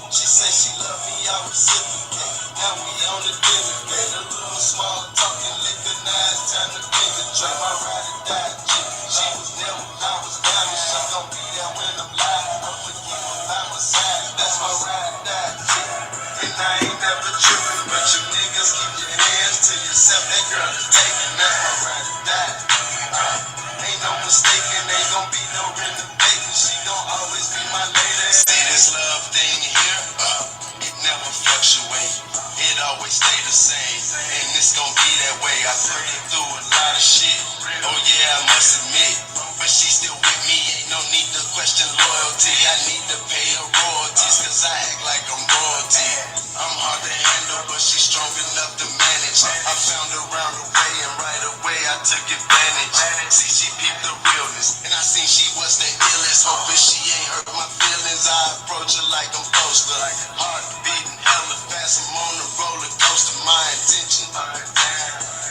She say she love me, I reciprocate. Now we on the dinner date. A little small talking, liquor nice, time to penetrate. My ride or die chick. She was there when I was down, and she gon' be there when I'm live. I'ma keep her by my side. That's my ride or die chick. And I ain't never tripping, but you niggas keep your hands to yourself. That girl is taking, that's my ride or die. Ain't no mistaking, ain't gon' be no renovating. She gon' always be my lady. See this love thing here, it never fluctuate. It always stay the same, and it's gon' be that way. I put her through a lot of shit. Oh yeah, I must admit, but she still with me. Ain't no need to question loyalty. I need to pay her royalties, cause I act like I'm royalty. I'm hard to handle, but she's strong enough to manage. I found her around the way, and right away I took advantage. See, she peeped the realness, and I seen she was the illest. Hoping she ain't hurt my feelings. I approach her like I'm supposed to. Heart beating hella fast, I'm on the roller coaster. My intention.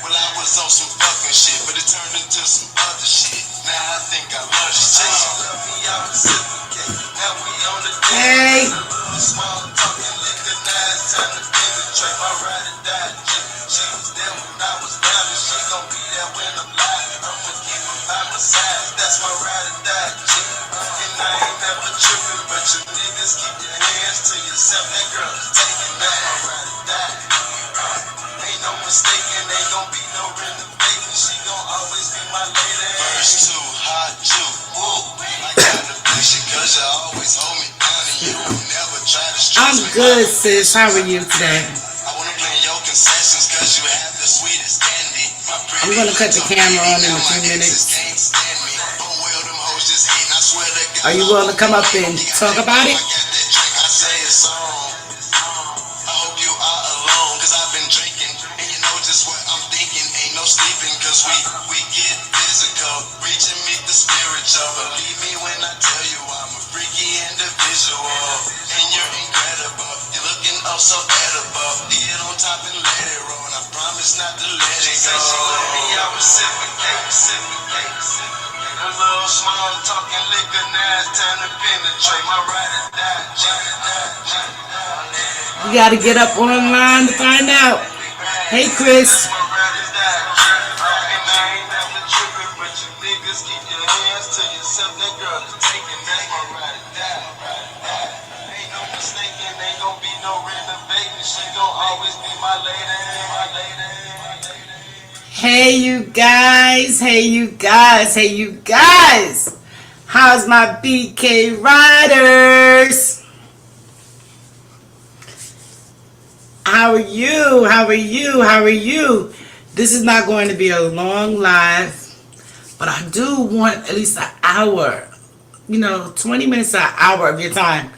Well, I was on some fucking shit, but it turned into some other shit. Now I think I love this chick. She love me, I reciprocate. Now we on the Hey. small talking, liquor nice, time to penetrate. My ride or die chick. She was there when I was down, and she gon' be there when I'm live. I'ma keep her by my side. That's my ride or die chick. And I ain't never tripping, but you niggas keep your hands to yourself. That girl is taking, that's my ride or die. Ain't no mistaking, ain't gon' be no renovating. She gon' always be my lady. Verse 2, hot you. I gotta push it, cause you always hold me down, and you will never try to stress I'm me. good, sis. How are you today? I wanna play your concessions, cause you have the sweetest candy. My I'm gonna cut the camera on in a few minutes. can't stand me. Oh well, them hoes just hating, I swear to God. Are you willing to come up and talk about I it? got that drink, I say it's on. I hope you are alone, cause I've been drinking. And you know just what I'm thinking. Ain't no sleeping, cause we get physical. Reach and meet the spiritual. Believe me when I tell you I'm a freaky individual. And you're incredible. You're looking oh so edible. Get on top and let it roll. And I promise not to let it go. She love me, I reciprocate, reciprocate, reciprocate. A little small talking, liquor nice, time to penetrate. My ride or die, You gotta get up online to find out. Hey, Chris. Hey, you guys. Hey, you guys. Hey, you guys. How's my BK Riders? How are you? How are you? How are you? This is not going to be a long live, but I do want at least an hour, 20 minutes to an hour of your time.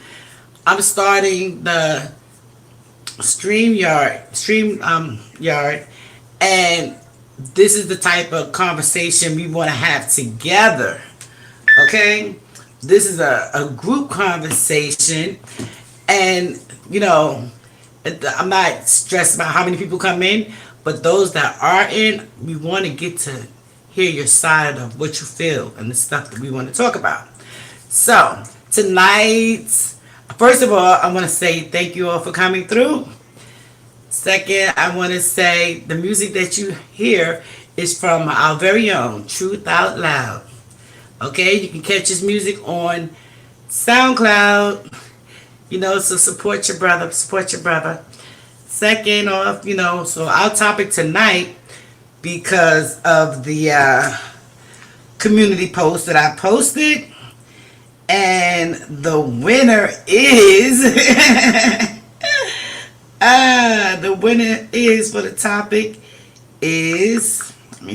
I'm starting the yard, and this is the type of conversation we want to have together. Okay? This is a group conversation, and I'm not stressed about how many people come in, but those that are in, we want to get to hear your side of what you feel and the stuff that we want to talk about. So, tonight, first of all, I want to say thank you all for coming through. Second, I want to say the music that you hear is from our very own Truth Out Loud. Okay, you can catch his music on SoundCloud. So support your brother, support your brother. Second off, so our topic tonight, because of the community post that I posted, and the winner is, the winner is for the topic is, let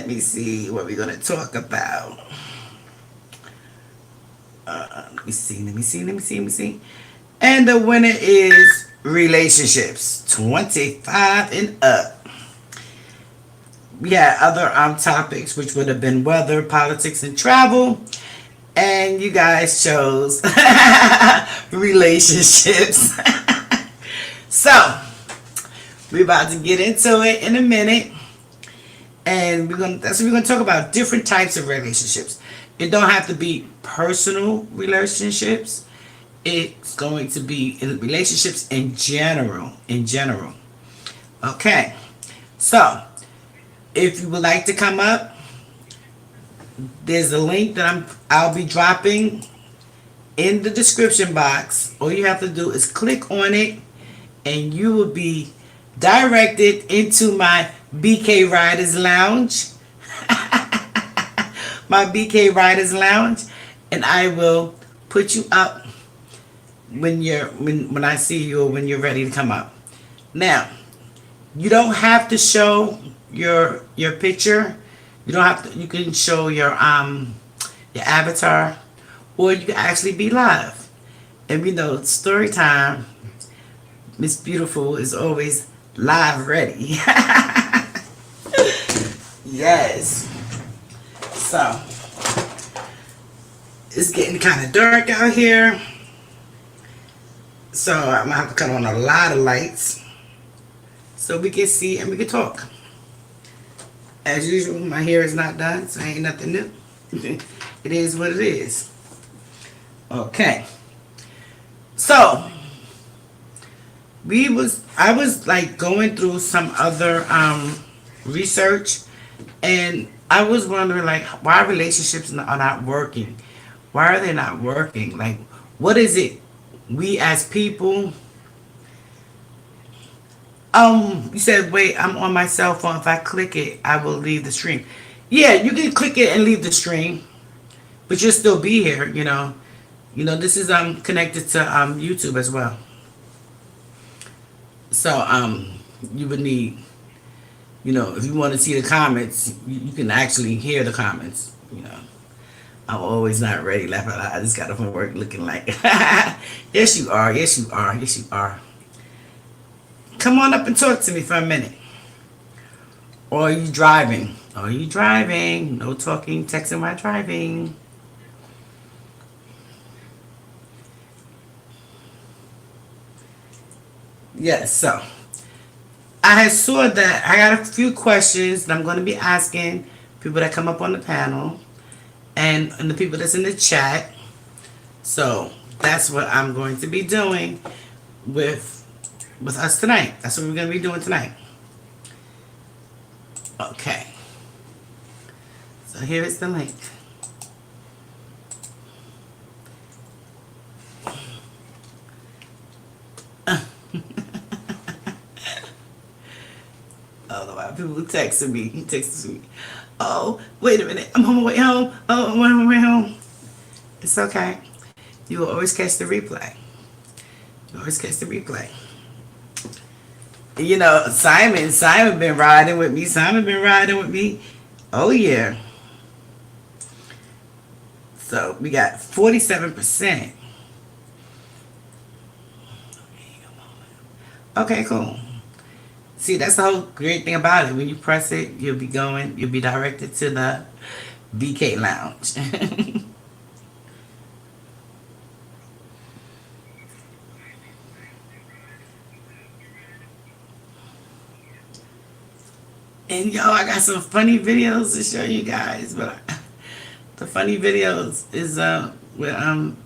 me see what we're going to talk about. Let me see. And the winner is relationships, 25 and up. We had other topics, which would have been weather, politics, and travel. And you guys chose relationships. So, we're about to get into it in a minute. And that's what we're gonna talk about, different types of relationships. It don't have to be personal relationships. It's going to be in relationships in general. In general. Okay. So, if you would like to come up, there's a link that I'll be dropping in the description box. All you have to do is click on it and you will be directed into my BK Riders Lounge. My BK Riders Lounge, and I will put you up when I see you or when you're ready to come up. Now, you don't have to show your picture. You don't have to. You can show your avatar, or you can actually be live. And we know story time. Miss Beautiful is always live ready. Yes. So it's getting kind of dark out here. So I'm gonna have to cut on a lot of lights so we can see and we can talk. As usual, my hair is not done, so ain't nothing new. It is what it is. Okay. So I was like going through some other research, and I was wondering like why relationships are not working. Why are they not working? Like, what is it we as people? You said, wait, I'm on my cell phone. If I click it, I will leave the stream. Yeah, you can click it and leave the stream, but you'll still be here. This is connected to YouTube as well. So you would need, if you want to see the comments, you can actually hear the comments. I'm always not ready. Laugh out loud. I just got up from work looking like, yes you are, yes you are, yes you are. Come on up and talk to me for a minute. Or are you driving? Are you driving? No talking, texting while driving. Yes, so I had saw that I got a few questions that I'm going to be asking people that come up on the panel and the people that's in the chat. So that's what I'm going to be doing with us tonight. That's what we're going to be doing tonight. Okay. So here is the link. Oh, the white people texting me. He texts me. Oh, wait a minute. I'm on my way home. Oh, I'm on my way home. It's okay. You will always catch the replay. You always catch the replay. Simon been riding with me. Simon been riding with me. Oh, yeah. So, we got 47%. Okay, cool. See, that's the whole great thing about it. When you press it, you'll be directed to the BK Lounge. And I got some funny videos to show you guys, but the funny videos is with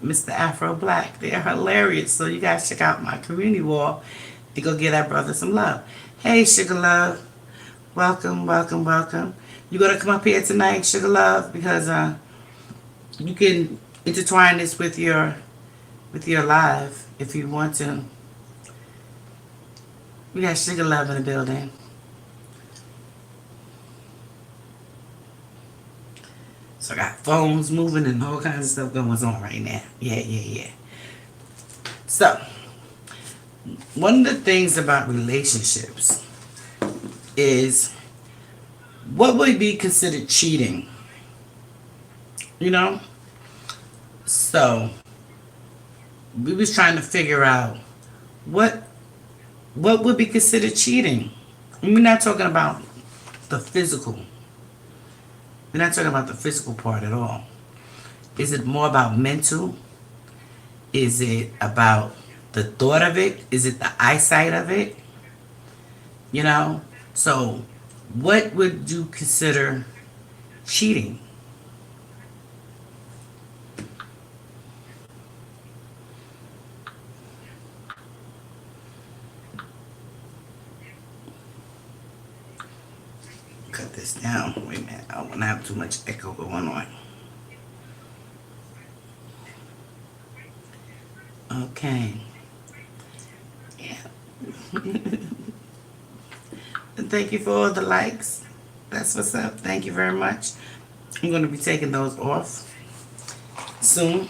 Mr. Afro Black. They're hilarious, so you guys check out my community wall and go give that brother some love. Hey, Sugar Love, welcome, welcome, welcome. You gonna come up here tonight, Sugar Love, because you can intertwine this with your live if you want to. We got Sugar Love in the building. So I got phones moving and all kinds of stuff going on right now. Yeah. So, one of the things about relationships is what would be considered cheating? So, we was trying to figure out what would be considered cheating. And we're not talking about the physical. We're not talking about the physical part at all. Is it more about mental? Is it about the thought of it? Is it the eyesight of it? So what would you consider cheating? this down. Wait a minute. I don't want to have too much echo going on. Okay. Yeah. And thank you for all the likes. That's what's up. Thank you very much. I'm going to be taking those off soon.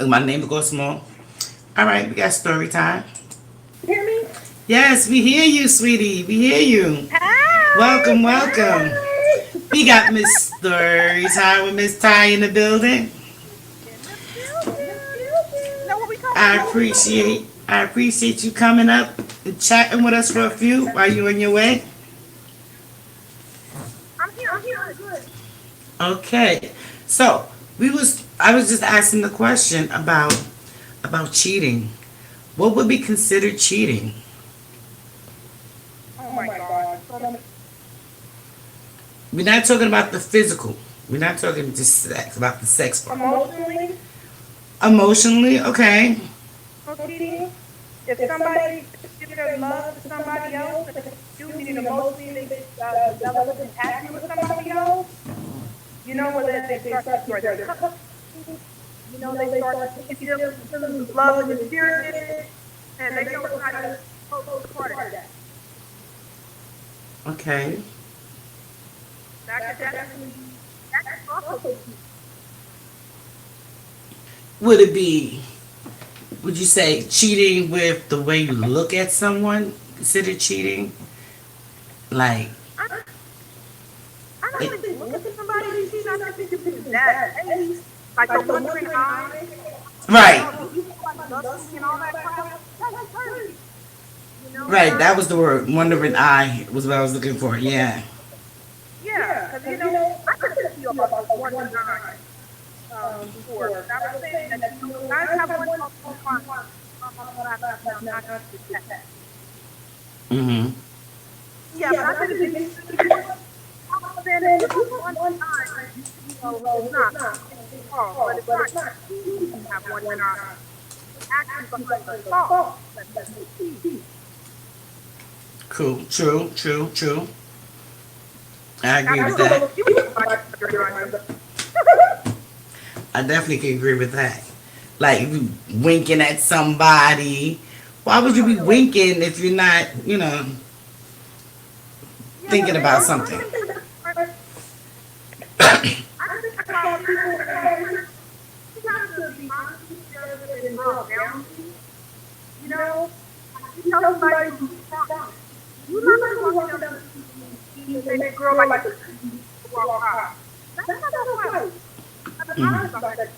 My name is Go Small. All right, we got story time. Hear me? Yes, we hear you, sweetie. We hear you. Hi. Welcome, welcome. We got Miss Story Time with Miss Ty in the building. In the building. Know what we talking I about? appreciate I appreciate you coming up and chatting with us for a few while you're on your way. I'm here. I'm good. Okay. So I was just asking the question about cheating. What would be considered cheating? Oh my God. We're not talking about the physical. We're not talking just sex, about the sex part. Emotionally, Emotionally, okay. cheating. If somebody gives their love to somebody else, if you meaning emotionally, they develop an attachment with somebody else, whether they start to destroy their cup, they start to feel feelings of love and spirit, and they know how to hold part of that. Okay. That could definitely, that could also Would it be, would you say cheating with the way you look at someone considered cheating? Like, I, I it, don't think look at somebody you see, I don't think it's that. At least, like the wondering eye, right, you like lusting and all that crap. That's crazy. right. That was the word. Wondering eye was what I was looking for. Yeah. Yeah, because I could see about the wondering eye before. But I was saying that guys have one not to detect. Mhm. Yeah, but I could have been then one time, it's not. Oh, but it's not. You have one eye. Actually, behind the thought. Cool. True. True. True. I I agree with don't know that. what you think about your eye. I definitely can agree with that. Like if you winking at somebody, why would you be winking if you're not, Yeah, thinking but about something? I think about people you have to be honest with each other and draw boundaries. You know, you tell somebody who's wrong. You're not going to walk up and say, that girl like to walk out. That's not right. I'm Mhm. honest about that.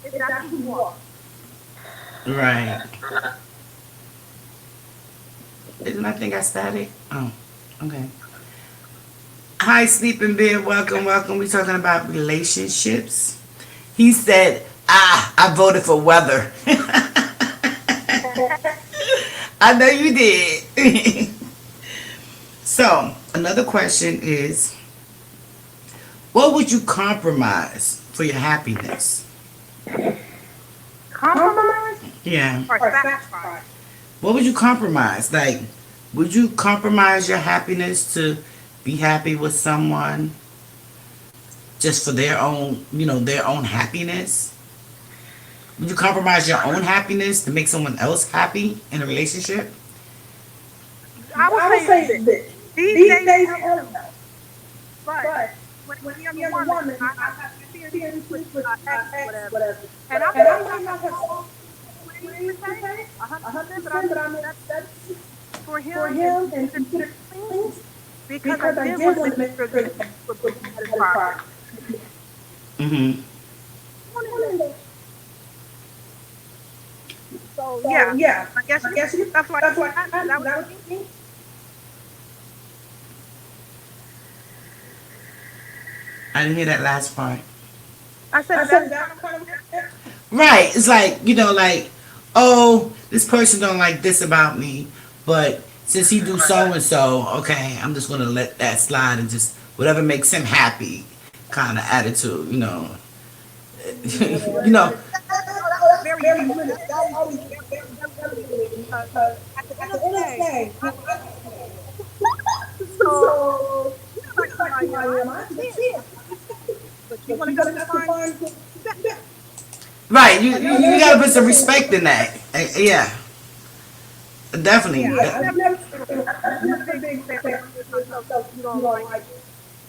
If that's who you are. Right. Didn't I think I started? Oh, okay. Hi, Sleeping Bear. Welcome, welcome. We're talking about relationships. He said, I voted for weather. I know you did. So, another question is, what would you compromise for your happiness? Compromise Yeah. or sacrifice? What would you compromise? Like, would you compromise your happiness to be happy with someone just for their own, their own happiness? Would you compromise your own happiness to make someone else happy in a relationship? I would say this. These days, hell no. But when you're a woman, I have experience with ex, whatever. And I might not have 100%, but I mean, that's for him and consider things because I did want to make sure that he was satisfied. Mm-hmm. So yeah, I guess that's what that was me. I didn't hear that last part. I said that's kind of it. Right. It's like, like, oh, this person don't like this about me, but since he do so and so, okay, I'm just gonna let that slide and just whatever makes him happy kind of attitude, you know. Very human. That's always very, very, very, very, because at the at end the of the end of the day, day, so so you like you like somebody, somebody, I I understand, understand. but you're But gonna you're have gonna to have to find find that. Right. You, you, Another you thing, gotta put some respect in that. Yeah. yeah, Definitely. I've I've never, never, I'm not big big fan fan of of myself. You you don't don't like like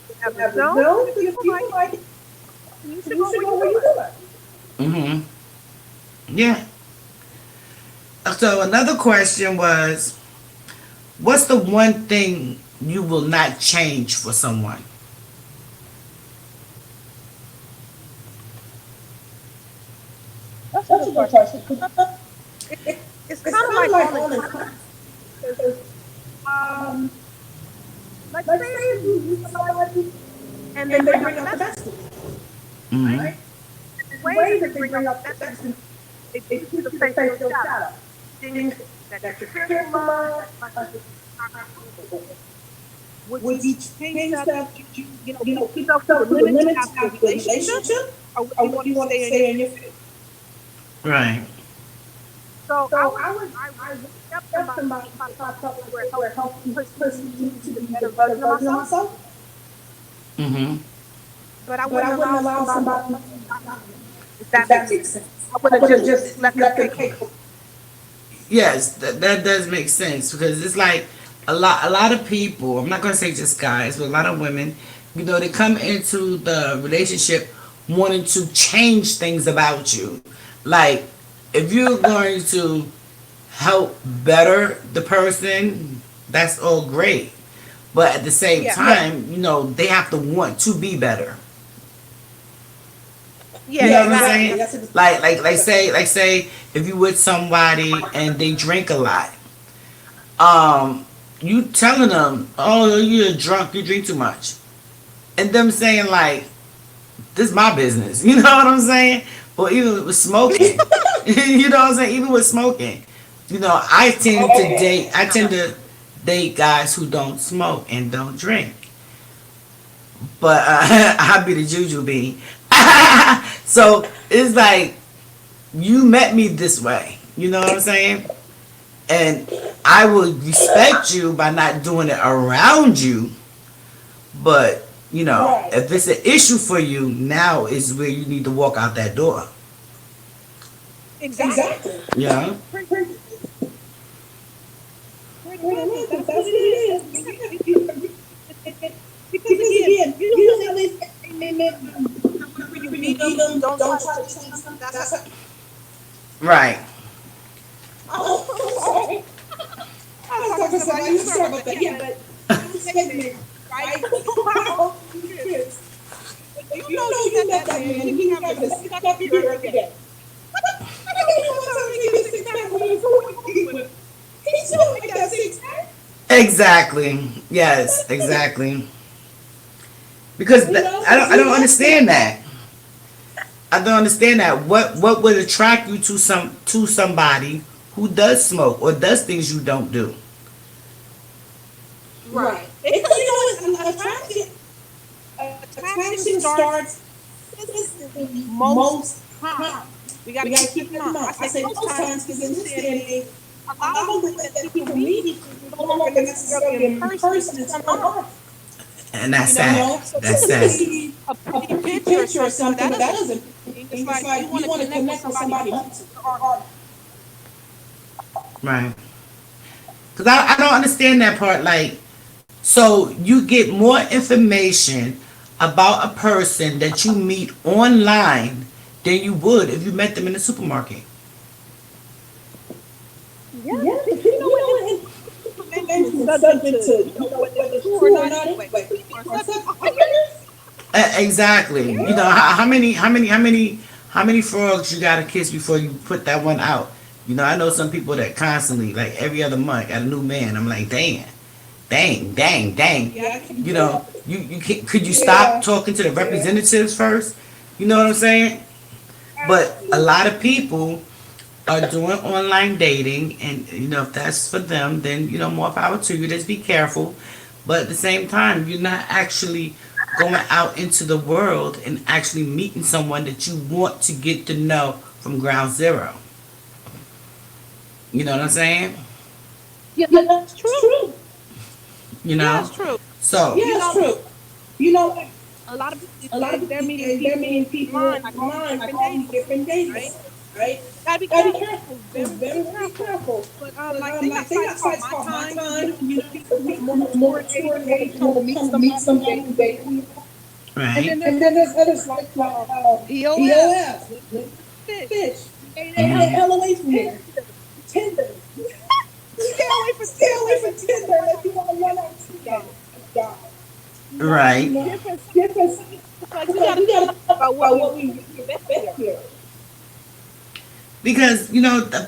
whatever. whatever. No, No, if if people like people it, like it, then you should you go should where go you where you good. do it. Mm-hmm. Yeah. So another question was, what's the one thing you will not change for someone? That's a That's good a good question. question. It, it's It's kind of kind of like like all in all in time. time. 'Cause, um, Um, like like say say if if you you meet meet somebody somebody and they and they bring up bring the up the best, best of you, Mm-hmm. right? the The way that way they that they bring up bring the up the best, best of you, they they teach you teach to you to face your face your shadow. shadow. Things Things that that you're you're fearful fearful of, of, like not comfortable. Would would you you change change that? that, Keep keep yourself to the yourself to the limit to limit have to a good have a good relationship, relationship, or would you or would want you to want to stay in your stay in fear? your fear? Right. So So I would I would accept accept somebody somebody if I if I felt like felt they like were they were helping helping push me pushing me to to be a be better the better version of version of myself. myself. Mm-hmm. But I But wouldn't I wouldn't allow allow somebody to somebody, stop me, if if that that makes makes sense. sense. I would I have would have just just let them let them take over. take over. Yes, that does make sense because it's like a lot of people, I'm not gonna say just guys, but a lot of women, they come into the relationship wanting to change things about you. Like if you're going to help better the person, that's all great. But at the same Yeah, time, they have to want to be better. yeah, You know what I'm exactly. Exactly. saying? That's it. Like say if you with somebody and they drink a lot, um, you telling them, oh, you're drunk, you drink too much, and them saying like, this is my business. You know what I'm saying? Or even with smoking, you know what I'm saying? Even with smoking, I tend to date guys who don't smoke and don't drink, but I be the juju bean. So it's like you met me this way. You know what I'm saying? And I will respect you by not doing it around you. But Right. if it's an issue for you, now is where you need to walk out that door. Exactly. Exactly. Yeah. Pretty, Pretty, pretty pretty much. much. That's what That's it what it is. is. Because Because again, again, they they mean meant whenever you when you meet meet them, them, don't don't try to try to change change them. them. That's how. That's how. Right. Oh, I'm sorry. I was I was talking talking to to somebody. somebody. You You sorry sorry about about that. that. Yeah, Yeah, but but it's a it's a segment, segment, right? right? How How old old you you is? is? If If you you know know you met you that met that man, man and and he he having a having a six six pack of pack of beer beer every every day. day. I I know know you you want want something something to to give you give a you six six pack, pack but when he you still ain't eat with with. it. He He still still make make that that six six pack. pack. Exactly. Yes. Exactly. Because You know, I don't you know. understand that. I don't understand that. What would attract you to somebody who does smoke or does things you don't do? Right. Right. Because Because you you know what? know, Attraction. Attraction attraction starts starts physically physically most most times. times. We got to We gotta keep that keep in that in mind. I mind. I say say most most times times because because understanding understanding a a lot of lot the of the way way that that people people meet meet people people is no no longer longer necessarily necessarily in in person, person, it's it's online. online. And that's You You know, sad. know, so you That's can you can sad. see see a a pretty pretty picture or picture or something, but something, that but that doesn't doesn't mean mean it's it's like you like want you to want to connect with connect with somebody somebody who who's are Right. Because I don't understand that part. Like, so you get more information about a person that you meet online than you would if you met them in the supermarket. yeah, yeah, but but you know what? you know what? Information is Information is subject subject to to whether it's whether it's true or true or not not anyway. anyway. People are Are such such liars. liars. Exactly. How many frogs you gotta kiss before you put that one out? I know some people that constantly, like every other month, got a new man. I'm like, dang. Yeah, I can't. You can, could you stop Yeah. talking to the representatives first? You know what I'm saying? But a lot of people are doing online dating, and if that's for them, then more power to you. Just be careful. But at the same time, you're not actually going out into the world and actually meeting someone that you want to get to know from ground zero. You know what I'm saying? Yeah, Yeah, that's that's true. true. You Yeah, know? it's true. So, Yeah, You it's know, true. You know, a lot of people these a lot of days, people they're these meeting days, they're people meeting people online, like all these online, like different all these dating different sites, dating right? sites, right? Gotta be Gotta be careful. careful. Very, very Very careful. careful. But But like they got they sites got called sites My called My Time, Time, people who are more more mature in age mature want to age come to want to meet come to meet somebody who somebody they who can. they And right? then there's and then other there's other sites like sites like EOF, EOF, Fish, Fish. Stay Date Hmm. hell away from there. Tinder. Tinder. Stay away from Stay Tinder away from unless you want to Tinder run unless out you want to run together. out God, together. God. you know, Right. different. Different. It's like we Like gotta we gotta think talk about what about we what we really invest invest here. here. Because,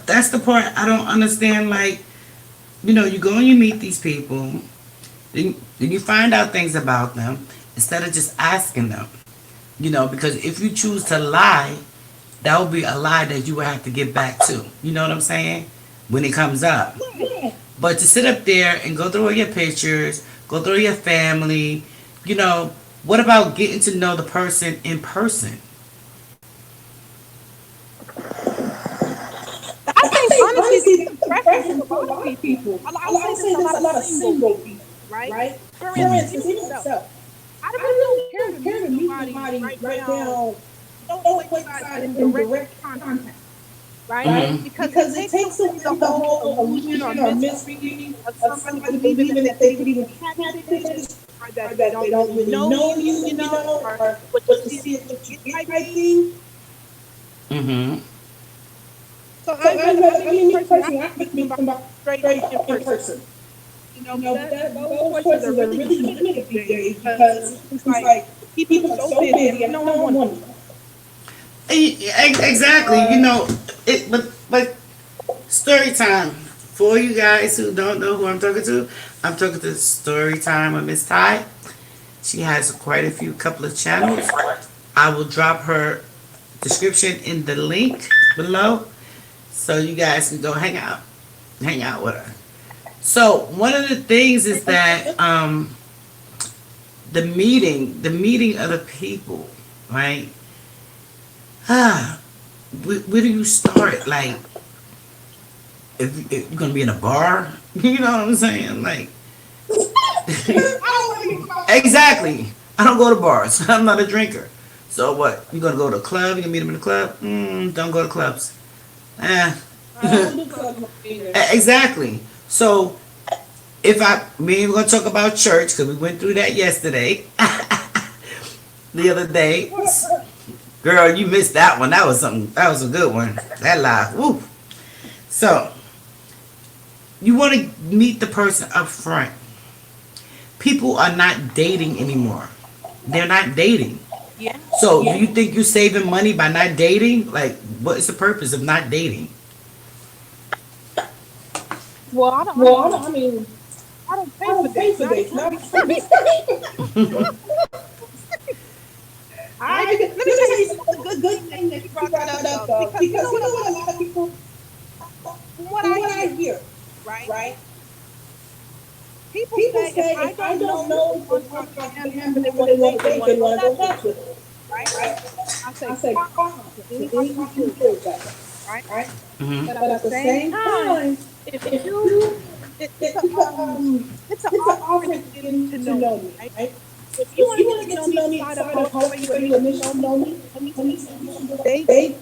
that's the part I don't understand. Like, you go and you meet these people, then you find out things about them instead of just asking them. Because if you choose to lie, that would be a lie that you would have to get back to. You know what I'm saying? When it comes up. Yeah. But to sit up there and go through all your pictures, go through your family, what about getting to know the person in person? I I think think honestly honestly that's that's a the preference of preference a for a lot of lot of people. people. I'll say I'll this say a this lot a of lot of single single people, people, right? right? For For instance, Hmm. instance, even even myself, myself, I I really don't really care to don't care meet to meet somebody somebody right right now. now. Don't Don't place wait us side in in direct direct contact, contact, right? right? Hmm. Because it Because it takes takes away the away the whole whole illusion or illusion or mystery mystery of of somebody somebody believing that believing they that could they could even even be catfished, catfish, or that or they that they don't don't really really know know you, you, or or what you what you see is see is what you what you get get type type thing. thing. Hmm. So So I'd rather, me me personally, I personally, I meet could meet somebody somebody straight straight in in person. person. But But those those choices are choices are really really limited limited these these days days because because it seems it's like like people are people are so so busy and busy there's and no no one one wants. wants. Exactly. But story time. For you guys who don't know who I'm talking to, I'm talking to Story Time with Miss Ty. She has quite a few couple of channels. I will drop her description in the link below so you guys can go hang out with her. So one of the things is that the meeting of the people, right? Where do you start? Like, if you're gonna be in a bar, you know what I'm saying? Like, I don't want to be involved. exactly. I don't go to bars. I'm not a drinker. So what? You gonna go to a club? You gonna meet them in a club? Don't go to clubs. Eh. I don't do clubs either. Exactly. So we ain't gonna talk about church because we went through that yesterday, the other day. Girl, you missed that one. That was something. That was a good one. That live. Woo. So you want to meet the person up front. People are not dating anymore. They're not dating. Yeah. So do you think you're saving money by not dating? Like, what is the purpose of not dating? Well, I don't. I Well, mean, I mean, I don't I pay for don't pay dates. for Not dates. to Not be to be frank. I I let let me me tell tell you you something. something. It's a It's good a good thing that thing that you you brought that brought up that up, though, though, because you know because what you a know lot what of a lot of people, people, from what from I what I hear, hear, right? right? People People say if say I if I don't know don't if know you want if to one talk to talks them to him and they and want they to want date, to they date, want they to go want to go nuts with nuts you, with it, right? right? I say I say, fine. fine. Then Then I you can can do do that, that, right? right? Hmm. But at But the at the same same time, time, if if you, you, it's a it's an it's an offering offering to to get getting to to know me, know me, right? right? If you If want to you get want to to get know to me know me inside of inside of however way however you way you initially know initially me, know me, let me let me date, date,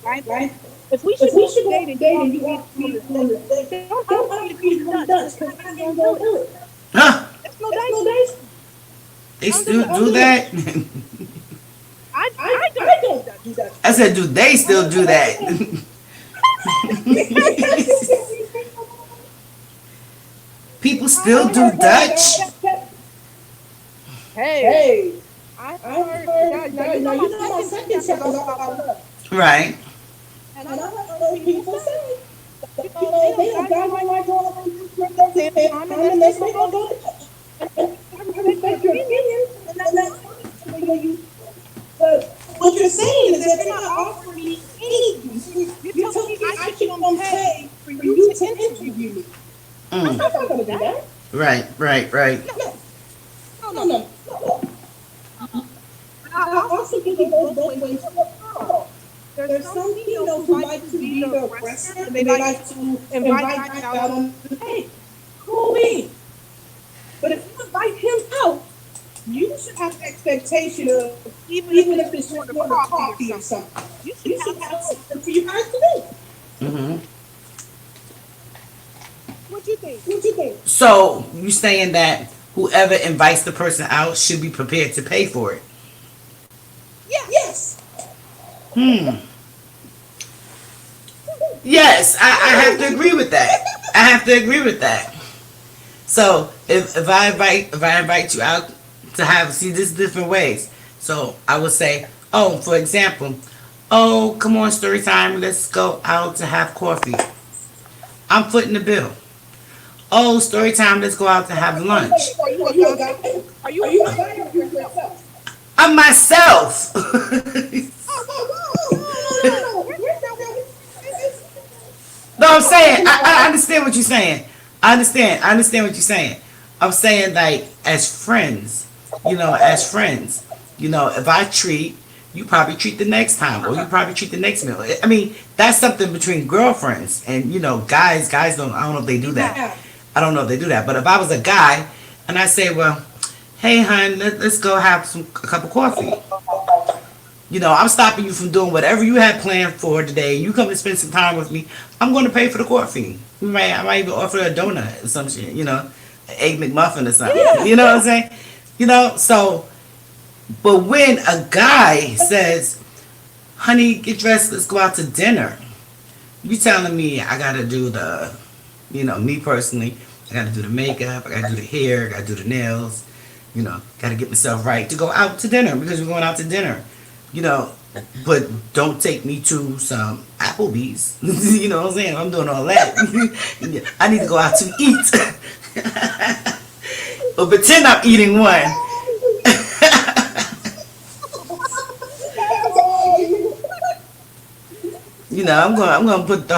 right? right? If we If should we go on should a go date on a and you date and offer you me to offer come me on to a go on date, this date, don't don't offer me to offer me come to come nuts nuts because because I I ain't ain't gonna do gonna it. do it. Huh? That's no That's no dating. dating. They Don't do still it. do Do that? it. I don't I do don't that. do that. I said, do they still do that? People I still do heard Dutch? that. Hey, Hey, I I heard heard that. Now that. you Now know my you know my second second channel is check is all all about about love, love. Right. and I And I heard heard those those people people say, say, they don't guys guys don't don't like like going going to church at the to same the time time unless they unless gonna they go gonna to go to church. church. And I I respect your respect your opinion, opinion, and that's and that's fine. fine The the way way you, you. but What what you're you're saying saying is is that that you're you're not not offering offering me me anything. anything. You're You're telling me telling me I I should be should on gonna pay pay for for you you to to interview me. interview me. I'm Mm. not I'm not gonna do gonna do that. that. Right, right, right. No, No, no, no, no, no. no. And I I also also think it think it goes goes both both ways ways for for a girl. a girl. there's some females who like to be the aggressor and they like to invite guys out on the date. Cool beans. But if you invite him out, you should have the expectation of, even if it's just for the coffee or something, you should have something for you guys to do. Mm-hmm. What you think? What you think? So you saying that whoever invites the person out should be prepared to pay for it? Yes. Yes, I have to agree with that. I have to agree with that. So if I invite you out to have, see, this different ways. So I would say, oh, for example, oh, come on, story time, let's go out to have coffee. I'm footing the bill. Oh, story time, let's go out to have lunch. Are you a guy or yourself? I'm myself. No, I'm saying, I understand what you're saying. I understand what you're saying. I'm saying, like, as friends, if I treat, you probably treat the next time, or you probably treat the next meal. I mean, that's something between girlfriends, and, guys don't, I don't know if they do that. I don't know if they do that. But if I was a guy, and I say, well, hey, hon, let's go have a cup of coffee. I'm stopping you from doing whatever you had planned for today. You come and spend some time with me. I'm going to pay for the coffee. I might even offer a donut or some shit, an egg McMuffin or something. Yeah. You know what I'm saying? So, but when a guy says, honey, get dressed, let's go out to dinner. You telling me I got to do the, me personally, I got to do the makeup, I got to do the hair, I got to do the nails, got to get myself right to go out to dinner because we're going out to dinner. But don't take me to some Applebee's. You know what I'm saying? I'm doing all that. I need to go out to eat. But pretend I'm eating one. I'm gonna put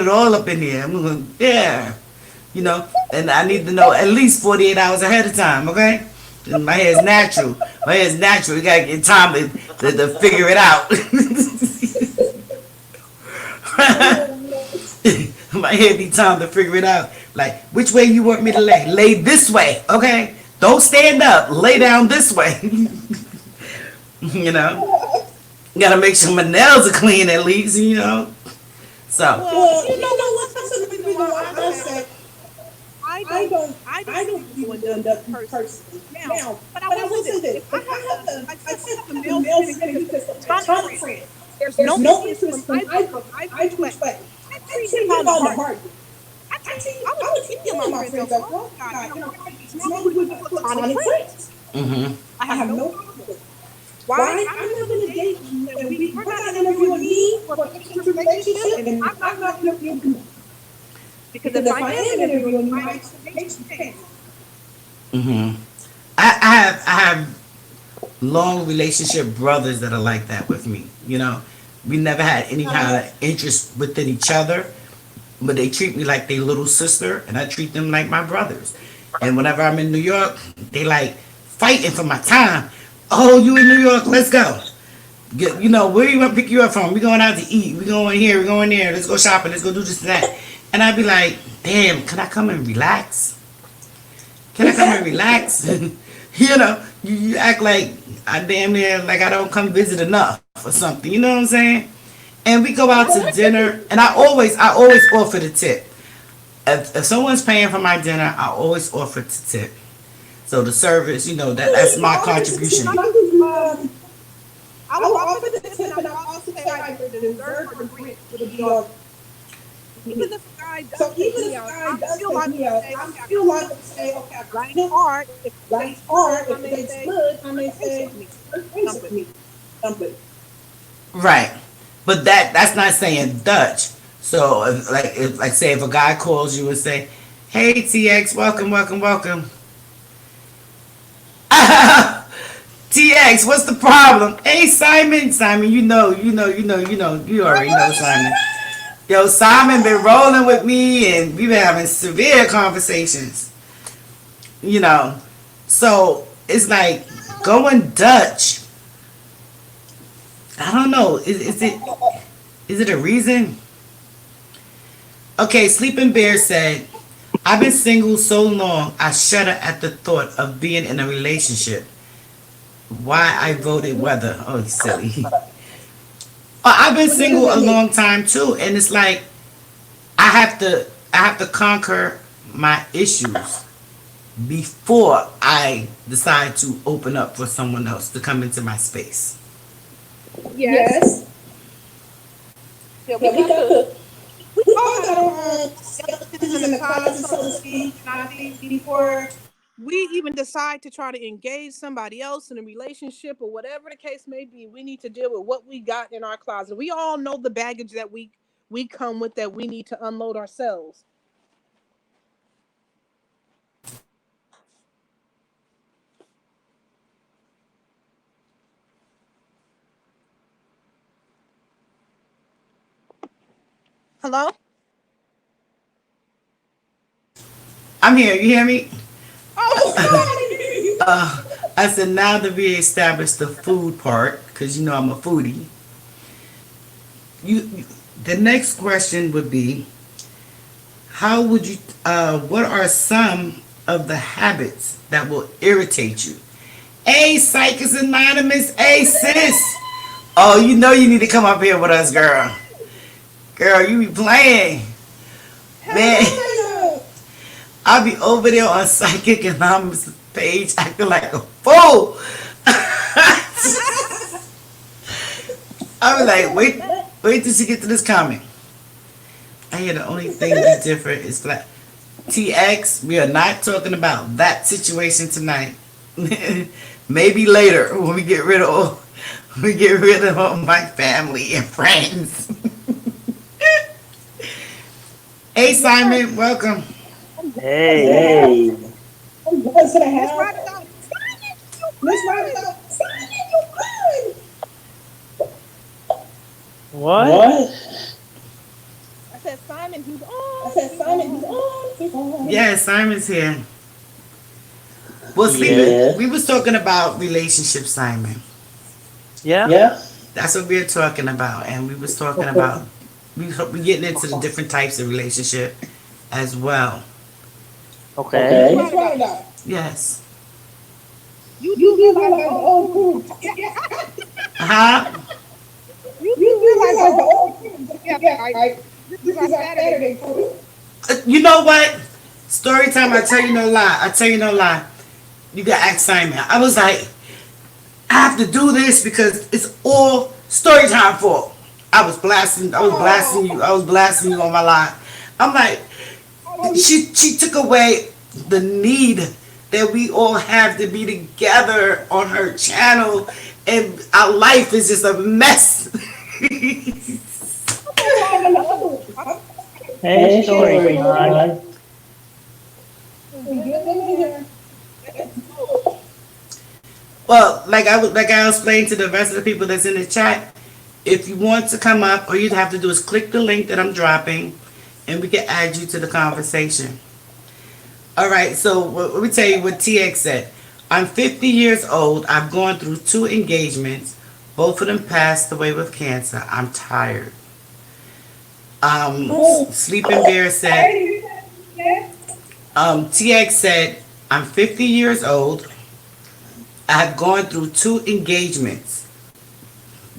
it all up in there. And I need to know at least 48 hours ahead of time, okay? My hair's natural. You gotta get time to figure it out. My hair need time to figure it out. Like, which way you want me to lay? Lay this way, okay? Don't stand up. Lay down this way. Gotta make sure my nails are clean at least, So. Well, what? That's the reason why I said I don't even do that personally now. But I will say this: if I have the male sitting because of ton of friends, there's no interest from either way. I treat him on the heart. I would treat him on my friends up front. On friends. I have no problem. Why? I'm not going to date you, and we're not interviewing me for a relationship, and I'm not interviewing you. Because if I am interviewing you, my expectations change. I have long relationship brothers that are like that with me. We never had any kind of interest within each other, but they treat me like their little sister, and I treat them like my brothers. And whenever I'm in New York, they like fighting for my time. Oh, you in New York? Let's go. Where you want to pick you up from? We going out to eat. We going here. We going there. Let's go shopping. Let's go do this and that. And I'd be like, damn, can I come and relax? You act like I damn near like I don't come visit enough or something. You know what I'm saying? And we go out to dinner, and I always offer the tip. If someone's paying for my dinner, I always offer to tip. So the service, that's my contribution. I will offer the tip, and I'll also say like the dessert or drink for the even if a guy does take me out, I feel like say, okay, right hard. If it's good, I may say, something. Right, but that's not saying Dutch. So, if a guy calls you and say, "Hey, TX, welcome." TX, what's the problem? Hey, Simon, you already know Simon. Yo, Simon been rolling with me, and we've been having severe conversations. So it's like going Dutch. I don't know. Is it a reason? Okay, Sleeping Bear said, I've been single so long I shudder at the thought of being in a relationship. Why I voted whether. Oh, silly. I've been single a long time too, and it's like I have to conquer my issues before I decide to open up for someone else to come into my space. Yes. Yeah, Yeah, we all all got got our our skeletons skeletons in in the the closet, closet, so so to to speak. speak. And I I think think before before we even decide to try to engage somebody else in a relationship or whatever the case may be, we need to deal with what we got in our closet. We all know the baggage that we come with that we need to unload ourselves. Hello? I'm here. You hear me? Oh, Uh, I said now that we established the food part, because you know I'm a foodie. The next question would be, how would you? What are some of the habits that will irritate you? Hey, Psychus Anonymous. Hey, sis. Oh, you know you need to come up here with us, girl. Girl, you be playing. Man, hello. I'll be over there on Psychic Anonymous page acting like a fool. I'll be like, wait till she get to this comment. I hear the only thing that's different is like TX. We are not talking about that situation tonight. Maybe later when we get rid of all my family and friends. Hey Simon, welcome. Hey, Hey. What's gonna Miss happen? Roundabout. Simon, you Miss good. Roundabout, Simon, you good. what? I said, Simon, he's I on. said, He's Simon, he's on. on. He's on. Yeah, Simon's here. Well, sleeping. Yeah. We was talking about relationships, Simon. Yeah? Yeah. That's what we were talking about, and we was talking about we getting into the different types of relationship as well. Okay. Miss Roundabout, Yes. You you do do realize realize the the old old food. food. Huh? You You do do realize the realize the old old food. food. Yeah, Yeah, right. right. This is This our is our Saturday Saturday food. food. You know what? Story time. I tell you no lie. I tell you no lie. You got ask Simon. I was like, I have to do this because it's all story time for. I was blasting. I was blasting you. I was blasting you on my line. I'm like, she took away the need that we all have to be together on her channel, and our life is just a mess. Hey, Hey, story story time. time. We get them here. Well, like I explained to the rest of the people that's in the chat, if you want to come up, all you'd have to do is click the link that I'm dropping, and we can add you to the conversation. All right, so let me tell you what TX said. I'm 50 years old. I've gone through 2 engagements. Both of them passed away with cancer. I'm tired. Sleeping Bear said, TX said, I'm 50 years old. I have gone through 2 engagements.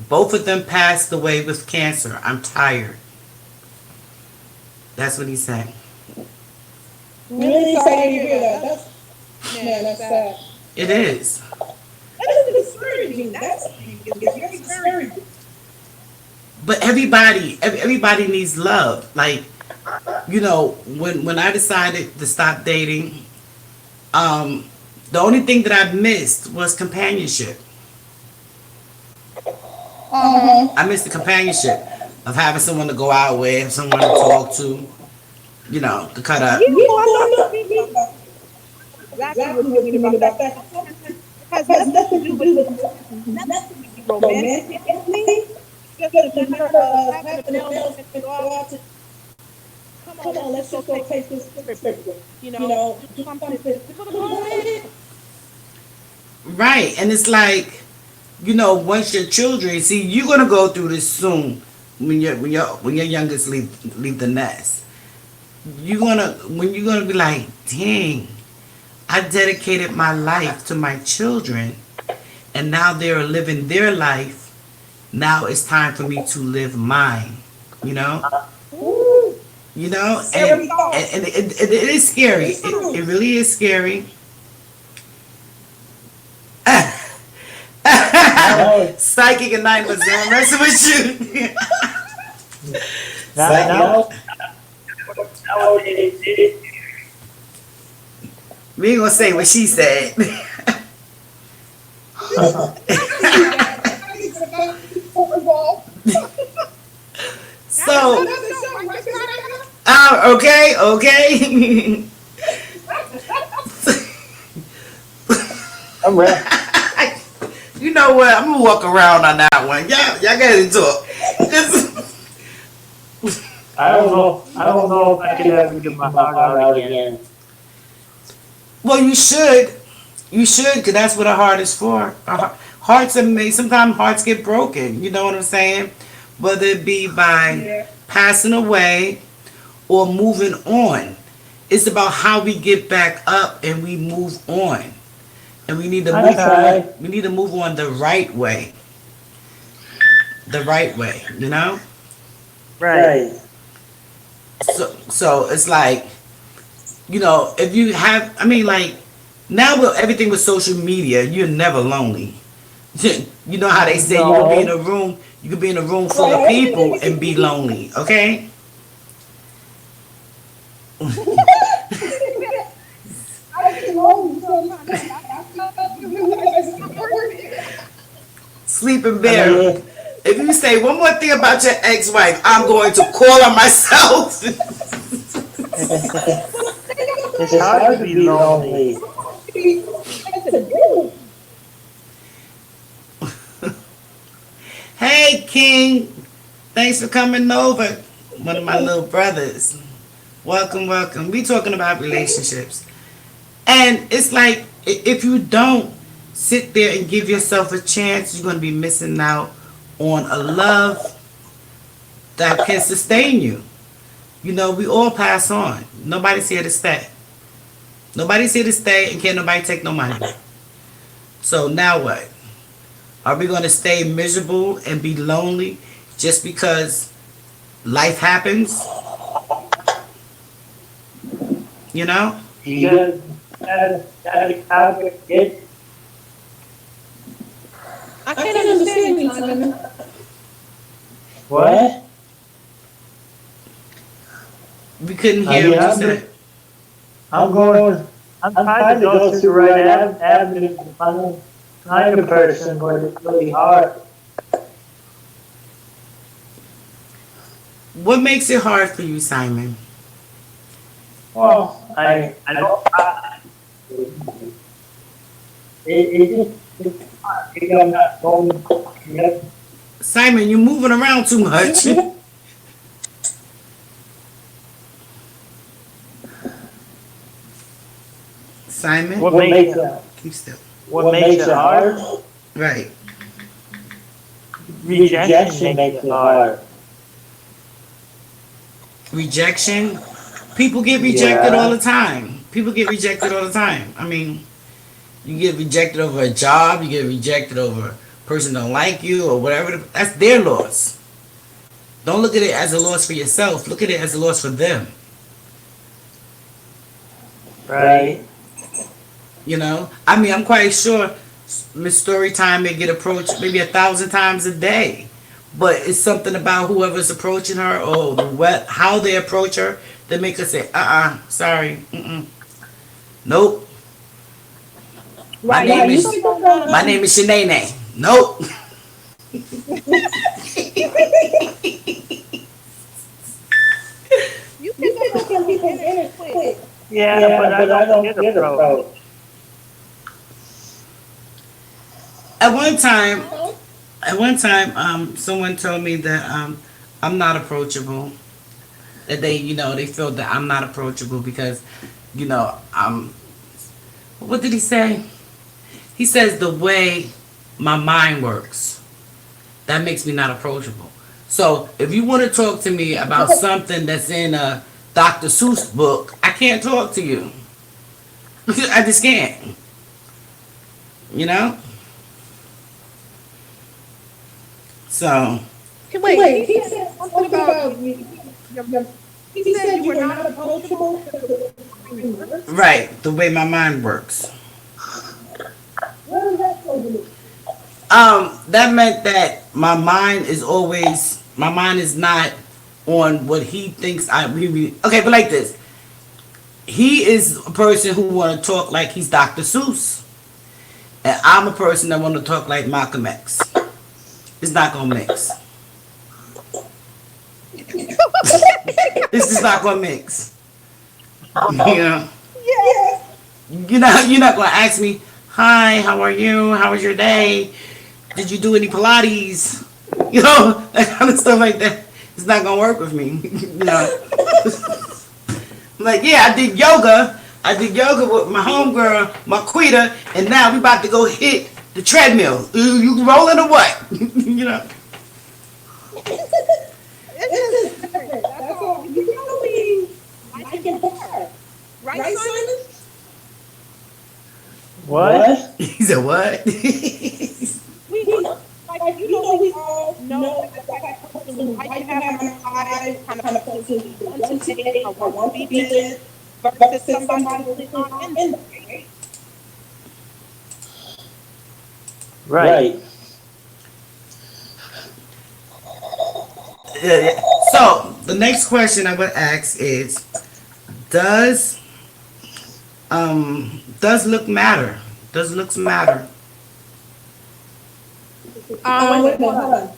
Both of them passed away with cancer. I'm tired. That's what he said. Really sorry to hear that. That's sad. It is. That's discouraging. That's very discouraging. But everybody needs love. Like, when I decided to stop dating, um, the only thing that I missed was companionship. I missed the companionship of having someone to go out with, someone to talk to, to cut up. You know, I know exactly Exactly what you what mean you mean about about that. that. It has Has nothing to nothing do to with do with nothing to be romantic. romantic. Anything. Just Just a a matter matter of of having a having a male male to go out. go out to, Come come on, on, let's let's just go just go take take this this trip. trip. You You know, know, do do something something. for the grown man. Right. And it's like, once your children, see, you're gonna go through this soon when your youngest leave the nest. You're gonna be like, dang, I dedicated my life to my children, and now they're living their life. Now it's time for me to live mine. You know, Scary thought. and it is scary. It really is scary. Psychic Anonymous, I'm messing with you. Now, We ain't gonna say what she said. So, okay. I'm ready. You know what? I'm gonna walk around on that one. Y'all gotta talk. I don't know. I don't know if I can ever get my heart out again. Well, you should. You should, because that's what a heart is for. Hearts are made. Sometimes hearts get broken. You know what I'm saying? Whether it be by passing away or moving on. It's about how we get back up and we move on. And we need to move on. We need to move on the right way. The right way, Right. So it's like, if you have, like, now with everything with social media, you're never lonely. You know how they say you can be in a room, full of people and be lonely, okay? Sleeping Bear. If you say one more thing about your ex-wife, I'm going to call on myself. It's hard to be lonely. Hey, King. Thanks for coming over. One of my little brothers. Welcome, welcome. We talking about relationships. And it's like, if you don't sit there and give yourself a chance, you're going to be missing out on a love that can sustain you. We all pass on. Nobody's here to stay. Nobody's here to stay, and can't nobody take no money. So now what? Are we going to stay miserable and be lonely just because life happens? You gotta it. I can't understand you, Simon. What? We couldn't hear what you said. I'm trying to go through the right avenue to find a person, but it's really hard. What makes it hard for you, Simon? Well, I don't. It's I'm not going. Yep. Simon, you're moving around too much. Simon? What makes it? Keep still. What makes it hard? Right. Rejection makes it hard. Rejection? People get rejected all the time. You get rejected over a job, you get rejected over a person don't like you or whatever. That's their loss. Don't look at it as a loss for yourself. Look at it as a loss for them. Right. I'm quite sure Miss Storytime may get approached maybe 1,000 times a day. But it's something about whoever's approaching her or how they approach her that make her say, sorry, nope. My name is Shanae. Nope. Yeah, but I don't get approached. At one time, someone told me that I'm not approachable. That they feel that I'm not approachable because, I'm. What did he say? He says the way my mind works. That makes me not approachable. So if you want to talk to me about something that's in a Dr. Seuss book, I can't talk to you. I just can't. You know? So, Wait, he said something about he said you were not approachable. right, the way my mind works. What is that supposed to mean? That meant that my mind is not on what he thinks I really. Okay, but like this, he is a person who want to talk like he's Dr. Seuss, and I'm a person that want to talk like Malcolm X. It's not gonna mix. It's just not gonna mix. You know. Yes. You're not gonna ask me, "Hi, how are you? How was your day? Did you do any Pilates?" You know, that kind of stuff like that. It's not gonna work with me. You know. Like, yeah, I did yoga. I did yoga with my homegirl, Marquita, and now we about to go hit the treadmill. You rolling or what? You know. It's just different. That's all. You know me. I can bear. Right, Simon? What? He said what? We know, we all know that that person who like to have an eye, kind of person who wants to date or wants to be with, versus somebody who's not in there, right? Right. Yeah. So the next question I would ask is, does look matter? Does looks matter? Wait, hold on.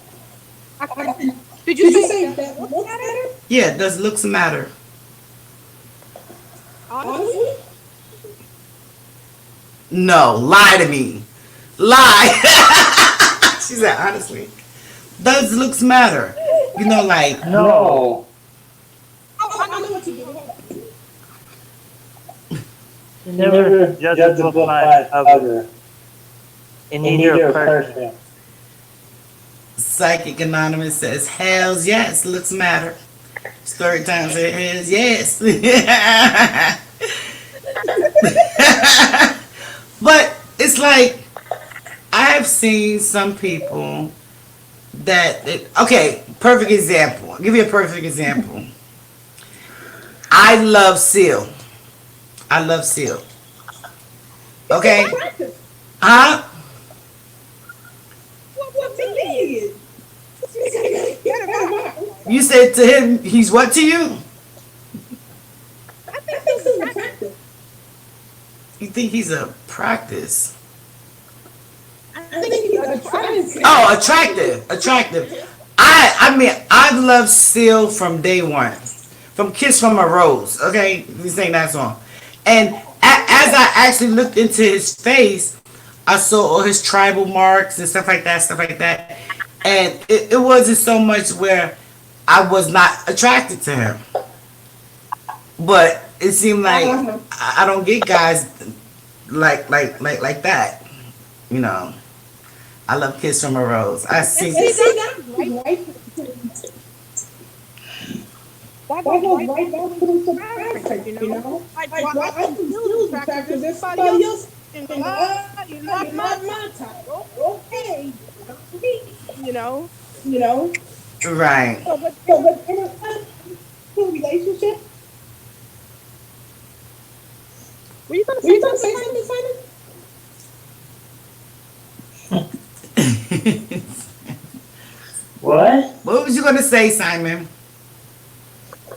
Did you say that look matter? Yeah, does looks matter? Honestly? No, lie to me. Lie. She said honestly. Does looks matter? You know, like No. Oh, I know what you do. You never judge a book by its cover. And neither a person. Psychic Anonymous says, hells yes, looks matter. Story time says, hells yes. But it's like, I've seen some people okay, perfect example. I'll give you a perfect example. I love Seal. I love Seal. Okay? Huh? What to me? You said to him, he's what to you? I think he's attractive. You think he's a practice? I think he's attractive. Oh, attractive. I mean, I've loved Seal from day one. From Kiss from a Rose, okay? You sing that song. And as I actually looked into his face, I saw all his tribal marks and stuff like that. And it wasn't so much where I was not attracted to him. But it seemed like I don't get guys like that. You know. I love Kiss from a Rose. I see. That goes right down to the subscriber, you know? I can still attractive because there's somebody else in the you're not my type. Okay. You know? Right. So, but in a relationship, were you gonna say something, Simon? What? What was you gonna say, Simon?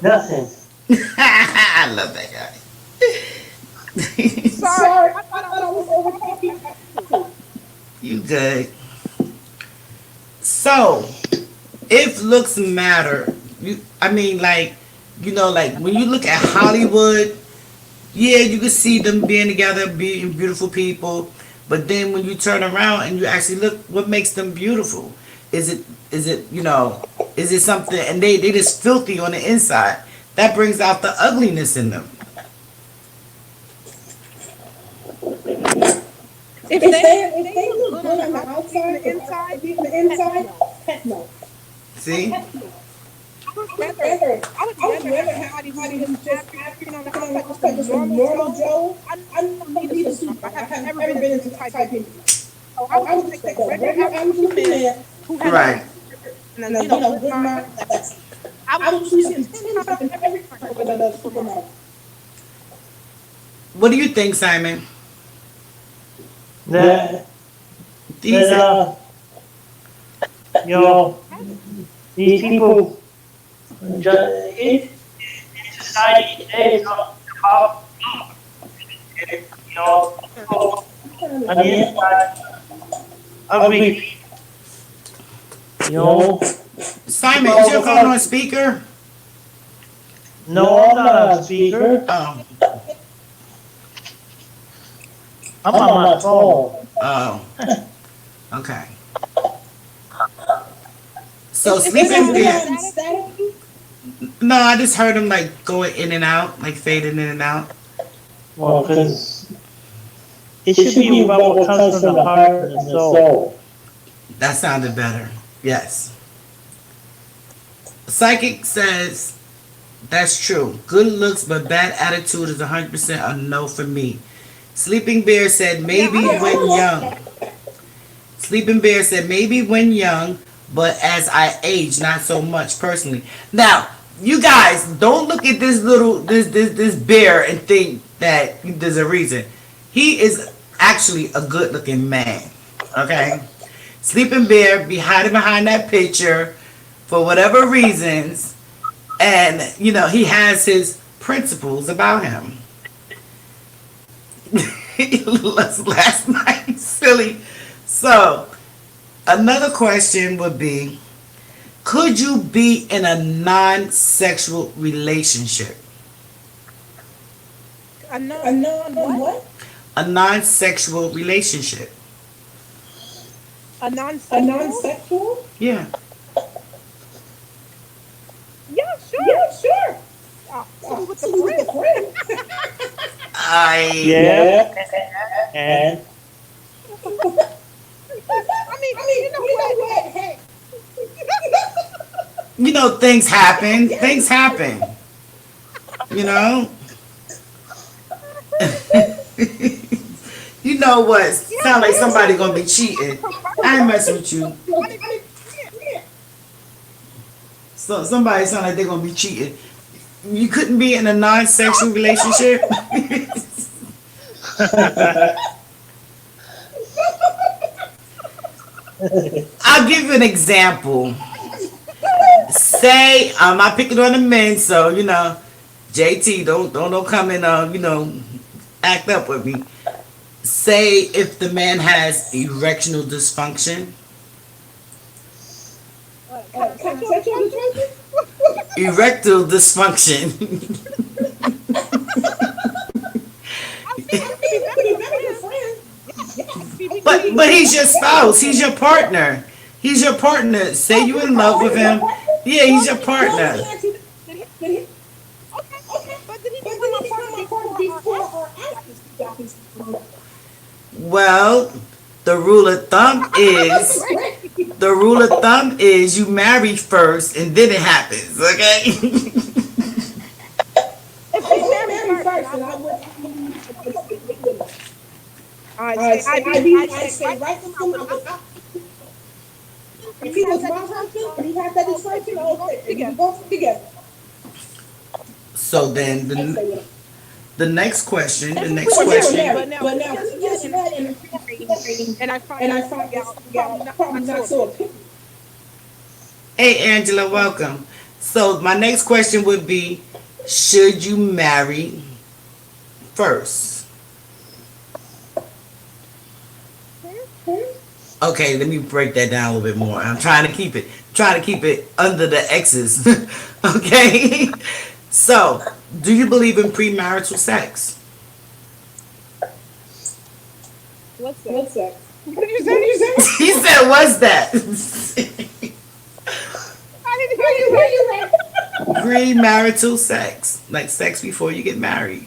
Nothing. I love that guy. Sorry, I thought I was over talking. You good. So, if looks matter, like when you look at Hollywood, yeah, you can see them being together, being beautiful people. But then when you turn around and you actually look, what makes them beautiful? Is it something, and they just filthy on the inside? That brings out the ugliness in them. If they look good on the outside, but bad to be on the inside, heck no. See? I would rather have somebody who's just happy on the outside, just a normal Joe. I don't need a superstar. I have never been into that type of people. So I would just take a regular average man who has Right. and good mind. I would choose him 10 times every time over the supermodel. What do you think, Simon? That, These that, you know, these people, in society today, it's all about, you know, on the inside, ugly, you know. Simon, is your phone on speaker? No, I'm not a speaker. Oh, I'm on my phone. oh. Okay. So sleeping bear. No, I just heard him like going in and out, like fading in and out. Well, because it should be about what comes from the heart and the soul. That sounded better. Yes. Psychic says that's true. Good looks but bad attitude is 100% a no for me. Sleeping Bear said maybe when young. Sleeping Bear said maybe when young, but as I age, not so much personally. Now, you guys don't look at this bear and think that there's a reason. He is actually a good looking man. Okay? Sleeping Bear be hiding behind that picture for whatever reasons. And, he has his principles about him. Last night, silly. So, another question would be, could you be in a non-sexual relationship? A what? A non-sexual relationship. A non-sexual? Yeah. Yeah, sure. With the friend. Yeah. And I mean, you know what? Hey. Things happen. Things happen. You know what? Sound like somebody gonna be cheating. I ain't messing with you. So somebody sound like they're gonna be cheating. You couldn't be in a non-sexual relationship. I'll give you an example. Say I'm not picking on the men, so JT, don't come and act up with me. Say if the man has erectional dysfunction. Erectile dysfunction. But he's your spouse. He's your partner. He's your partner. Say you in love with him. Yeah, he's your partner. Okay. But did he become my partner before or after? Well, the rule of thumb is you marry first and then it happens, okay? If he married first, then I would. I say right from the if he was my husband and he had that dysfunction, okay, we go together. So then the next question. But now he gets mad and I find out probably not so opinion. Hey Angela, welcome. So my next question would be, should you marry first? Okay, let me break that down a little bit more. I'm trying to keep it under the X's. Okay? So, do you believe in premarital sex? What's that? What did you say? He said, what's that? I didn't hear you. Premarital sex. Like sex before you get married.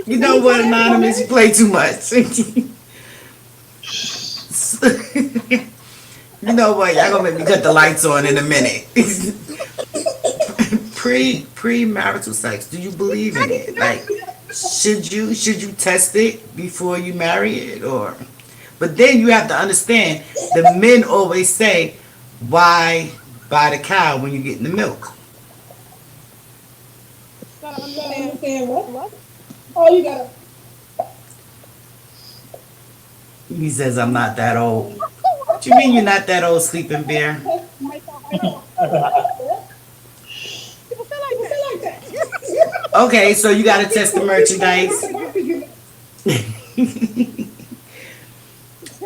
You know what, Anonymous? You play too much. You know what? Y'all gonna make me cut the lights on in a minute. Premarital sex. Do you believe in it? Like, should you test it before you marry it, or? But then you have to understand. The men always say, "Why buy the cow when you getting the milk?" Gotta understand what? Oh, you gotta. He says, "I'm not that old." What you mean you're not that old, Sleeping Bear? People feel like that. Okay, so you gotta test the merchandise.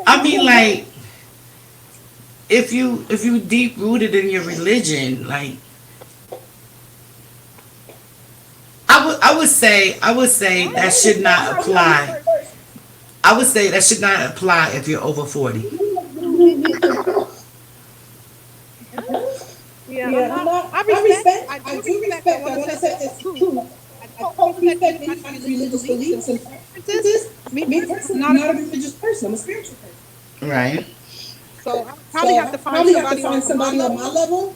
I mean, like, if you deep rooted in your religion, like, I would say that should not apply. I would say that should not apply if you're over 40. Yeah, I do respect. I want to say this too. I don't respect anybody's religious beliefs and practices. Me personally, I'm not a religious person. I'm a spiritual person. Right. so I probably have to find somebody on my level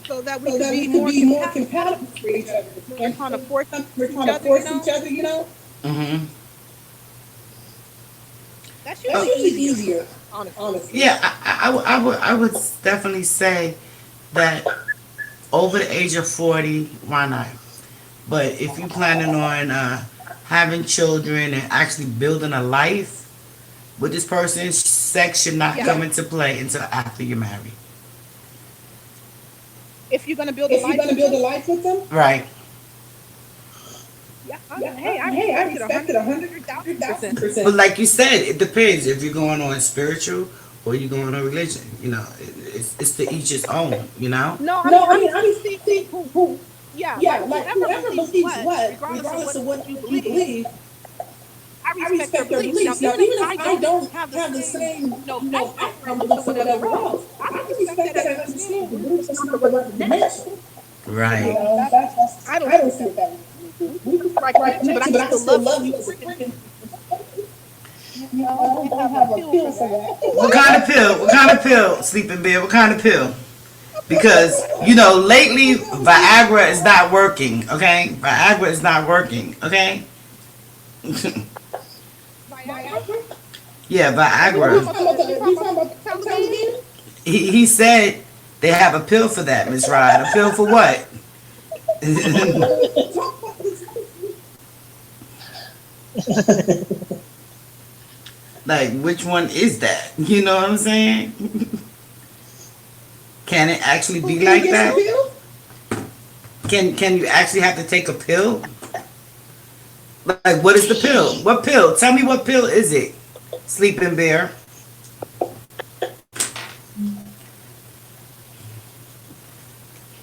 so that we so that we can can be be more more compatible for each other. We're trying to force We're trying to force each other, you know? Mm-hmm. That's That's usually usually easier, honestly. Yeah, I would definitely say that over the age of 40, why not? But if you're planning on having children and actually building a life with this person, sex should not come into play until after you're married. if you're gonna build If you're gonna build a life with them, Right. Hey, I respect it 100,000%. But like you said, it depends if you're going on spiritual or you're going on religion. You know, it's to each his own, you know? No, I mean, see who, yeah, like whoever believes what, regardless of what you believe, I I respect their beliefs. Now, even if I don't have the same, background beliefs or whatever else, I can respect that and understand the beliefs is not the dimension. Right. I don't see it that way. We can strike connection, but I can still love you as a friend. You know, I don't have a pill for that. What kind of pill? What kind of pill, Sleeping Bear? What kind of pill? Because, you know, lately Viagra is not working, okay? Viagra is not working, okay? Yeah, Viagra. He said they have a pill for that, Miss Rod. A pill for what? Like, which one is that? You know what I'm saying? Can it actually be like that? Can you actually have to take a pill? Like, what is the pill? What pill? Tell me what pill is it? Sleeping Bear.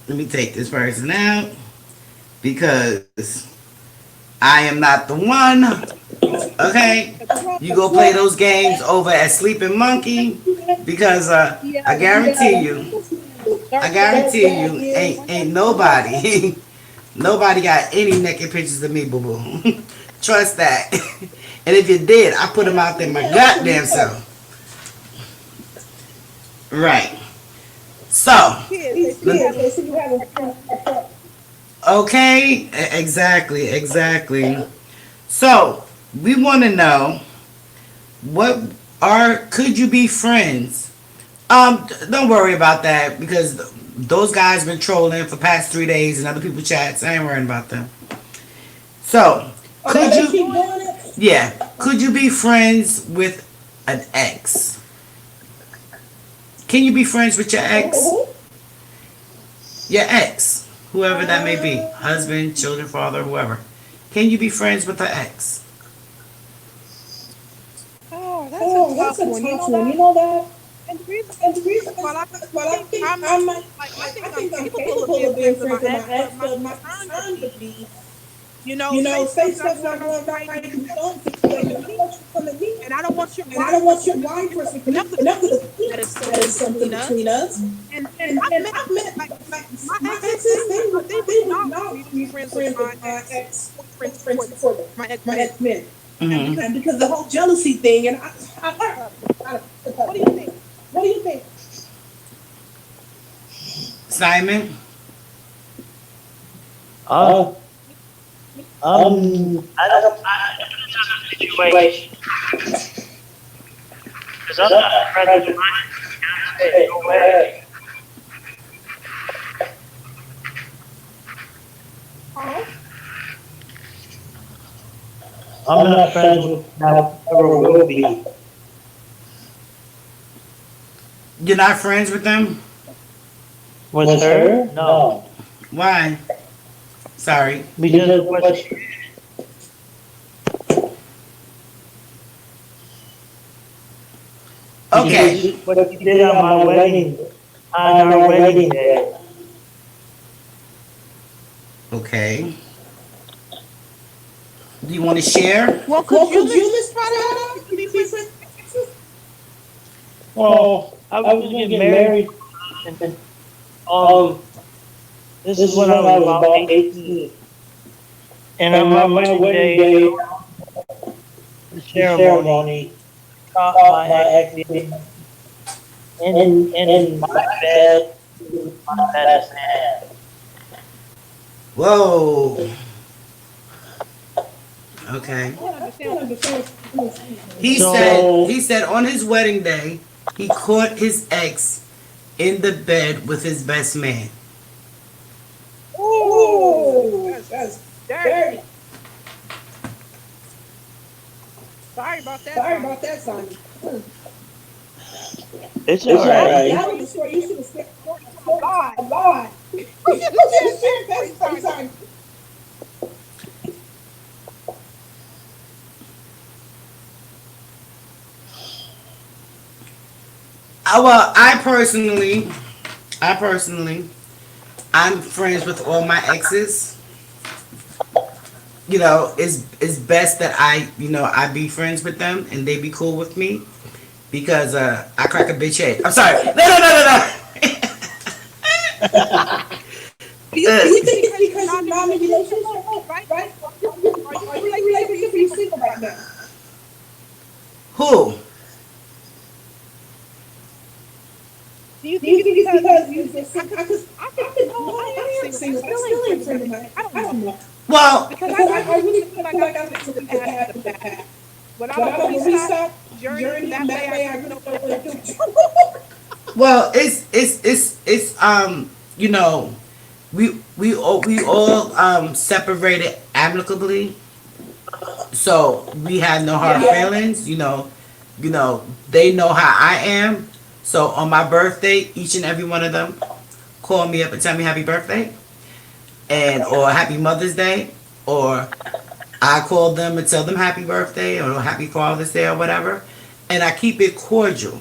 Let me take this person out because I am not the one. Okay? You go play those games over at Sleeping Monkey because I guarantee you, ain't nobody nobody got any naked pictures of me, boo boo. Trust that. And if you did, I put them out there my goddamn self. Right. So, okay, exactly. So, we want to know could you be friends? Don't worry about that because those guys been trolling for past 3 days and other people chats. I ain't worrying about them. So, could you be friends with an ex? Can you be friends with your ex? Your ex, whoever that may be, husband, children, father, whoever. Can you be friends with the ex? Oh, that's a tough one. You know that? And the reason I think I'm capable of being friends with my ex, but my concern would be, say stuff's not going right, you don't and I don't want your and I wife don't want your wife or significant other to think that is that is something between us. between us. And And I've I've met met like my my exes, exes, they they would would not not be be friends with friends my with my ex friends friends before before my ex my men. ex men. Mhm. And because the whole jealousy thing, and What do you think? what do you think? Simon. Uh, I don't situation. Because I'm not friends with my ex. No way. Huh? I'm not friends with now, ever will be. You're not friends with them? With her? No. Why? Sorry. Because what Okay. what you did on my wedding, on our wedding day. Okay. Do you want to share? Well, Well, could you could you listen listen to to be be friends? friends? Well, I was gonna get married, and um, this is when I was about 18. And on my wedding day, the ceremony, caught my ex in my bed with my best man. Whoa. Okay. I don't understand. He said on his wedding day he caught his ex in the bed with his best man. Ooh, That's dirty. dirty. Sorry about that. Sorry Simon. about that, Simon. It's All alright. That was the story. You should have said, God. God. You should have shared that story, Simon. Well, I personally, I'm friends with all my exes. You know, it's best that I be friends with them and they be cool with me because I crack a bitch head. I'm sorry. No. You think it's because you're not in a relationship, Right? right? Are Are you you relationship or you single right now? Who? Do you Do you think think it's it's because because you just I said, could, I I am am single, single. I still ain't friends with my, I I don't don't know. know. Well, Because Because I I really feel like feel like I I took took the the path path of of the the past. past. But I But don't I know don't when when we we start start journeying journeying that that way, I way, I really really don't don't know want what to to do. do. well, it's you know, we all separated amicably, so we had no hard Yeah. feelings. They know how I am. So on my birthday, each and every one of them call me up and tell me happy birthday and or happy Mother's Day, or I call them and tell them happy birthday or happy Father's Day or whatever, and I keep it cordial.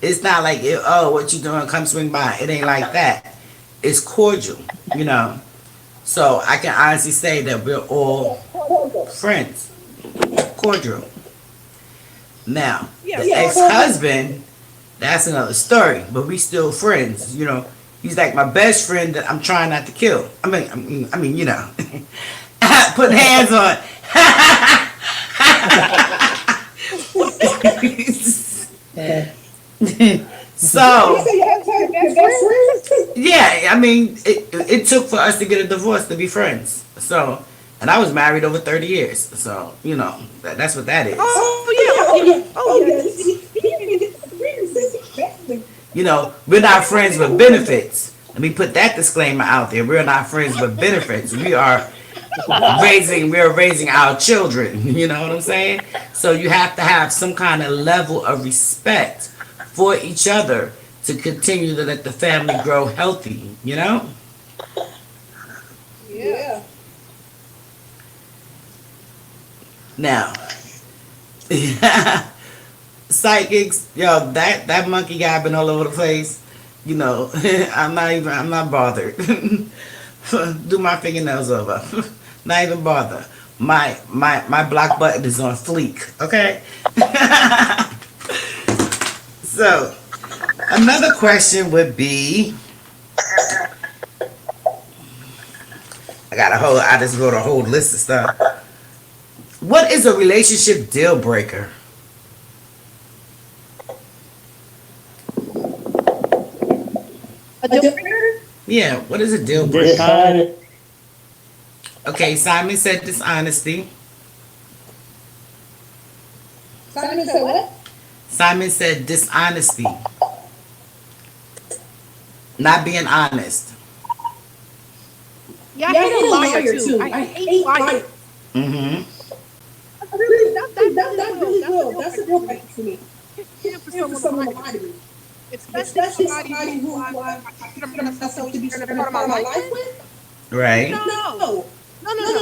It's not like oh, what you doing? Come swing by. It ain't like that. It's cordial, you know. So I can honestly say that we're all friends, cordial. Now Yeah, the ex-husband, that's another story, but we still friends. You know, he's like my best friend that I'm trying not to kill. I mean, putting hands on. You So say you have time with your best friend? yeah, I mean, it took for us to get a divorce to be friends. So, and I was married over 30 years. So that's what that is. oh yeah, Oh, yeah. He can get the friends. We're not friends with benefits. Let me put that disclaimer out there. We're not friends with benefits. We're raising our children. You know what I'm saying? So you have to have some kind of level of respect for each other to continue to let the family grow healthy. Yeah. Now, psychics, yo, that monkey guy been all over the place. I'm not bothered. Do my fingernails over. Not even bother. my block button is on fleek. Okay. So another question would be, I just wrote a whole list of stuff. What is a relationship deal breaker? A different. Yeah, what is a deal breaker? Dishonest. Okay, Simon said dishonesty. Simon said what? Simon said dishonesty. Not being honest. Yeah, I Yeah, I hate hate a a liar liar too. too. I I hate hate liars. liars. Mm-hmm. That really will. That's a deal breaker for me. Can't for For someone someone to to lie lie to me. especially Especially somebody somebody who who I consider myself to be spending part of my life with. with. Right. No, No.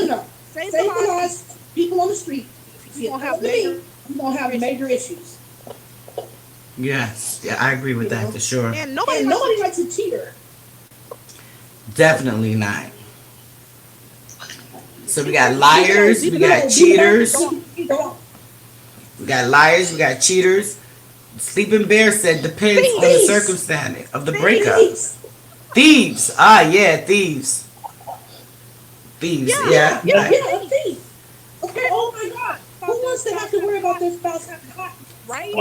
no. Save Save the the lives. lives. People on the street. We gonna Have have major. me. I'm gonna have major issues. Yes. Yeah, I agree with that for sure. And nobody And likes nobody likes a cheater. Definitely not. So we got liars, we got cheaters, Go on. we got liars, we got cheaters. Sleeping Bear said depends on the Thieves. circumstance of the breakup. Thieves. Thieves. Ah, yeah, thieves. Thieves. Yeah. Yeah, Right. a thief. Okay, oh my God. Who wants to have to worry about their spouse having caught, right.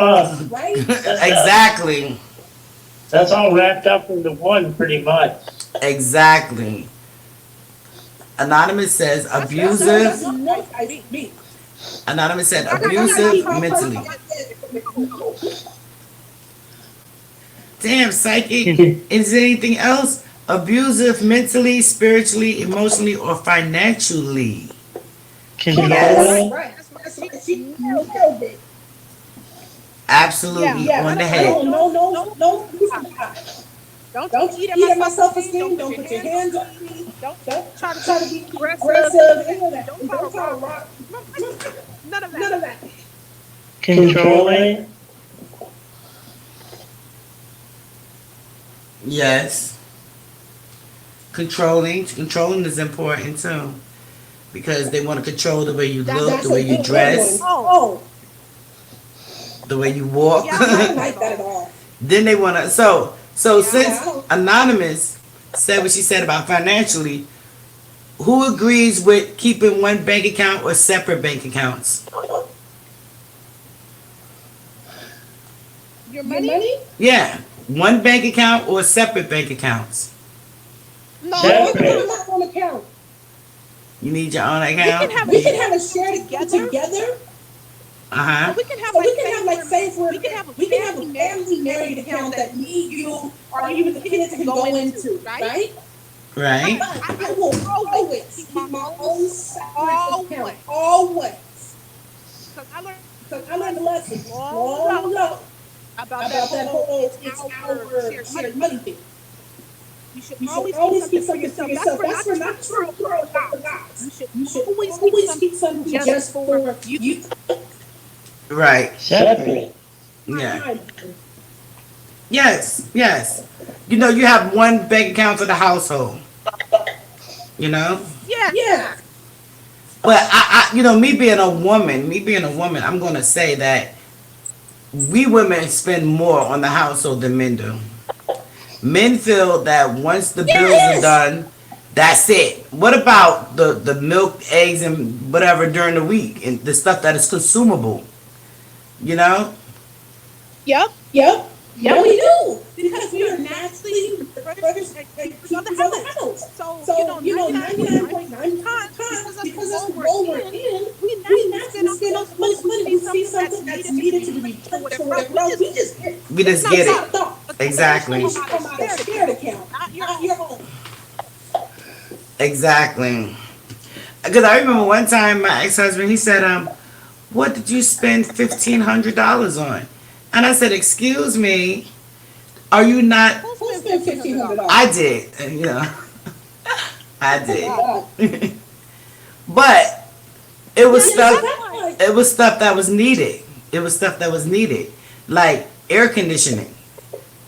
right? Exactly. That's all wrapped up into one, pretty much. Exactly. Anonymous says abusive. That's enough, I me. Anonymous said abusive mentally. Damn, psychic. Is there anything else? Abusive mentally, spiritually, emotionally, or financially? Controlling. Right. She nailed it. Absolutely Yeah. on the head. No. Don't eat eat at my self-esteem. Don't put your hands on me. Don't try to try to be aggressive. aggressive. Any of that. Don't Don't try try to to rock. None of that. None of that. Controlling. Yes. Controlling is important too, because they want to control the way you look, That's the way a you good dress, one. Oh, the way you walk. Yeah, I don't like that at all. Then they want to. So I since don't- Anonymous said what she said about financially, who agrees with keeping one bank account or separate bank accounts? Your Your money? money? Yeah, one bank account or separate bank accounts. No. Separate. We can have one account. You need your own We account. can have We can have a shared together. Uh-huh. We can have So like we can have like say for we can have a family married account that me, you, or even the kids can go into, right? Right. But I will always keep my own separate Always. account. Always. Because I learned Because I learned a lesson Long long ago about about that whole it's our shared money thing. You should You always should always keep keep something something for for yourself. yourself. That's for not true for guys. You should You should always always keep something just for you. Right. Separate. Yeah. Yes. You know, you have one bank account for the household. You know? Yeah. Yeah. But you know, me being a woman, I'm gonna say that we women spend more on the household than men do. Men feel that once the bills are done, that's it. What about the milk, eggs, and whatever during the week and the stuff that is consumable? You know? Yep. Yep. Yeah, we do. Because we are naturally first keepers of the house. So, you know, 99.9 times, because that's the role we're in, we naturally spend up most money. We see something that's needed to be returned to whatever else. We just get it. We just It's get not it. thought. Exactly. It should come out of shared account, not your own. Exactly. Because I remember one time my ex-husband, he said, what did you spend $1,500 on? And I said, excuse me, are you not? Who spent $1,500? I did, you know. I did. God. But it was stuff. Exactly. It was stuff that was needed. It was stuff that was needed, like air conditioning.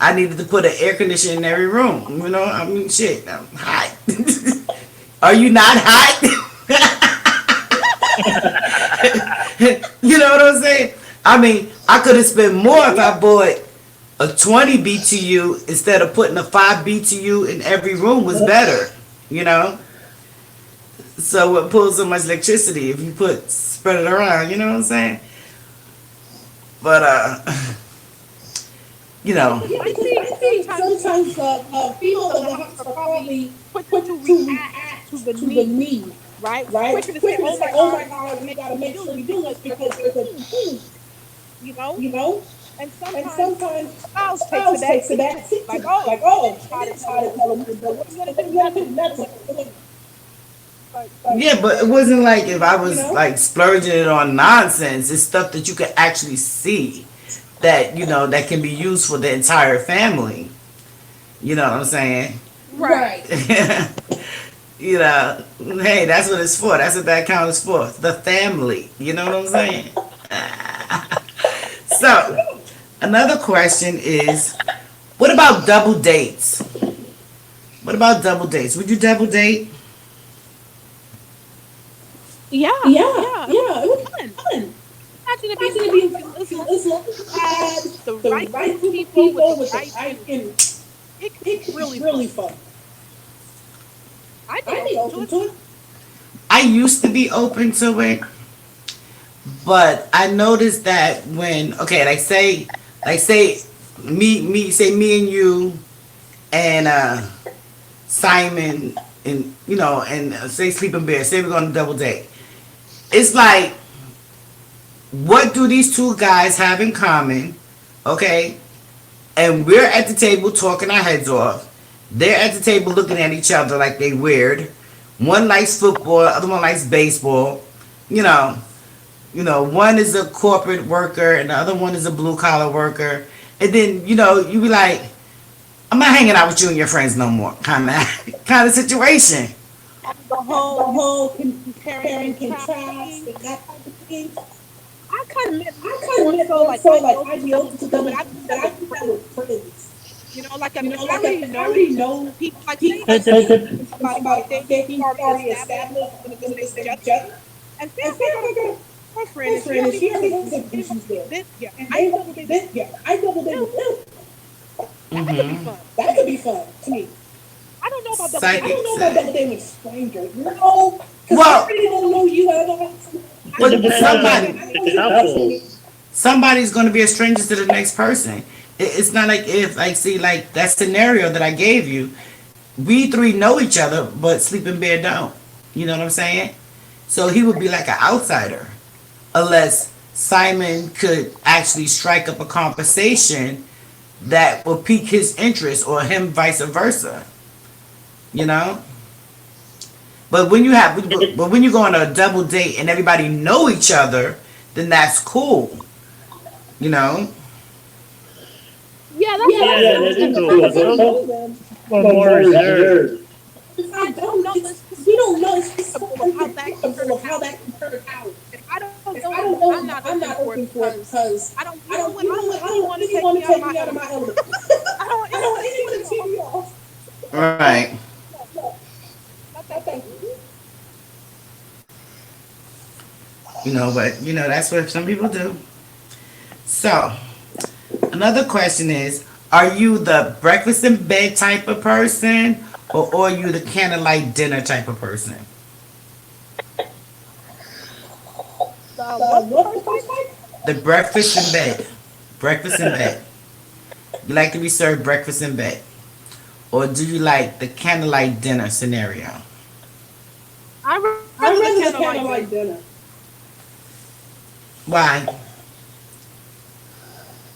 I needed to put an air conditioner in every room. You know, I mean, shit, I'm hot. Are you not hot? You know what I'm saying? I mean, I could have spent more if I bought a 20 BTU instead of putting a 5 BTU in every room was better, you know? So it pulls so much electricity if you spread it around, you know what I'm saying? But you know, I think sometimes people in the house are probably quick to react to the need, right? right? Quicker to say, Quick to oh say, my oh my God, God, we gotta make do sure this we do this because because it's a need, you know. you know? And And sometimes sometimes spouse takes to spouse that takes to too. that too. Like, oh, Like, and then oh, and try to then tell try them, to tell them, so what are you gonna what are do? you gonna do? Nothing. Nothing. But yeah, but it wasn't like if I You was know? like splurging it on nonsense. It's stuff that you could actually see that, you know, that can be used for the entire family. You know what I'm saying? right. You know, hey, that's what it's for. That's what that account is for. The family. You know what I'm saying? So, another question is, what about double dates? What about double dates? Would you double date? Yeah, Yeah, yeah, it would yeah, it be was fun. fun. Imagine if Imagine you if had, you listen, as long had as the the right group right of group of people with the people with the right right energy. energy, It could be it could be really fun. really fun. I'd be I'd be open to open it. to it. I used to be open to it, but I noticed that when okay, like say me and you and Simon and you know and say Sleeping Bear, say we're gonna double date. It's like, what do these two guys have in common? Okay, and we're at the table talking our heads off. They're at the table looking at each other like they weird. One likes football, the other one likes baseball. You know, one is a corporate worker and the other one is a blue collar worker. And then, you be like, I'm not hanging out with you and your friends no more. Kind of situation. The The whole whole comparing, comparing contrasting. contrast and that type of thing. I kind of meant I kind of more meant so more like so I'd be like open I'd to be double open to date, but double, I do but that I with do that friends. with friends. You know, like You know, if I like already if I know already know people, like say people, like say somebody somebody dating dating already already established, established, we're gonna we're just gonna stay stay together. together. And say And if say I if got I got a girlfriend a and she friend and already she has already some has some issues issues with there, this, yeah, and I they double date with this yeah, I double date them. with them. That could be Mm-hmm. fun to That could me. be fun to me. I don't know about double I dating Psychic with don't know about said. double dating with strangers. No, because I Well, already don't know you at all. It but I depends know you on somebody, better than the me. couple. somebody's going to be a stranger to the next person. It's not like if, like, see, like that scenario that I gave you, we three know each other, but Sleeping Bear don't. You know what I'm saying? So he would be like an outsider, unless Simon could actually strike up a conversation that will pique his interest, or him vice versa. You know. But when you have, but when you go on a double date and everybody know each other, then that's cool. You know. Yeah, that's Yeah, what I that's Yeah, said. what I that is If said. if cool. I But don't some know them, are But more more reserved. reserved. If I I don't don't, know, it's, it's we so don't know. It's so unpredictable of how that can turn unpredictable of how out. that can turn out. If I don't If know I them, don't know I'm them, not I'm open not for it open for it because because I don't. I You know don't. what? You I know don't what? want I don't anyone to really take want me to out of take my me out of my element. element. I don't want I don't anyone want to tee anyone me to tee off. me off. Right. No, No, no, thank you. thank you. But that's what some people do. So another question is: are you the breakfast in bed type of person, or are you the candlelight dinner type of person? What's the What's the first first type? type? The breakfast in bed. Breakfast in bed. You like to be served breakfast in bed, or do you like the candlelight dinner scenario? I I rather the rather the candlelight candlelight dinner. dinner Why?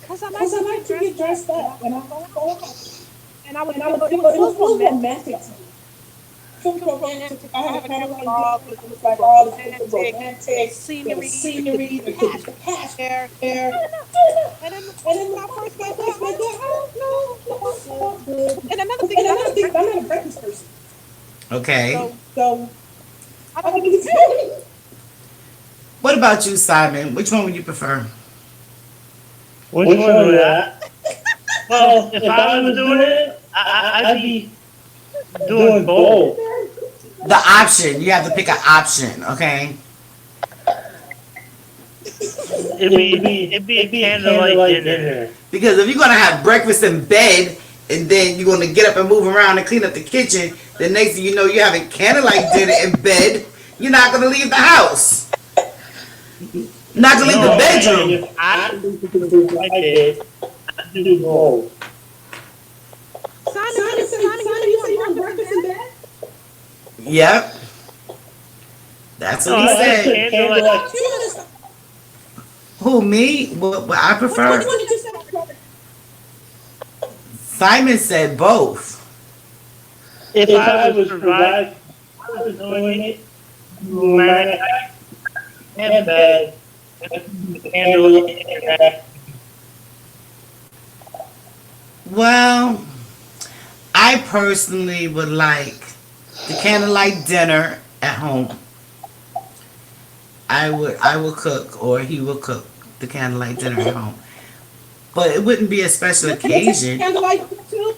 Because I because like I to like get to get dressed up dressed and I up and I would go go out. out And I would and I feel would it feel it feels feels romantic romantic to to me. me. It Feels feels romantic. romantic. I I have a have a candlelight candle dinner. with It's the like all the romantic, the romantic, the scenery, the scenery, passion the passion there. there. I don't know. And then And then when I first my got there, first I went there, don't I don't know know what good. felt good. And another thing And is I'm another not a thing is I'm breakfast not a person. breakfast person. Okay. So So I I don't don't think think it's it's good. What about you, Simon? Which one would you prefer? Which Which one one was was that? that? Well, if If I I was was doing doing it, it, I'd I'd be be doing doing both. both. The option. You have to pick an option, okay? It'd be a candlelight dinner. Because if you're gonna have breakfast in bed and then you're gonna get up and move around and clean up the kitchen, the next thing you know you're having candlelight dinner in bed. You're not gonna leave the house. Not gonna leave the bedroom. I do both. Simon, you say you want breakfast in bed? Yep. That's what he said. Candlelight. Who, me? What I prefer? What did you say? Simon said both. If I was providing, I was doing it. Man, and bed. Candlelight. Well, I personally would like the candlelight dinner at home. I would cook, or he will cook the candlelight dinner at home. But it wouldn't be a special occasion. Candlelight too?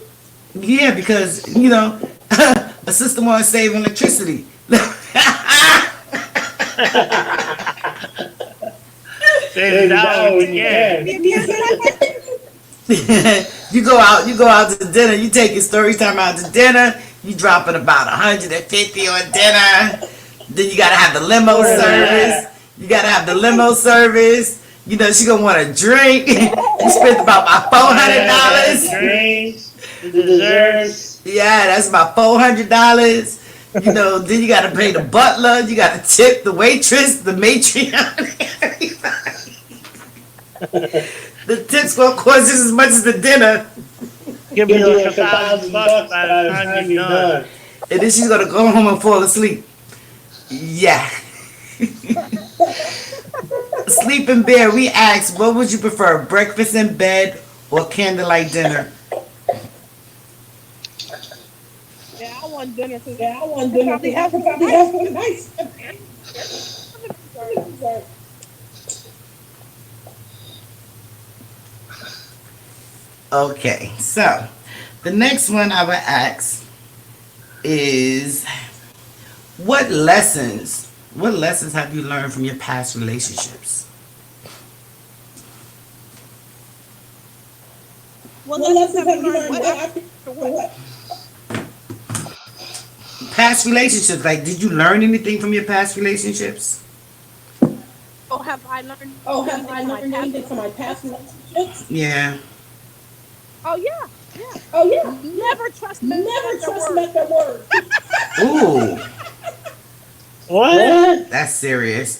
Yeah, because a sister wants to save electricity. Save dollars again. You go out to dinner. You take your story time out to dinner. You dropping about 150 on dinner. Then you gotta have the limo service. She gonna want a drink. You spent about $400. Drinks, the desserts. Yeah, that's about $400. Then you gotta pay the butler. You gotta tip the waitress, the matriarch. The tips gonna cost just as much as the dinner. Give me like $1,000 by the time you're done. And then she's gonna go home and fall asleep. Yeah. Sleeping Bear, we asked, what would you prefer, breakfast in bed or candlelight dinner? Yeah, I want dinner too. Probably have Probably nice. Okay, so the next one I would ask is, what lessons have you learned from your past relationships? What lessons have you learned? What? Past relationships, like, did you learn anything from your past relationships? Oh, have I learned? Have I learned anything from my past relationships? Yeah. Oh yeah. Never trust that word. Ooh, What? that's serious.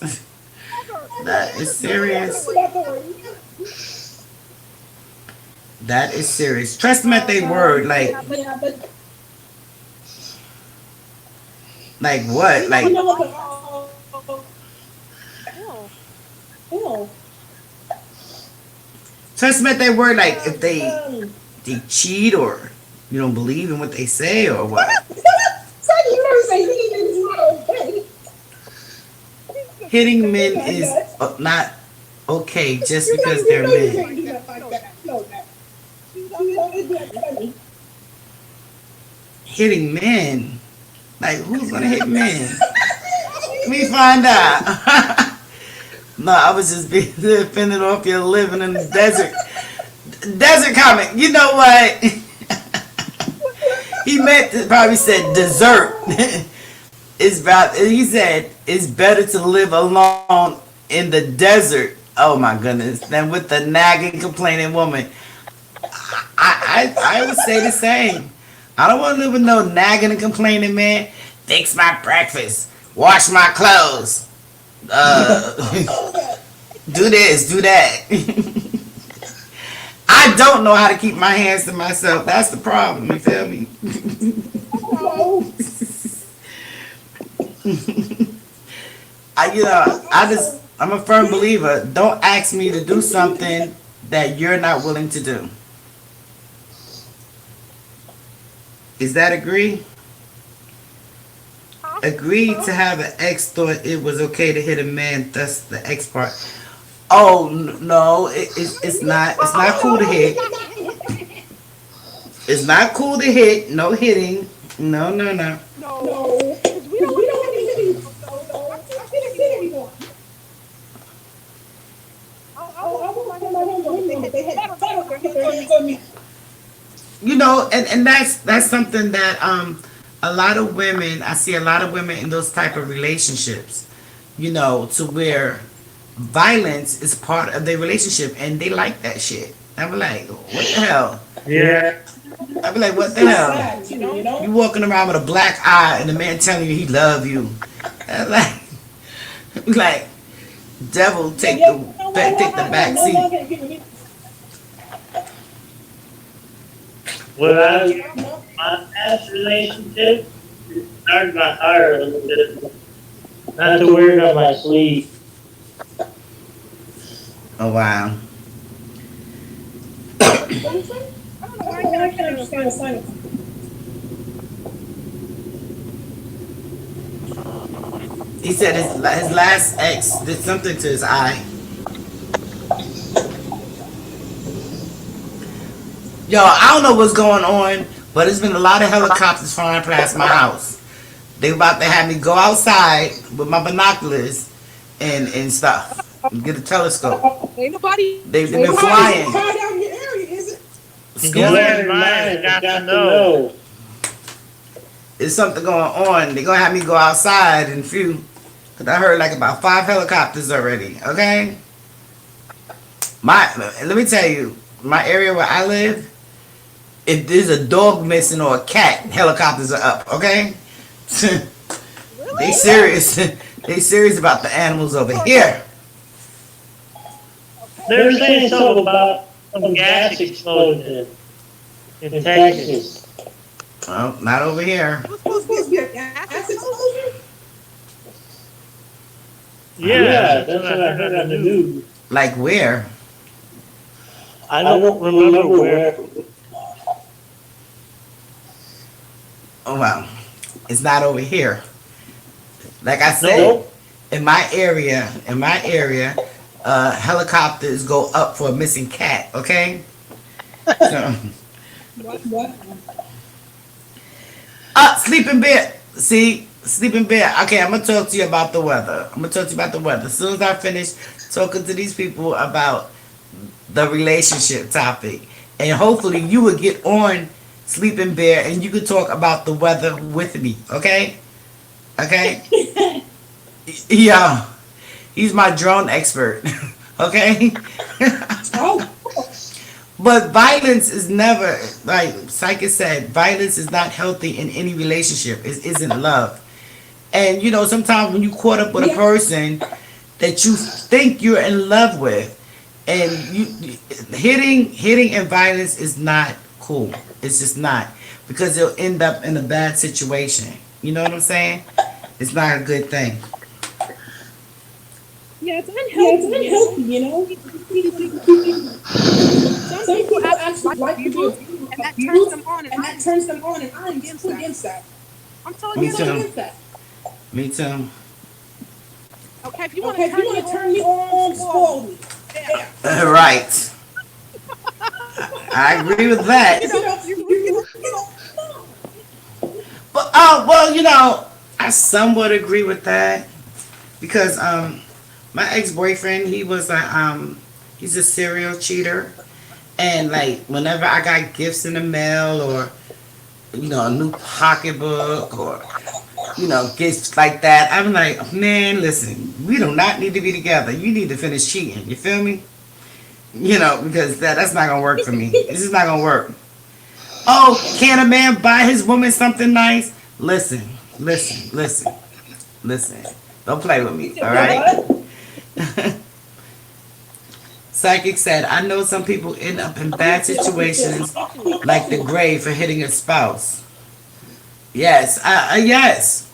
That is serious. That is serious. Trust them at their word. Like what? Like, trust them at their word. Like, if they cheat, or you don't believe in what they say, or what? Hitting men is not okay just because they're men. Hitting men? Like, who's gonna hit men? Let me find out. No, I was just being offended off your living in the desert. Desert comic. You know what? He probably said dessert. He said it's better to live alone in the desert. Oh my goodness! Than with the nagging, complaining woman. I would say the same. I don't want to live with no nagging and complaining man. Fix my breakfast. Wash my clothes. Do this, do that. I don't know how to keep my hands to myself. That's the problem. You feel me? I'm a firm believer. Don't ask me to do something that you're not willing to do. Is that agree? Agreed to have an ex thought it was okay to hit a man, thus the ex part. Oh no, it's not. It's not cool to hit. It's not cool to hit. No hitting. No. No. Because we don't want to hit anymore. federal to get their hands on me. You know, and that's something that a lot of women, I see a lot of women in those type of relationships, you know, to where violence is part of their relationship and they like that shit. I'm like, what the hell? Yeah. I'd be like, what the hell? Sad, you know? You walking around with a black eye and the man telling you he love you. I'm like, devil, take the back seat. Well, my past relationship started my heart a little bit. Not to wear it on my sleeve. Oh wow. I don't know why I can't understand science. He said his last ex did something to his eye. Yo, I don't know what's going on, but there's been a lot of helicopters flying past my house. They about to have me go outside with my binoculars and stuff. Get a telescope. Ain't nobody. They've been flying. Quiet out in your area, is it? Excuse Go me? ahead and mine, got to know. There's something going on. They're gonna have me go outside in a few. Cause I heard like about 5 helicopters already. Okay. Let me tell you, my area where I live, if there's a dog missing or a cat, helicopters are up. Okay. They serious. They serious about the animals over here. They're saying something about some gas explosion in Texas. Well, not over here. It was supposed to be an acid explosion. Yeah, that's what I heard on the news. Like where? I don't remember where. Oh wow. It's not over here. Like I said, Nope. in my area, helicopters go up for a missing cat, okay? So, What? Sleeping Bear. See, Sleeping Bear. Okay, I'm gonna talk to you about the weather. As soon as I finish talking to these people about the relationship topic, and hopefully you will get on Sleeping Bear and you could talk about the weather with me, okay? Okay? Yeah. He's my drone expert. Okay? Oh, But violence is never, like Psyche said, violence is not healthy in any relationship. It isn't love. And you know, sometimes when you caught up with a person that you think you're in love with, and you hitting and violence is not cool. It's just not. Because you'll end up in a bad situation. You know what I'm saying? It's not a good thing. yeah, it's unhealthy, you know? Some people actually like to be abused, And that turns them on, and that turns them on, and I'm so against that. I'm so Me against too. it. Against that. Me too. Okay, if you want Okay, if you want to turn me on, spoil me. Yeah. Right. I agree with that. You know, But well, you know, I somewhat agree with that because my ex-boyfriend, he's a serial cheater, and like whenever I got gifts in the mail or you know a new pocketbook or you know gifts like that, I'm like, man, listen, we do not need to be together. You need to finish cheating. You feel me? You know, because that's not gonna work for me. This is not gonna work. Oh, can a man buy his woman something nice? Listen. Don't play with me, all right? Psychic said, I know some people end up in bad situations like the grave for hitting a spouse. Yes, yes.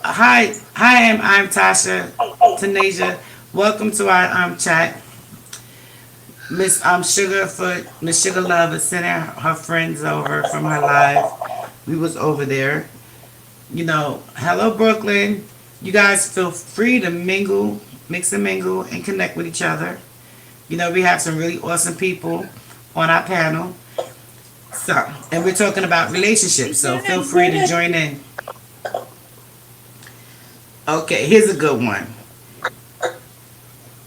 Hi, I'm Tasha Tanasia. Welcome to our chat. Miss Sugarfoot, Miss Sugar Love is sending her friends over from her live. We was over there. You know, hello Brooklyn. You guys feel free to mingle, mix and mingle, and connect with each other. You know, we have some really awesome people on our panel. So, and we're talking about relationships, so feel free to join in. Okay, here's a good one.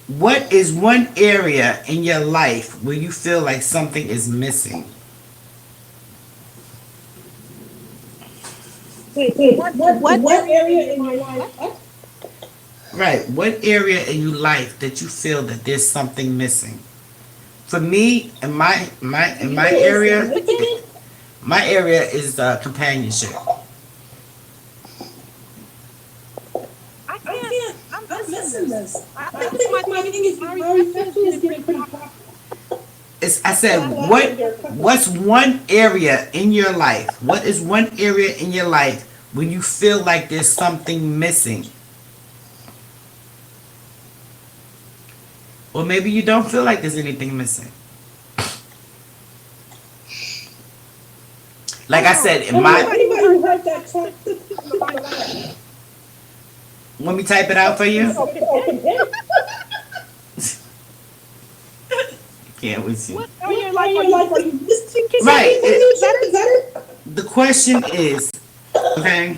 What is one area in your life where you feel like something is missing? Wait, what area in your life? Right. What area in your life that you feel that there's something missing? For me, in my area, my area is companionship. I can't. I'm missing this. I I think think my thing is very sexual is getting pretty popular. I said, what's one area in your life? What is one area in your life when you feel like there's something missing? Or maybe you don't feel like there's anything missing. Like I said, in my Anybody heard that talk? let me type it out for you. Can't with you. what area in your life are you missing? Right. Is that it? The question is, okay,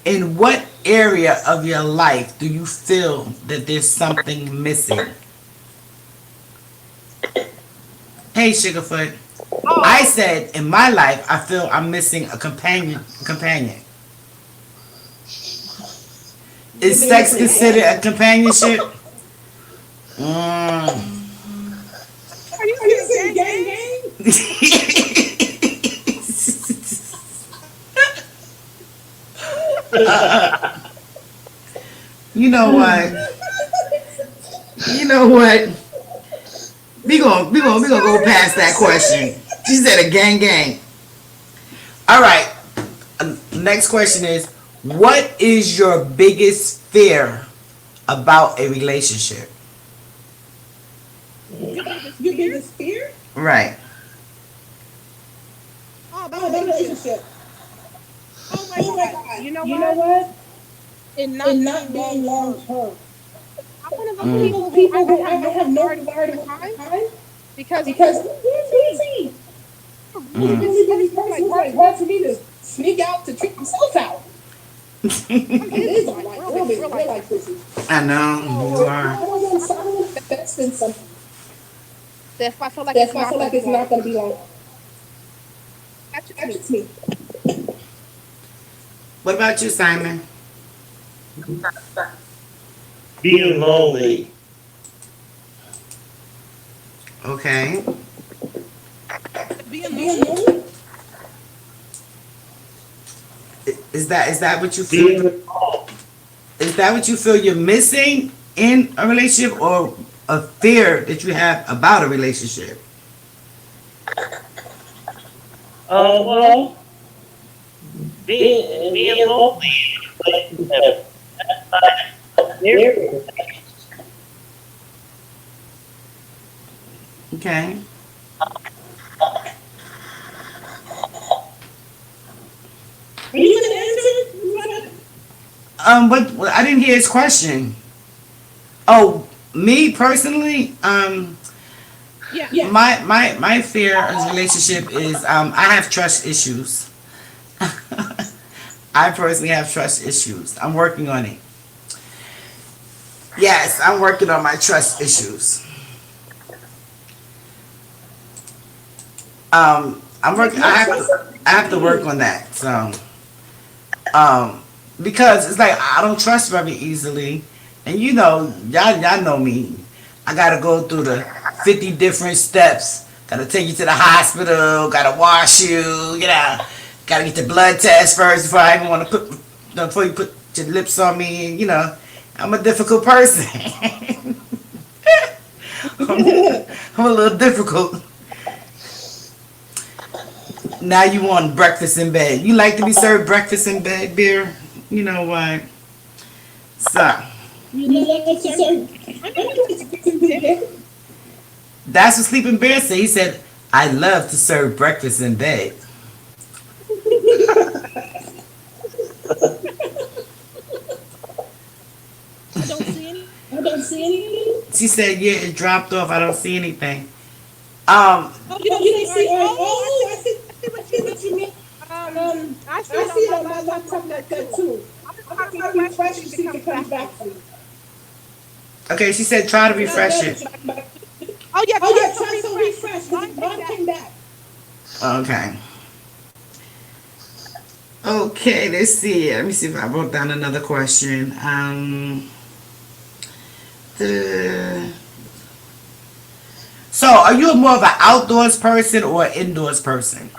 in what area of your life do you feel that there's something missing? Hey, Sugarfoot. I said in my life I feel I'm missing a companion. Is sex considered a companionship? Are you saying gang? You know what? You know what? We gonna go past that question. She said a gang. All right. Next question is, what is your biggest fear about a relationship? Your biggest fear? Right. Oh, Oh, that relationship. oh my Oh my God. God. You know You know what? what? And And not being long term. I'm one of Mm. those People who I I have no regard regard for for time time because because we're busy. Really person who's like hard for me to sneak out to treat myself out. It is like real life busy. I know you I are. don't want to invest in something if I feel like that I feel like it's not going to be long. That's That's just me. What about you, Simon? Being lonely. Okay. being Being lonely. lonely? Is that what you feel? Being alone. Is that what you feel you're missing in a relationship, or a fear that you have about a relationship? Well, being lonely. Okay. Are you going to answer? But I didn't hear his question. Oh, me personally, Yeah. my fear of relationship is I have trust issues. I personally have trust issues. I'm working on it. Yes, I'm working on my trust issues. I'm working. I have to work on that. So, because it's like I don't trust very easily, and y'all know me. I gotta go through the 50 different steps. Gotta take you to the hospital. Gotta wash you. Gotta get the blood test first before I even want to before you put your lips on me. I'm a difficult person. I'm a little difficult. Now you want breakfast in bed. You like to be served breakfast in bed, beer? You know what? So, You know, like to serve. I know it's good. that's what Sleeping Bear said. He said, I love to serve breakfast in bed. I don't see any. I don't see anything. She said, yeah, it dropped off. I don't see anything. Oh, You don't see. oh, I see what you mean. I I see it on my laptop like that too. I'm just I'm trying trying to to refresh refresh to see if it comes back to me. Okay, she said try to refresh it. Oh yeah, Oh try yeah, to try to refresh. refresh Mine because came mine back. came back. Okay. Okay, let's see. Let me see if I wrote down another question. The, so, are you more of an outdoors person or an indoors person?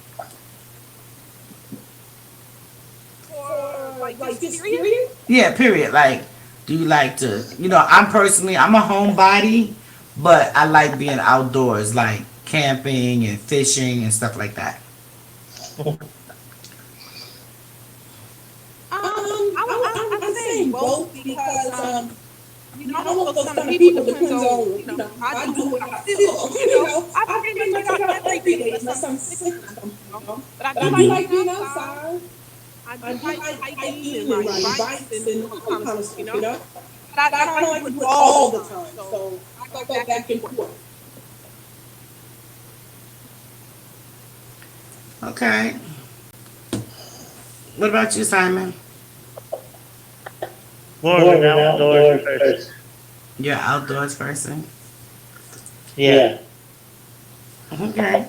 For like just Just period. period. Yeah, period. Like, do you like to, I'm a homebody, but I like being outdoors, like camping and fishing and stuff like that. I'm saying both because I'm I'm one of one of those those kind of kind of people. people. Depends Depends on, on I I do do what what I I feel. feel. I I pretty pretty much much work work out out every every day day unless unless I'm I'm sick sick or or something. something. But I But do I do like Hmm. being like being outside. outside. I I do do like like hiking and hiking and riding riding bikes bikes and and all all kind of kind of stuff. stuff. But I But I don't don't like like to to do do it it all the all the time. time. So So I go I go back and back and forth. forth. Okay. What about you, Simon? More of More an of an outdoors outdoors person. person. You're an outdoors person? Yeah. Yeah. Okay.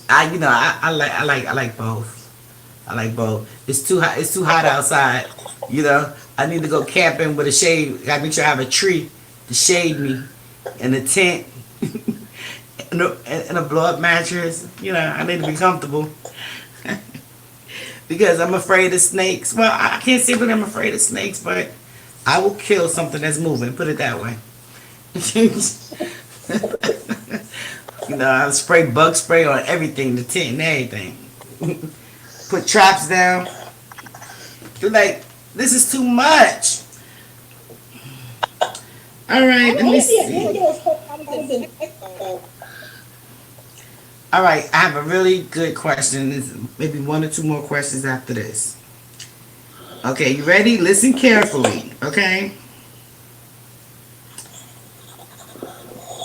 I like both. I like both. It's too hot. It's too hot outside. I need to go camping with a shade. Gotta make sure I have a tree to shade me, and a tent, and a blow up mattress. I need to be comfortable because I'm afraid of snakes. Well, I can't say that I'm afraid of snakes, but I will kill something that's moving. Put it that way. I spray bug spray on everything, the tent and everything. Put traps down. You're like, this is too much. All I right, was let me an Yeah, see. indoors indoors person. person. I was I in was in Mexico. Mexico. All right, I have a really good question. There's maybe one or two more questions after this. Okay, you ready? Listen carefully. Okay.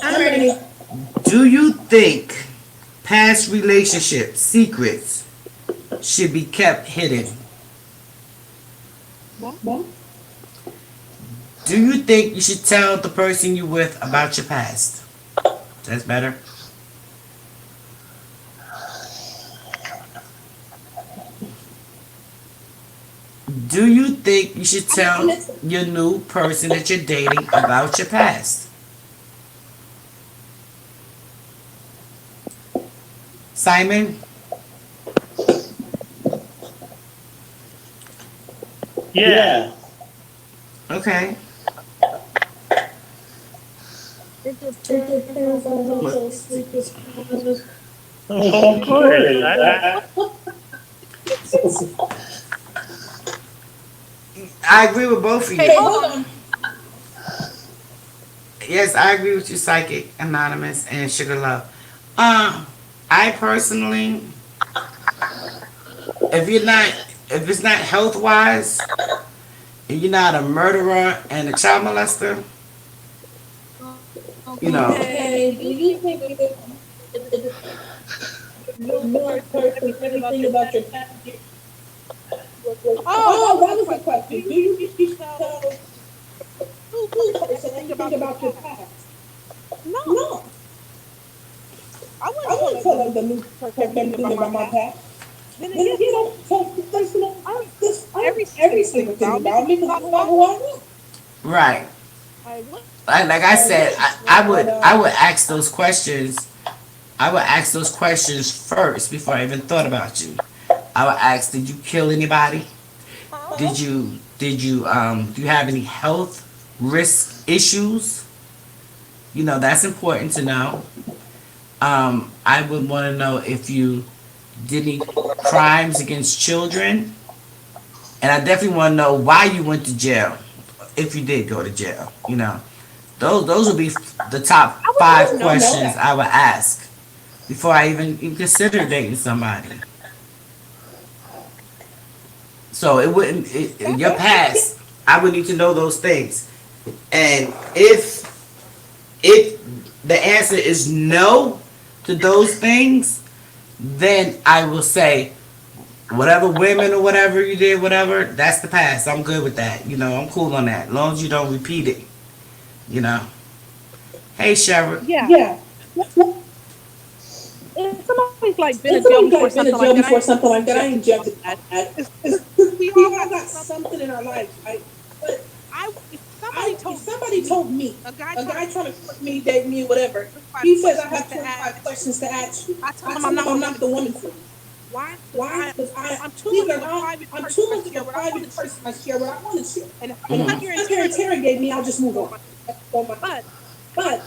I'm I'm ready. ready. Do you think past relationship secrets should be kept hidden? What? Well, Do you think you should tell the person you're with about your past? That's better. Do you think you should I'm tell listening. your new person that you're dating about your past? Simon? Yeah. yeah. Okay. It It depends on depends on what what those those secrets secrets are. are. Of Of course. course. I agree with both of Hey, you. Hey, hold hold on. on. Yes, I agree with you, Psychic Anonymous and Sugar Love. I personally, if you're not, if it's not health wise, and you're not a murderer and a child molester, you know, Okay. Okay, Do do you you think think it's it, your the new newest person person everything about everything your about past? your past? Oh, that Oh, was that the was the question. Do question. you Do think you you think you should should tell tell the new new person person everything everything about your about your past? past? No, No, I I wouldn't tell wouldn't the tell new her the new person person everything everything about my about my past. past. Then Then again, again, I told the person I don't this every every single thing single thing about me about because me it's because not it's who I not who am. I am. right. I would, Like I I said, would, I but would I would ask those questions. I would ask those questions first before I even thought about you. I would ask, did you kill anybody? huh? Do you have any health risk issues? That's important to know. I would want to know if you did any crimes against children, and I definitely want to know why you went to jail, if you did go to jail. Those would be the top I would five want to know know that. questions that. I would ask before I even consider dating somebody. So it wouldn't your That's past. I would need to know those things, and if the answer is no to those things, then I will say whatever women or whatever you did, whatever, that's the past. I'm good with that. I'm cool on that. As long as you don't repeat it, you know. Hey, Sherrod. Yeah. Yeah. If somebody's like been a If jail somebody's before like been in jail something like that, before something like that, I ain't judging that. that. It's, we We all all got got something. something in our life, right? But If if somebody told me, a guy a guy trying trying to court me, date me, whatever, he says I have 25 questions to ask you. I I told him told I'm him I'm not not the woman for you. why? Why? Because I'm too either much of a private I'm person. too much of a private person. I share what I want to share. And if And I'm if not you're here here interrogating, interrogate me, I'll just move on. but But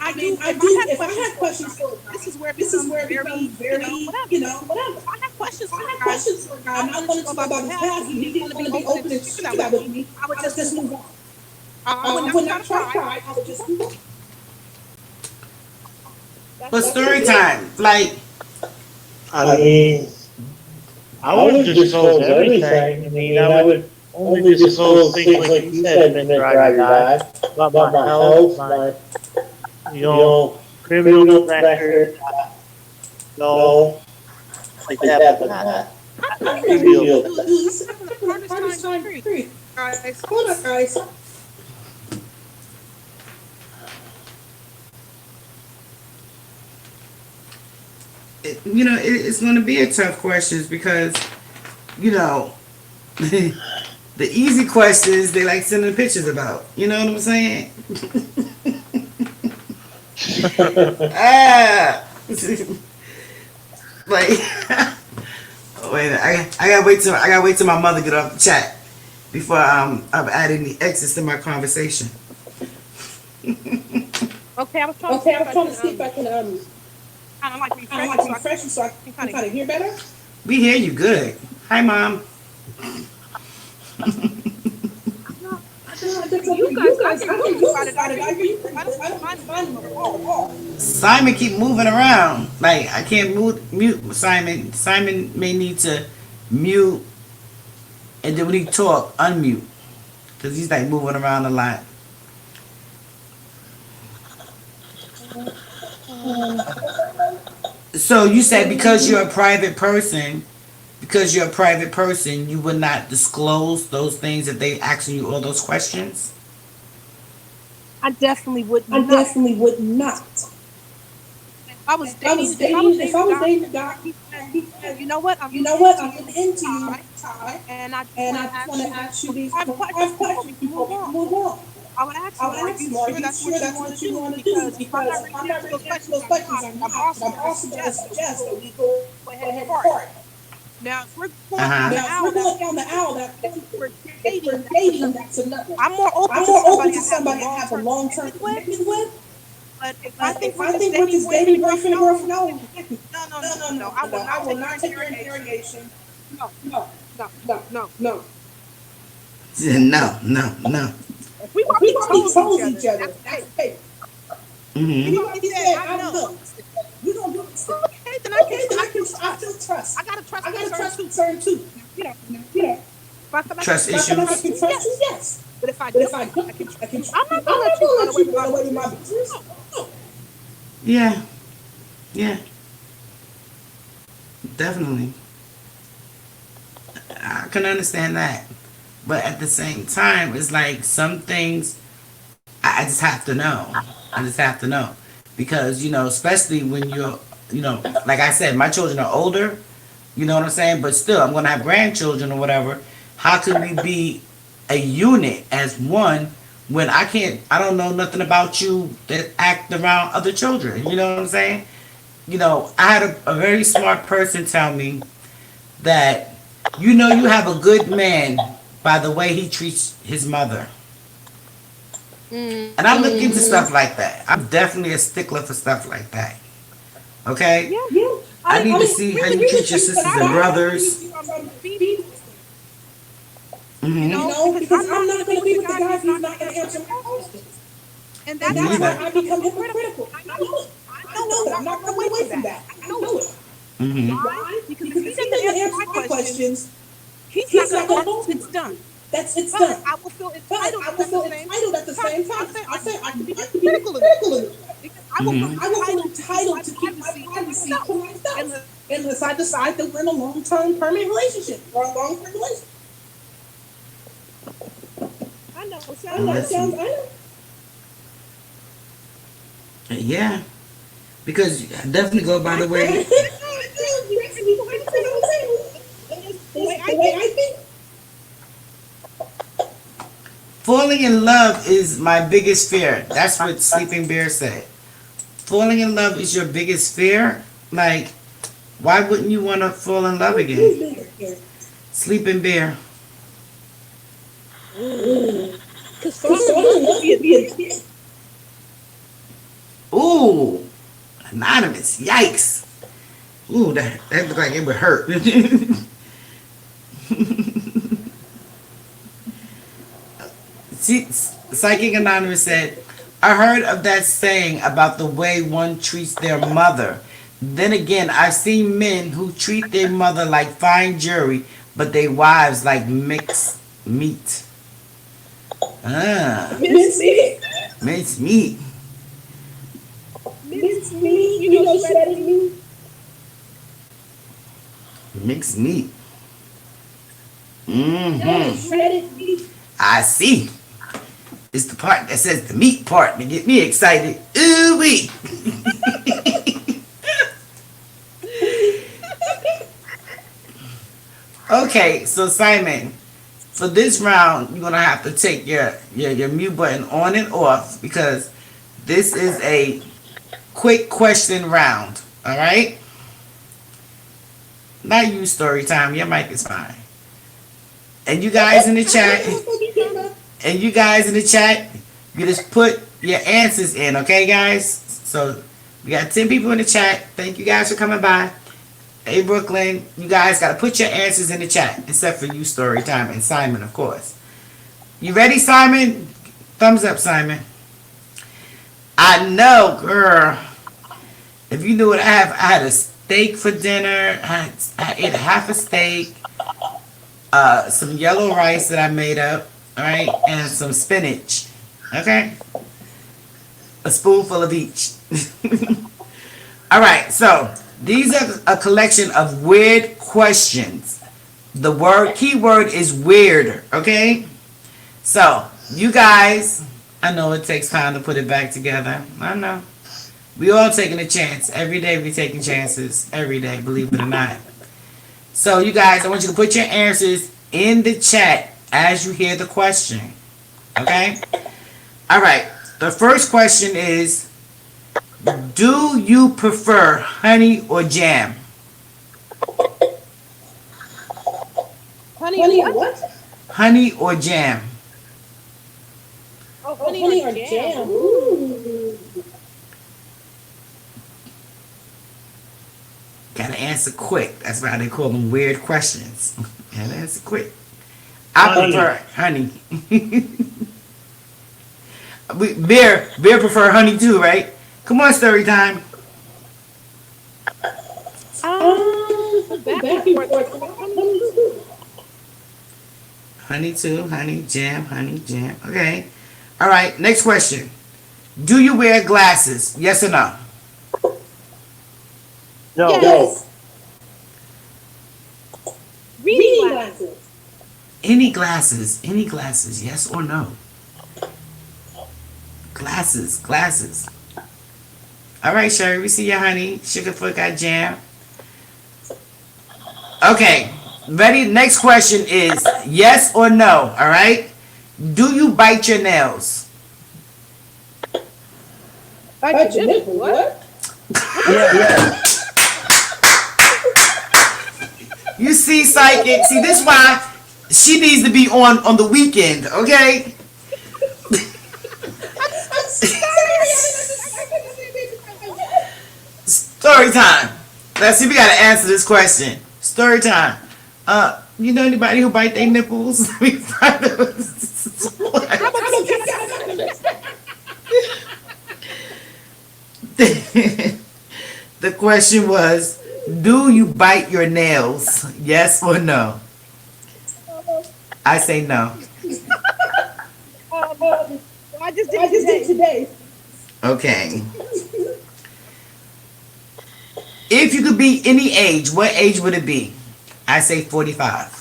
I do. I If do. I had If I had questions questions for for a a guy, guy, this is where it this is becomes where it becomes very, whatever. If I had questions If for I a had guy, questions for a guy, and I wanted to know about his past, and he didn't want to be open and share that with me, I would I would just move on. I would I not would try not to try to pry. pry. I would just move on. But story time, like, I mean, I wouldn't disclose everything. I mean, I would only disclose things like you said, Mr. Ivy, about my health, my, criminal record, like that. But not reveal. This is the hardest time period. Guys, Hold on, guys. it's going to be a tough questions because, you know, the easy questions they like sending pictures about. You know what I'm saying? Ah, like, wait, I gotta wait till my mother get off the chat before I'm adding the exes to my conversation. okay, I was trying to see if I can kind of like refresh you so I can kind of hear better. We hear you good. Hi, Mom. You guys, I can do about it. I don't find Simon keep moving around. Like I can't mute Simon. Simon may need to mute, and then when he talk, unmute, because he's like moving around a lot. So you said because you're a private person, you would not disclose those things if they asking you all those questions? I definitely would not. If I was dating a guy, he said, you know what, I'm into you, Ty, and I just want to ask you these 5 questions before we move on. I would ask you, are you sure that's what you want to do? Because if I'm not ready to answer those questions, I'm also going to suggest that we go ahead and part. Now, if we're going down the aisle, we're dating, that's another. I'm more open to somebody I have a long-term commitment with. But if I think we're just dating boyfriend and girlfriend, no. I will not take your interrogation. No. No. If we told each other, that's okay. Mm-hmm. He said, I know. You don't do this. Okay, then I feel trust. I got a trust concern too. Trust issues. I can trust you, yes. But if I don't, I'm not going to let you run away with my business. Yeah, definitely. I can understand that, but at the same time, it's like some things I just have to know. Because especially when you're, like I said, my children are older. You know what I'm saying? But still, I'm gonna have grandchildren or whatever. How can we be a unit as one when I don't know nothing about you that act around other children? You know what I'm saying? I had a very smart person tell me that you have a good man by the way he treats his mother. And I look into stuff like that. I'm definitely a stickler for stuff like that. Okay? Yeah. I need to see how you treat your sisters and brothers. Because I'm not going to be with the guy who's not going to answer my questions. And that's why I become hypocritical. I know it. I'm not going away from that. I know it. Mm-hmm. Why? Because if he doesn't answer my questions, he's not going to know it's done. That's it's But done. I will feel But entitled I at will the feel same entitled at the time. same I time. say I say I could be I could be critical of it critical of it because Mhm. I will feel entitled to keep my entitled to keep my privacy to privacy to myself myself unless unless I decide that we're in a long-term permanent relationship or a long-term relationship. I know it I sounds know I it know. Listen, sounds. I know. yeah, because I definitely go by the way. You see what I'm saying? The way That's I the way think. I think. Falling in love is my biggest fear. That's what Sleeping Bear said. Falling in love is your biggest fear? Like, why wouldn't you want to fall in love again? Who's bigger here? Sleeping Bear. Because Because falling in falling love in could love be a could be a kid. kid. Ooh, anonymous. Yikes. Ooh, that looked like it would hurt. See, Psychic Anonymous said, I heard of that saying about the way one treats their mother. Then again, I've seen men who treat their mother like fine jewelry, but their wives like mixed meat. Ah, Miss me. minced meat. Miss me. You know, shredded me. Mixed meat. No, Mm-hmm. shredded me. I see. It's the part that says the meat part to get me excited. Ooh wee. Okay, so Simon, for this round, you're gonna have to take your mute button on and off because this is a quick question round. All right. Not you story time. Your mic is fine. And you guys in the chat, and you guys in the chat, you just put your answers in, okay, guys? So we got 10 people in the chat. Thank you guys for coming by. Hey, Brooklyn, you guys got to put your answers in the chat, except for you, story time, and Simon, of course. You ready, Simon? Thumbs up, Simon. I know, girl. If you knew what I had a steak for dinner. I ate half a steak, some yellow rice that I made up, all right, and some spinach. Okay, a spoonful of each. All right, so these are a collection of weird questions. The keyword is weird. Okay, so you guys, I know it takes time to put it back together. I know. We all taking a chance. Every day we taking chances. Every day, believe it or not. So you guys, I want you to put your answers in the chat as you hear the question. Okay? All right. The first question is, do you prefer honey or jam? Honey, what? Honey or jam? Oh, Honey or jam. Ooh. Gotta answer quick. That's why they call them weird questions. Gotta answer quick. I prefer honey. Bear prefer honey too, right? Come on, story time. Back and forth. Honey too, honey jam, Okay. All right, next question. Do you wear glasses? Yes or no? No. Yes. Reading glasses. Any glasses, yes or no? Glasses. All right, Sherry, we see you, honey. Sugarfoot got jam. Okay, ready? Next question is yes or no, all right? Do you bite your nails? Bite your nipple. What? Yeah. You see, Psychic, see, this is why she needs to be on the weekend, okay? Story time. Let's see, we gotta answer this question. Story time. You know anybody who bite their nipples? The question was, do you bite your nails? Yes or no? I say no. Um, I just did it today. Okay. If you could be any age, what age would it be? I say 45.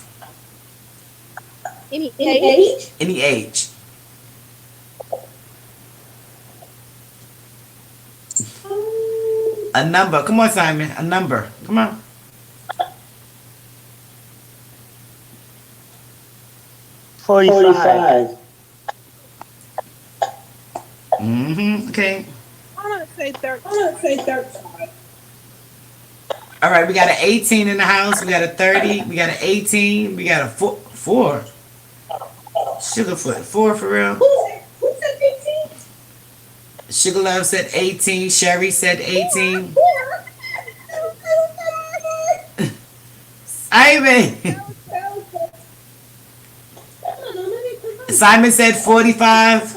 Any Any age? age? Any age. A number. Come on, Simon. A number. Come on. 45. Okay. I'm gonna say 30. I'm gonna say 35. All right. We got an 18 in the house. We got a 30. We got an 18. We got a four. Sugarfoot. 4 for real. Who said 18? Sugar Love said 18. Sherry said 18. Simon. Simon said 45.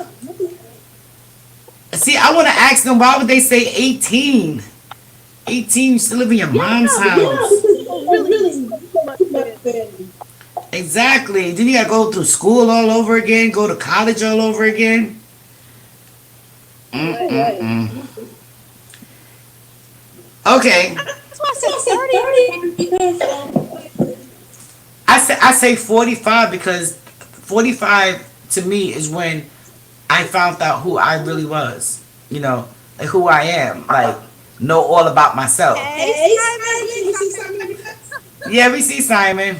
See, I want to ask them, why would they say 18? 18, you still live in your mom's house. Really too much family. Exactly. Then you got to go through school all over again, go to college all over again. Okay. That's why I said 30. I say 45 because 45 to me is when I found out who I really was. You know, like who I am. Like, know all about myself. Hey, Simon, you see Simon? Yeah, we see Simon.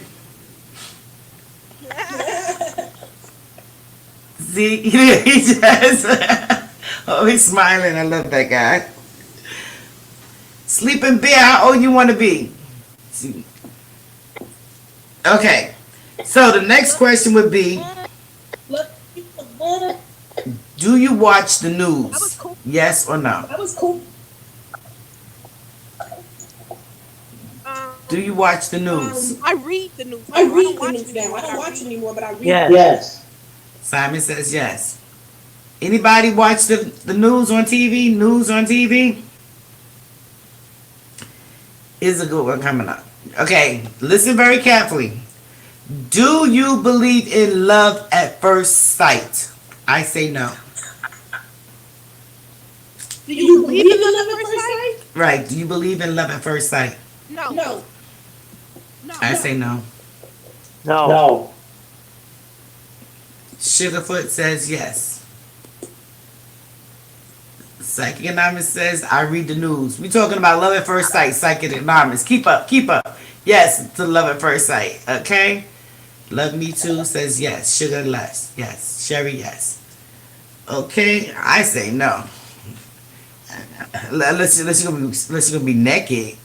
See, he just oh, he's smiling. I love that guy. Sleeping Bear, how old you want to be? See. Okay, so the next question would be, do you watch the news? Cool. Yes or no? That was cool. Do you watch the news? I read the news. I read the news now. I don't watch it anymore, but I read Yes. it. Yes. Simon says yes. Anybody watch the news on TV? News on TV? Is a good one coming up. Okay, listen very carefully. Do you believe in love at first sight? I say no. Do you believe in love at first sight? Right, do you believe in love at first sight? No. No. I say no. No. No. Sugarfoot says yes. Psychic Anonymous says, I read the news. We talking about love at first sight, Psychic Anonymous. Keep up, keep up. Yes, to love at first sight, okay? Love Me Too says yes. Sugar less, yes. Sherry, yes. Okay, I say no. Let's gonna be naked.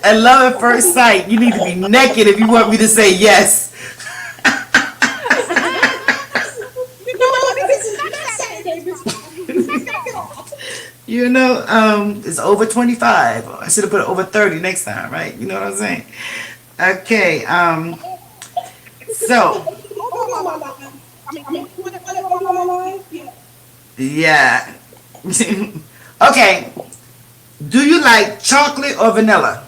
At love at first sight, you need to be naked if you want me to say yes. You know, it's over 25. I should have put it over 30 next time, right? You know what I'm saying? Okay, so, yeah. Okay, do you like chocolate or vanilla?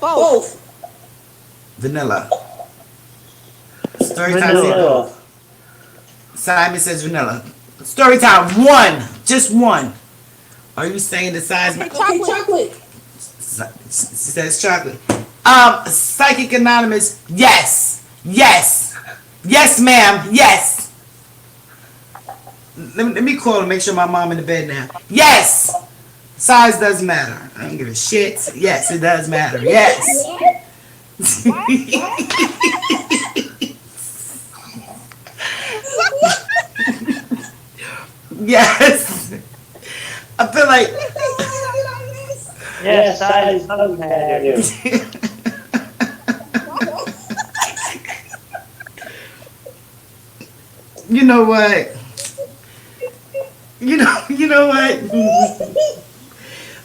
Both. Vanilla. Story time. Vanilla. Simon says vanilla. Story time. One. Just one. Are you saying the size? Okay, chocolate. She says chocolate. Psychic Anonymous. Yes. Yes. Yes, ma'am. Yes. Let me call and make sure my mom in the bed now. Yes. Size doesn't matter. I don't give a shit. Yes, it does matter. Yes. Yes. I feel like. Yes, size does matter. You know what? You know what?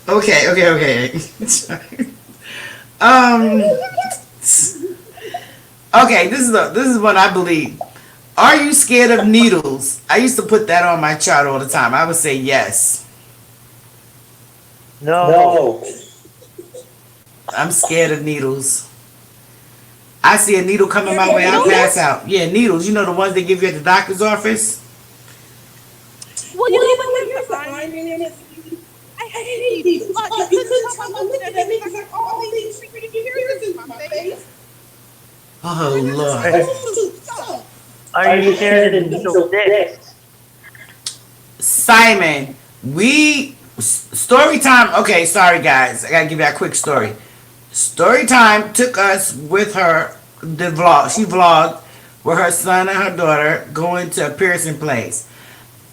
Okay. Okay, this is what I believe. Are you scared of needles? I used to put that on my chart all the time. I would say yes. No. I'm scared of needles. I see a needle coming my way, I'll pass out. Yeah, needles. You know the ones they give you at the doctor's office? Well, you know what? Here's the irony. I hate needles. You couldn't tell by looking at me because I got all these freaking piercings in my face. Oh, Lord. Are you scared of needle dicks? Simon, story time. Okay, sorry guys. I gotta give you a quick story. Story time took us with her, the vlog. She vlogged with her son and her daughter going to a piercing place.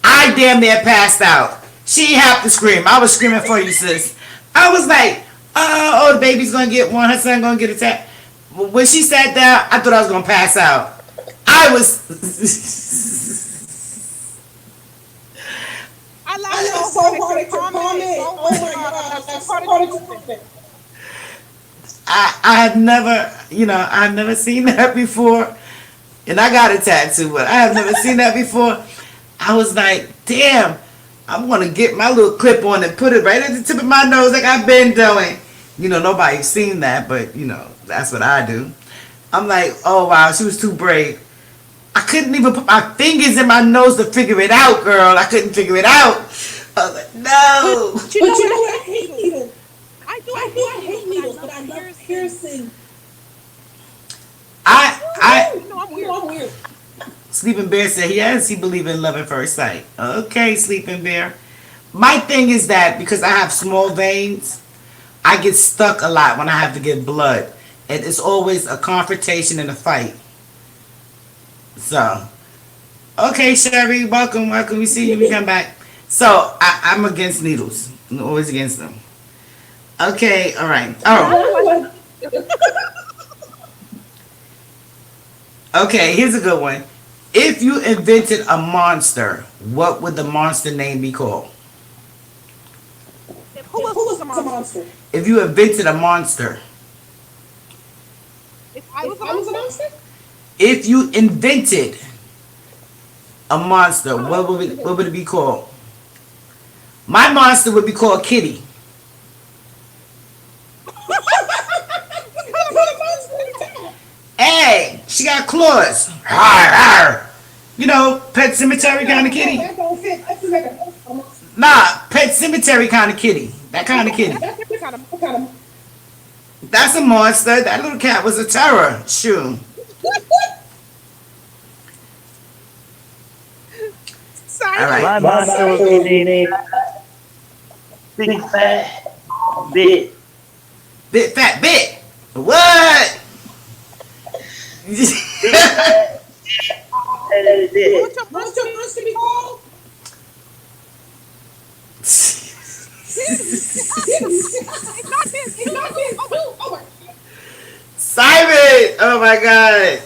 I damn near passed out. She didn't have to scream. I was screaming for you, sis. I was like, oh, the baby's gonna get one, her son gonna get attacked. When she sat down, I thought I was gonna pass out. I was. I laughed so hard at your comment. Oh my God, I laughed so hard at your comment. I have never, I've never seen that before. And I got a tattoo, but I have never seen that before. I was like, damn, I'm going to get my little clip on and put it right at the tip of my nose like I've been doing. Nobody's seen that, but, that's what I do. I'm like, oh, wow, she was too brave. I couldn't even put my fingers in my nose to figure it out, girl. I couldn't figure it out. I was like, no. But you know what? I hate needles. I hate needles, but I love piercing. I'm weird. Sleeping Bear said, yes, he believes in love at first sight. Okay, Sleeping Bear. My thing is that because I have small veins, I get stuck a lot when I have to get blood. And it's always a confrontation and a fight. So, okay, Sherry, welcome. We see you. We come back. So, I'm against needles. I'm always against them. Okay, all right. Oh. Okay, here's a good one. If you invented a monster, what would the monster name be called? Who was a monster? If you invented a monster. If I was a monster? If you invented a monster, what would it be called? My monster would be called Kitty. Hey, she got claws. Pet cemetery kind of kitty. Nah, Pet cemetery kind of kitty. That kind of kitty. That's a monster. That little cat was a terror. Shoo. All right. My monster would be named Big Fat Bit. Big Fat Bit. What? What's your monster be called? Simon! Oh my God.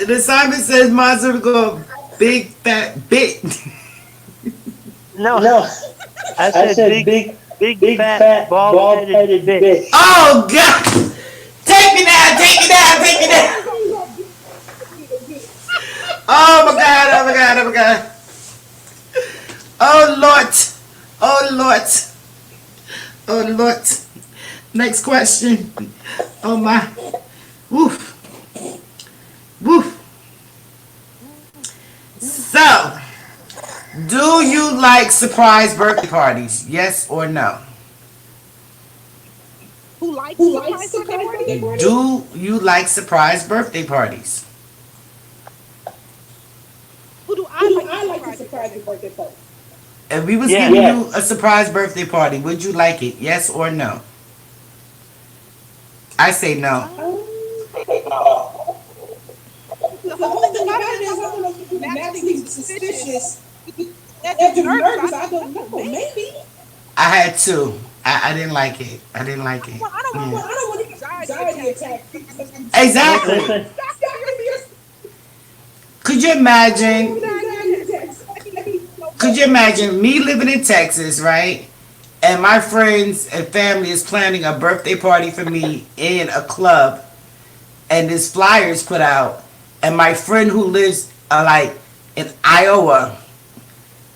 The Simon says monster would go Big Fat Bit. No. I said big fat bald-headed bitch. Oh God! Take me down! Oh my God! Oh Lord! Next question. Oh my! Woof! So, do you like surprise birthday parties? Yes or no? Who likes birthday parties? Do you like surprise birthday parties? Who do I like to surprise your birthday party? If we was giving you a surprise birthday party, would you like it? Yes or no? I say no. The whole thing about it is I don't know if you're naturally suspicious. That you're nervous. I don't know. Maybe. I had two. I didn't like it. Well, I don't want to anxiety attack. Exactly. Could you imagine? Could you imagine me living in Texas, right? And my friends and family is planning a birthday party for me in a club, and this flyer is put out, and my friend who lives like in Iowa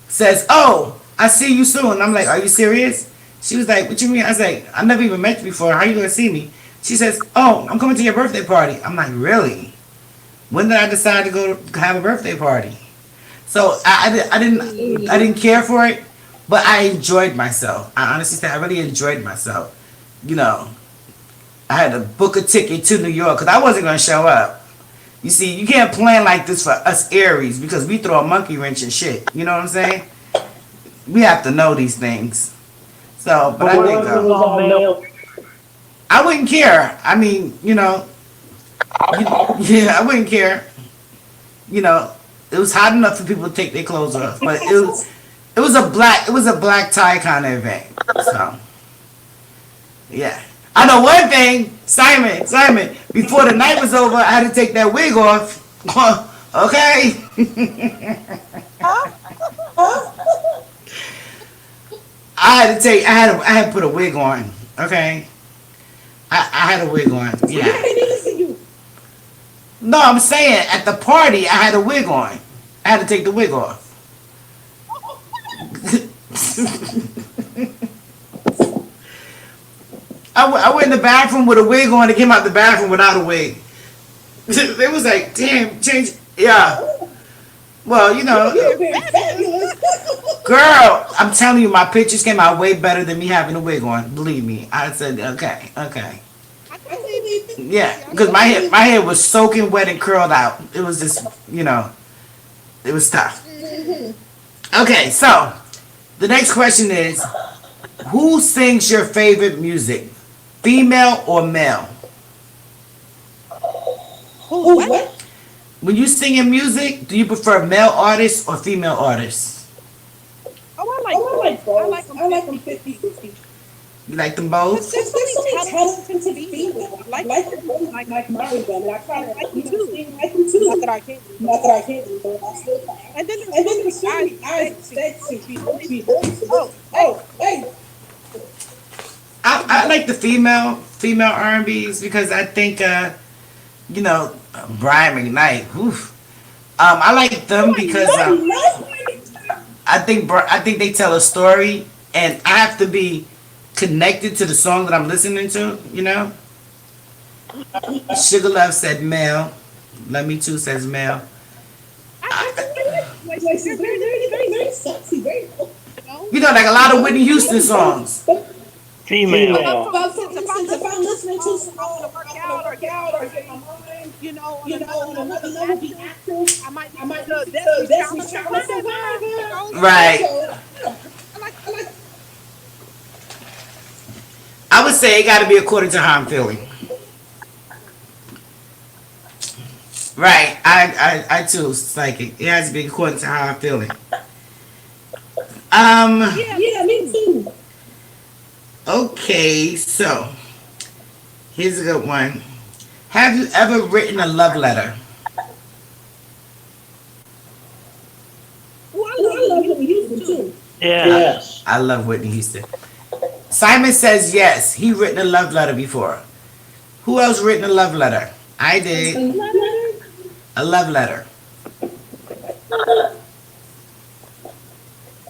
says, "Oh, I see you soon. I'm like, are you serious? She was like, what you mean? I was like, I never even met you before. How you gonna see me? She says, oh, I'm coming to your birthday party. I'm like, really? When did I decide to go have a birthday party? So I didn't care for it, but I enjoyed myself. I honestly say I really enjoyed myself. You know, I had to book a ticket to New York because I wasn't gonna show up. You see, you can't plan like this for us Aries because we throw a monkey wrench and shit. You know what I'm saying? We have to know these things. So, but I did go. I wouldn't care. I mean, yeah, I wouldn't care. You know, it was hot enough for people to take their clothes off, but it was a black tie kind of event. So, yeah. I know one thing, Simon. Before the night was over, I had to take that wig off. Okay. I had to put a wig on. Okay. I had a wig on. Yeah. No, I'm saying at the party I had a wig on. I had to take the wig off. I went in the bathroom with a wig on and came out the bathroom without a wig. It was like, damn, change. Yeah. Well, girl, I'm telling you, my pictures came out way better than me having a wig on. Believe me. I said, okay. Yeah, because my hair was soaking wet and curled out. It was just, it was tough. Okay, so the next question is, who sings your favorite music, female or male? Who what? When you singing music, do you prefer male artists or female artists? I like both. I like them 50-50. You like them both? There's so many talented females. I like them both, like Mary done. I try to like them too. Not that I can't, but I still can. And then there's so many guys sexy people. Oh, hey. I like the female R&Bs because I think Brian McKnight. Oof. I like them because I think they tell a story, and I have to be connected to the song that I'm listening to. Sugar Love said male. Love Me Too says male. Very sexy, very. Like a lot of Whitney Houston songs. Female. If I'm listening to some I'm gonna work out or get my mind, on another level, be active, I might do Destiny Child. Right. I would say it got to be according to how I'm feeling. Right. I too, psychic. It has to be according to how I'm feeling. Yeah, me too. Okay, so here's a good one. Have you ever written a love letter? I love Whitney Houston too. Yes. I love Whitney Houston. Simon says yes, he written a love letter before. Who else written a love letter? I did. A love letter.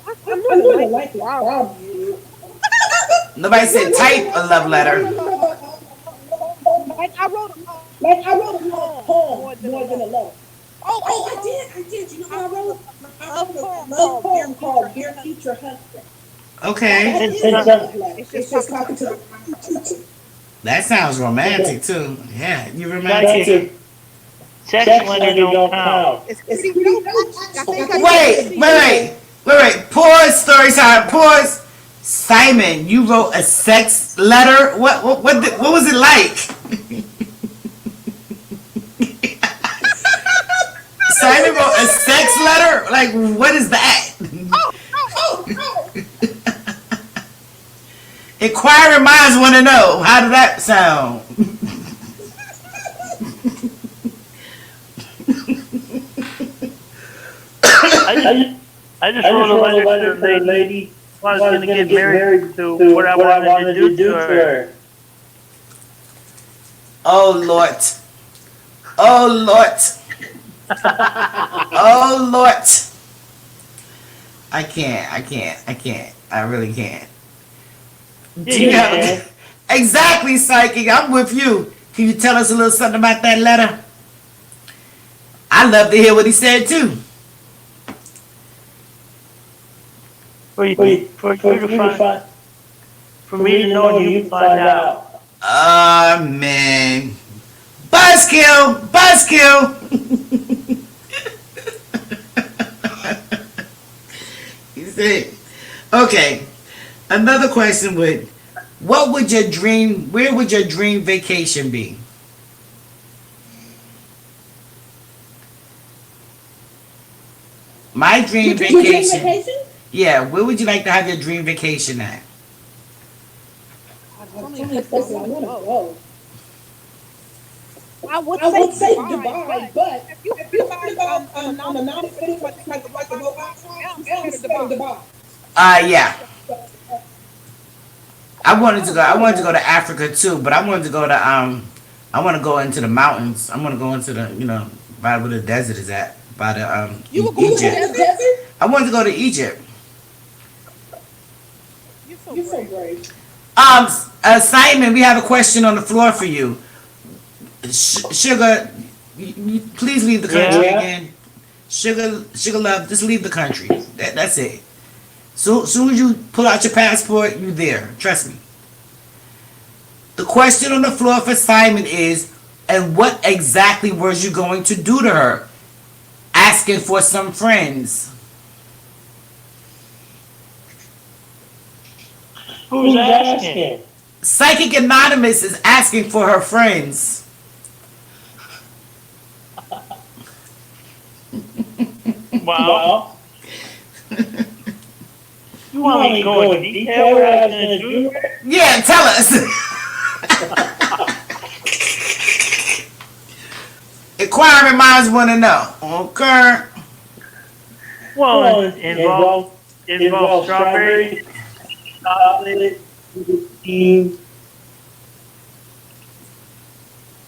I really like it. Nobody said type a love letter. I wrote a poem more than a love. I did. You know what I wrote? I wrote a love poem called Dear Future Husband. Okay. It's just talking to the That sounds romantic too. Yeah, you romantic. Sex letter don't count. Wait. Pause, story time. Pause. Simon, you wrote a sex letter. What was it like? Simon wrote a sex letter. Like, what is that? Inquiring minds want to know. How did that sound? I just wrote a letter to the lady. I was going to get married to what I wanted to do to her. Oh Lord. I can't. I really can't. Yeah, you can. Exactly, psychic. I'm with you. Can you tell us a little something about that letter? I'd love to hear what he said too. For you to find, for me to know, you find out. Man. Buzzkill! Buzzkill! You see? Okay. Another question would, where would your dream vacation be? My dream vacation. Yeah, where would you like to have your dream vacation at? So many places I want to go. I would I would say say Dubai, Dubai, but if you if think you think about about on a non-political like to go outside, I'm I'm scared of scared of Dubai. Dubai. Yeah. I wanted to go to Africa too, but I wanted to go to I want to go into the mountains. I want to go into the, by where the desert is at, by the You would go to the Egypt. desert? I wanted to go to Egypt. You're so brave. Simon, we have a question on the floor for you. Sugar, please leave the country again. Sugar love, just leave the country. That's it. So soon as you pull out your passport, you there. Trust me. The question on the floor for Simon is, and what exactly was you going to do to her? Asking for some friends. Who's asking? Psychic Anonymous is asking for her friends. Wow. You want me to go into detail what I was going to do? Yeah, tell us. Inquiring minds want to know. Okay. Well, it involves strawberries, chocolate, cream.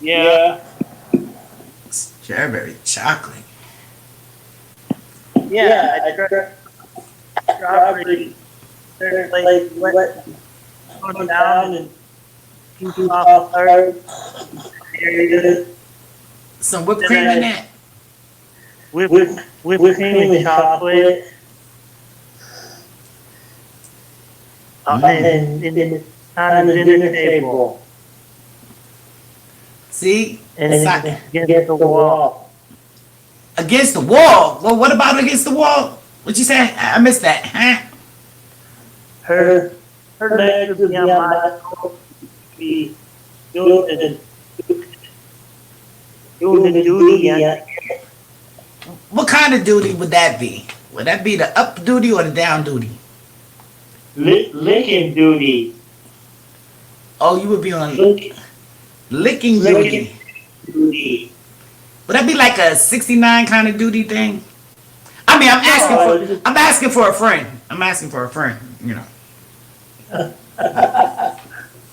Yeah. Strawberry chocolate. Yeah, strawberry. Like wet, going down and keep off her. Some whipped cream in that. Whipped cream and chocolate. And on the dinner table. See? And against the wall. Against the wall? Well, what about against the wall? What'd you say? I missed that. Huh? Her legs would be on my toe. Be doing the duty. What kind of duty would that be? Would that be the up duty or the down duty? Licking duty. Oh, you would be on licking duty. Would that be like a 69 kind of duty thing? I mean, I'm asking for a friend. I'm asking for a friend,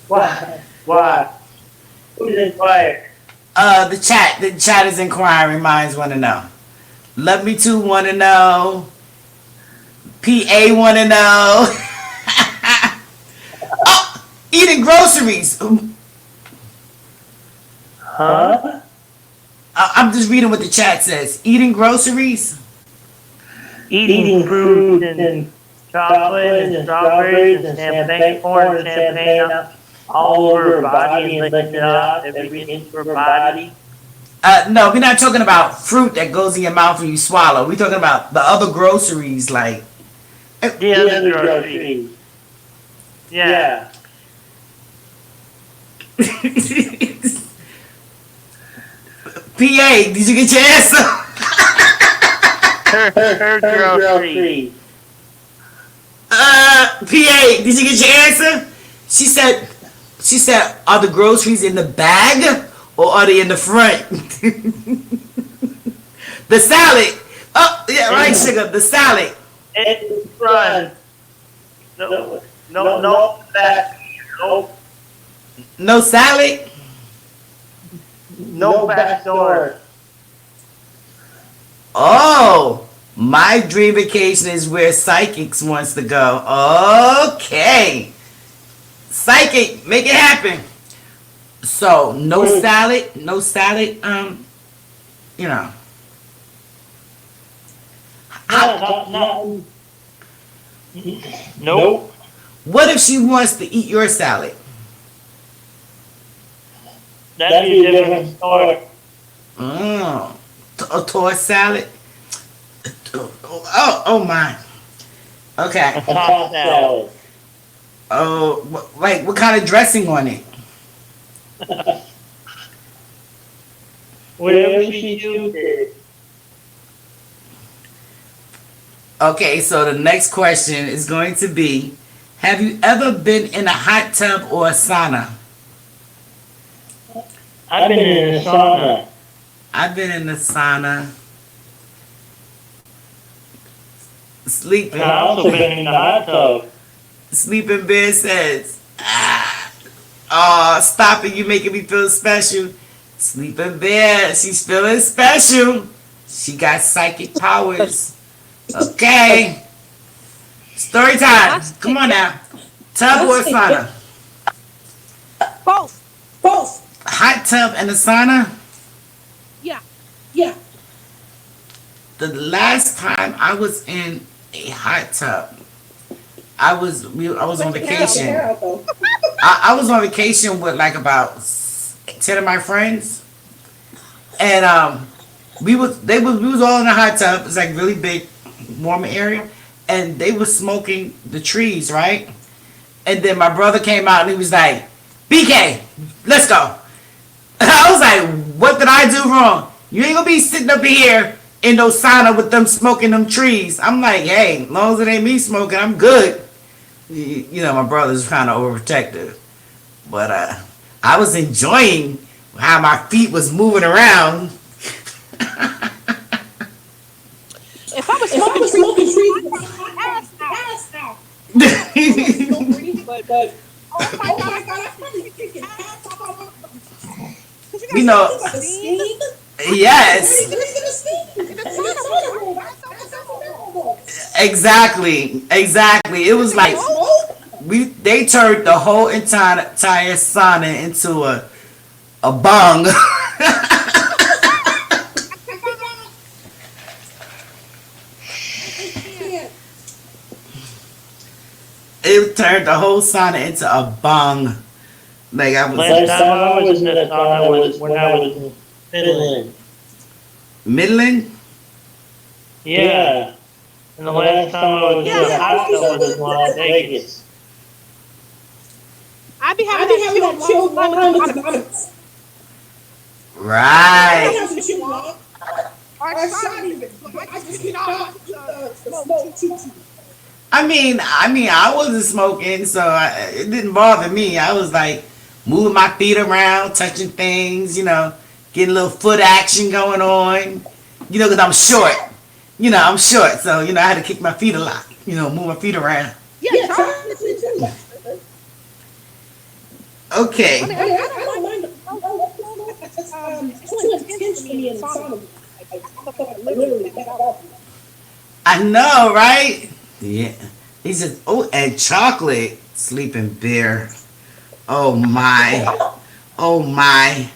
Why? Who's inquired? The chat is inquiring. Minds want to know. Love Me Too want to know. PA want to know. Oh, eating groceries. Huh? I'm just reading what the chat says. Eating groceries. Eating fruit and chocolate and strawberries and champagne, pouring champagne all over her body and licking it out every inch of her body. No, we're not talking about fruit that goes in your mouth when you swallow. We're talking about the other groceries, like The other groceries. Yeah. PA, did you get your answer? Her groceries. PA, did you get your answer? She said, are the groceries in the bag or are they in the front? The salad. Oh, yeah, right, sugar. The salad. In the front. No back. No salad? No back door. Oh, My dream vacation is where Psychics wants to go. Okay. Psychic, make it happen. So no salad, no salad. You know. No. Nope. What if she wants to eat your salad? That'd be a different story. Oh, a tossed salad. Oh my. Okay. A top salad. Oh, like what kind of dressing on it? Whatever she chooses. Okay, so the next question is going to be, have you ever been in a hot tub or a sauna? I've been in a sauna. I've been in the sauna. Sleeping. And I've also been in the hot tub. Sleeping Bear says, oh, stop it, you making me feel special. Sleeping Bear, she's feeling special. She got psychic powers. Okay. Story time. Come on now. Tub or sauna? Both. Hot tub and a sauna? Yeah. The last time I was in a hot tub, I was on vacation. I was on vacation with like about 10 of my friends, and we was all in a hot tub. It's like really big, warm area, and they was smoking the trees, right? And then my brother came out and he was like, "BK, let's go." I was like, "What did I do wrong? You ain't gonna be sitting up here in no sauna with them smoking them trees." I'm like, "Hey, as long as it ain't me smoking, I'm good." You know, my brother's kind of overprotective, but I was enjoying how my feet was moving around. If I was smoking trees, ass out. But oh my god, I probably kicking ass off. You know, yes, exactly. It was like they turned the whole entire sauna into a bong. It turned the whole sauna into a bong. Like I was Last time I was in the sauna was when I was in Finland. Midland. Yeah. And the last time I was in the hot tub was in Las Vegas. I be having that chill long with the bottoms. Right. Or shot even. I just get off the smoke too. I mean, I wasn't smoking, so it didn't bother me. I was like moving my feet around, touching things, you know, getting a little foot action going on, you know, because I'm short. You know, I'm short, so, you know, I had to kick my feet a lot, you know, move my feet around. Yeah, Okay. I don't mind. Too intense for me in the sauna. Literally, I know, right? Yeah. He says, oh, and chocolate. Sleeping Bear. Oh, my. Oh, my.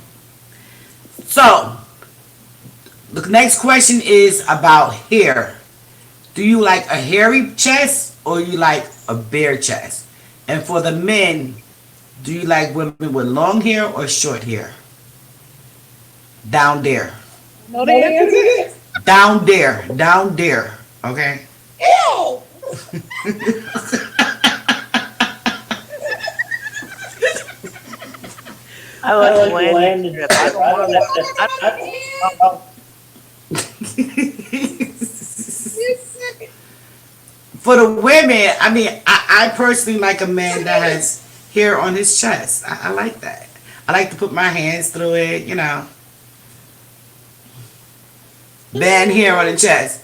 So, the next question is about hair. Do you like a hairy chest or you like a bare chest? And for the men, do you like women with long hair or short hair? Down there. No, they answer this. Down there. Down there. Okay? Ew! I like landing strip. I don't want to. For the women, I mean, I personally like a man that has hair on his chest. I like that. I like to put my hands through it, you know. Band hair on the chest.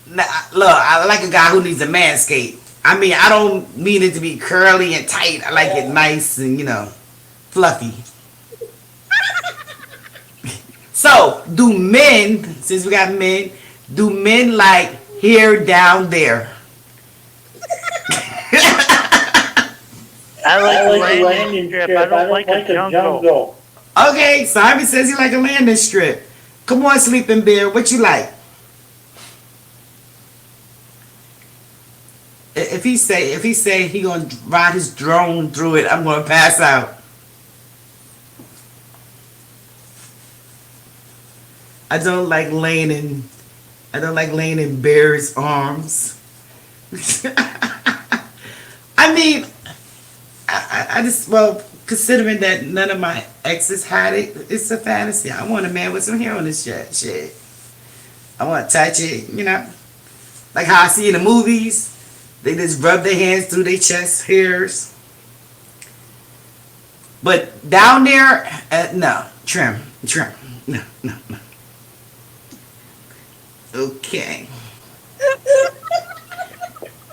Now, look, I like a guy who needs a manscape. I mean, I don't mean it to be curly and tight. I like it nice and, you know, fluffy. So, do men, since we got men, do men like hair down there. I like the landing strip. I don't like a jungle. Okay, Simon says he like a landing strip. Come on, Sleeping Bear, what you like? If he say he gonna ride his drone through it, I'm gonna pass out. I don't like laying in Bear's arms. I mean, I just, well, considering that none of my exes had it, it's a fantasy. I want a man with some hair on his shit. I want to touch it, like how I see in the movies. They just rub their hands through their chest hairs. But down there, no, trim, no. Okay.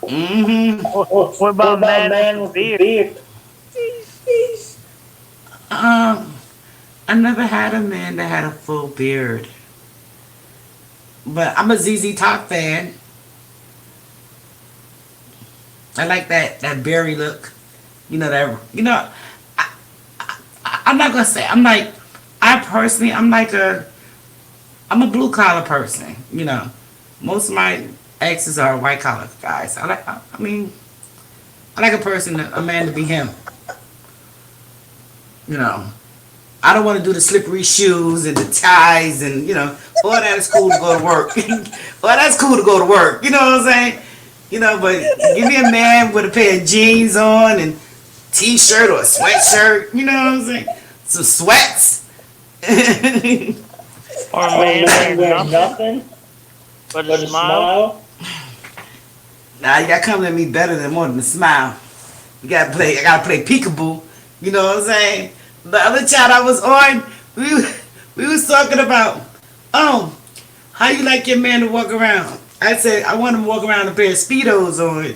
What about man with beard? I never had a man that had a full beard. But I'm a ZZ Top fan. I like that berry look. I'm not gonna say I'm a blue collar person. Most of my exes are white collar guys. I like a man to be him. I don't want to do the slippery shoes and the ties and boy, that is cool to go to work. Boy, that's cool to go to work. You know what I'm saying? But give me a man with a pair of jeans on and t-shirt or a sweatshirt. You know what I'm saying? Some sweats. Or a man wearing nothing but a smile. Nah, you gotta come at me better than more than a smile. I gotta play peekaboo. You know what I'm saying? The other chat I was on, we was talking about, how you like your man to walk around? I said, I want him to walk around with a pair of Speedos on.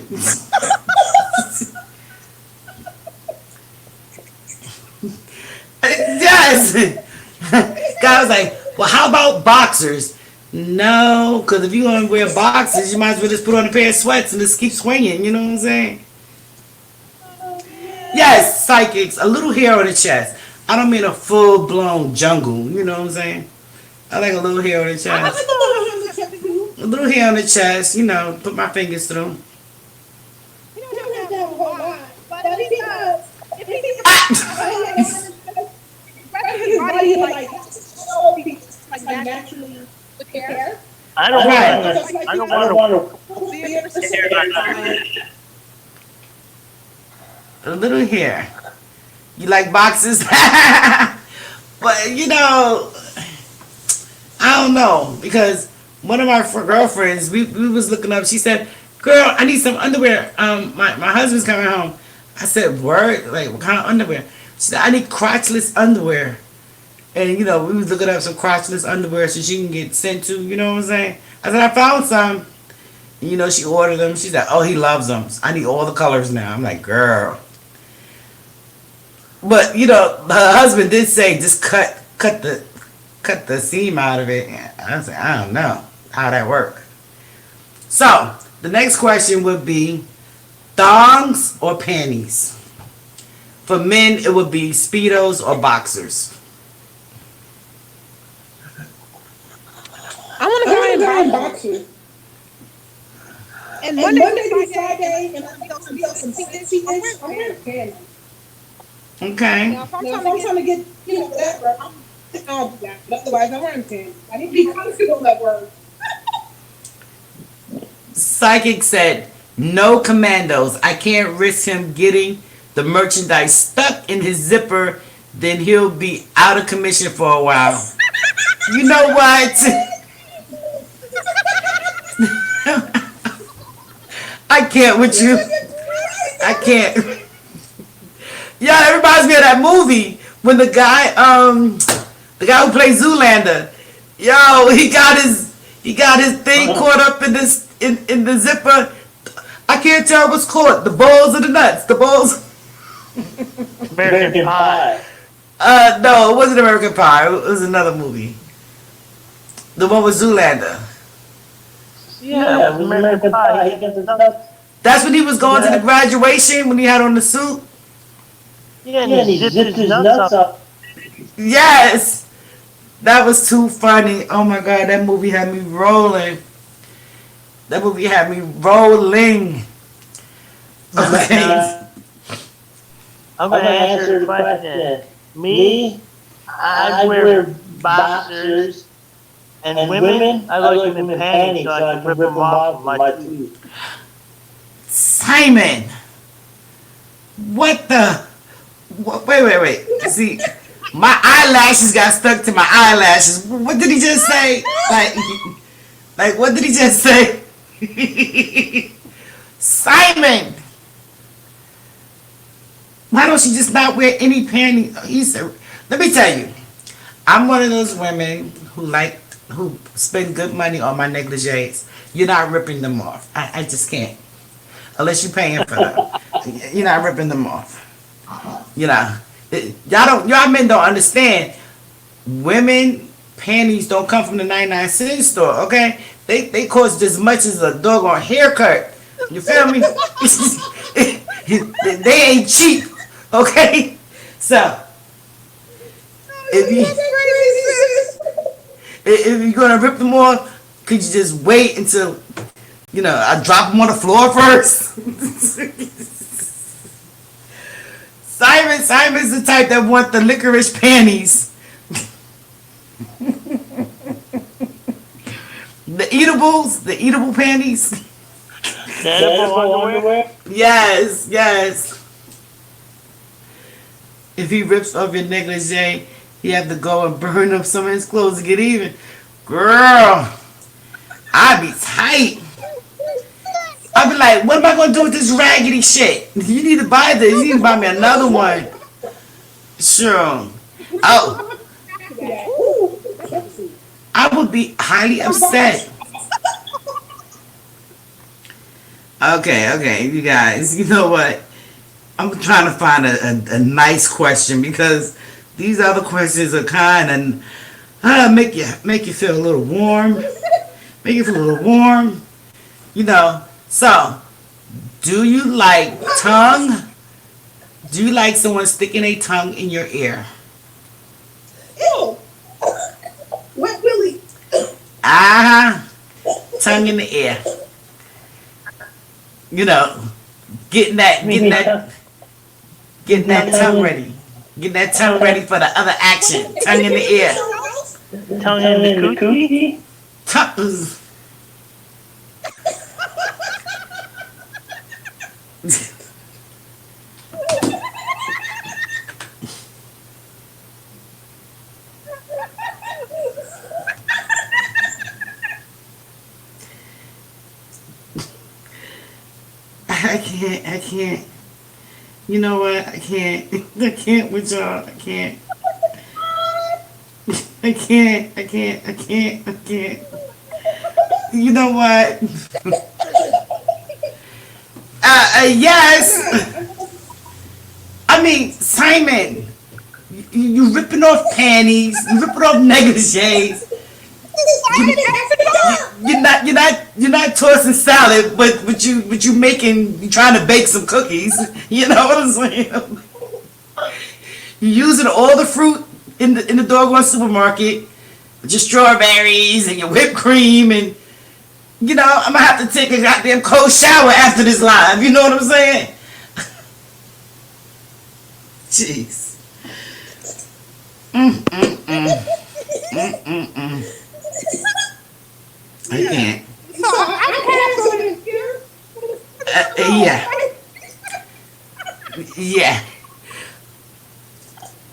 Yes! Guy was like, well, how about boxers? No, because if you're going to wear boxers, you might as well just put on a pair of sweats and just keep swinging. You know what I'm saying? Yes, psychics, a little hair on the chest. I don't mean a full-blown jungle. You know what I'm saying? I like a little hair on the chest. A little hair on the chest, put my fingers through. You don't have to have a whole lot. But if he does, his body like naturally with hair. I don't want to. A little hair. You like boxes? But I don't know, because one of my girlfriends, we was looking up. She said, "Girl, I need some underwear. My husband's coming home." I said, "Word? Like, what kind of underwear?" She said, "I need crotchless underwear." And we was looking up some crotchless underwear so she can get sent to. You know what I'm saying? I said, "I found some." And, she ordered them. She said, "Oh, he loves them. I need all the colors now." I'm like, "Girl." But her husband did say just cut the seam out of it. I said, I don't know how that works. So the next question would be thongs or panties. For men, it would be Speedos or boxers. I want to go in boxers. And Monday through Friday, and I'll be on some CNC. I'm wearing panties. Okay. Now, if I'm trying to get, whatever, I'll do that. But otherwise, I'm wearing panties. I need to be confident on that word. Psychic said, "No commandos. I can't risk him getting the merchandise stuck in his zipper. Then he'll be out of commission for a while." You know what? I can't with you. I can't. Yeah, it reminds me of that movie when the guy who plays Zoolander, he got his thing caught up in the zipper. I can't tell what's caught, the balls or the nuts. The balls. American Pie. No, it wasn't American Pie. It was another movie. The one with Zoolander. Yeah, it was American Pie. He got the nuts. That's when he was going to the graduation when he had on the suit. Yeah, and he zipped his nuts up. Yes, that was too funny. Oh my god, that movie had me rolling. That movie had me rolling. Okay. I'm gonna answer the question. Me, I wear boxers, and women, I like them in panties so I can rip them off with my teeth. Simon, what the? Wait. See, my eyelashes got stuck to my eyelashes. What did he just say? Like what did he just say? Simon, why don't you just not wear any panties? He said, let me tell you, I'm one of those women who spend good money on my negligees. You're not ripping them off. I just can't. Unless you're paying for them. You're not ripping them off. You know, y'all men don't understand. Women panties don't come from the 99-cent store, okay? They cost as much as a doggone haircut. You feel me? They ain't cheap, okay? So if you're gonna rip them off, could you just wait until I drop them on the floor first? Simon's the type that want the licorice panties. The eatable panties. The edible underwear? Yes. If he rips off your negligee, you have to go and burn up some of his clothes to get even. Girl, I'd be tight. I'd be like, what am I gonna do with this raggedy shit? You need to buy this. You need to buy me another one. Sure. Oh, I would be highly upset. Okay, you guys. You know what? I'm trying to find a nice question because these other questions are kind of make you feel a little warm. Make you feel a little warm. So, do you like tongue? Do you like someone sticking a tongue in your ear? Ew. Wet Willie. Tongue in the ear. Getting that tongue ready. Getting that tongue ready for the other action. Tongue in the ear. Tongue in the coochie? Tongue. I can't. You know what? I can't. I can't with y'all. I can't. I can't. You know what? Yes. I mean, Simon, you ripping off panties, you ripping off negligees. You're not tossing salad, but you trying to bake some cookies. You know what I'm saying? You're using all the fruit in the doggone supermarket, with your strawberries and your whipped cream, and I'm gonna have to take a goddamn cold shower after this live. You know what I'm saying? Jeez. I can't. Yeah.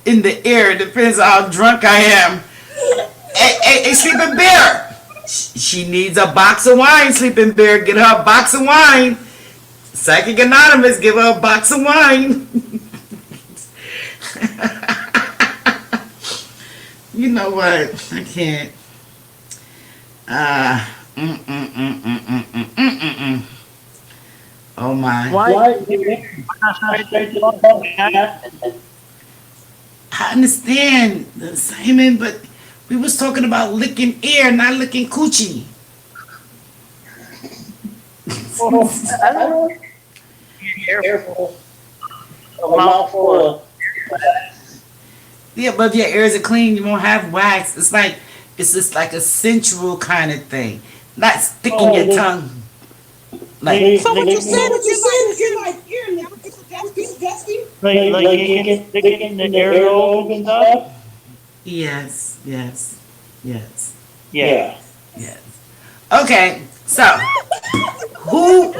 In the air, it depends on how drunk I am. Hey, Sleeping Bear. She needs a box of wine, Sleeping Bear. Get her a box of wine. Psychic Anonymous, give her a box of wine. You know what? I can't. Oh my. I understand, Simon, but we was talking about licking ear, not licking coochie. Well, I don't be careful. A mouthful of Yeah, but if your ears are clean, you won't have wax. It's just like a sensual kind of thing, not sticking your tongue. Like So what you So said what is you're like suggesting? like you can stick it in the air holes and stuff. yes, yes, yes, Yeah. yes. Okay, so who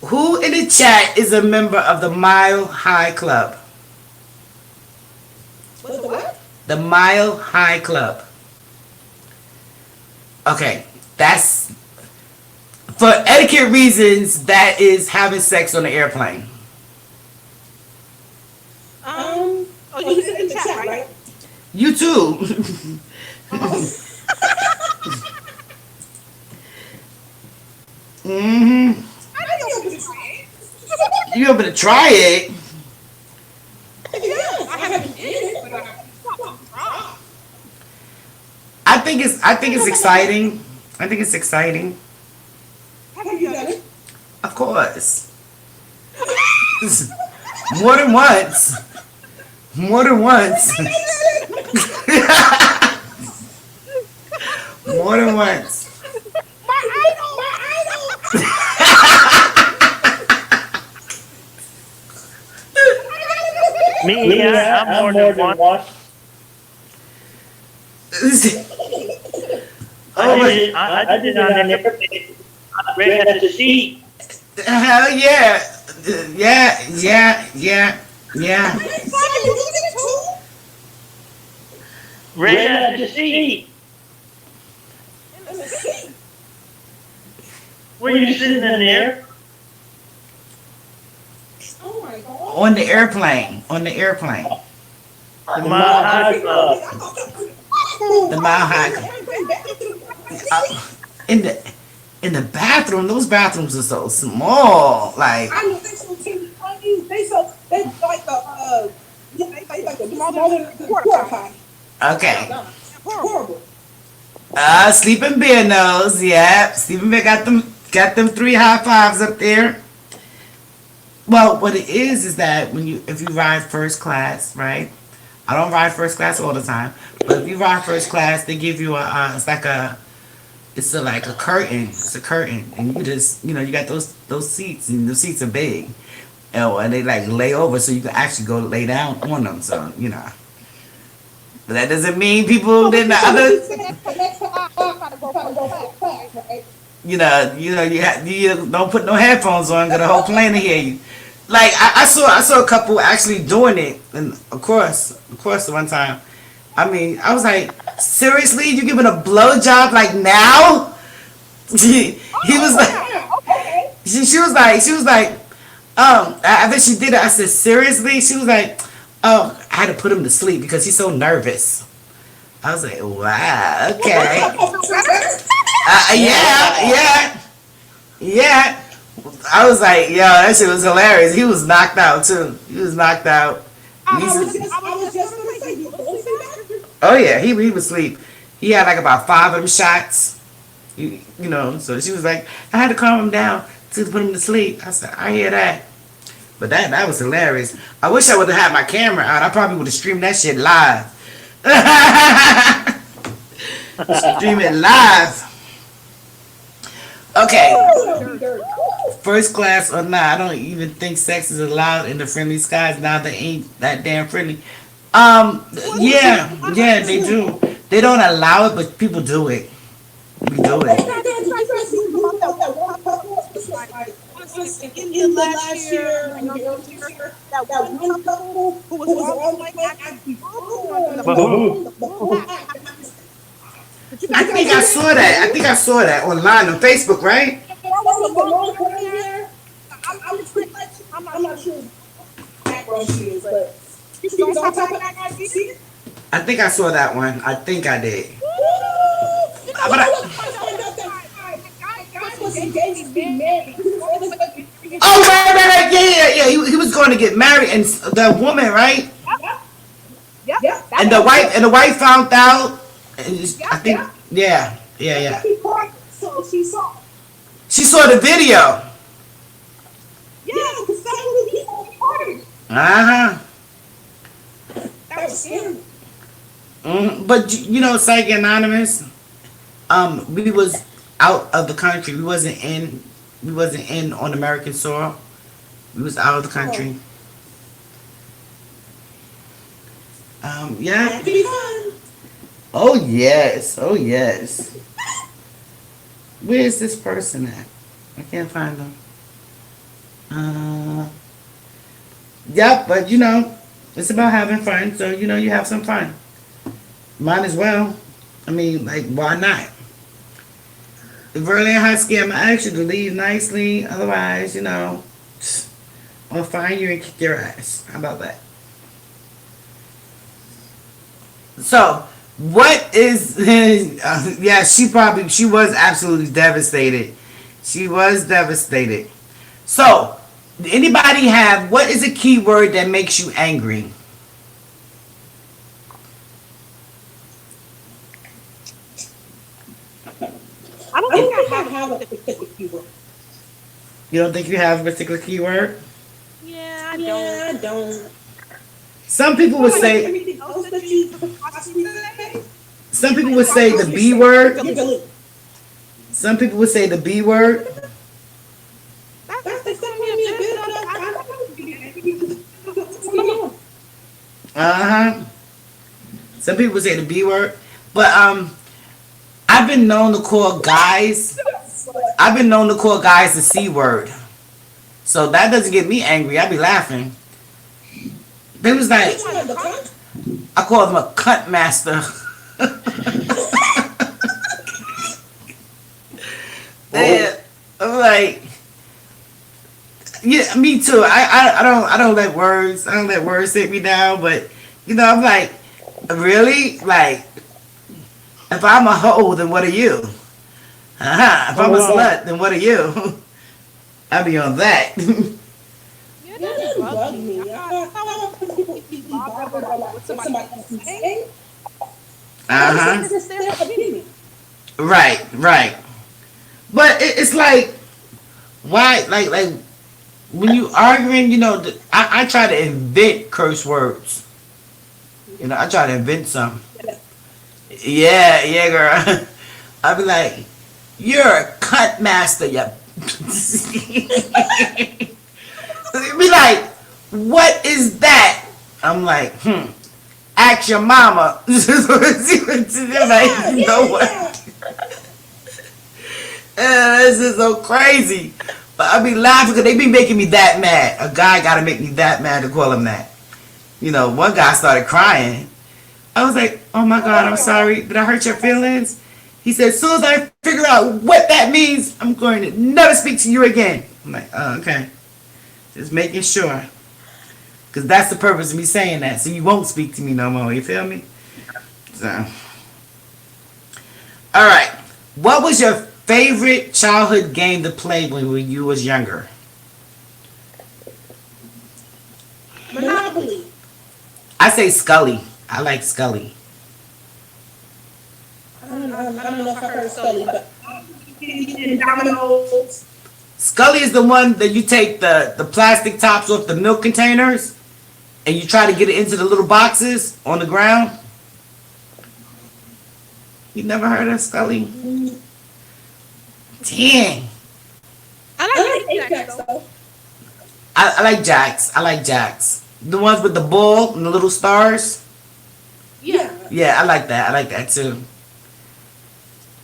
who in the chat is a member of the Mile High Club? What the what? The Mile High Club. Okay, that's for etiquette reasons. That is having sex on the airplane. Oh, you said in the chat, right? You too. hmm I think I'm gonna try it. You able to try it? Yeah, I haven't did it, but I I think it's exciting. I think it's exciting. have you done it? Of course. More than once. More than once. More than once. Me, yeah, I'm more than one. I did it on the airplane. I ran at the seat. Hell yeah. Yeah, yeah, yeah, yeah. Ran at the seat. Were you sitting in there? Oh my god. On the airplane. On the airplane. The Mile High Club. The Mile High. In the bathroom, those bathrooms are so small. Like I know they so teeny tiny. They like the they like the smaller than the quarter pie. okay. Horrible. Sleeping Bear knows, yeah. Sleeping Bear got them 3 high fives up there. Well, what it is that if you ride first class, right? I don't ride first class all the time, but if you ride first class, they give you it's like a curtain. It's a curtain, and you just you got those seats, and the seats are big, and they like lay over, so you can actually go lay down on them. So but that doesn't mean people didn't other. You don't put no headphones on, cause the whole plane to hear you. Like I saw a couple actually doing it, and of course, the one time. I mean, I was like, seriously, you giving a blowjob like now? He was like, she was like, after she did it, I said, seriously? She was like, oh, I had to put him to sleep because he's so nervous. I was like, wow, okay. Yeah. I was like, yo, that shit was hilarious. He was knocked out too. He was knocked out. I was just gonna say you don't say that. Oh yeah, he was asleep. He had like about 5 of them shots. So she was like, I had to calm him down to put him to sleep. I said, I hear that. But that was hilarious. I wish I would have had my camera out. I probably would have streamed that shit live. Stream it live. Okay. First class or not, I don't even think sex is allowed in the friendly skies. Now they ain't that damn friendly. Yeah, they do. They don't allow it, but people do it. We do it. In the last year, that one couple who was on the plane actually I think I saw that. I think I saw that online on Facebook, right? I'm not sure background she is, but she was on top of that. I think I saw that one. I think I did. Oh, right. Yeah. He was going to get married, and the woman, right? Yeah. And the wife found out. And I think, yeah. So she saw. She saw the video. Yeah, because some of the people recorded. Uh-huh. That was scary. But you know, Psych Anonymous, we was out of the country. We wasn't in on American soil. We was out of the country. Yeah. That could be fun. Oh yes. Oh yes. Where's this person at? I can't find them. Yep, but you know, it's about having fun. So you know, you have some fun. Might as well. I mean, like, why not? If early in high school, I'm gonna ask you to leave nicely. Otherwise, you know, I'll find you and kick your ass. How about that? So, what is? Yeah, she was absolutely devastated. She was devastated. So, anybody have what is a keyword that makes you angry? I don't I think don't I think I have. have a particular keyword. You don't think you have a particular keyword? Yeah, I Yeah, don't. I don't. Some people would Like say. everything else that you possibly say. Some people would say the B word. Billy. Some people would say the B word. That's That's the the thing same me a me a bit bit, though. but I I don't. Uh huh. Some people would say the B word, but I've been known to call guys. I've been known to call guys the C word, so that doesn't get me angry. I be laughing. They was like, I call them a cunt master. They, I'm like, yeah, me too. I don't let words hit me down. But you know, I'm like, really, like, if I'm a hoe, then what are you? If I'm a slut, then what are you? I be on that. Yeah, That that doesn't bugs bug me. me. I want people to be bothered about what somebody has to say. Uh This huh. is their opinion. Right. But it's like, why, like when you arguing, you know, I try to invent curse words. You know, I try to invent some. Yeah, girl. I be like, you're a cut master, you. Be like, what is that? I'm like, ask your mama. They're like, you know what? This is so crazy. But I be laughing because they be making me that mad. A guy got to make me that mad to call him that. You know, one guy started crying. I was like, oh my God, I'm sorry. Did I hurt your feelings? He said, as soon as I figure out what that means, I'm going to never speak to you again. I'm like, oh, okay. Just making sure. Because that's the purpose of me saying that. So you won't speak to me no more. You feel me? So. All right. What was your favorite childhood game to play when you was younger? Monopoly. I say Scully. I like Scully. I don't know if I heard Scully, but dominoes. Scully is the one that you take the plastic tops off the milk containers and you try to get it into the little boxes on the ground. You never heard of Scully? Dang. I like Ajax though. I like Jacks. I like Jacks. The ones with the ball and the little stars. Yeah. Yeah, I like that. I like that too.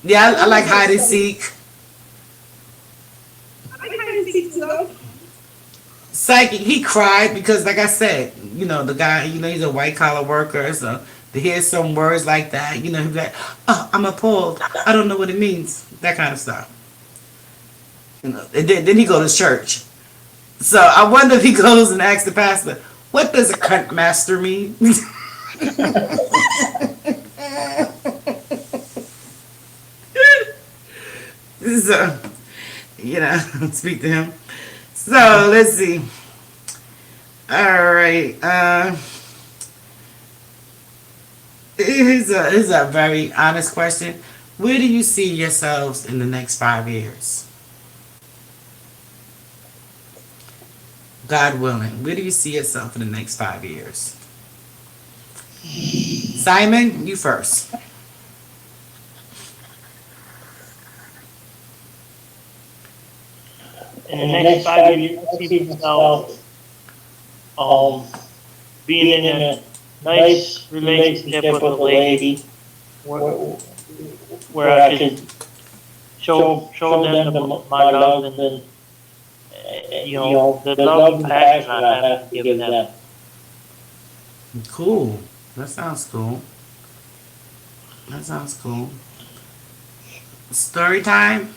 Yeah, I like hide and seek. I like hide and seek too though. Psychic, he cried because, like I said, you know, the guy, you know, he's a white collar worker, so to hear some words like that, you know, he's like, oh, I'm appalled. I don't know what it means. That kind of stuff. You know, and then he goes to church. So I wonder if he goes and asks the pastor, what does a cunt master mean? So, you know, speak to him. So let's see. All right. Here's a very honest question. Where do you see yourselves in the next 5 years? God willing, where do you see yourself in the next 5 years? Simon, you first. In the next 5 years, I see myself um, being in a nice relationship with a lady where, where I could show them my love and then the love and passion I have to give them. Cool. That sounds cool. That sounds cool. Story time.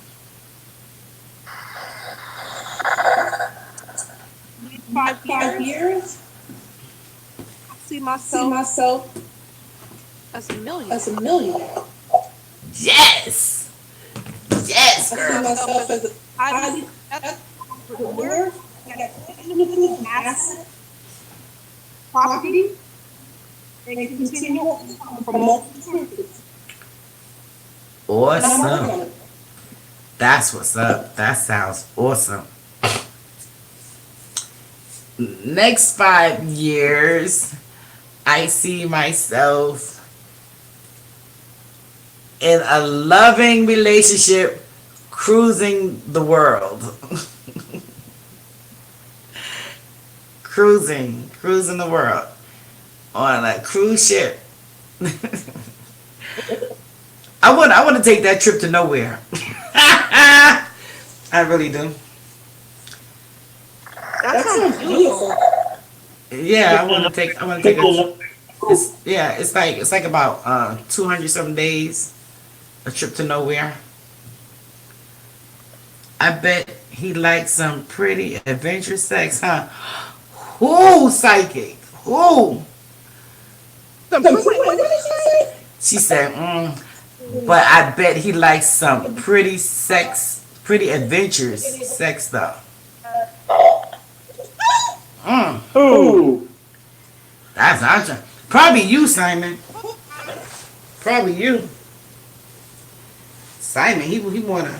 Next Next 5 years, I see I see myself myself as a millionaire. as a millionaire. Yes. Yes, I see girl. myself as a highly highly entrepreneur entrepreneur that influences asset asset property property and and continue continue from from multiple sources. And I'm working Awesome. on it. That's what's up. That sounds awesome. Next 5 years, I see myself in a loving relationship cruising the world. Cruising the world on a cruise ship. I want to take that trip to nowhere. I really do. That That sounds sounds beautiful. beautiful. Yeah, I want to take a. It's like about 200 some days, a trip to nowhere. I bet he likes some pretty adventurous sex, huh? Who psychic? Who? What did she say? She said, but I bet he likes some pretty adventurous sex stuff. Mm, Ooh. that's awesome. Probably you, Simon. Probably you. Simon, he wanna.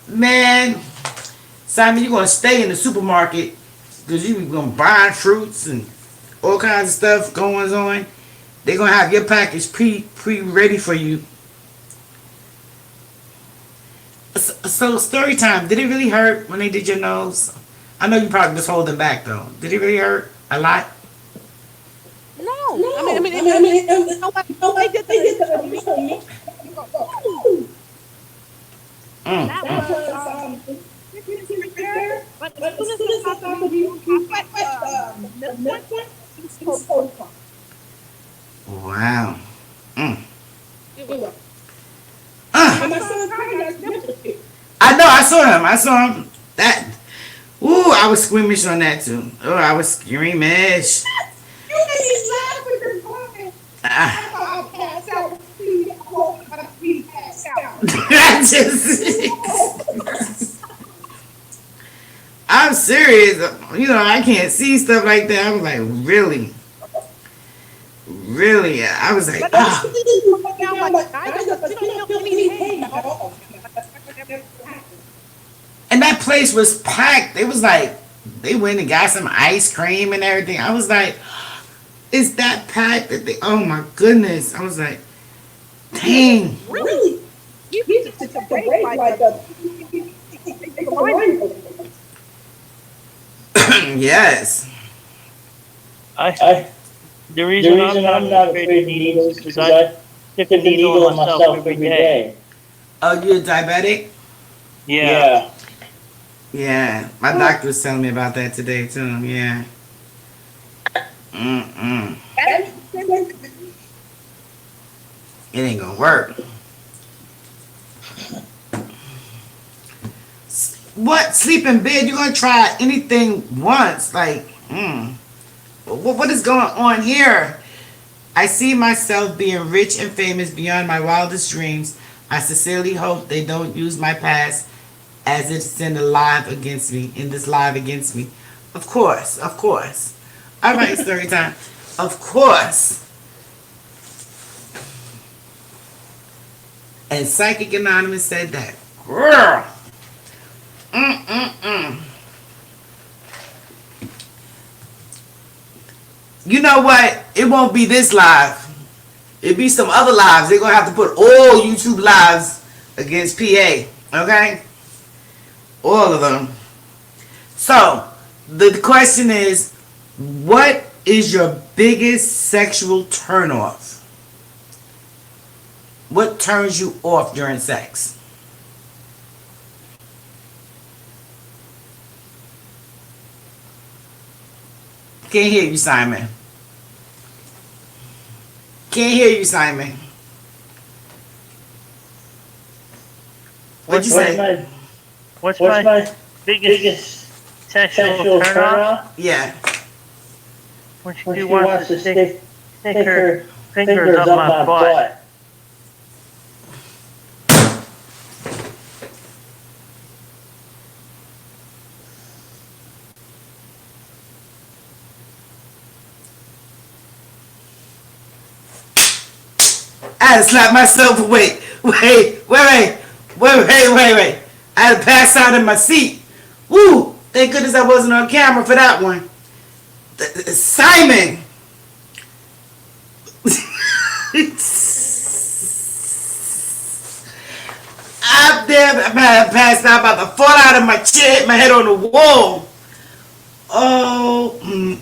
Man, Simon, you gonna stay in the supermarket because you gonna buy fruits and all kinds of stuff going on. They gonna have your package pre ready for you. So story time. Did it really hurt when they did your nose? I know you probably was holding back though. Did it really hurt a lot? No, No, you know what? you know They what? did They did the the initial me. initial. Ooh, that That was was 50 50 right right there. there. But as But soon as as soon I as got I the got the view, I view, I sweat sweat the the milk one. milk one. It was It was so so fun. Wow. Mm. it was. It was. And Uh, my And my son son Tommy Tommy got got nipple nipple too. too. I know. I saw him. I saw him. That. Ooh, I was squeamish on that too. Oh, I was squeamish. You made me laugh with your comment. I Ah. thought I'd pass out. Please, I hope I don't be passed out. I just. I'm serious. You know, I can't see stuff like that. I was like, really, really. I was like, But it ah. didn't go It down down like like neither, neither, but but you you don't don't feel feel any any pain pain at at all. all. That never happened. And that place was packed. It was like they went and got some ice cream and everything. I was like, is that packed? That they? Oh my goodness! I was like, dang. Really, Really? you You need need to to take a take a break break like like a a take take a a line. line. Yes. I the reason I'm not afraid of needles is because I stick a needle in myself every day. Oh, you're diabetic? Yeah. Yeah. My doctor was telling me about that today too. Yeah. Mm-mm. That It ain't gonna work. What? Sleep in bed? You're gonna try anything once? Like, what is going on here? I see myself being rich and famous beyond my wildest dreams. I sincerely hope they don't use my past as it's in the live against me. In this live against me. Of course, of course. All right, story time. Of course. And Psychic Anonymous said that. Girl. Mm-mm-mm. You know what? It won't be this live. It'll be some other lives. They're gonna have to put all YouTube lives against PA. Okay? All of them. So the question is, what is your biggest sexual turnoff? What turns you off during sex? Can't hear you, Simon. Can't hear you, Simon. What'd you say? What's my biggest sexual turn on? Yeah. When she wants to stick her fingers up my butt. I had to slap myself. Wait. I had to pass out in my seat. Woo! Thank goodness I wasn't on camera for that one. Simon! I'm there. I passed out, about to fall out of my chair, hit my head on the wall. OMG.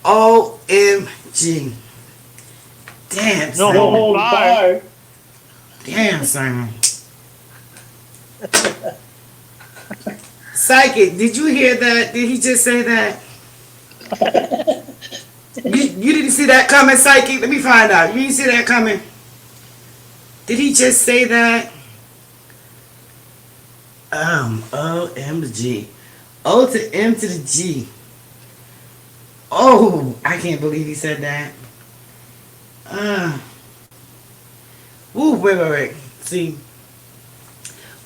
OMG. Damn, Simon. No hold barred. Damn, Simon. Psychic, did you hear that? Did he just say that? you didn't see that coming, Psychic? Let me find out. You didn't see that coming? Did he just say that? OMG. O to M to the G. Oh, I can't believe he said that. Wait. See,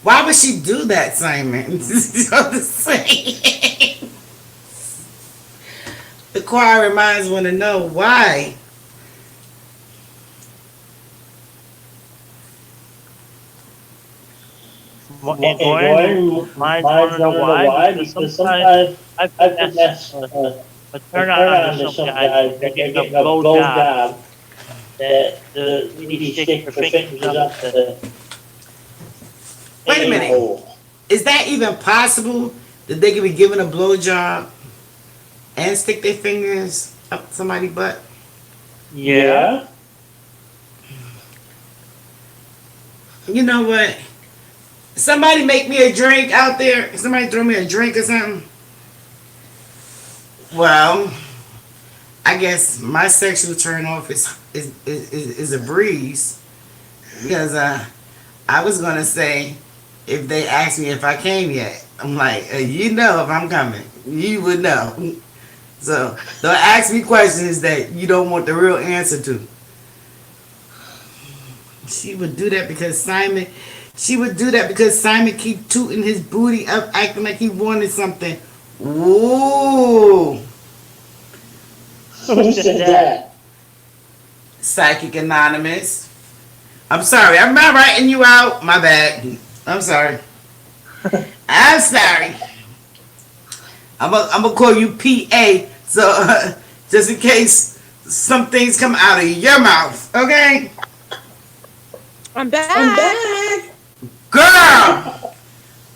why would she do that, Simon? I'm just saying. The choir minds want to know why. Mine's one of the why, because sometimes I've been asked a turn on to some guys that getting a blow job that the lady stick her fingers up to. Wait a minute. Hole. Is that even possible that they can be given a blowjob and stick their fingers up somebody's butt? Yeah. You know what? Somebody make me a drink out there. Somebody throw me a drink or something. Well, I guess my sexual turn off is a breeze, because I was gonna say, if they ask me if I came yet, I'm like, you know, if I'm coming, you would know. So don't ask me questions that you don't want the real answer to. She would do that because Simon. She would do that because Simon keep tooting his booty up, acting like he wanted something. Ooh. Who said that? Psychic Anonymous. I'm sorry. I'm not writing you out. My bad. I'm sorry. I'm sorry. I'm gonna call you PA. So just in case some things come out of your mouth, okay? I'm back. Girl,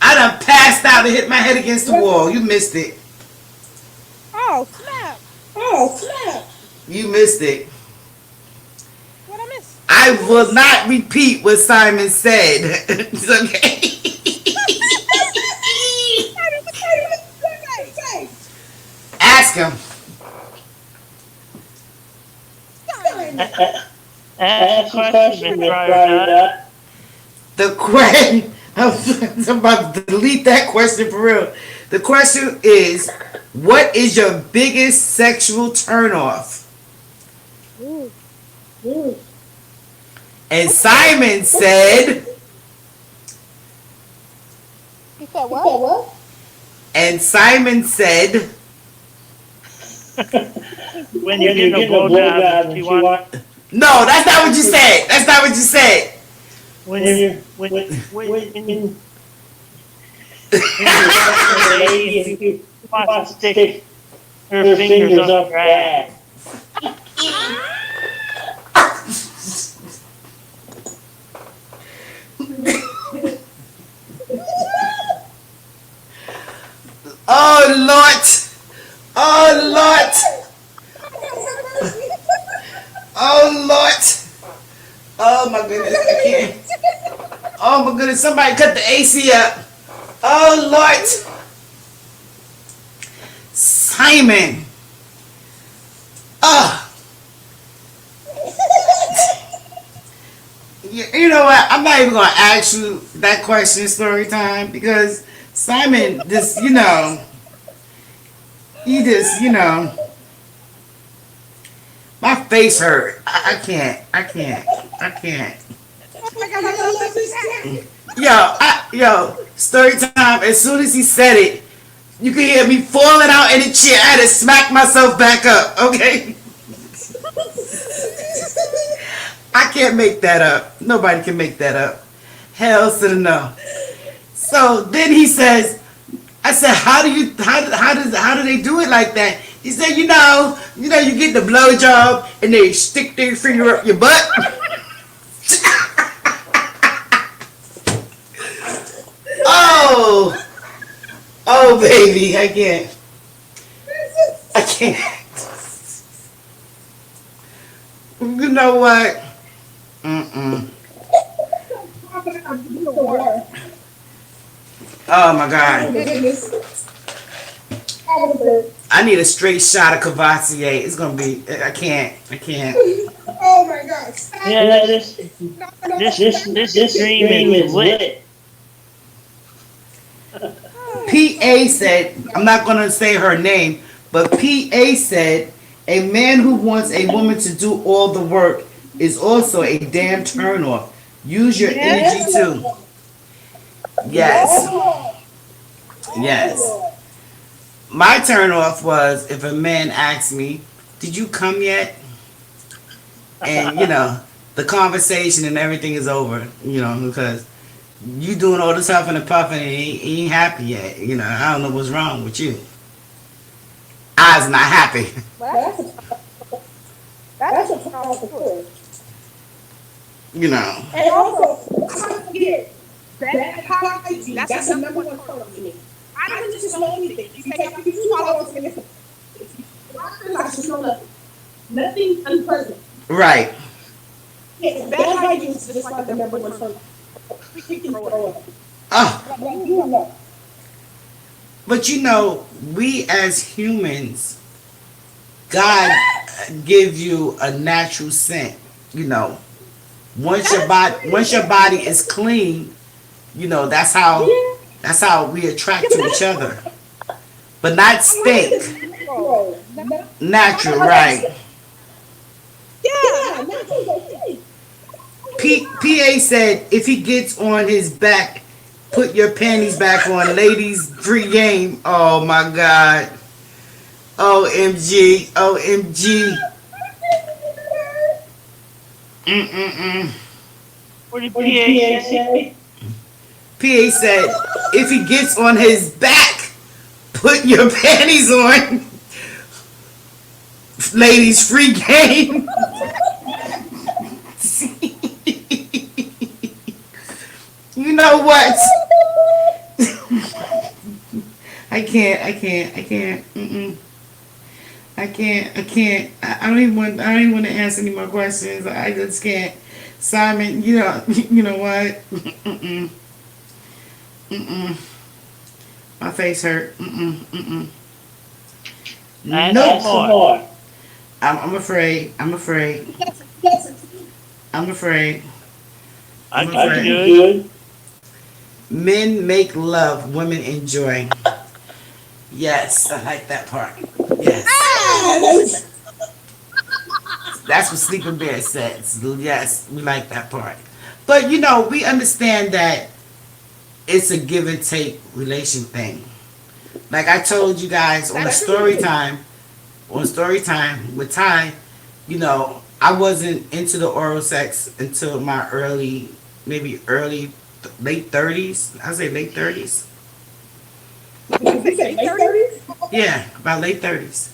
I done passed out and hit my head against the wall. You missed it. Oh, snap. You missed it. What I missed? I will not repeat what Simon said. It's okay. Ask him. Ask a question, Miss The question, I'm about to delete that question for real. The question is, what is your biggest sexual turnoff? And Simon said, He said what? and Simon said, when you're getting a blowjob, and you want. no, that's not what you said. That's not what you said. When you want to stick her fingers up her ass. Oh Lord! Oh Lord! Oh Lord! Oh my goodness, I can't. Oh my goodness, somebody cut the AC up. Oh Lord! Simon! Oh! You know what? I'm not even gonna ask you that question story time because Simon just, he just, my face hurt. I can't. Yo, story time. As soon as he said it, you could hear me falling out in the chair. I had to smack myself back up. Okay. I can't make that up. Nobody can make that up. Hell to the no. So then he says, I said, how do they do it like that? He said, you get the blowjob and they stick their finger up your butt. Oh baby, I can't. You know what? Oh my God. I need a straight shot of Cavassier. It's gonna be. I can't. Oh my gosh. Yeah, this stream is lit. PA said, I'm not gonna say her name, but PA said, a man who wants a woman to do all the work is also a damn turnoff. Use your energy too. Yes. My turn off was if a man asked me, did you come yet? And the conversation and everything is over, because you doing all this huffing and puffing and he ain't happy yet. I don't know what's wrong with you. I's not happy. That's a powerful push. And also, I don't forget, bad hygiene, that's the number one problem for me. I don't just know anything. You take up 2 hours and it's I should know nothing. Nothing unpleasant. Right. Yeah, bad hygiene is just like the number one problem. But we as humans, God give you a natural scent. Once your body is clean, that's how we attract to each other. But not stink. Natural, right? Yeah, natural's okay. PA said if he gets on his back, put your panties back on. Ladies, free game. Oh my God. OMG. What did PA say? PA said if he gets on his back, put your panties on. Ladies, free game. You know what? I can't. I can't. I don't even want to answer any more questions. I just can't. Simon, you know what? My face hurt. No more. I'm afraid. I good. Men make love, women enjoy. Yes, I like that part. Yes. That's what Sleeping Bear says. Yes, we like that part. But we understand that it's a give and take relation thing. Like I told you guys on story time with Ty, I wasn't into the oral sex until my late 30s. I say late 30s. Late 30s? Yeah, about late 30s.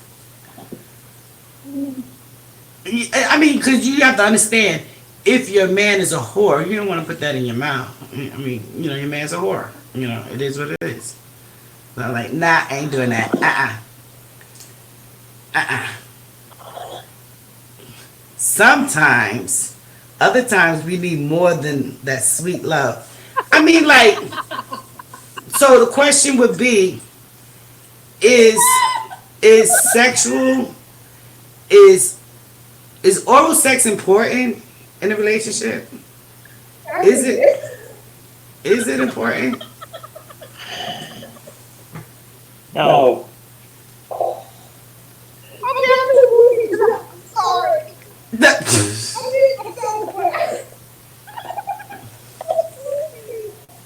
I mean, because you have to understand, if your man is a whore, you don't want to put that in your mouth. I mean, your man's a whore. It is what it is. So I'm like, nah, I ain't doing that. Sometimes, other times we need more than that sweet love. I mean, like, so the question would be, is sexual, is oral sex important in a relationship? Is it important? No.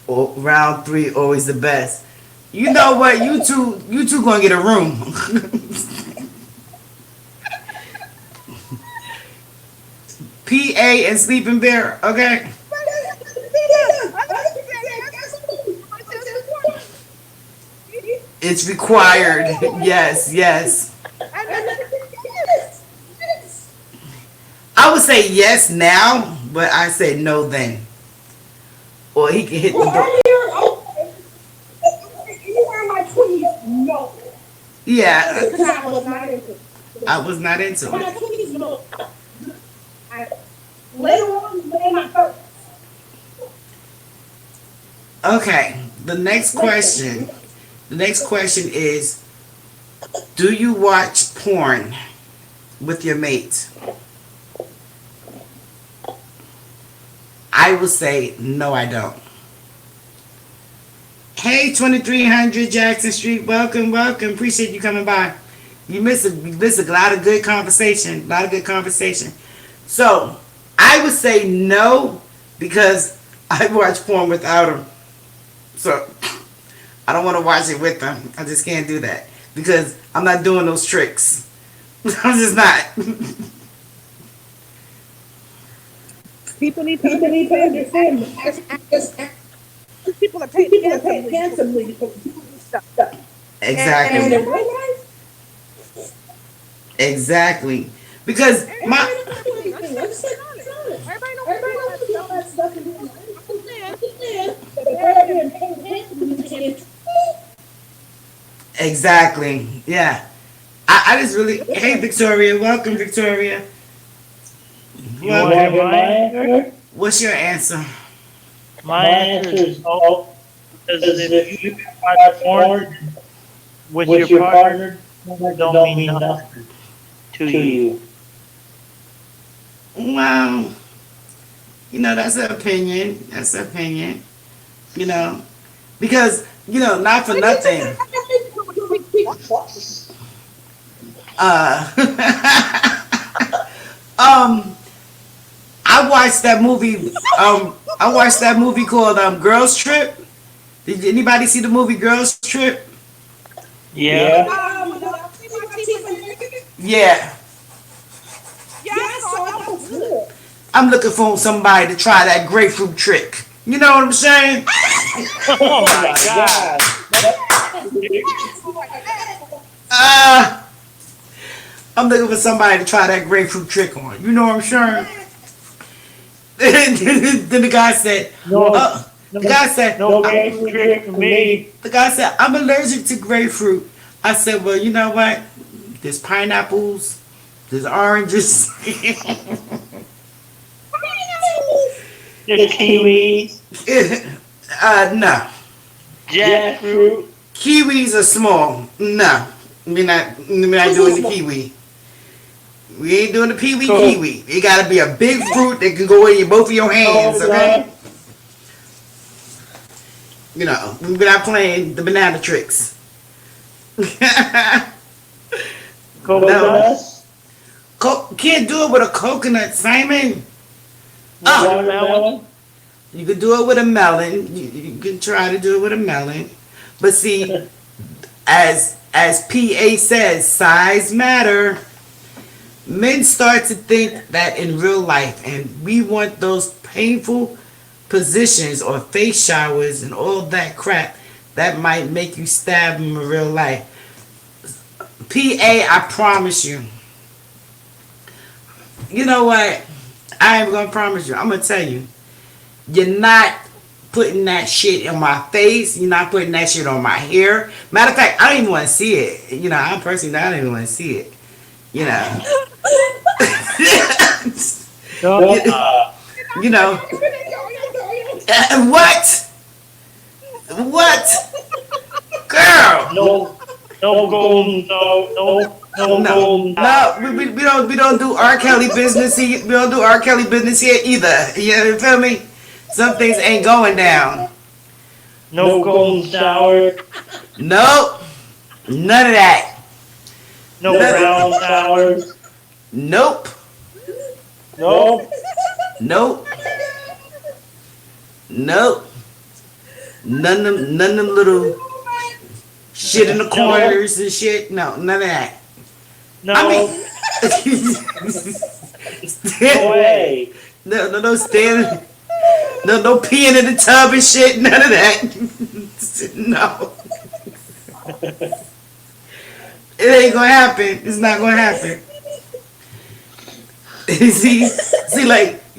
Oh, round three always the best. You know what? You two gonna get a room. PA and Sleeping Bear, okay? It's required. Yes, yes. I would say yes now, but I said no then. Or he can hit the door. No. Yeah, Because I was not into it. I was not into My it. 20s, no. Later on, in my 30s. Okay, the next question. The next question is, do you watch porn with your mate? I will say no, I don't. Hey, 2300 Jackson Street, welcome, welcome. Appreciate you coming by. You miss a lot of good conversation. A lot of good conversation. So I would say no because I watch porn without him. So I don't want to watch it with them. I just can't do that because I'm not doing those tricks. I'm just not. People need to understand. People are paid handsomely for stuff. Exactly. And in real life, Exactly. Because my everybody knows all that stuff in real life. But they're being paid handsomely. exactly. Yeah. I just really hey Victoria, welcome Victoria. You want to hear my answer? What's your answer? My answer is no. Because if you watch porn with your partner, it don't mean nothing to you. Well, that's an opinion. That's an opinion. You know, because not for nothing. Um, I watched that movie. I watched that movie called Girls Trip. Did anybody see the movie Girls Trip? Yeah. Yeah. Yes, good. I'm looking for somebody to try that grapefruit trick. You know what I'm saying? Oh my God. Uh, I'm looking for somebody to try that grapefruit trick on. You know what I'm saying? Then the guy said, No game trick for me. the guy said, I'm allergic to grapefruit. I said, well, you know what? There's pineapples, there's oranges. There's kiwis, No. jackfruit. Kiwis are small. No. We're not doing the kiwi. We ain't doing the peewee kiwi. It gotta be a big fruit that can go in both of your hands, okay? We're not playing the banana tricks. Coconuts. Can't do it with a coconut, Simon. Watermelon. You can do it with a melon. You can try to do it with a melon. But see, as PA says, size matter. Men start to think that in real life, and we want those painful positions or face showers and all that crap that might make you stab them in real life. PA, I promise you, You know what? I ain't gonna promise you. I'm gonna tell you. You're not putting that shit in my face. You're not putting that shit on my hair. Matter of fact, I don't even want to see it. You know, I'm personally, I don't even want to see it. You know. You know. What? What? Girl. No golden, no golden. No, we don't do R. Kelly business here. We don't do R. Kelly business here either. You feel me? Some things ain't going down. No golden shower. Nope. None of that. No brown showers. Nope. No. Nope. Nope. None of them little shit in the corners and shit. No, none of that. No. I mean, No way. no standing. No peeing in the tub and shit. None of that. No. It ain't gonna happen. It's not gonna happen. You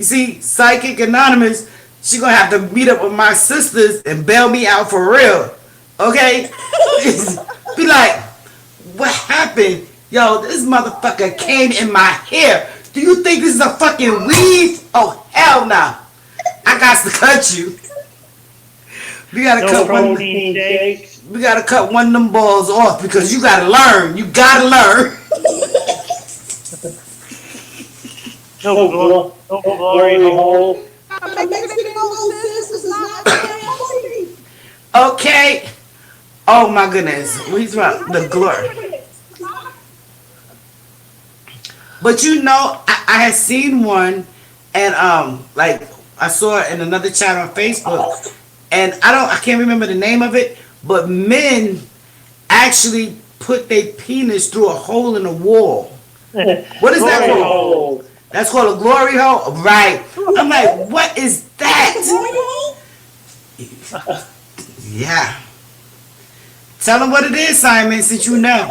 see, Psychic Anonymous, she gonna have to meet up with my sisters and bail me out for real. Okay? Be like, what happened? Yo, this motherfucker came in my hair. Do you think this is a fucking weave? Oh, hell no. I got to cut you. We gotta cut protein shakes. we gotta cut one of them balls off because you gotta learn. You gotta learn. No glory hole. Okay. Oh my goodness. He's about the glory. But you know, I had seen one, and like I saw it in another chat on Facebook, and I can't remember the name of it, but men actually put their penis through a hole in the wall. What is that called? That's called a glory hole, right? I'm like, what is that? Yeah. Tell them what it is, Simon, since you know.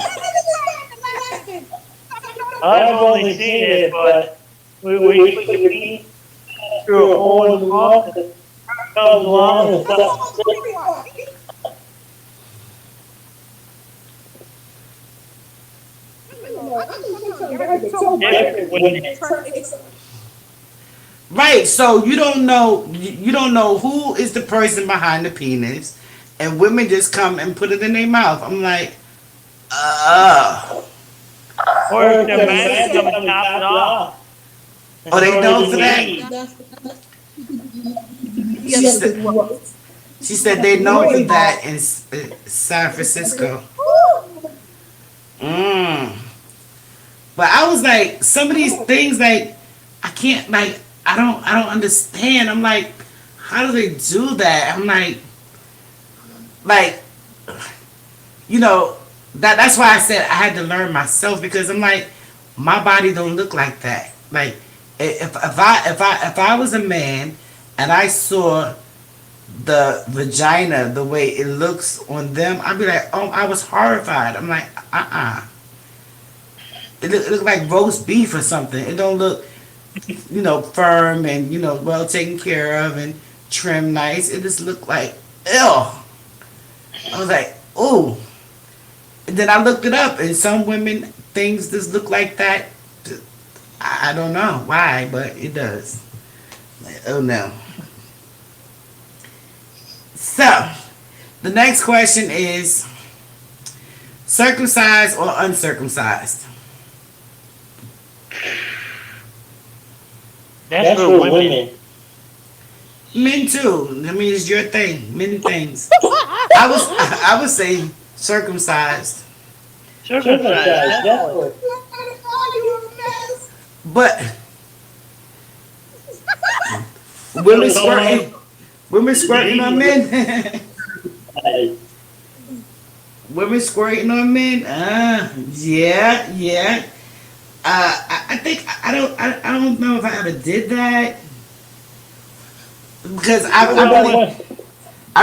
I've only seen it, but we put your feet through a hole in the wall. Comes along and stuff. Right, so you don't know who is the person behind the penis, and women just come and put it in their mouth. I'm like, Or if the man comes and chops it off. oh, they know for that. She said they know for that in San Francisco. But I was like, some of these things, like, I can't, like, I don't understand. I'm like, how do they do that? I'm like, you know, that's why I said I had to learn myself, because I'm like, my body don't look like that. Like, if I was a man and I saw the vagina the way it looks on them, I'd be like, oh, I was horrified. I'm like, It look like roast beef or something. It don't look, you know, firm and, you know, well taken care of and trimmed nice. It just looked like, ew. I was like, ooh. And then I looked it up, and some women, things just look like that. I don't know why, but it does. Like, oh no. So, the next question is, circumcised or uncircumcised? That's for women. Men too. I mean, it's your thing. Many things. I would say circumcised. Circumcised, definitely. But women squirting on men. Women squirting on men. Yeah. I think I don't know if I ever did that, because I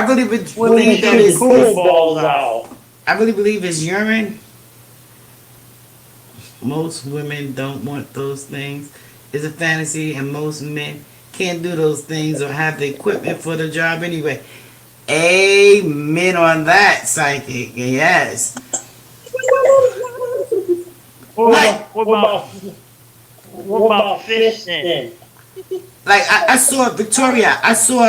really believe that it's balls out. I really believe it's urine. Most women don't want those things. is a fantasy, and most men can't do those things or have the equipment for the job anyway. Amen on that, psychic. Yes. What about fisting? Like I saw Victoria. I saw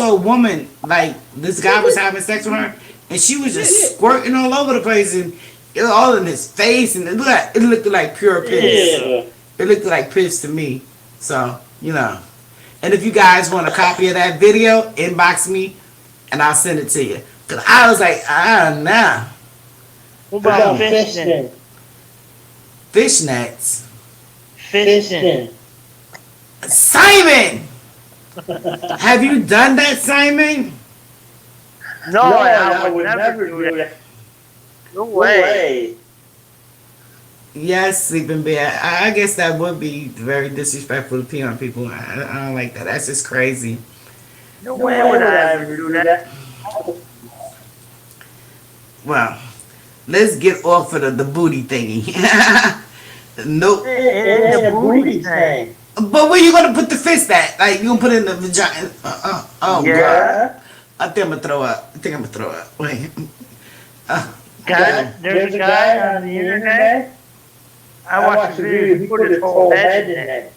a woman, like this guy was having sex with her, and she was just squirting all over the place, and it was all in his face, and it looked like pure piss. Yeah. It looked like piss to me. So and if you guys want a copy of that video, inbox me, and I'll send it to you. Cause I was like, nah, What about fisting? fishnets. Fisting. Simon, have you done that, Simon? No, I would never do that. No way. Yes, sleeping bear. I guess that would be very disrespectful to pee on people. I don't like that. That's just crazy. No way would I ever do that. Well, let's get off of the booty thingy. Nope. It's a booty thing. But where you gonna put the fist at? Like you gonna put it in the vagina? Oh Yeah. God. I think I'm gonna throw up. Wait. There's a guy on the internet. I watched a video. He put his whole head in it.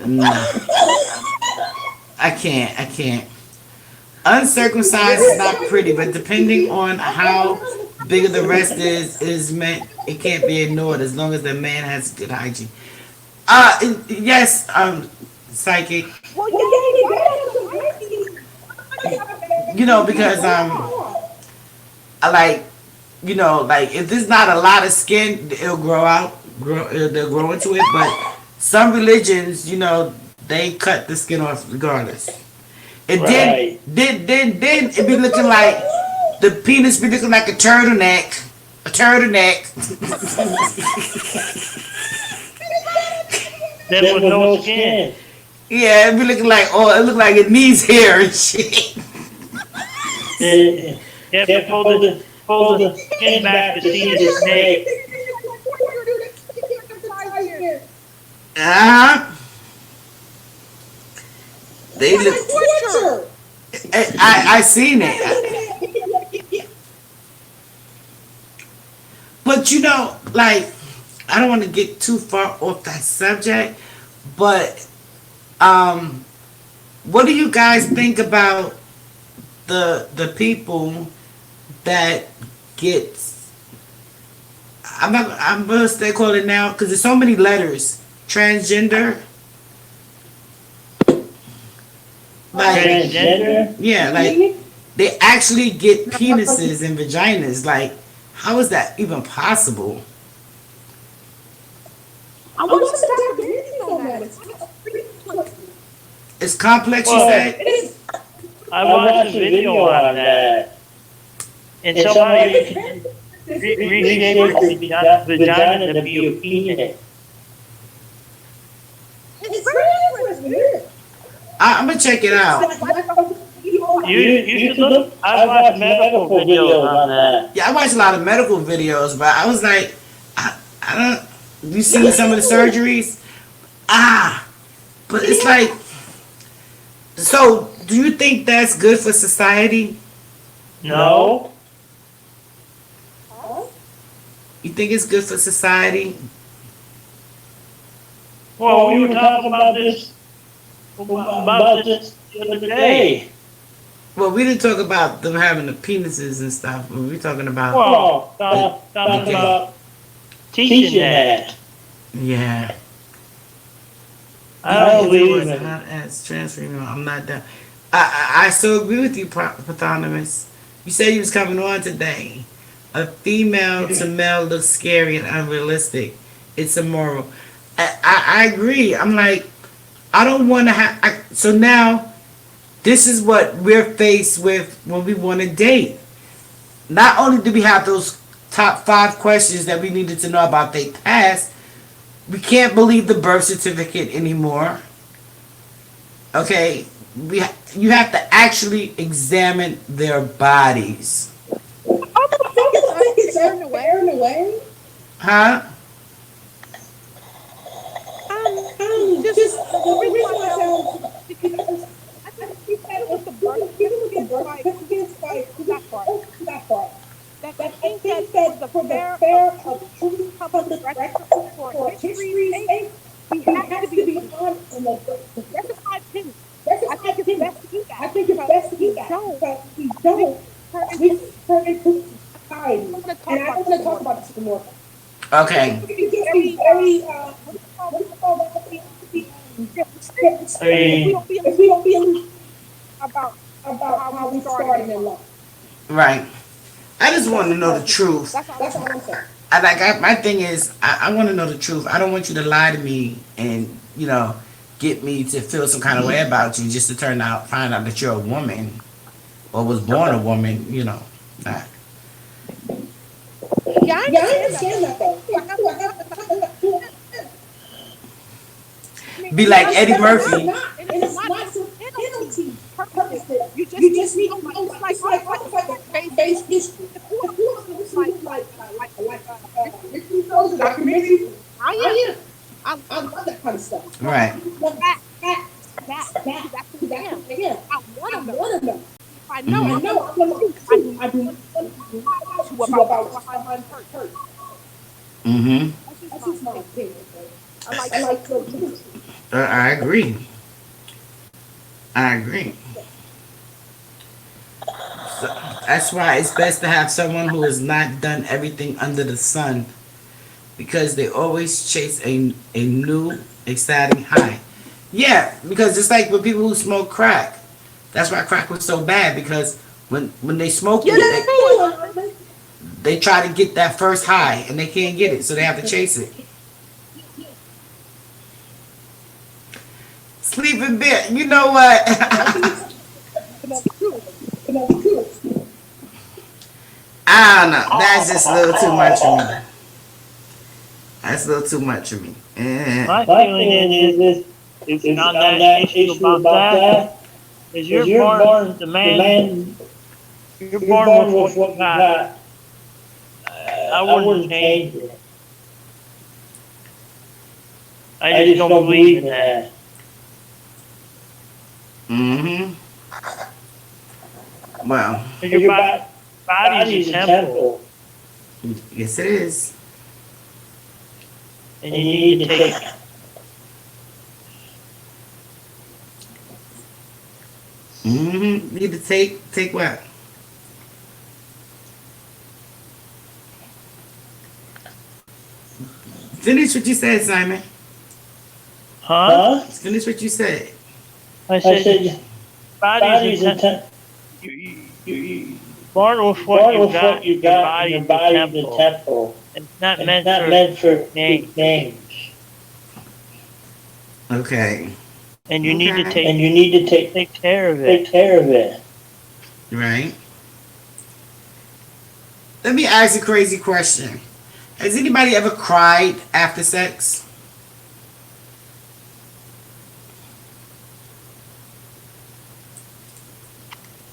No. I can't. Uncircumcised is not pretty, but depending on how big of the rest is meant, it can't be ignored as long as the man has good hygiene. Yes, psychic. Because I like, like if there's not a lot of skin, it'll they'll grow into it. But some religions, they cut the skin off regardless. And Right. then it be looking like the penis be looking like a turtleneck. There was no skin. Yeah, it be looking like it look like it needs hair and shit. You have to pull the skin back to see the snake. They look. I seen it. But like, I don't want to get too far off that subject, but what do you guys think about the people that get, I'm gonna stay call it now because there's so many letters, transgender, like Transgender? yeah, like they actually get penises and vaginas. Like, how is that even possible? I want some documentary on that. It's complex, you Well, said? I watched a video on that. And somehow you can reshape the vagina to be a penis. It's very interesting. I'm gonna check it out. You should look. I watched medical videos on that. Yeah, I watch a lot of medical videos, but I was like, I don't. You seen some of the surgeries? But it's like. So, do you think that's good for society? No. You think it's good for society? Well, we were talking about this the other day. Well, we didn't talk about them having the penises and stuff. We were talking about. Well, talking about teaching that. Yeah. I don't believe it. it. As transferring, I'm not done. I still agree with you, Pathonymous. You said you was coming on today. A female to male looks scary and unrealistic. It's immoral. I agree. I'm like, I don't want to have. So now, this is what we're faced with when we want to date. Not only do we have those top 5 questions that we needed to know about their past, we can't believe the birth certificate anymore. Okay, you have to actually examine their bodies. I think it's fair in a way. Huh? the reason why I tell because I think even with the birth certificates, like that part, that part. that I That I think that think for that the for the fair of fair of truth truth public public record record for for history's history's sake, sake, he he has to has be to be honest. honest in the That's just my opinion. That's I just my think it's opinion. best to do that I think it's because best to if do you that don't, because if we we don't, turn we into turn into I society. don't want to talk And I about don't this want to talk anymore. about this anymore. It can Okay. just It be can just be very very what do you call what do that? you call that? Realistic I if we mean, don't be If we don't be about about how we how we started started in in life. life. Right. I just want to know the truth. That's all I'm That's all saying. I'm saying. My thing is, I want to know the truth. I don't want you to lie to me and get me to feel some kind of way about you just to find out that you're a woman or was born a woman. Nah. Yeah, I Yeah, I understand that understand though. that though. I have to have I mean, Be like Eddie But it's Murphy. not, and and it's it's not not for for penalty penalty purposes. purposes. You just You need just to need know, to like, know, it's like, like it's like almost like almost like a fact-based fact-based history. history. If you If want to you listen want to to listen to history shows, documentaries, documentaries, I am. yeah, I I love that kind of stuff. Right. But fact, that, that. That's who I that's am. what I am. I want I to know. want to know. If I know, Hmm. I I want to know know I the want to know truth. the I do truth. I not do want not to want to lie to you to about what's about what's behind behind the curtain. the curtain. Hmm. That's just That's my just my opinion. opinion. I like I to know like the to truth. listen. I agree. I agree. So that's why it's best to have someone who has not done everything under the sun because they always chase a new exciting high. Yeah, because it's like with people who smoke crack. That's why crack was so bad because when they smoke Yeah, it, that's true. they try to get that first high and they can't get it, so they have to chase it. Sleeping bit. You know what? To know the truth. You know, the truth. I don't know. That's just a little too much for me. That's a little too much for me. my feeling is on that issue about that, is you're born, the man, you're born with what you got. I wouldn't change it. I just don't believe in that. Mm-hmm. Well, Your body's a temple, yes it is. and you need to take. Mm-hmm. Need to take what? Finish what you said, Simon. Huh? Finish what you said. I said, body's a temple. You born with what you got, your body's a temple. It's not meant for games. Okay. And you need to Okay. take care of it. Right. Let me ask a crazy question. Has anybody ever cried after sex?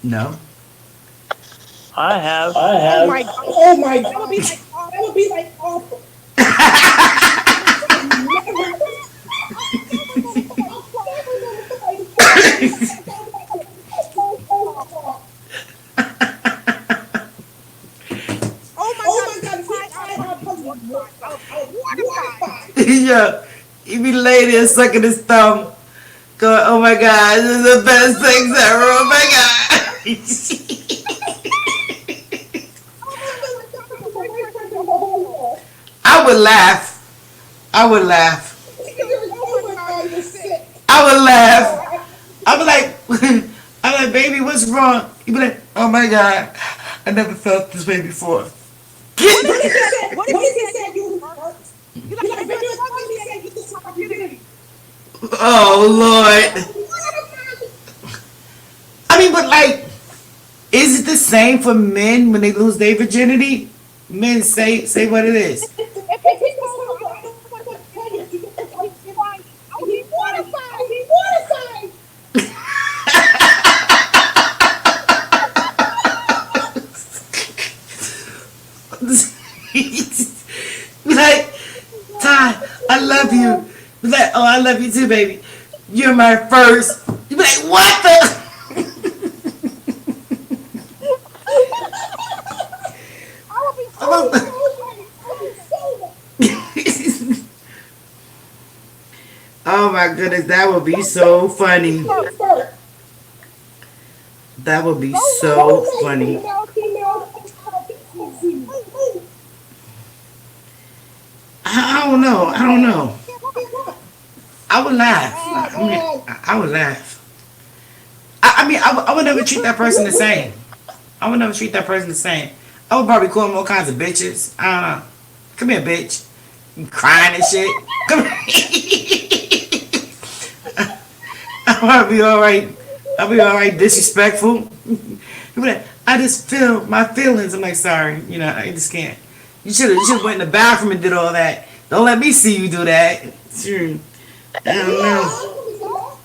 No. I have. Oh my God. Oh my That would be God. like awful. That would be like awful. Oh my Oh God. my If God, you if we cried, I tried would our be puppy mortified. I would I be was mortified. mortified. Yeah. He be laying there sucking his thumb. Going, oh my God, this is the best things ever. Oh my God. I would feel like I was the worst person in the whole world. I would laugh. I would laugh. Oh my God, you're sick. I would laugh. I would like, I'm like, baby, what's wrong? You be like, oh my God, I never felt this way before. What if he What said if he you said was you was hurt? hurt? He's You like, like, baby, baby, what's what's wrong? wrong? He He said said you you just just my my virginity. virginity. Oh Lord. I mean, but like, is it the same for men when they lose their virginity? Men say what it is. If he just told her, I don't want to touch your virginity, and he's crying, I would be I would mortified. be mortified. Be like, Ty, I love you. Be like, oh, I love you too, baby. You're my first. You be like, what the? I would be About so the- Oh my goodness, that would be so funny. That would be so funny. I don't know. I don't know. I would laugh. I would laugh. I would never treat that person the same. I would never treat that person the same. I would probably call them all kinds of bitches. I don't know. Come here, bitch. You crying and shit. Come here. I'll be all right. I'll be all right. Disrespectful. I just feel my feelings. I'm like, sorry. You know, I just can't. You should have went in the bathroom and did all that. Don't let me see you do that. Sure. I don't know.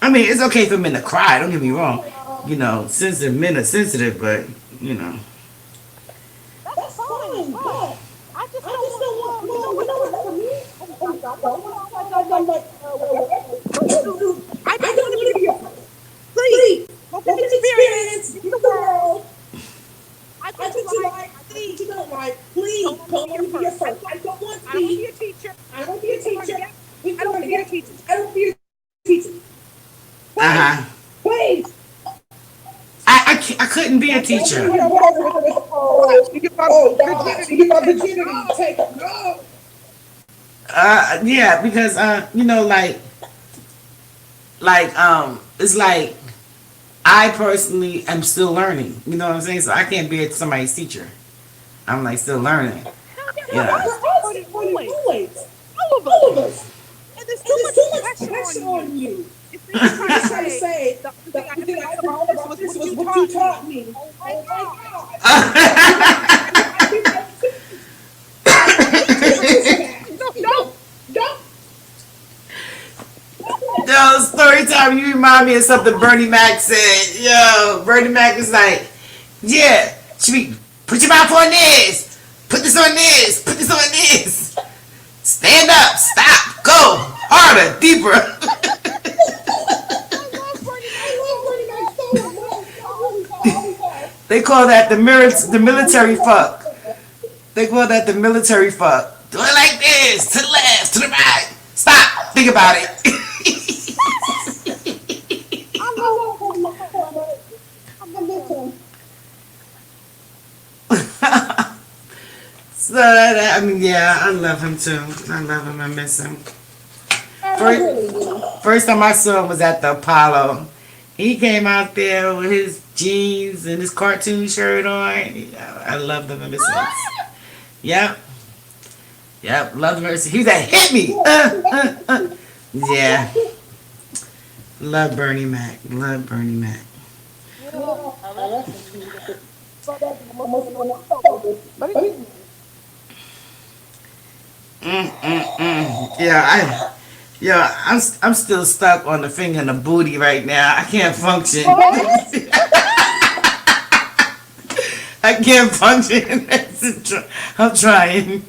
I mean, it's okay for men to cry. Don't get me wrong. You know, sensitive men are sensitive, but you know. that's fine, but I just don't want I just want to be your friend. Please, go get experience in the world. I I think think you you like, like, please, you don't like, please don't let me be your friend. I don't want to I don't want to be be, a teacher. I don't want to be a teacher. I don't want to get a teacher. I don't want to be a teacher. Uh huh. Please. I couldn't be a teacher. Oh, you got virginity. Take it. No. Yeah, because you know, it's like I personally am still learning. You know what I'm saying? So I can't be somebody's teacher. I'm like still learning. Yeah. Always. All of All of us. us. And there's There's too too much much pressure on on you. you. It's I'm trying just to trying to say, say, the the only only thing thing I I can can about about this this was was what what you you taught taught me. me. Oh my Oh my God. God. I think that's no. Yo, story time. You remind me of something Bernie Mac said. Yo, Bernie Mac was like, yeah, should we put your mouth on this, put this on this, put this on this. Stand up, stop, go harder, deeper. They call that the military fuck. They call that the military fuck. Do it like this, to the left, to the right. Stop. Think about it. So I mean, yeah, I love him too. I love him. I miss him. First time I saw him was at the Apollo. He came out there with his jeans and his cartoon shirt on. I love him ever since. Yep. Yep. Love him ever since. He was like, hit me. Yeah. Love Bernie Mac. Love Bernie Mac. Yeah, I'm still stuck on the finger and the booty right now. I can't function. I can't function. I'm trying.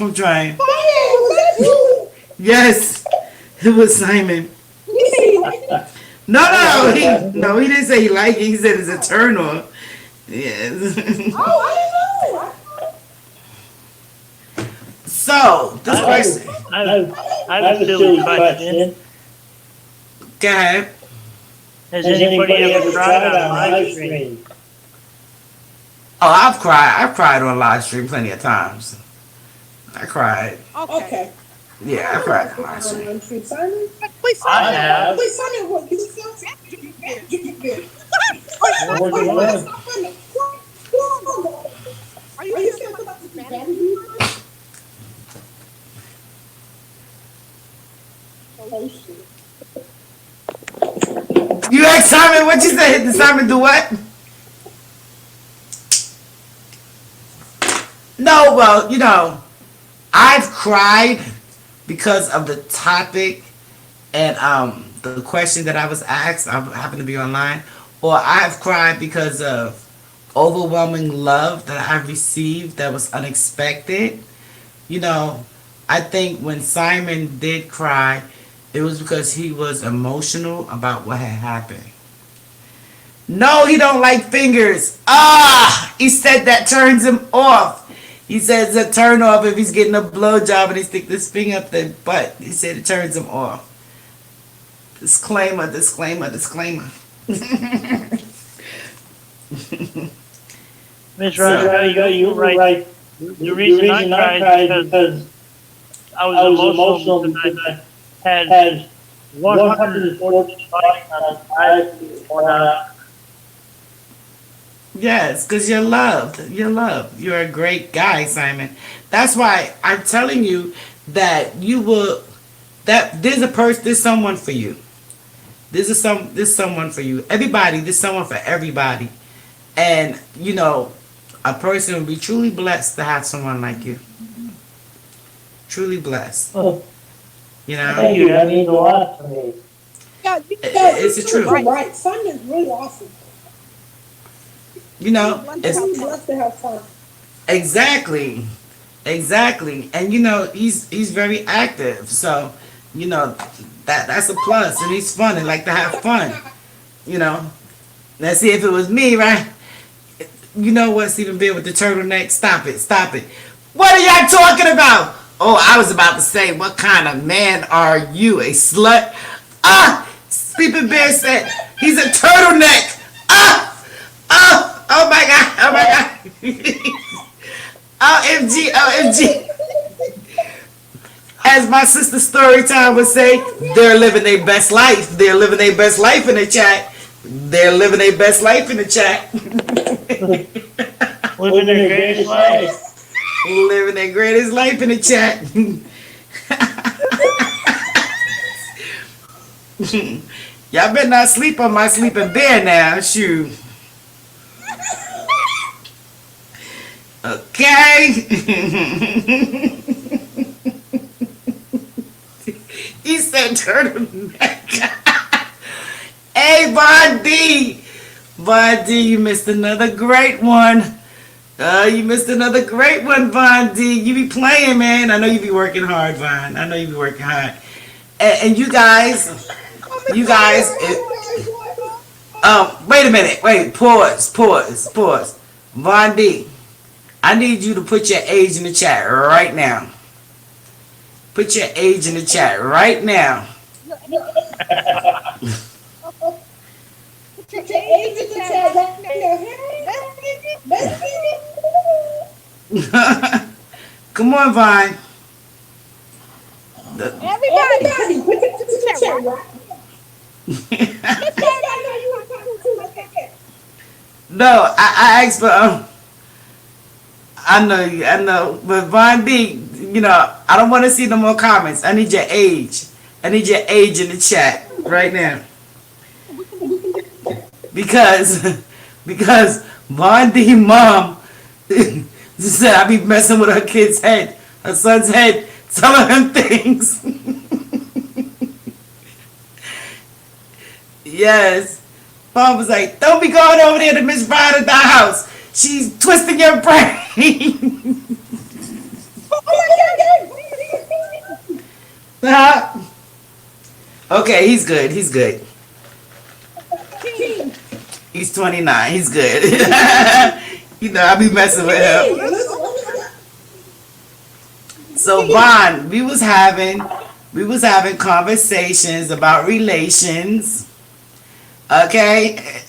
I'm trying. Yes, it was Simon. No, he didn't say he liked it. He said it's a turn on. Yes. So, this question. I have a silly question. Go ahead. Has anybody ever tried on live stream? Oh, I've cried. I've cried on live stream plenty of times. I cried. Okay. Yeah, I cried on live stream. Please, I have. Wait, Simon, what? You What do you want? are you serious about this vanity? You asked Simon what you said. Did Simon do what? No, well, you know, I've cried because of the topic and the question that I was asked. I happened to be online, or I've cried because of overwhelming love that I've received that was unexpected. You know, I think when Simon did cry, It was because he was emotional about what had happened. No, he don't like fingers. Ah, he said that turns him off. He says a turn off if he's getting a blowjob and he stick this finger up their butt. He said it turns him off. Disclaimer, disclaimer, disclaimer. Miss Rodriguez, you were right. The reason I cried because I was emotional because I had 140 likes on I Yes, because you're loved. You're loved. You're a great guy, Simon. That's why I'm telling you that you will. That there's someone for you. There's someone for you. Everybody, there's someone for everybody. And you know, a person will be truly blessed to have someone like you. Truly blessed. Oh, You know, thank you. That means a lot to me. Yeah, it's the truth. Right. Fun is really awesome. You know, it's I'm blessed to have fun. exactly, exactly. And you know, he's very active. So, you know, that's a plus. And he's fun and like to have fun. You know, let's see if it was me, right? You know what, Stephen Bear with the turtleneck? Stop it, stop it. What are y'all talking about? Oh, I was about to say, what kind of man are you? A slut? Ah! Stephen Bear said he's a turtleneck. Ah! Oh! Oh my god! Oh my god! OMG! OMG! As my sister Storytime would say, they're living their best life. They're living their best life in the chat. They're living their best life in the chat. Living their greatest life. Living their greatest life in the chat. Y'all better not sleep on my sleeping bear now. Shoot. Okay. He said turtleneck. Hey, Von D. Von D, you missed another great one. You missed another great one, Von D. You be playing, man. I know you be working hard, Von. I know you be working hard. And you guys, wait a minute. Wait, pause. Von D, I need you to put your age in the chat right now. Put your age in the chat right now. Put your age in the chat right now. Come on, Vine. Everybody, put it in the chat right No, I asked for. I know, but Von D, you know, I don't want to see no more comments. I need your age. I need your age in the chat right now. Because Von D mom said I be messing with her kid's head, her son's head, telling him things. Yes. Mom was like, don't be going over there to Miss Ryder's house. She's twisting your brain. Okay, he's good. He's good. He's 29. He's good. You know, I be messing with him. So, Vaughn, we was having conversations about relations. Okay?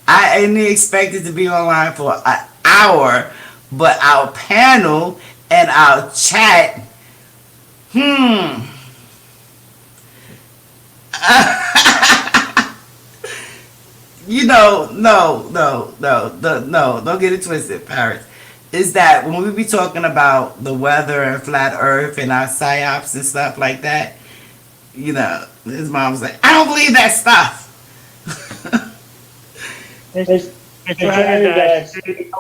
I didn't expect it to be online for an hour, but our panel and our chat, you know, no, don't get it twisted, Paris. Is that when we be talking about the weather and flat earth and our psyops and stuff like that, you know, his mom was like, I don't believe that stuff. It's 3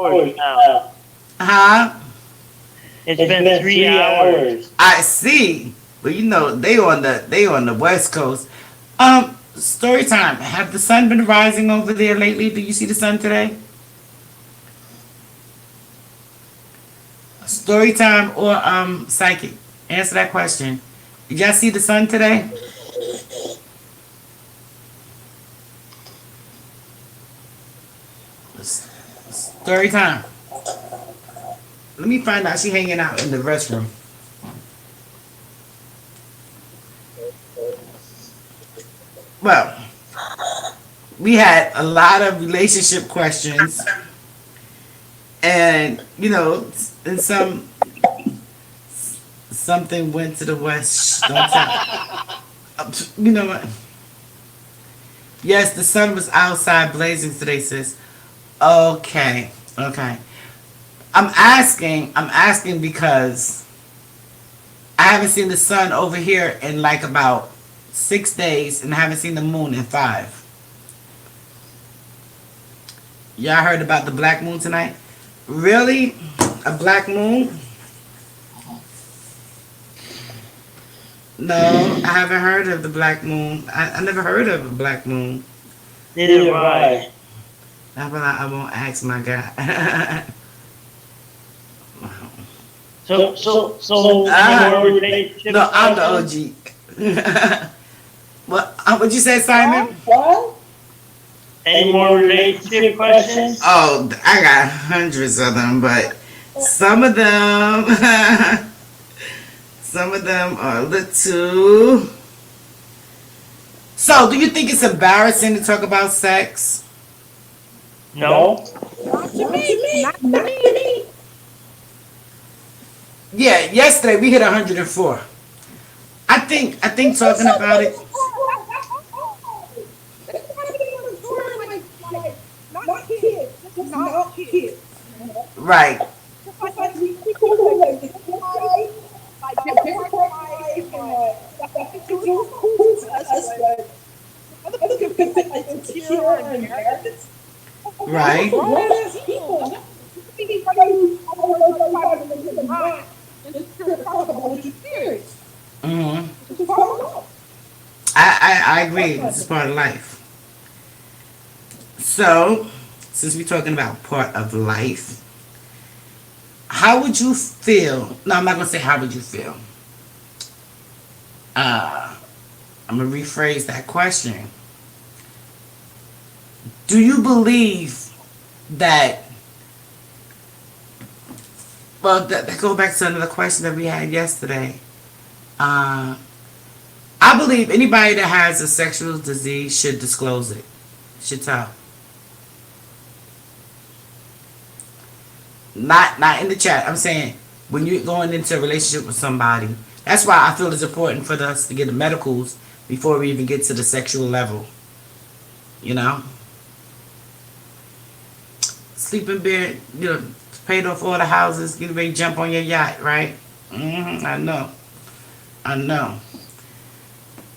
hours now. Huh? It's been 3 hours. I see. But you know, they on the West Coast. Story time. Have the sun been rising over there lately? Do you see the sun today? Story time or psychic? Answer that question. Did y'all see the sun today? Story time. Let me find out she hanging out in the restroom. Well, we had a lot of relationship questions, and and something went to the west. Don't tell. You know what? Yes, the sun was outside blazing today, sis. Okay, okay. I'm asking because I haven't seen the sun over here in like about 6 days, and I haven't seen the moon in 5. Y'all heard about the black moon tonight? Really? A black moon? No, I haven't heard of the black moon. I never heard of a black moon. Neither have I. I won't ask my guy. So, more relationship No, I'm the questions? OG. What'd you say, Simon? Well, Any more relationship questions? Oh, I got hundreds of them, but some of them, some of them are a little. So, do you think it's embarrassing to talk about sex? No. Not to me. Not to me. Yeah, yesterday we hit 104. I think talking about it. Not kids. Not kids. Right. Like we cool like this, right? Like different life and cool to us, but other people can feel like insecure and embarrassed. Right. Grown-ass people. You always talk about what you experience. Hmm. It's part of life. I agree. This is part of life. So, since we're talking about part of life, how would you feel? No, I'm not gonna say how would you feel. I'm gonna rephrase that question. Do you believe that? Well, that go back to another question that we had yesterday. I believe anybody that has a sexual disease should disclose it. Should tell. Not in the chat. I'm saying when you're going into a relationship with somebody. That's why I feel it's important for us to get the medicals before we even get to the sexual level. You know? Sleeping bed, paid off all the houses, get ready to jump on your yacht, right? I know.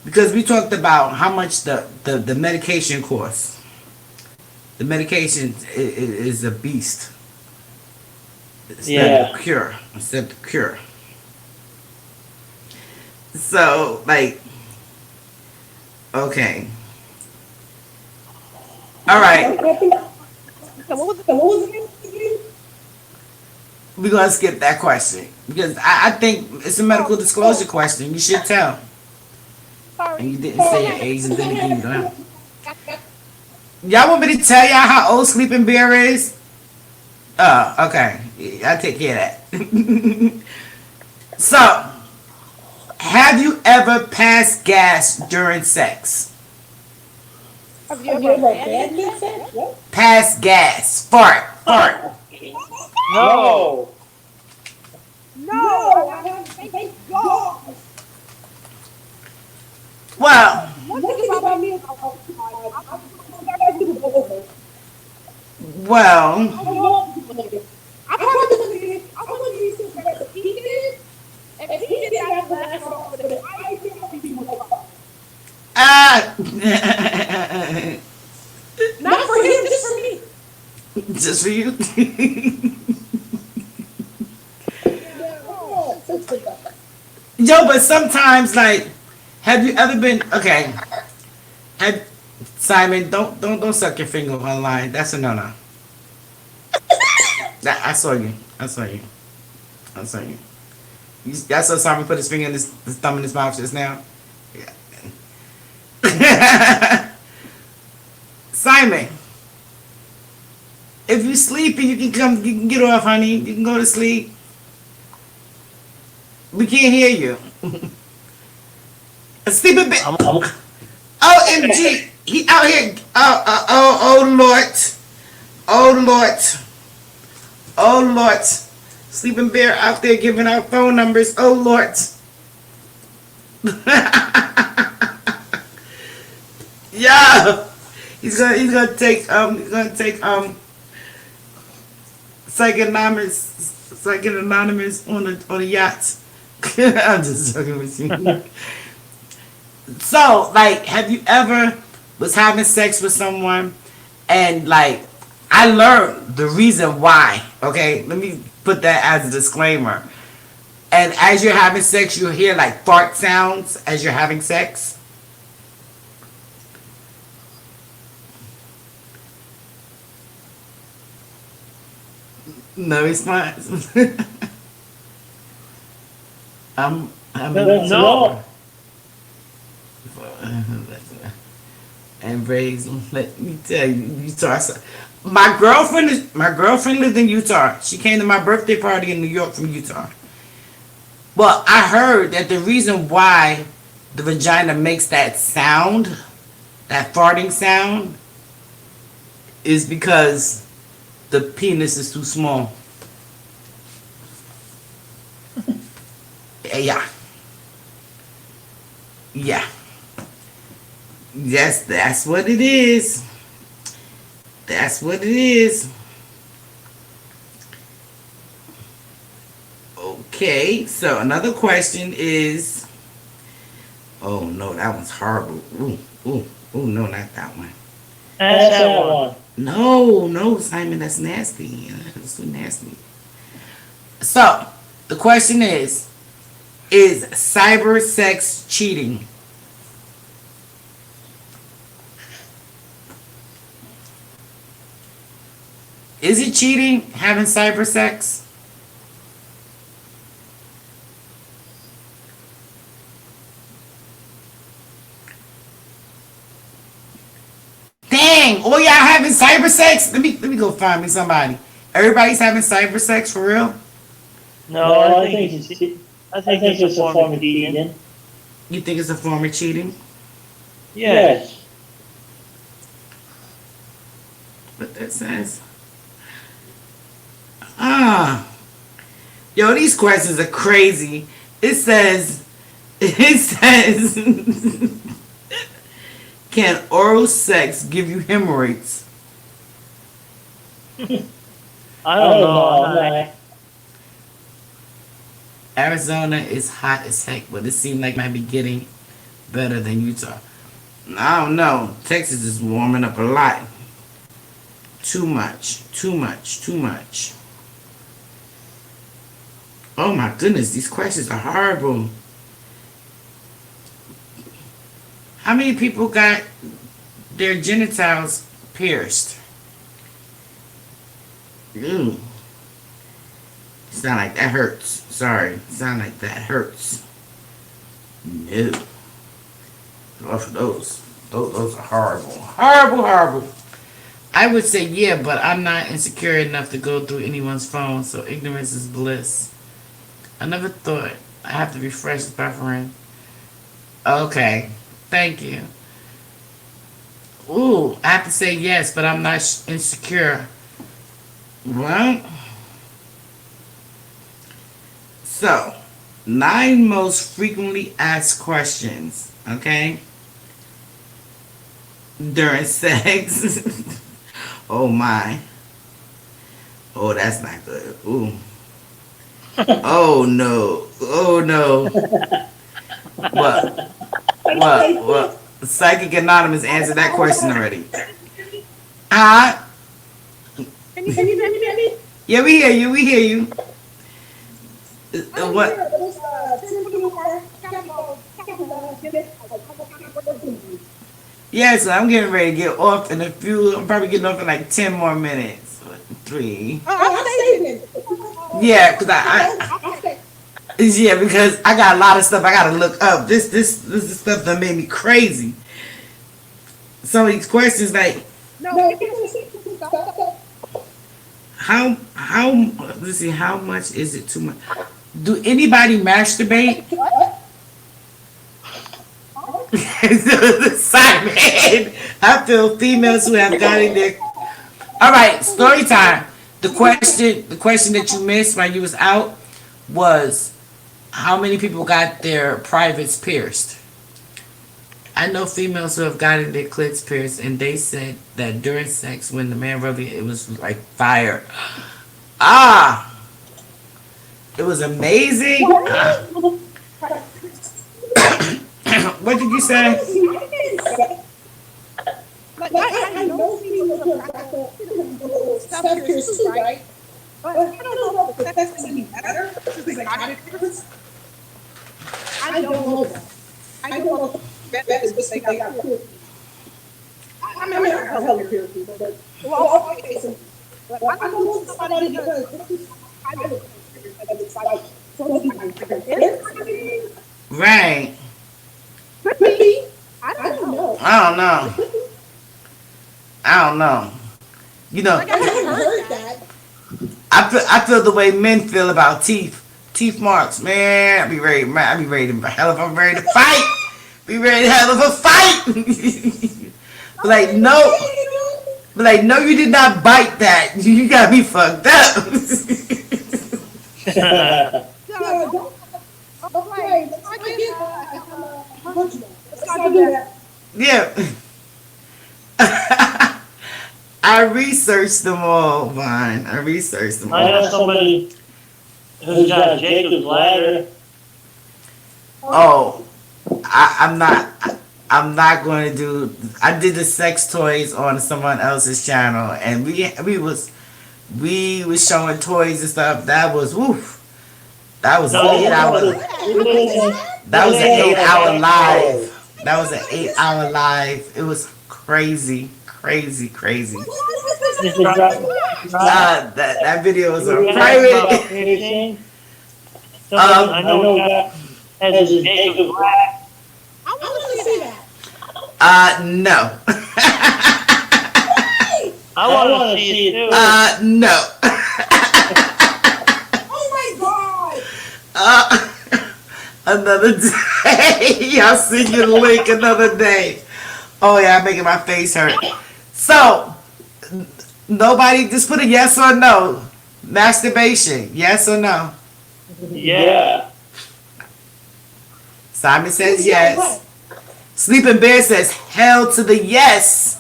Because we talked about how much the medication costs. The medication is a beast. It's not the cure. It's not the cure. So, like, okay. All right. So what was it? We're going to skip that question. Because I think it's a medical disclosure question. You should tell. Sorry. And you didn't say your age and then again you don't have. Y'all want me to tell y'all how old Sleeping Bear is? Oh, okay. I'll take care of that. So, have you ever passed gas during sex? Have you ever had sex? What? Pass gas. Fart. No. No, I haven't. Thank God. Well, One thing about me is I'm over. well, I probably wouldn't be he did. If he did that, I would ask for it. I think he would have. ah, Not for him, just for me. just for you. Yo, but sometimes, like, have you ever been okay? Have Simon? Don't suck your finger online. That's a no. I saw you. I saw you. That's so Simon put his finger in his thumb in his mouth just now. Yeah. Simon, If you sleepy, you can come. You can get off, honey. You can go to sleep. We can't hear you. Sleeping bit. OMG, he out here. Oh Lord. Oh Lord. Oh Lord. Sleeping Bear out there giving out phone numbers. Oh Lord. Yeah. He's gonna take Psych Anonymous on a yacht. I'm just joking with you. So, like, have you ever was having sex with someone and like I learned the reason why. Okay, let me put that as a disclaimer. And as you're having sex, you'll hear like fart sounds as you're having sex. No response. I'm No. And Briggs, let me tell you, Utah. My girlfriend lived in Utah. She came to my birthday party in New York from Utah. Well, I heard that the reason why the vagina makes that sound, that farting sound, is because the penis is too small. Yeah. Yeah. Yes, that's what it is. That's what it is. Okay, so another question is, oh no, that one's horrible. Ooh, no, not that one. Ask that one. No, Simon, that's nasty. That's too nasty. So, the question is cyber sex cheating? Is it cheating having cyber sex? Dang, all y'all having cyber sex? Let me go find me somebody. Everybody's having cyber sex for real? No, I think it's a form of cheating. You think it's a form of cheating? Yes. What that says? Yo, these questions are crazy. It says, can oral sex give you hemorrhoids? I don't know. Arizona is hot as heck, but it seems like it might be getting better than Utah. I don't know. Texas is warming up a lot. Too much. Oh my goodness, these questions are horrible. How many people got their genitals pierced? Ew. Sound like that hurts. Sorry. Sound like that hurts. No. Off of those. Those are horrible. Horrible. I would say yeah, but I'm not insecure enough to go through anyone's phone, so ignorance is bliss. I never thought I have to refresh the buffering. Okay. Thank you. Ooh, I have to say yes, but I'm not insecure. Well, so 9 most frequently asked questions, okay, during sex. Oh my. Oh, that's not good. Ooh. Oh no. What? Psychic Anonymous answered that question already. Huh? Can you hear me? Yeah, we hear you. What? Yeah, so I'm getting ready to get off in a few. I'm probably getting off in like 10 more minutes. 3. Yeah, because I got a lot of stuff I gotta look up. This is stuff that made me crazy. Some of these questions, like, how let's see, how much is it too much? Do anybody masturbate? Simon, I feel females who have gotten their. All right, story time. The question that you missed while you was out was how many people got their privates pierced. I know females who have gotten their clits pierced, and they said that during sex, when the man rubbed it, it was like fire. Ah, it was amazing. Ah. What did you say? Like, I know people who have got the stuff here too, right? But I don't know if the sex would be better because they got it first. I don't know that. I don't know if that is just they got it. I mean, I have hella purity, but well, okay, so I don't know somebody because I don't know. It's like, Right. could be. I don't know. I don't know. I don't know. You know, Like, I haven't heard that. I feel the way men feel about teeth marks. Man, I be ready. Man, I be ready to hell if I'm ready to fight. Be ready to hell of a fight. Like no, like no, you did not bite that. You got me fucked up. Yeah, don't. Okay, I get let's not do that. Yeah. I researched them all, Vine. I researched them I all. have somebody who's got Jacob's ladder. Oh, I'm not going to do. I did the sex toys on someone else's channel, and we was showing toys and stuff. That was woof. That was an No, 8 hour. That was an 8 hour live. That was an 8 hour live. It was crazy, crazy, crazy. Just That video was on About private. piercing. Someone I know got has his Jacob's ladder. I want to see that. No. I want to see it too. No. Oh my god! Another day. I'll send you the link another day. Oh yeah, I'm making my face hurt. So, nobody, just put a yes or no. Masturbation, yes or no? Yeah. Simon says yes. Sleeping Bear says hell to the yes.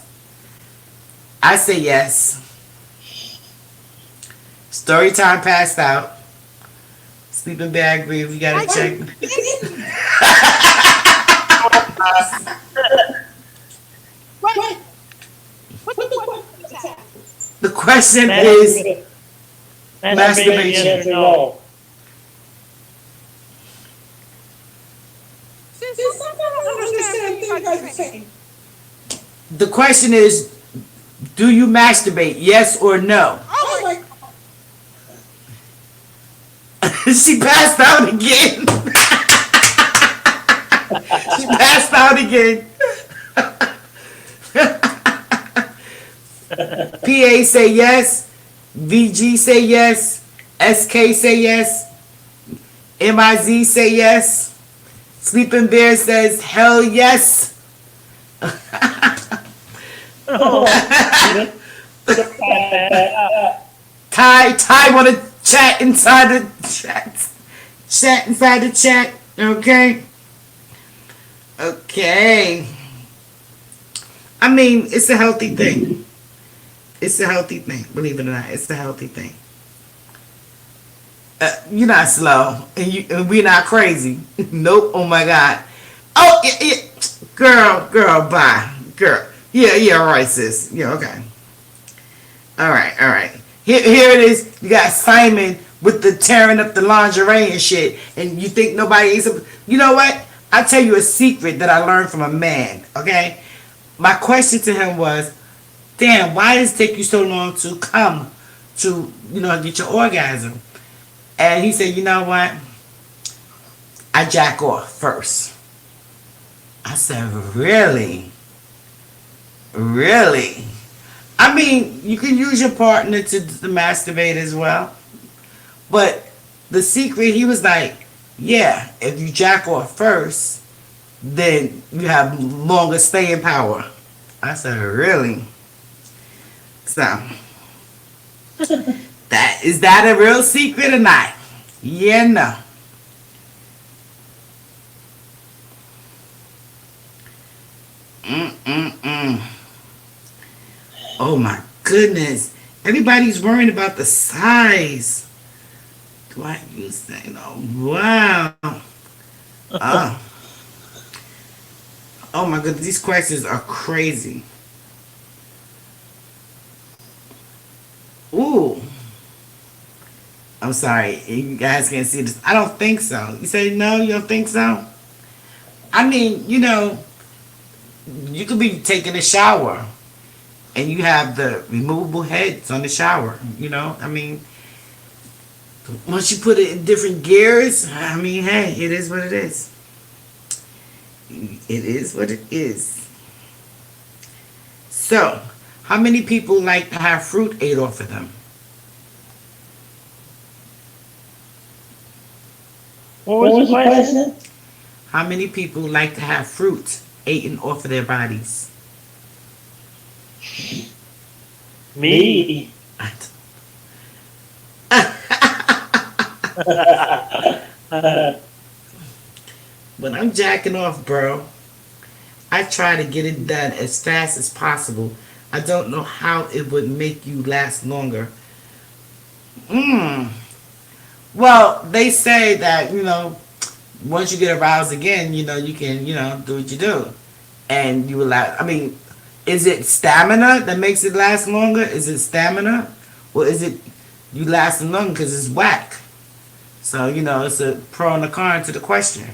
I say yes. Story time passed out. Sleeping Bear agree. We gotta check. What? What the question? The question is masturbation. Yes or no? Since I don't understand things you guys are saying. The question is, do you masturbate? Yes or no? Oh my She passed out again. She passed out again. PA say yes. VG say yes. SK say yes. MIZ say yes. Sleeping Bear says hell yes. Ty wanna chat inside the chat. Chat inside the chat. Okay. Okay. I mean, it's a healthy thing. It's a healthy thing. Believe it or not, it's a healthy thing. You're not slow, and we're not crazy. Nope. Oh my God. Oh, yeah. Girl, bye, girl. Yeah. All right, sis. Yeah, okay. All right. Here it is. You got Simon with the tearing up the lingerie and shit, and you think nobody is. You know what? I'll tell you a secret that I learned from a man. Okay. My question to him was, damn, why does it take you so long to come to, get your orgasm? And he said, you know what? I jack off first. I said, really? Really? I mean, you can use your partner to masturbate as well. But the secret, he was like, yeah, if you jack off first, then you have longer staying power. I said, really? So, is that a real secret or not? Yeah, no. Mm-mm-mm. Oh my goodness. Everybody's worrying about the size. Do I use that? Oh, wow. Oh. Oh my goodness. These questions are crazy. Ooh. I'm sorry. You guys can't see this. I don't think so. You say no? You don't think so? I mean, you could be taking a shower and you have the removable heads on the shower. I mean, once you put it in different gears, I mean, hey, it is what it is. It is what it is. So, how many people like to have fruit ate off of them? What was the question? How many people like to have fruit eaten off of their bodies? Me. When I'm jacking off, bro, I try to get it done as fast as possible. I don't know how it would make you last longer. Well, they say that, once you get aroused again, you can, do what you do. And you allow, I mean, is it stamina that makes it last longer? Is it stamina? Or is it you lasting longer because it's whack? So, it's a pro and a con to the question.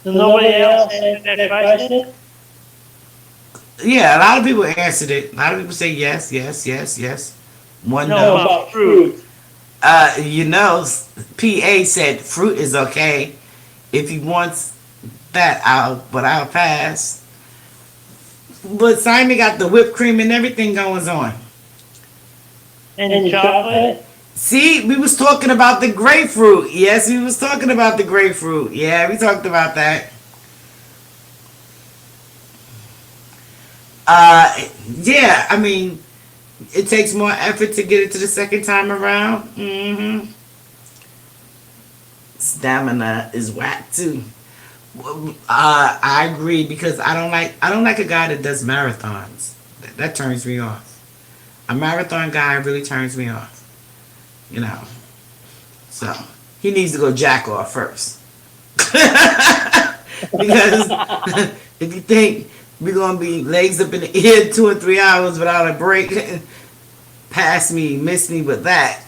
Nobody else answered that question? Yeah, a lot of people answered it. A lot of people say yes, yes, yes, yes. One No, no. about fruit. PA said fruit is okay. If he wants that, I'll pass. But Simon got the whipped cream and everything going on. And chocolate? See, we was talking about the grapefruit. Yes, we was talking about the grapefruit. Yeah, we talked about that. Yeah, I mean, it takes more effort to get it to the second time around. Stamina is whack too. I agree because I don't like a guy that does marathons. That turns me off. A marathon guy really turns me off. So he needs to go jack off first. Because if you think we're gonna be legs up in the air 2 or 3 hours without a break, pass me, miss me with that.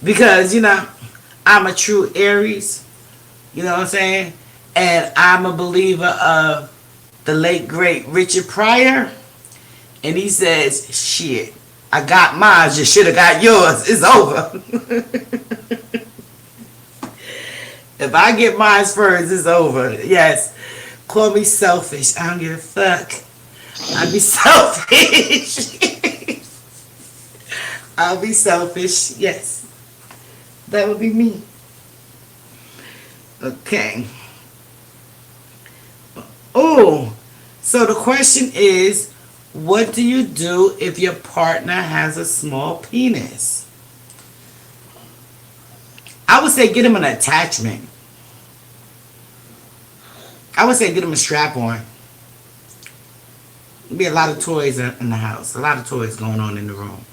Because I'm a true Aries. You know what I'm saying? And I'm a believer of the late great Richard Pryor. And he says, shit, I got mine, you should have got yours. It's over. If I get mine first, it's over. Yes. Call me selfish. I don't give a fuck. I'll be selfish. I'll be selfish. Yes. That would be me. Okay. Oh, so the question is, what do you do if your partner has a small penis? I would say get him an attachment. I would say get him a strap on. There'll be a lot of toys in the house. A lot of toys going on in the room.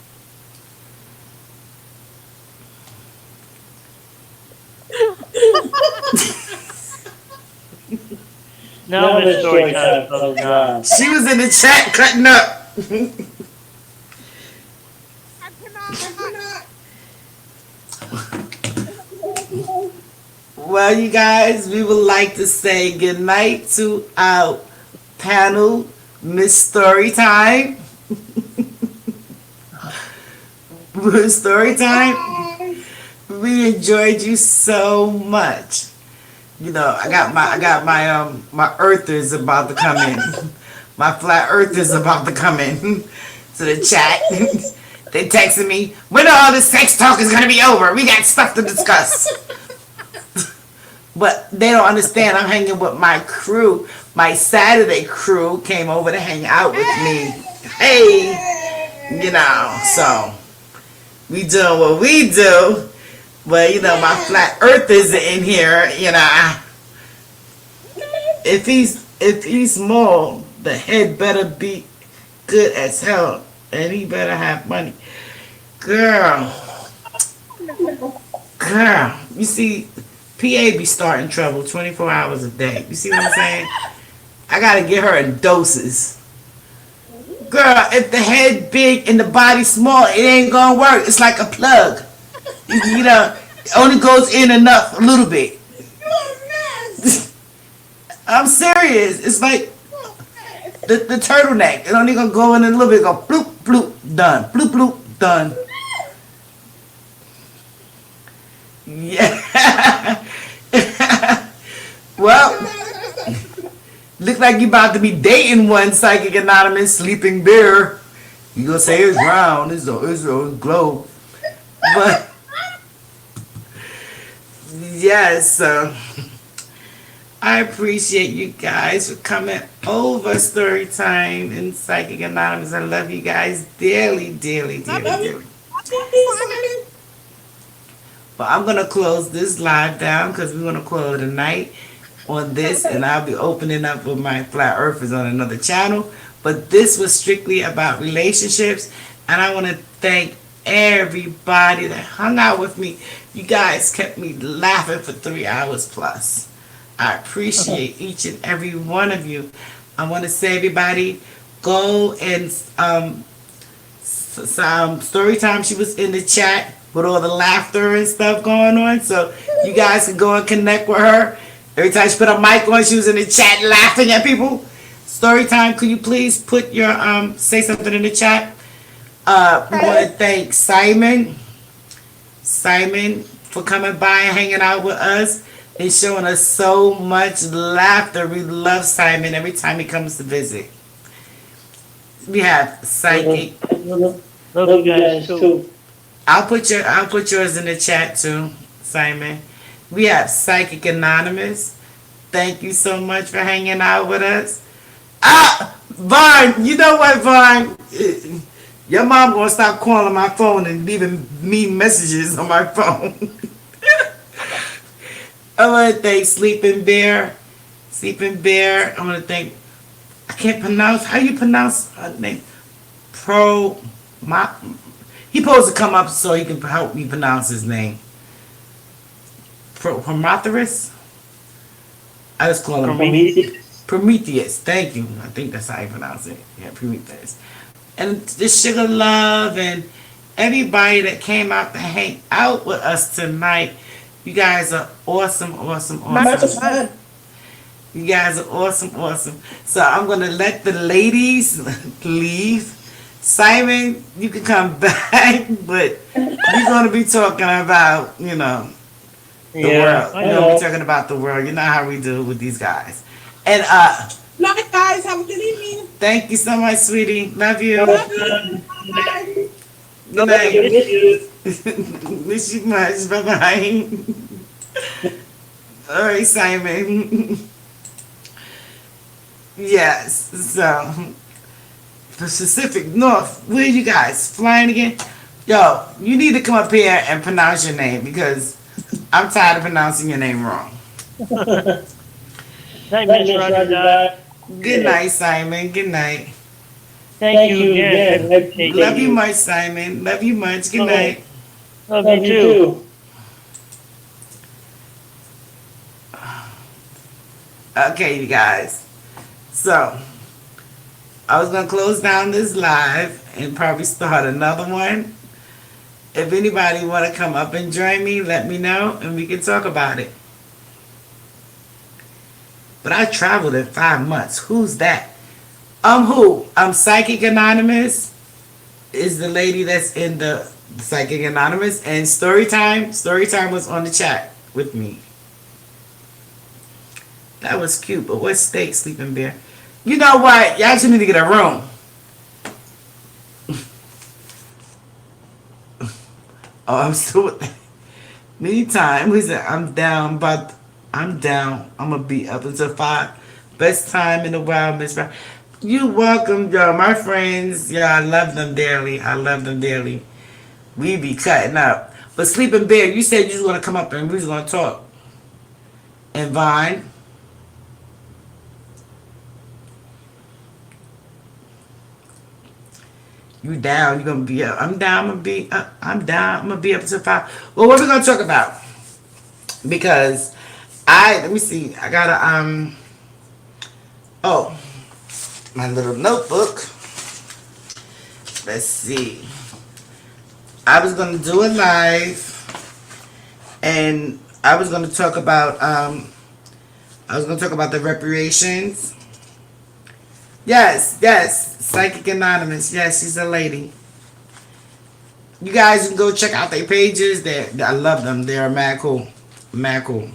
Now the story time goes on. She was in the chat cutting up. I cannot. Well, you guys, we would like to say good night to our panel, Miss Storytime. Miss Storytime, we enjoyed you so much. I got my my earthers about to come in. My flat earth is about to come in to the chat. They texting me, when all this sex talk is gonna be over? We got stuff to discuss. But they don't understand. I'm hanging with my crew. My Saturday crew came over to hang out with me. Hey, you know, so we doing what we do. But you know, my flat earth is in here. You know, if he's small, the head better be good as hell, and he better have money. Girl, you see, PA be starting trouble 24 hours a day. You see what I'm saying? I gotta get her in doses. Girl, if the head big and the body small, it ain't gonna work. It's like a plug. You know, it only goes in enough, a little bit. I'm serious. It's like the turtleneck. It only gonna go in a little bit. Go bloop bloop done. Bloop bloop done. Yeah. Well, look like you about to be dating one Psychic Anonymous sleeping bear. You gonna say it's round, it's a globe, but yes. I appreciate you guys for coming over Storytime and Psychic Anonymous. I love you guys dearly, dearly, dearly, dearly. But I'm going to close this live down because we're going to call it a night on this. And I'll be opening up with my Flat Earthers on another channel. But this was strictly about relationships. And I want to thank everybody that hung out with me. You guys kept me laughing for 3 hours plus. I appreciate each and every one of you. I want to say, everybody, go and Storytime. She was in the chat with all the laughter and stuff going on. So you guys can go and connect with her. Every time she put a mic on, she was in the chat laughing at people. Storytime, could you please put your say something in the chat? We want to thank Simon for coming by and hanging out with us and showing us so much laughter. We love Simon every time he comes to visit. We have Psychic. Love you guys too. I'll put yours in the chat too, Simon. We have Psychic Anonymous. Thank you so much for hanging out with us. Vaughn, you know what, Vaughn? Your mom gonna stop calling my phone and leaving me messages on my phone. I want to thank Sleeping Bear. I want to thank, I can't pronounce, how you pronounce her name? He supposed to come up so he can help me pronounce his name. Prometheus? I just call him Prometheus. Thank you. I think that's how you pronounce it. Yeah, Prometheus. And the Sugar Love and everybody that came out to hang out with us tonight. You guys are awesome. You guys are awesome. So I'm going to let the ladies leave. Simon, you can come back, but we're going to be talking about, the world. We're going to be talking about the world. You know how we do with these guys. And, Night, guys. Have a good evening. Thank you so much, sweetie. Love you. Love you. Bye. Good night. Miss you much. Bye-bye. All right, Simon. Yes, so the Pacific North, where are you guys flying again? Yo, you need to come up here and pronounce your name because I'm tired of pronouncing your name wrong. Night, Miss Roger. Good night, Simon. Good night. Thank you again. Love you much, Simon. Love you much. Good night. Love you too. Okay, you guys. So, I was going to close down this live and probably start another one. If anybody want to come up and join me, let me know and we can talk about it. But I traveled in 5 months. Who's that? Who? Psychic Anonymous is the lady that's in the Psychic Anonymous, and Storytime was on the chat with me. That was cute, but what state, Sleeping Bear? You know what? You actually need to get a room. Oh, I'm still with that. Meantime, we said I'm down, but I'm down. I'm gonna be up until 5. Best time in the world, Miss Brown. You welcome, y'all. My friends, yeah, I love them dearly. I love them dearly. We be cutting up. But Sleeping Bear, you said you was gonna come up and we was gonna talk. And Vine, you down? You gonna be up? I'm down. I'm gonna be up. I'm down. I'm gonna be up until 5. Well, what we gonna talk about? Because let me see. I gotta oh, my little notebook. Let's see. I was gonna do a live, and I was gonna talk about the reparations. Yes, Psychic Anonymous. Yes, she's a lady. You guys can go check out their pages. I love them. They're mad cool. Mad cool.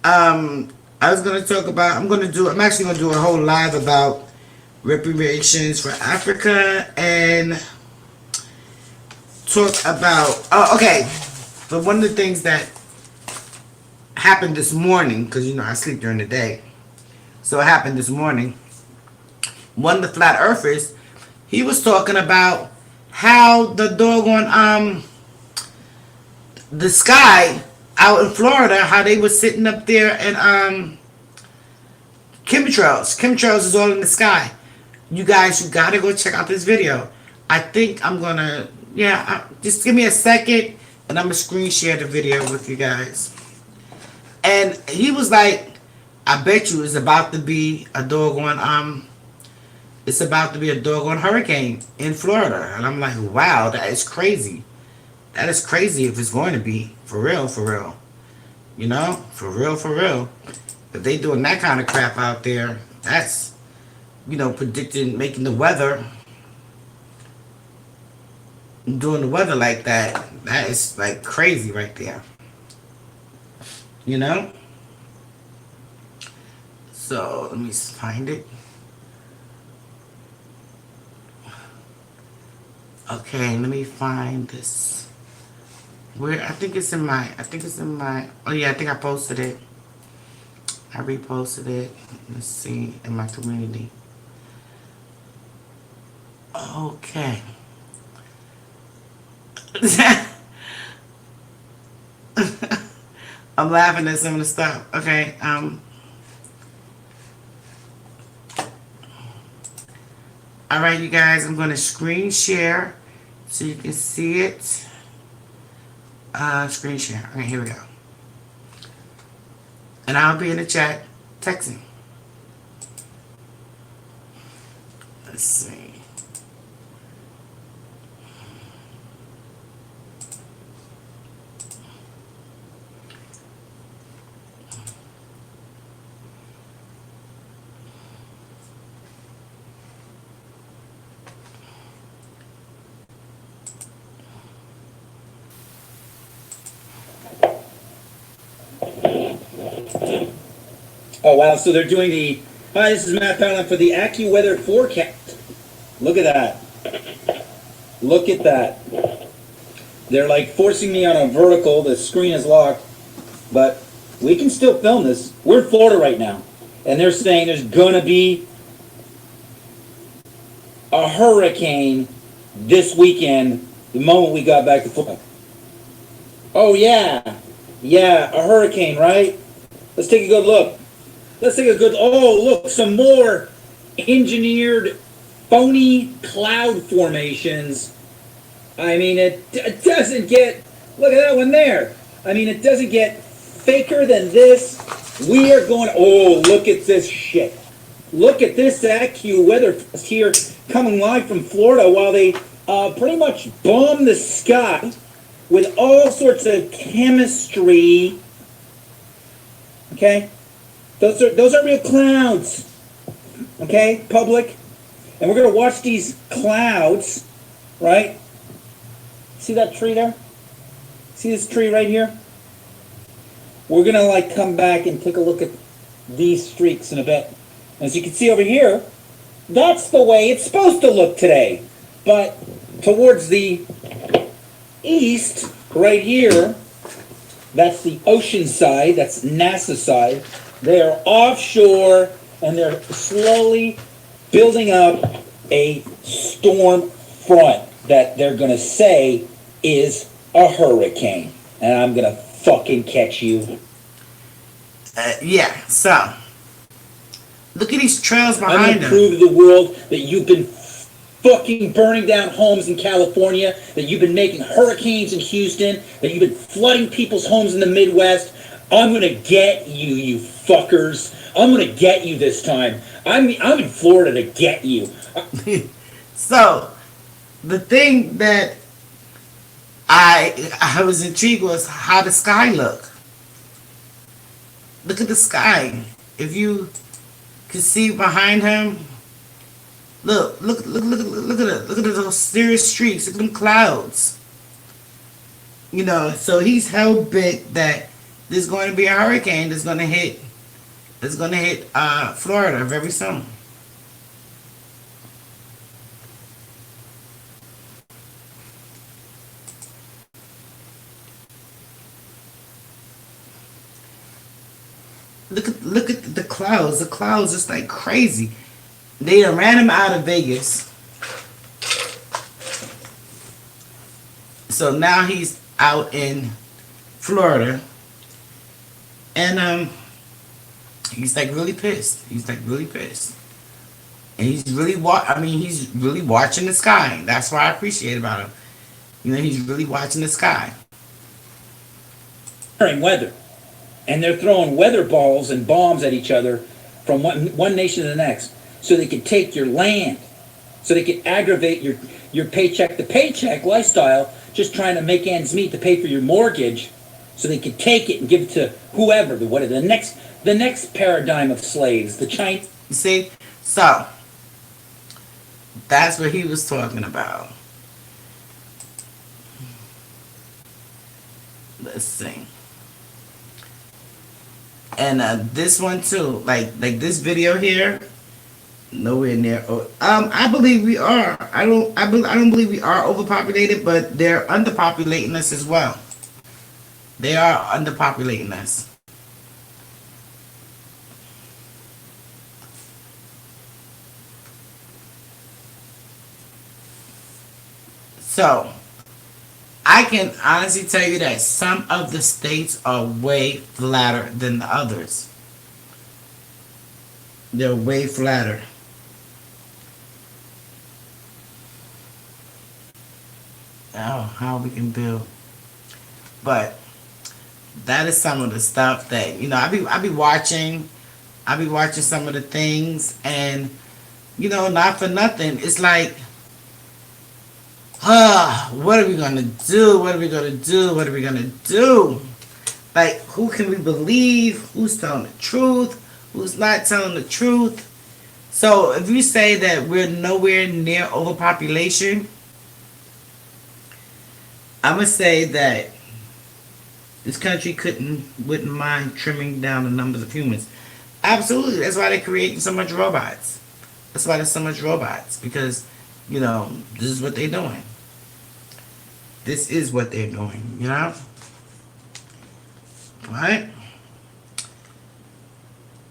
I was gonna talk about. I'm actually gonna do a whole live about reparations for Africa and talk about. Oh, okay. But one of the things that happened this morning, because you know I sleep during the day, so it happened this morning. One of the flat earthers, he was talking about how the doggone the sky out in Florida, how they were sitting up there and chemtrails. Chemtrails is all in the sky. You guys, you gotta go check out this video. I think I'm gonna, just give me a second and I'm gonna screen share the video with you guys. And he was like, I bet you it's about to be a doggone hurricane in Florida. And I'm like, wow, that is crazy. That is crazy if it's going to be. For real, for real. You know? For real, for real. If they doing that kind of crap out there, that's, predicting, making the weather, doing the weather like that, that is like crazy right there. You know? So, let me find it. Okay, let me find this. Where I think it's in my oh yeah, I think I posted it. I reposted it. Let's see, in my community. Okay. I'm laughing at some of the stuff. Okay, alright, you guys, I'm gonna screen share so you can see it. Screen share. Okay, here we go. And I'll be in the chat texting. Let's see. Oh, wow. So they're doing the... Hi, this is Matt Fallon for the AccuWeather forecast. Look at that. Look at that. They're like forcing me on a vertical. The screen is locked. But we can still film this. We're in Florida right now. And they're saying there's going to be a hurricane this weekend the moment we got back to Florida. Oh, yeah. Yeah, a hurricane, right? Let's take a good look. Oh, look, some more engineered phony cloud formations. I mean, it doesn't get, look at that one there. I mean, it doesn't get faker than this. We are going, oh, look at this shit. Look at this AccuWeather here coming live from Florida while they pretty much bomb the sky with all sorts of chemistry. Okay? Those are real clouds, okay, public? And we're going to watch these clouds, right? See that tree there? See this tree right here? We're going to, come back and take a look at these streaks in a bit. As you can see over here, that's the way it's supposed to look today. But towards the east, right here, that's the ocean side, that's NASA side. They're offshore and they're slowly building up a storm front that they're gonna say is a hurricane. And I'm gonna fucking catch you. Yeah, so look at these trails I'm behind gonna them. prove to the world that you've been fucking burning down homes in California, that you've been making hurricanes in Houston, that you've been flooding people's homes in the Midwest. I'm gonna get you, you fuckers. I'm gonna get you this time. I'm in Florida to get you. So the thing that I was intrigued was how the sky look. Look at the sky. If you can see behind him, look at it. Look at those serious streaks. Look at them clouds. You know, so he's hell bent that there's going to be a hurricane that's going to hit Florida very soon. Look at the clouds. The clouds just like crazy. They done ran him out of Vegas. So now he's out in Florida. And he's like really pissed. He's like really pissed. And he's really he's really watching the sky. That's what I appreciate about him. You know, he's really watching the sky. Weather. And they're throwing weather balls and bombs at each other from one nation to the next, so they can take your land, so they can aggravate your paycheck to paycheck lifestyle, just trying to make ends meet to pay for your mortgage, so they can take it and give it to whoever, the next paradigm of slaves, the Chinese. You see? So that's what he was talking about. Let's see. And this one too, like this video here, nowhere near. I believe we are. I don't believe we are overpopulated, but they're underpopulating us as well. They are underpopulating us. So I can honestly tell you that some of the states are way flatter than the others. They're way flatter. Oh, how we can build. But that is some of the stuff that, you know, I be watching some of the things, and you know, not for nothing, it's like, what are we gonna do? What are we gonna do? What are we gonna do? Like, who can we believe? Who's telling the truth? Who's not telling the truth? So if you say that we're nowhere near overpopulation, I'm gonna say that this country wouldn't mind trimming down the numbers of humans. Absolutely. That's why they're creating so much robots. That's why there's so much robots, because, you know, this is what they're doing. This is what they're doing, you know? Right?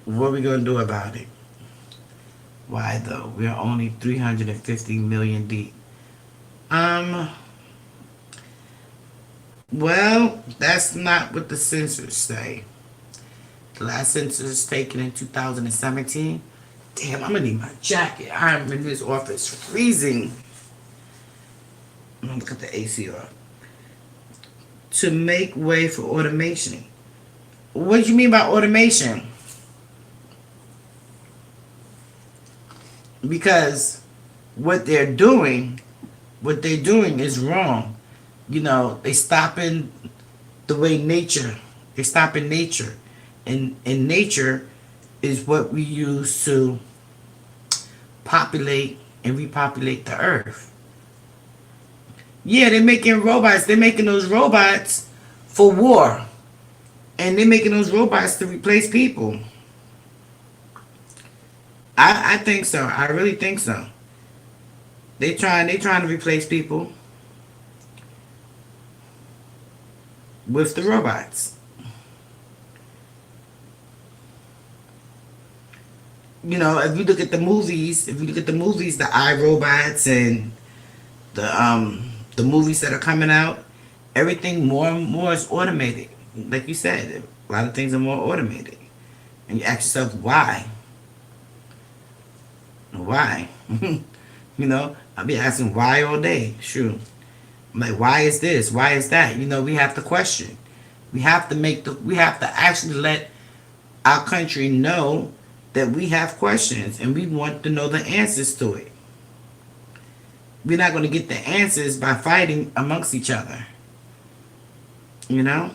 What are we going to do about it? Why, though? We're only 350 million deep. Well, that's not what the census say. The last census was taken in 2017. Damn, I'm going to need my jacket. I'm in this office freezing. I'm going to cut the AC off. To make way for automation. What do you mean by automation? Because what they're doing is wrong. You know, they stopping the way nature. They stopping nature. And nature is what we use to populate and repopulate the earth. Yeah, they're making robots. They're making those robots for war. And they're making those robots to replace people. I think so. I really think so. They trying to replace people with the robots. You know, if you look at the movies, the iRobots and the movies that are coming out, everything more and more is automated. Like you said, a lot of things are more automated. And you ask yourself why? Why? You know, I'll be asking why all day. Sure. I'm like, why is this? Why is that? You know, we have to question. We have to actually let our country know that we have questions and we want to know the answers to it. We're not going to get the answers by fighting amongst each other. You know?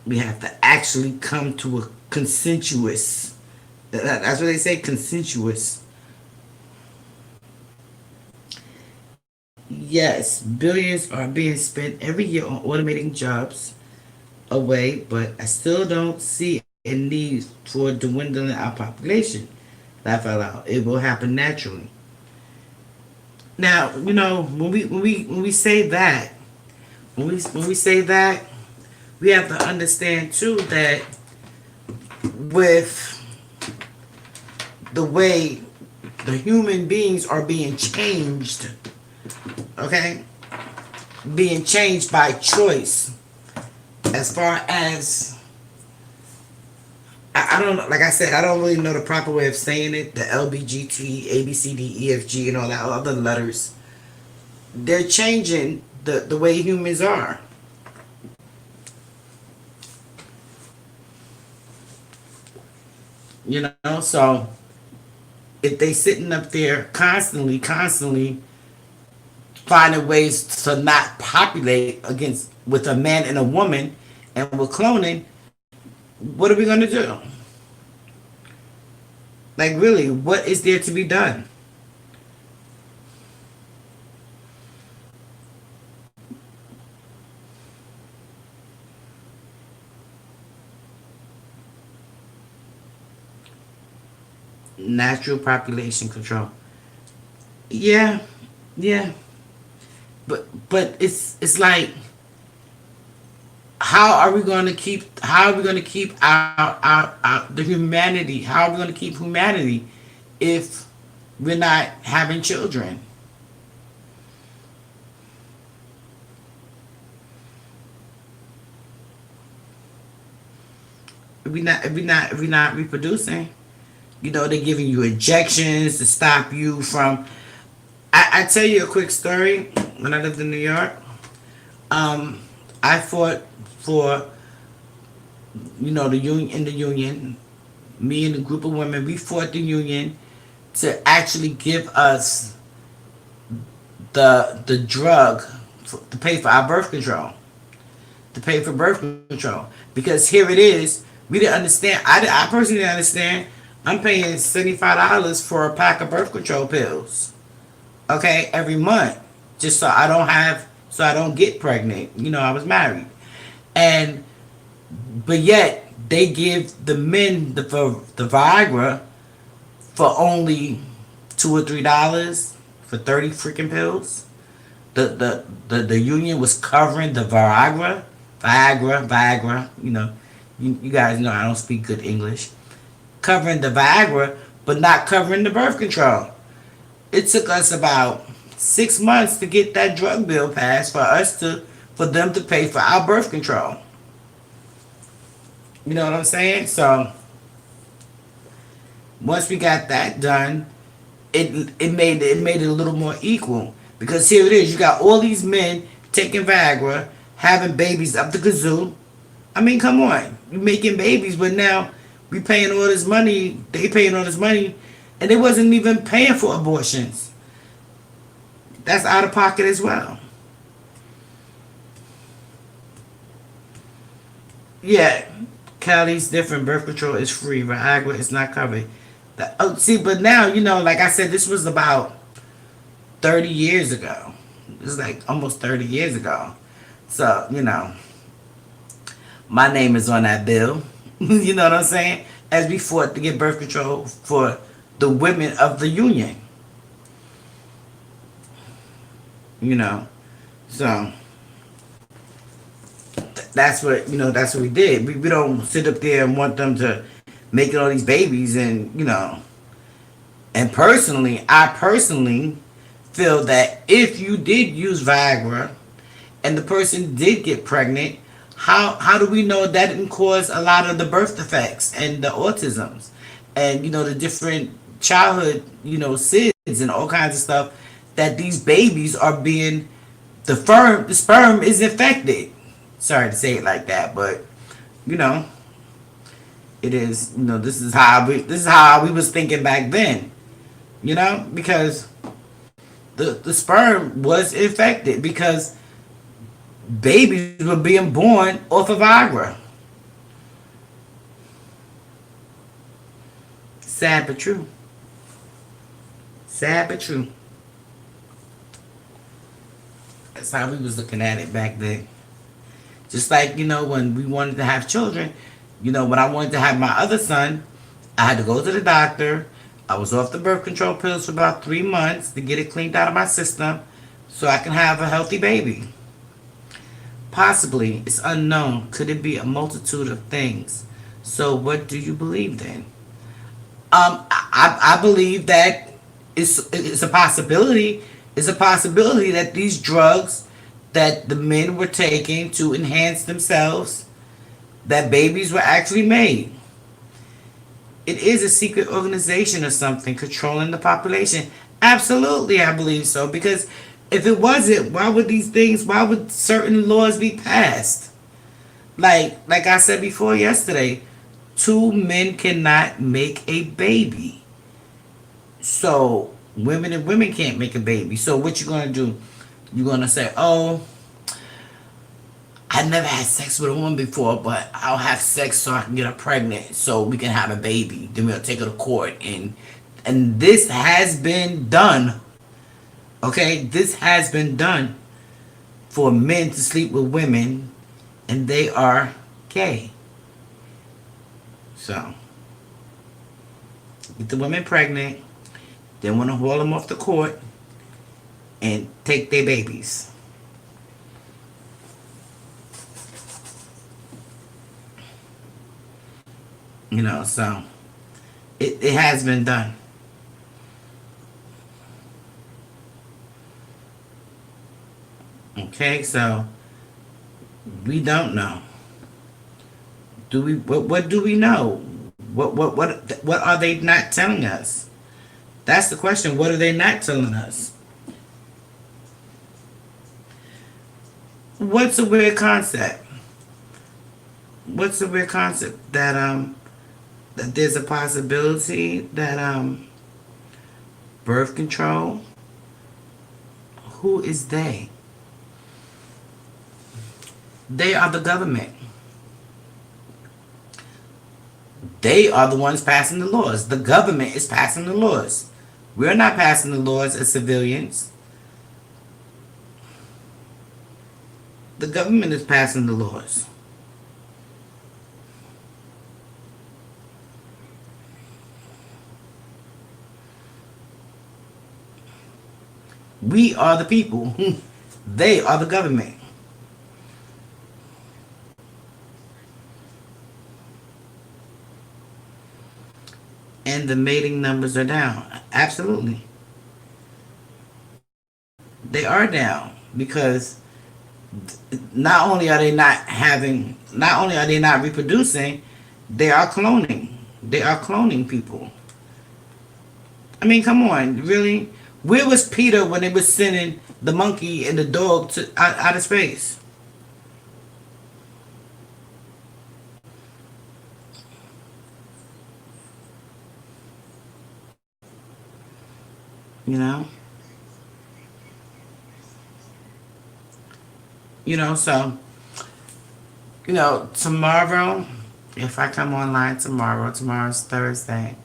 We have to actually come to a consensus. That's what they say, consensus. Yes, billions are being spent every year on automating jobs away, but I still don't see a need for dwindling our population. Laugh out loud. It will happen naturally. Now, you know, when we say that, when we say that, we have to understand too that with the way the human beings are being changed, okay, being changed by choice, as far as I don't know, like I said, I don't really know the proper way of saying it. The LBGT, ABCD, EFG, and all that other letters, they're changing the way humans are. You know, so if they sitting up there constantly finding ways to not populate against with a man and a woman, and we're cloning, what are we gonna do? Like really, what is there to be done? Natural population control. Yeah, yeah. But it's like how are we going to keep our the humanity, how are we going to keep humanity if we're not having children? If we not reproducing, you know, they're giving you injections to stop you from. I tell you a quick story. When I lived in New York, um I fought for, you know, the union, in the union, me and a group of women, we fought the union to actually give us the drug to pay for our birth control, to pay for birth control. Because here it is, we didn't understand. I personally didn't understand. I'm paying $75 for a pack of birth control pills, okay, every month, just so I don't get pregnant. You know, I was married, and but yet they give the men the Viagra for only $2 or $3 for 30 freaking pills. The union was covering the Viagra. You know, you guys know I don't speak good English. Covering the Viagra, but not covering the birth control. It took us about 6 months to get that drug bill passed for them to pay for our birth control. You know what I'm saying? So once we got that done, it made it a little more equal, because here it is, you got all these men taking Viagra, having babies up the kazoo. I mean, come on, you making babies, but now we paying all this money. They paying all this money, and they wasn't even paying for abortions. That's out of pocket as well. Yeah, Cali's different. Birth control is free. Viagra is not covered. See, but now, you know, like I said, this was about 30 years ago. It's like almost 30 years ago. So, you know, my name is on that bill. You know what I'm saying? as we fought to get birth control for the women of the union. You know, so that's what that's what we did. We don't sit up there and want them to make all these babies, and and I personally feel that if you did use Viagra and the person did get pregnant, how do we know that didn't cause a lot of the birth defects and the autisms and the different childhood SIDS and all kinds of stuff, that these babies are being the sperm is infected. Sorry to say it like that, but you know it is. This is how we was thinking back then. Because the sperm was infected because babies were being born off of Viagra. Sad but true. Sad but true. That's how we was looking at it back then. Just like, when we wanted to have children, when I wanted to have my other son, I had to go to the doctor. I was off the birth control pills for about 3 months to get it cleaned out of my system so I can have a healthy baby. Possibly, it's unknown. Could it be a multitude of things? So what do you believe then? I believe that it's a possibility. It's a possibility that these drugs that the men were taking to enhance themselves, that babies were actually made. It is a secret organization or something controlling the population. Absolutely, I believe so. Because if it wasn't, why would certain laws be passed? Like I said before yesterday, 2 men cannot make a baby. So women and women can't make a baby. So what you gonna do? You're gonna say, oh, I never had sex with a woman before, but I'll have sex so I can get her pregnant so we can have a baby. Then we'll take her to court. And this has been done. Okay? This has been done for men to sleep with women, and they are gay. So, get the women pregnant, then want to haul them off the court and take their babies. So it has been done. Okay, so we don't know. Do we? What do we know? What are they not telling us? That's the question. What are they not telling us? What's a weird concept? What's a weird concept that there's a possibility that birth control? Who is they? They are the government. They are the ones passing the laws. The government is passing the laws. We're not passing the laws as civilians. The government is passing the laws. We are the people. They are the government. And the mating numbers are down. Absolutely. They are down because not only are they not reproducing, they are cloning. They are cloning people. I mean, come on, really? Where was Peter when they were sending the monkey and the dog to outer space? You know? So, tomorrow, if I come online tomorrow's Thursday.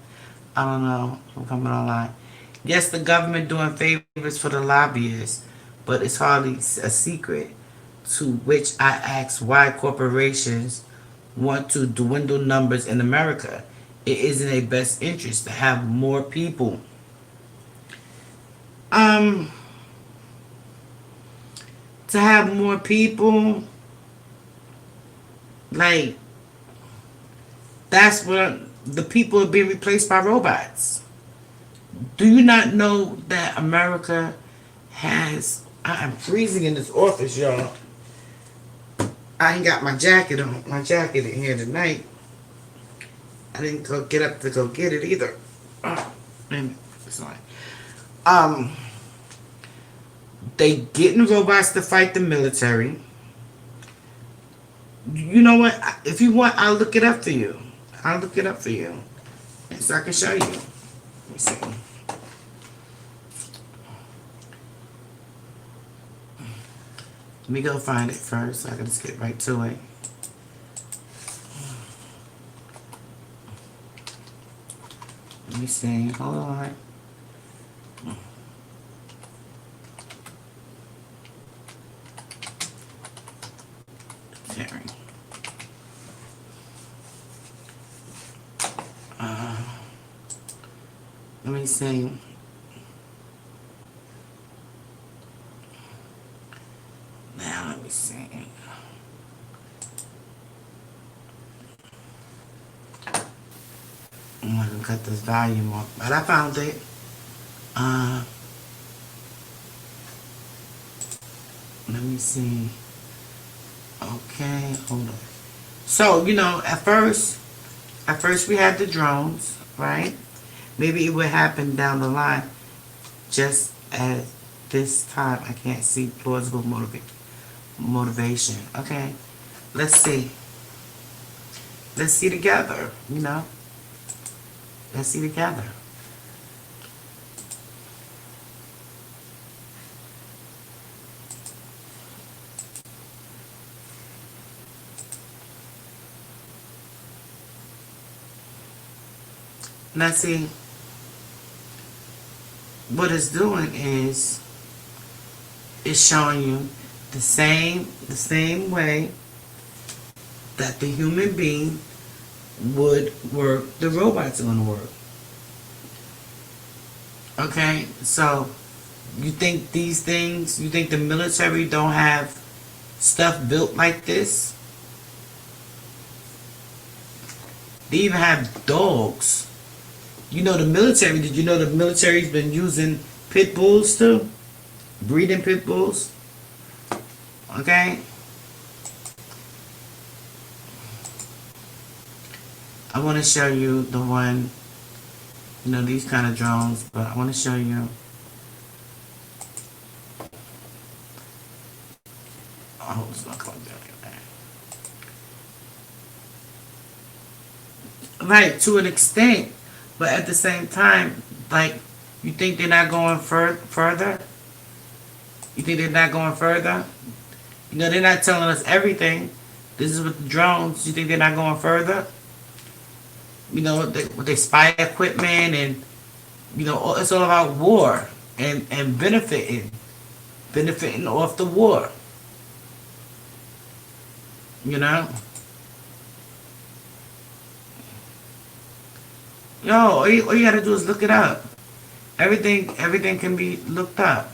I don't know if I'm coming online. Yes, the government doing favors for the lobbyists, but it's hardly a secret. To which I ask why corporations want to dwindle numbers in America. it is in their best interest to have more people. To have more people, like, that's what the people are being replaced by robots. Do you not know that America has? I'm freezing in this office, y'all. I ain't got my jacket on. My jacket in here tonight. I didn't go get up to go get it either. Oh, man, it's like, um, they getting robots to fight the military. You know what? If you want, I'll look it up for you. I'll look it up for you, and so I can show you. Let me see. Let me go find it first. So I can just get right to it. Let me see. Hold on. Sharing. Let me see. Now let me see. I'm gonna cut this volume off, but I found it. Let me see. Okay, hold on. So, at first we had the drones, right? Maybe it would happen down the line. Just at this time, I can't see plausible motivation. Okay, let's see. Let's see together, Let's see together. Now see, what it's doing is it's showing you the same way that the human being would work, the robots are gonna work. Okay, so you think you think the military don't have stuff built like this? They even have dogs. The military, did you know the military's been using pit bulls too? Breeding pit bulls. Okay? I want to show you the one, these kind of drones, but I want to show you. Oh, it's not coming down here. Right, to an extent, but at the same time, like, you think they're not going further? You think they're not going further? They're not telling us everything. This is with the drones. You think they're not going further? With their spy equipment and, it's all about war and benefiting off the war. All you gotta do is look it up. Everything can be looked up.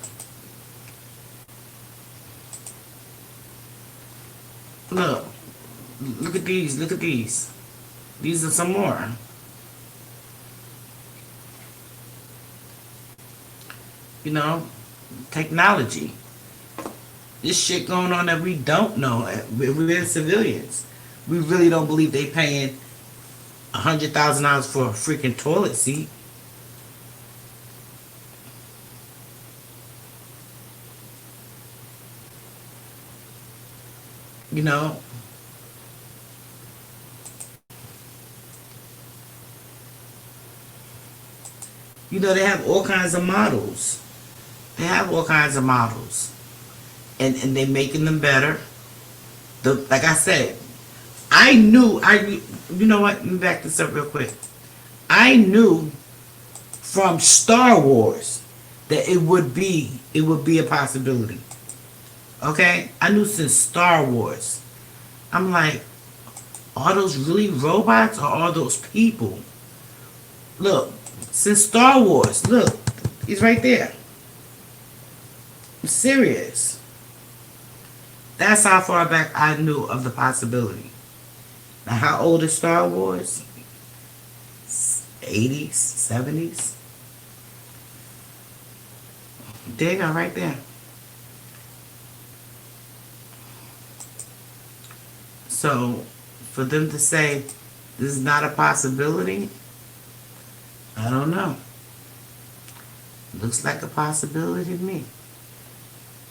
Look at these. These are some more. Technology. This shit going on that we don't know. We're civilians. We really don't believe they paying $100,000 for a freaking toilet seat. They have all kinds of models. And they're making them better. Like I said, I knew, you know what, let me back this up real quick. I knew from Star Wars that it would be a possibility. Okay? I knew since Star Wars. I'm like, are those really robots or are those people? Look, since Star Wars, look, he's right there. I'm serious. That's how far back I knew of the possibility. Now, how old is Star Wars? 80s, 70s? There you go, right there. So, for them to say this is not a possibility, I don't know. Looks like a possibility to me.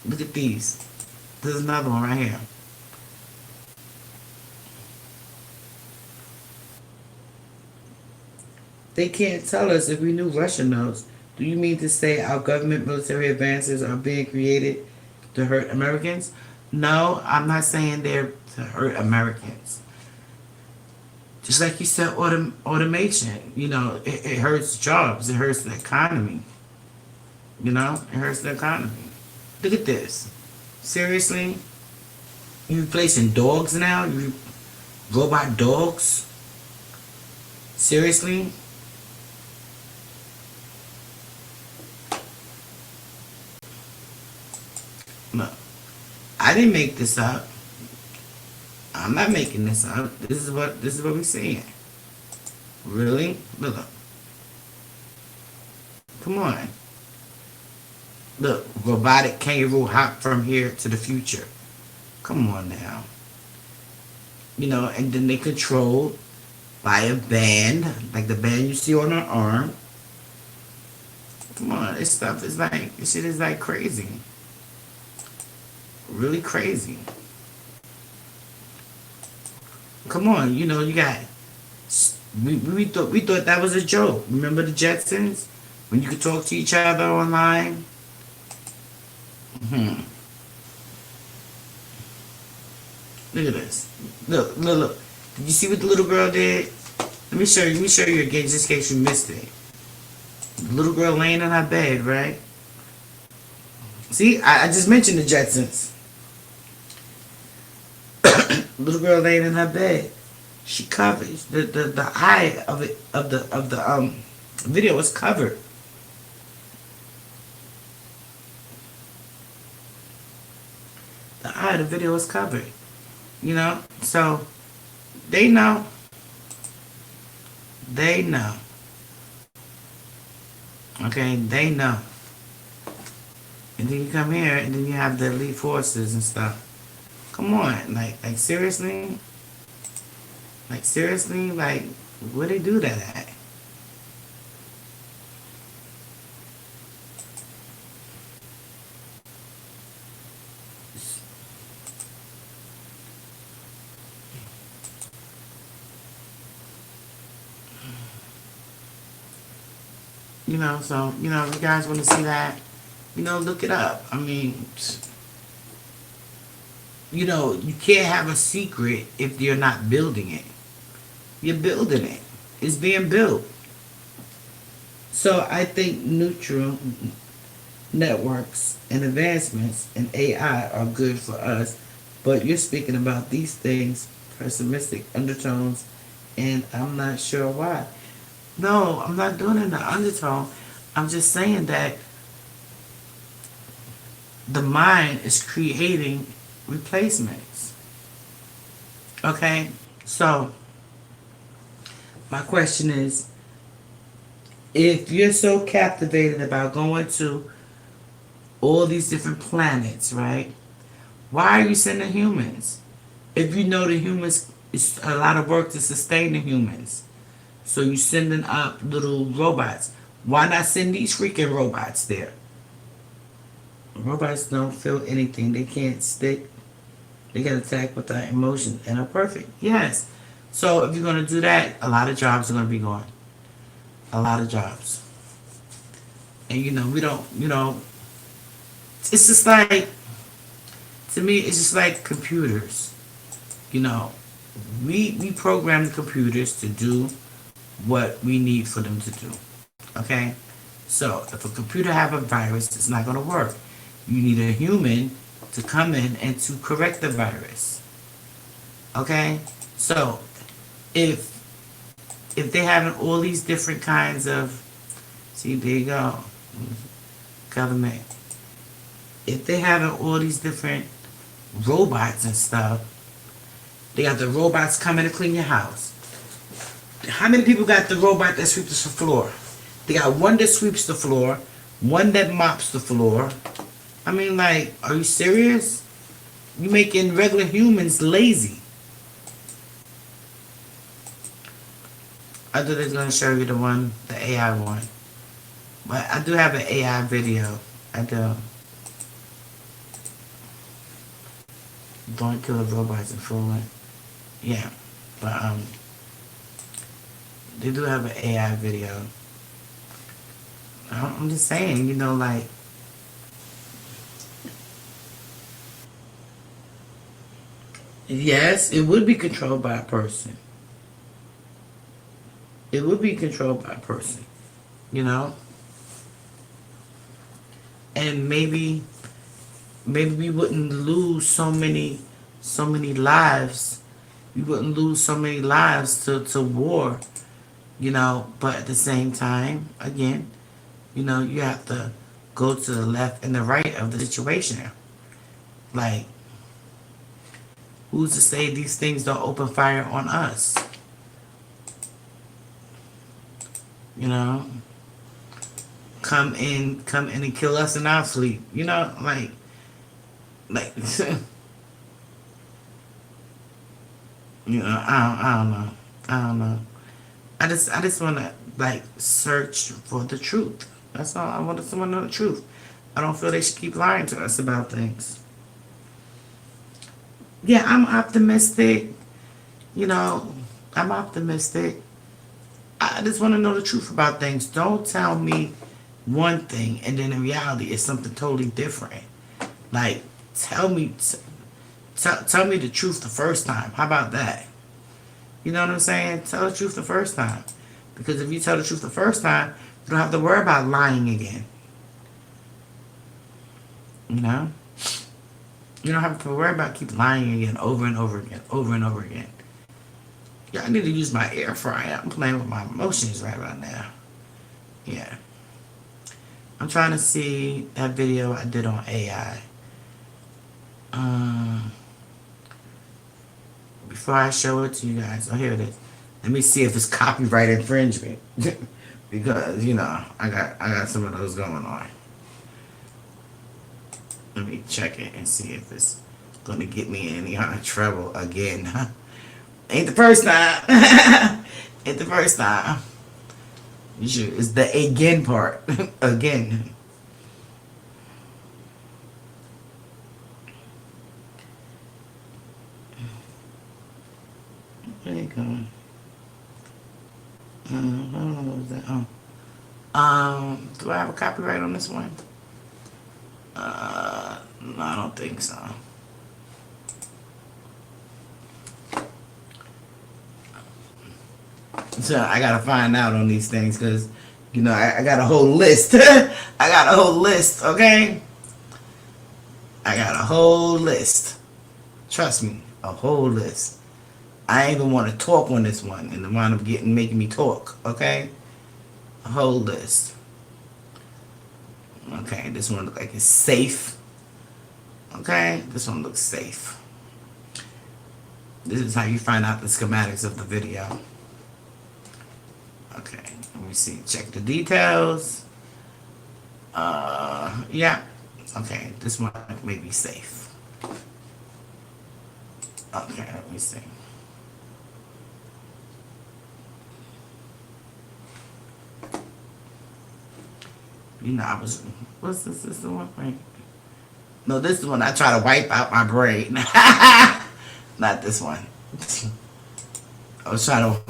Look at these. There's another one right here. They can't tell us if we knew Russia knows. Do you mean to say our government military advances are being created to hurt Americans? No, I'm not saying they're to hurt Americans. Just like you said, automation, it hurts jobs. It hurts the economy. It hurts the economy. Look at this. Seriously? You replacing dogs now? You robot dogs? Seriously? No. I didn't make this up. I'm not making this up. This is what we're seeing. Really? Look. Come on. Look, robotic kangaroo hop from here to the future. Come on now. And then they controlled by a band, like the band you see on her arm. Come on, this shit is like crazy. Really crazy. Come on, you got. We thought that was a joke. Remember the Jetsons when you could talk to each other online? Look at this. Look. Did you see what the little girl did? Let me show you again, just in case you missed it. The little girl laying in her bed, right? See, I just mentioned the Jetsons. Little girl laying in her bed. She covered the eye of the video was covered. The eye of the video was covered. So they know. They know. Okay, they know. And then you come here and then you have the elite forces and stuff. Come on, like seriously? Like seriously? Like, where they do that at? So, if you guys want to see that, look it up. I mean, you can't have a secret if you're not building it. You're building it. It's being built. So I think neutral networks and advancements in AI are good for us, but you're speaking about these things, pessimistic undertones, and I'm not sure why. No, I'm not doing it in the undertone. I'm just saying that the mind is creating replacements. Okay? So, my question is, if you're so captivated about going to all these different planets, right? Why are you sending humans? If you know the humans, it's a lot of work to sustain the humans. So you're sending up little robots. Why not send these freaking robots there? Robots don't feel anything. They can't stick. They get attacked without emotion and are perfect. Yes. So if you're going to do that, a lot of jobs are going to be gone. A lot of jobs. And we don't, it's just like, to me, it's just like computers. We program the computers to do what we need for them to do. Okay? So if a computer have a virus, it's not going to work. You need a human to come in and to correct the virus. Okay? So if if they having all these different kinds of, see, there you go, government. If they having all these different robots and stuff, they got the robots coming to clean your house. How many people got the robot that sweeps the floor? They got one that sweeps the floor, one that mops the floor. I mean, like, are you serious? You making regular humans lazy. I thought they was gonna show you the AI one. But I do have an AI video. I do. Don't kill the robots in full. Yeah. But they do have an AI video. I'm just saying, you know, like, yes, it would be controlled by a person. It would be controlled by a person, you know? And maybe we wouldn't lose so many lives. We wouldn't lose so many lives to war, you know, but at the same time, again, you know, you have to go to the left and the right of the situation. Like, who's to say these things don't open fire on us? You know? Come in and kill us in our sleep. You know, like you know, I don't know. I just wanna, like, search for the truth. That's all. I want someone to know the truth. I don't feel they should keep lying to us about things. Yeah, I'm optimistic. You know, I'm optimistic. I just want to know the truth about things. Don't tell me one thing and then in reality it's something totally different. Like, tell me the truth the first time. How about that? You know what I'm saying? Tell the truth the first time. Because if you tell the truth the first time, you don't have to worry about lying again. You know? You don't have to worry about keep lying again over and over again, over and over again. Yeah, I need to use my air fryer. I'm playing with my emotions right about now. Yeah. I'm trying to see that video I did on AI. Before I show it to you guys, oh, here it is. Let me see if it's copyright infringement. Because, you know, I got some of those going on. Let me check it and see if it's gonna get me in any kind of trouble again. Ain't the first time. Ain't the first time. You should. It's the again part. Again. Where you going? I don't know what was that. Oh. Do I have a copyright on this one? No, I don't think so. So I gotta find out on these things because, you know, I got a whole list. I got a whole list, okay? I got a whole list. Trust me, a whole list. I ain't even want to talk on this one and the wind up making me talk, okay? A whole list. Okay, this one looks like it's safe. Okay, this one looks safe. This is how you find out the schematics of the video. Okay, let me see. Check the details. Yeah. Okay, this one may be safe. Okay, let me see. You know, what's this? This is the one, right? No, this is the one I try to wipe out my brain. Not this one. I was trying to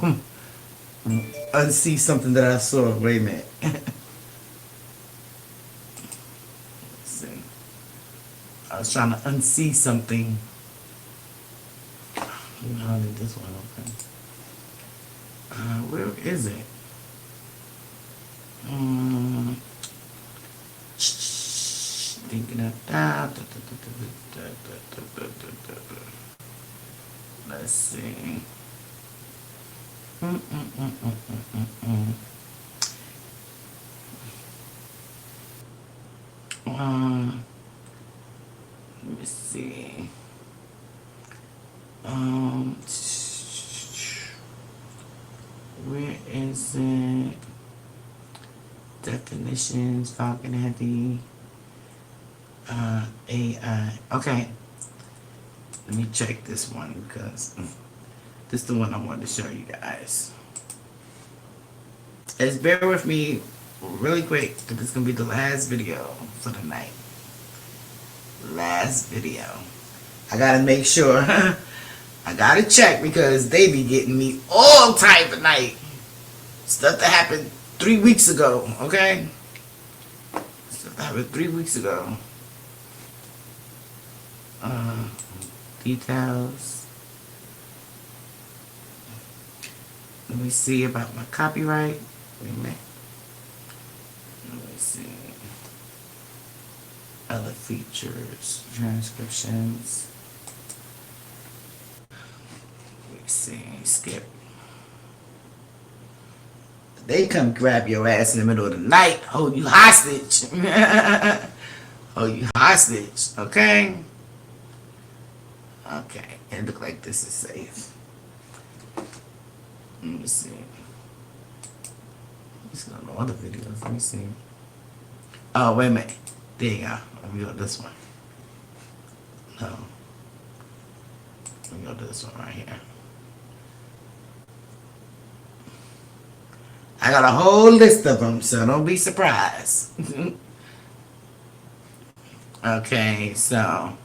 unsee something that I saw. Wait a minute. Let's see. I was trying to unsee something. You know, I need this one open. Where is it? Thinking of that. Let's see. Mm, mm, mm, mm, mm, mm, mm. Let me see. Um, where is it? Definitions, Falcon Heavy, AI. Okay, let me check this one because this is the one I wanted to show you guys. Just bear with me really quick because this is going to be the last video for the night. Last video. I got to make sure. I got to check because they be getting me all type of night. Stuff that happened 3 weeks ago, okay? Stuff that happened 3 weeks ago. Details. Let me see about my copyright. Wait a minute. Let me see. Other features, transcriptions. Let me see. Skip. They come grab your ass in the middle of the night, hold you hostage. Hold you hostage, okay? Okay, it look like this is safe. Let me see. Let's go to other videos. Let me see. Oh, wait a minute. There you go. Let me go to this one. No. Let me go to this one right here. I got a whole list of them, so don't be surprised. Okay, so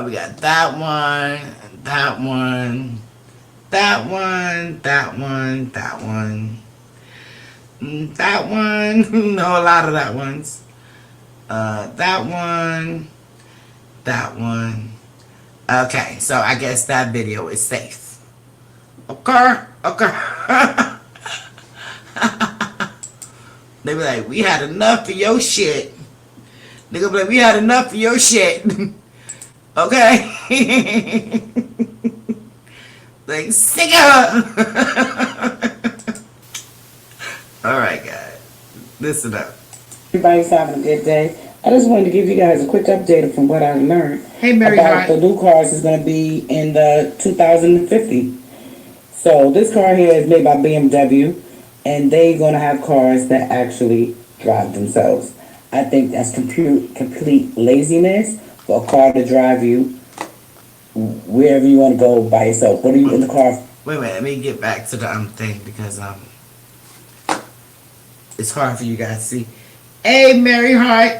we got that one, that one, that one, that one, that one, that one. No, a lot of that ones. That one, that one. Okay, so I guess that video is safe. Okay, okay. They be like, we had enough of your shit. They gonna be like, we had enough of your shit. Okay? Like, sick of her. Alright, guys. Listen up. Everybody's having a good day. I just wanted to give you guys a quick update from what I learned. Hey, Mary about Hart. the new cars is going to be in the 2050. So this car here is made by BMW, and they're going to have cars that actually drive themselves. I think that's complete laziness for a car to drive you wherever you want to go by yourself. What are you in the car? Wait, let me get back to the thing because it's hard for you guys to see. Hey, Mary Hart,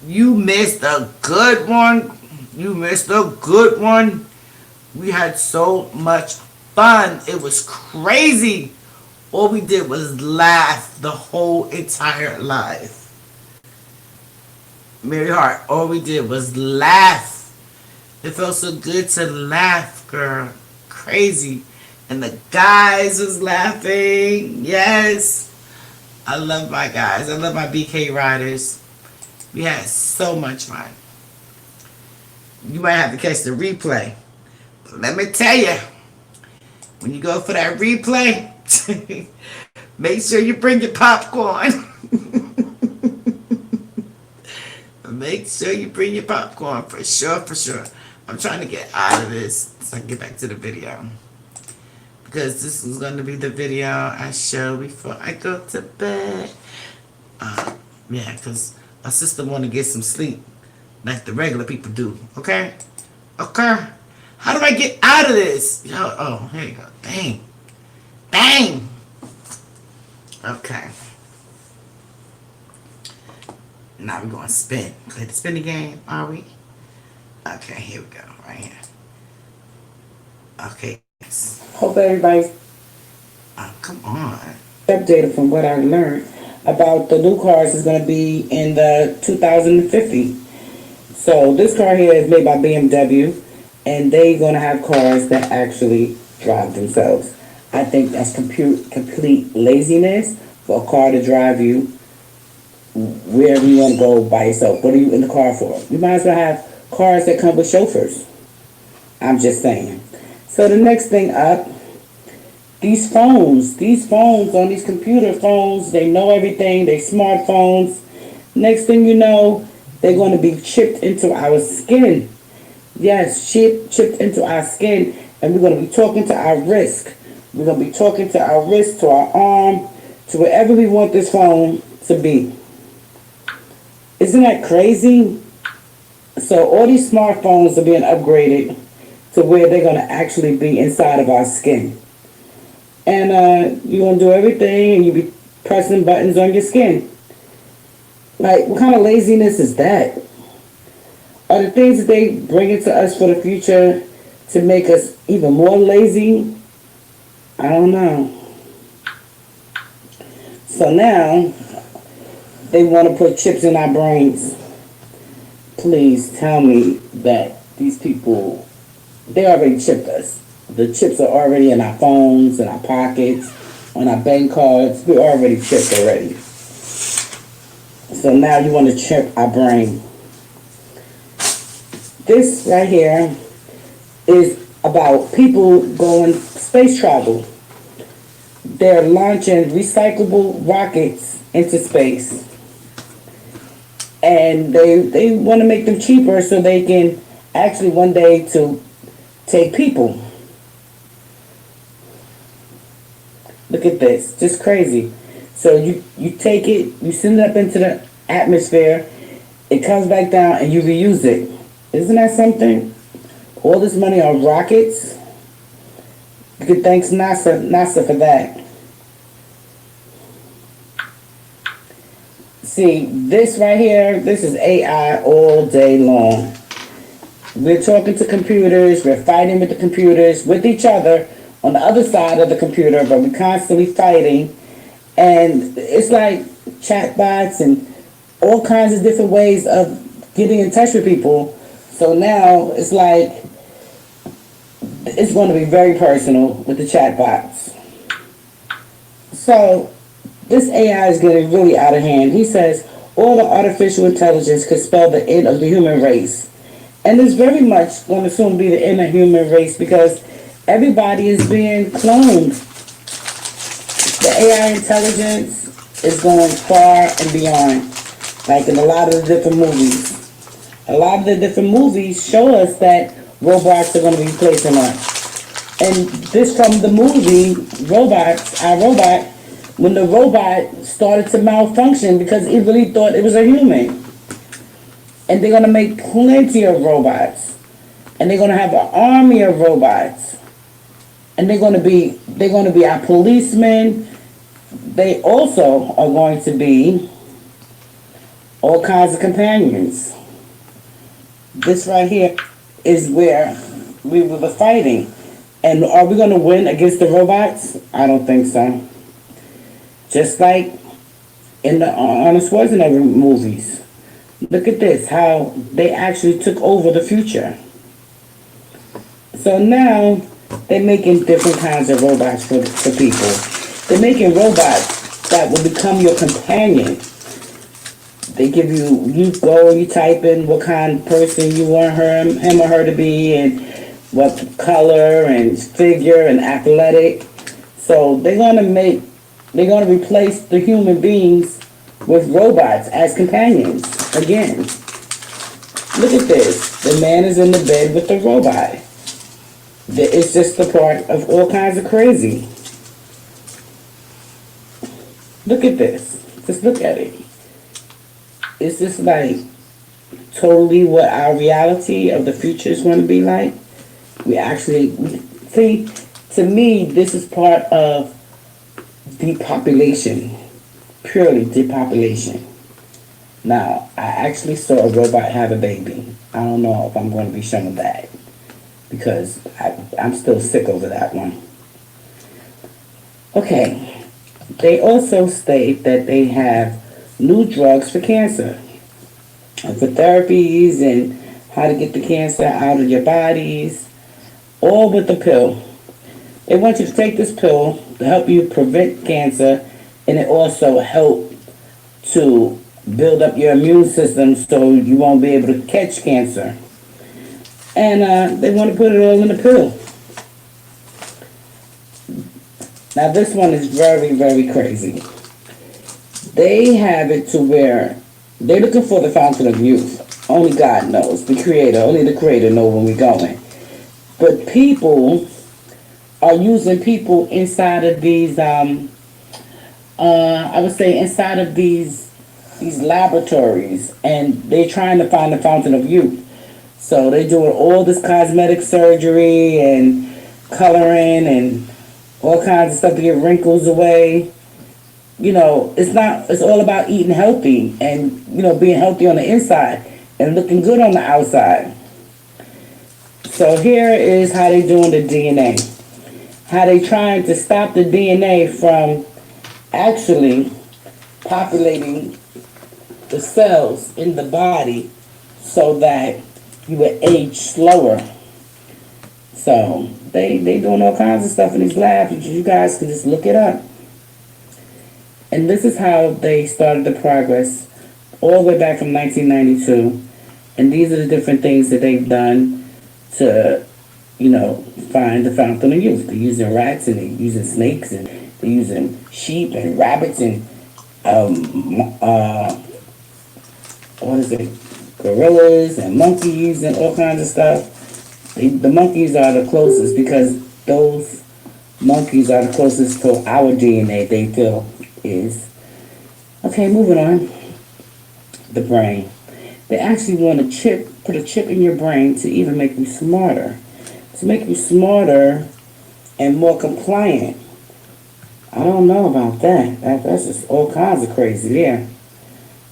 you missed a good one. You missed a good one. We had so much fun. It was crazy. All we did was laugh the whole entire life. Mary Hart, all we did was laugh. It felt so good to laugh, girl. Crazy. And the guys was laughing. Yes. I love my guys. I love my BK riders. We had so much fun. You might have to catch the replay. But let me tell you, when you go for that replay, make sure you bring your popcorn. Make sure you bring your popcorn for sure, for sure. I'm trying to get out of this so I can get back to the video. Because this is going to be the video I show before I go to bed. Yeah, because my sister want to get some sleep like the regular people do. Okay? Okay? How do I get out of this? Yo, oh, here you go. Dang. Dang. Okay. Now we're going to spin. Play the spinning game, are we? Okay, here we go. Right here. Okay. Hope everybody's Come on. updated from what I learned about the new cars is going to be in the 2050. So this car here is made by BMW, and they're going to have cars that actually drive themselves. I think that's complete laziness for a car to drive you wherever you want to go by yourself. What are you in the car for? You might as well have cars that come with chauffeurs. I'm just saying. So the next thing up these phones on these computer phones, they know everything, they smartphones. Next thing you know, they're going to be chipped into our skin. Yes, chipped into our skin, and we're going to be talking to our wrist. We're going to be talking to our wrist, to our arm, to wherever we want this phone to be. Isn't that crazy? So all these smartphones are being upgraded to where they're going to actually be inside of our skin. And you're going to do everything, and you'll be pressing buttons on your skin. Like, what kind of laziness is that? Are the things that they bring into us for the future to make us even more lazy? I don't know. So now, they want to put chips in our brains. Please tell me that these people, they already chipped us. The chips are already in our phones, in our pockets, on our bank cards. We're already chipped already. So now you want to chip our brain. This right here is about people going space travel. They're launching recyclable rockets into space. And they want to make them cheaper so they can actually one day to take people. Look at this, just crazy. So you take it, you send it up into the atmosphere, it comes back down and you reuse it. Isn't that something? All this money on rockets. You could thank NASA for that. See, this right here, this is AI all day long. We're talking to computers, we're fighting with the computers, with each other, on the other side of the computer, but we're constantly fighting. And it's like chatbots and all kinds of different ways of getting in touch with people. So now it's like, it's going to be very personal with the chatbots. So this AI is getting really out of hand. He says, all the artificial intelligence could spell the end of the human race. And it's very much going to soon be the end of human race because everybody is being cloned. The AI intelligence is going far and beyond, like in a lot of the different movies. A lot of the different movies show us that robots are going to be replacing us. And this from the movie, Robots, I, Robot, when the robot started to malfunction because it really thought it was a human. And they're going to make plenty of robots. And they're going to have an army of robots. And they're going to be our policemen. They also are going to be all kinds of companions. This right here is where we were fighting. And are we going to win against the robots? I don't think so. Just like in the Arnold Schwarzenegger movies. Look at this, how they actually took over the future. So now they're making different kinds of robots for people. They're making robots that will become your companion. They give you go and you type in what kind of person you want him or her to be and what color and figure and athletic. So they're going to replace the human beings with robots as companions again. Look at this. The man is in the bed with the robot. It's just a part of all kinds of crazy. Look at this. Just look at it. Is this like totally what our reality of the future is going to be like? See, to me, this is part of depopulation. Purely depopulation. Now, I actually saw a robot have a baby. I don't know if I'm going to be showing that because I'm still sick over that one. Okay. They also state that they have new drugs for cancer, for therapies and how to get the cancer out of your bodies, all with the pill. They want you to take this pill to help you prevent cancer, and it also help to build up your immune system so you won't be able to catch cancer. And they want to put it all in a pill. Now this one is very, very crazy. They have it to where they're looking for the fountain of youth. Only God knows, the creator, only the creator knows when we're going. But people are using people inside of these, I would say inside of these laboratories, and they're trying to find the fountain of youth. So they're doing all this cosmetic surgery and coloring and all kinds of stuff to get wrinkles away. It's all about eating healthy and, being healthy on the inside and looking good on the outside. So here is how they doing the DNA. How they trying to stop the DNA from actually populating the cells in the body so that you would age slower. So they doing all kinds of stuff in these labs. You guys can just look it up. And this is how they started the progress all the way back from 1992. And these are the different things that they've done to, find the fountain of youth. They're using rats and they're using snakes and they're using sheep and rabbits and gorillas and monkeys and all kinds of stuff. The monkeys are the closest because those monkeys are the closest to our DNA, they feel is. Okay, moving on. The brain. They actually want to put a chip in your brain to even make you smarter. To make you smarter and more compliant. I don't know about that. That's just all kinds of crazy, yeah.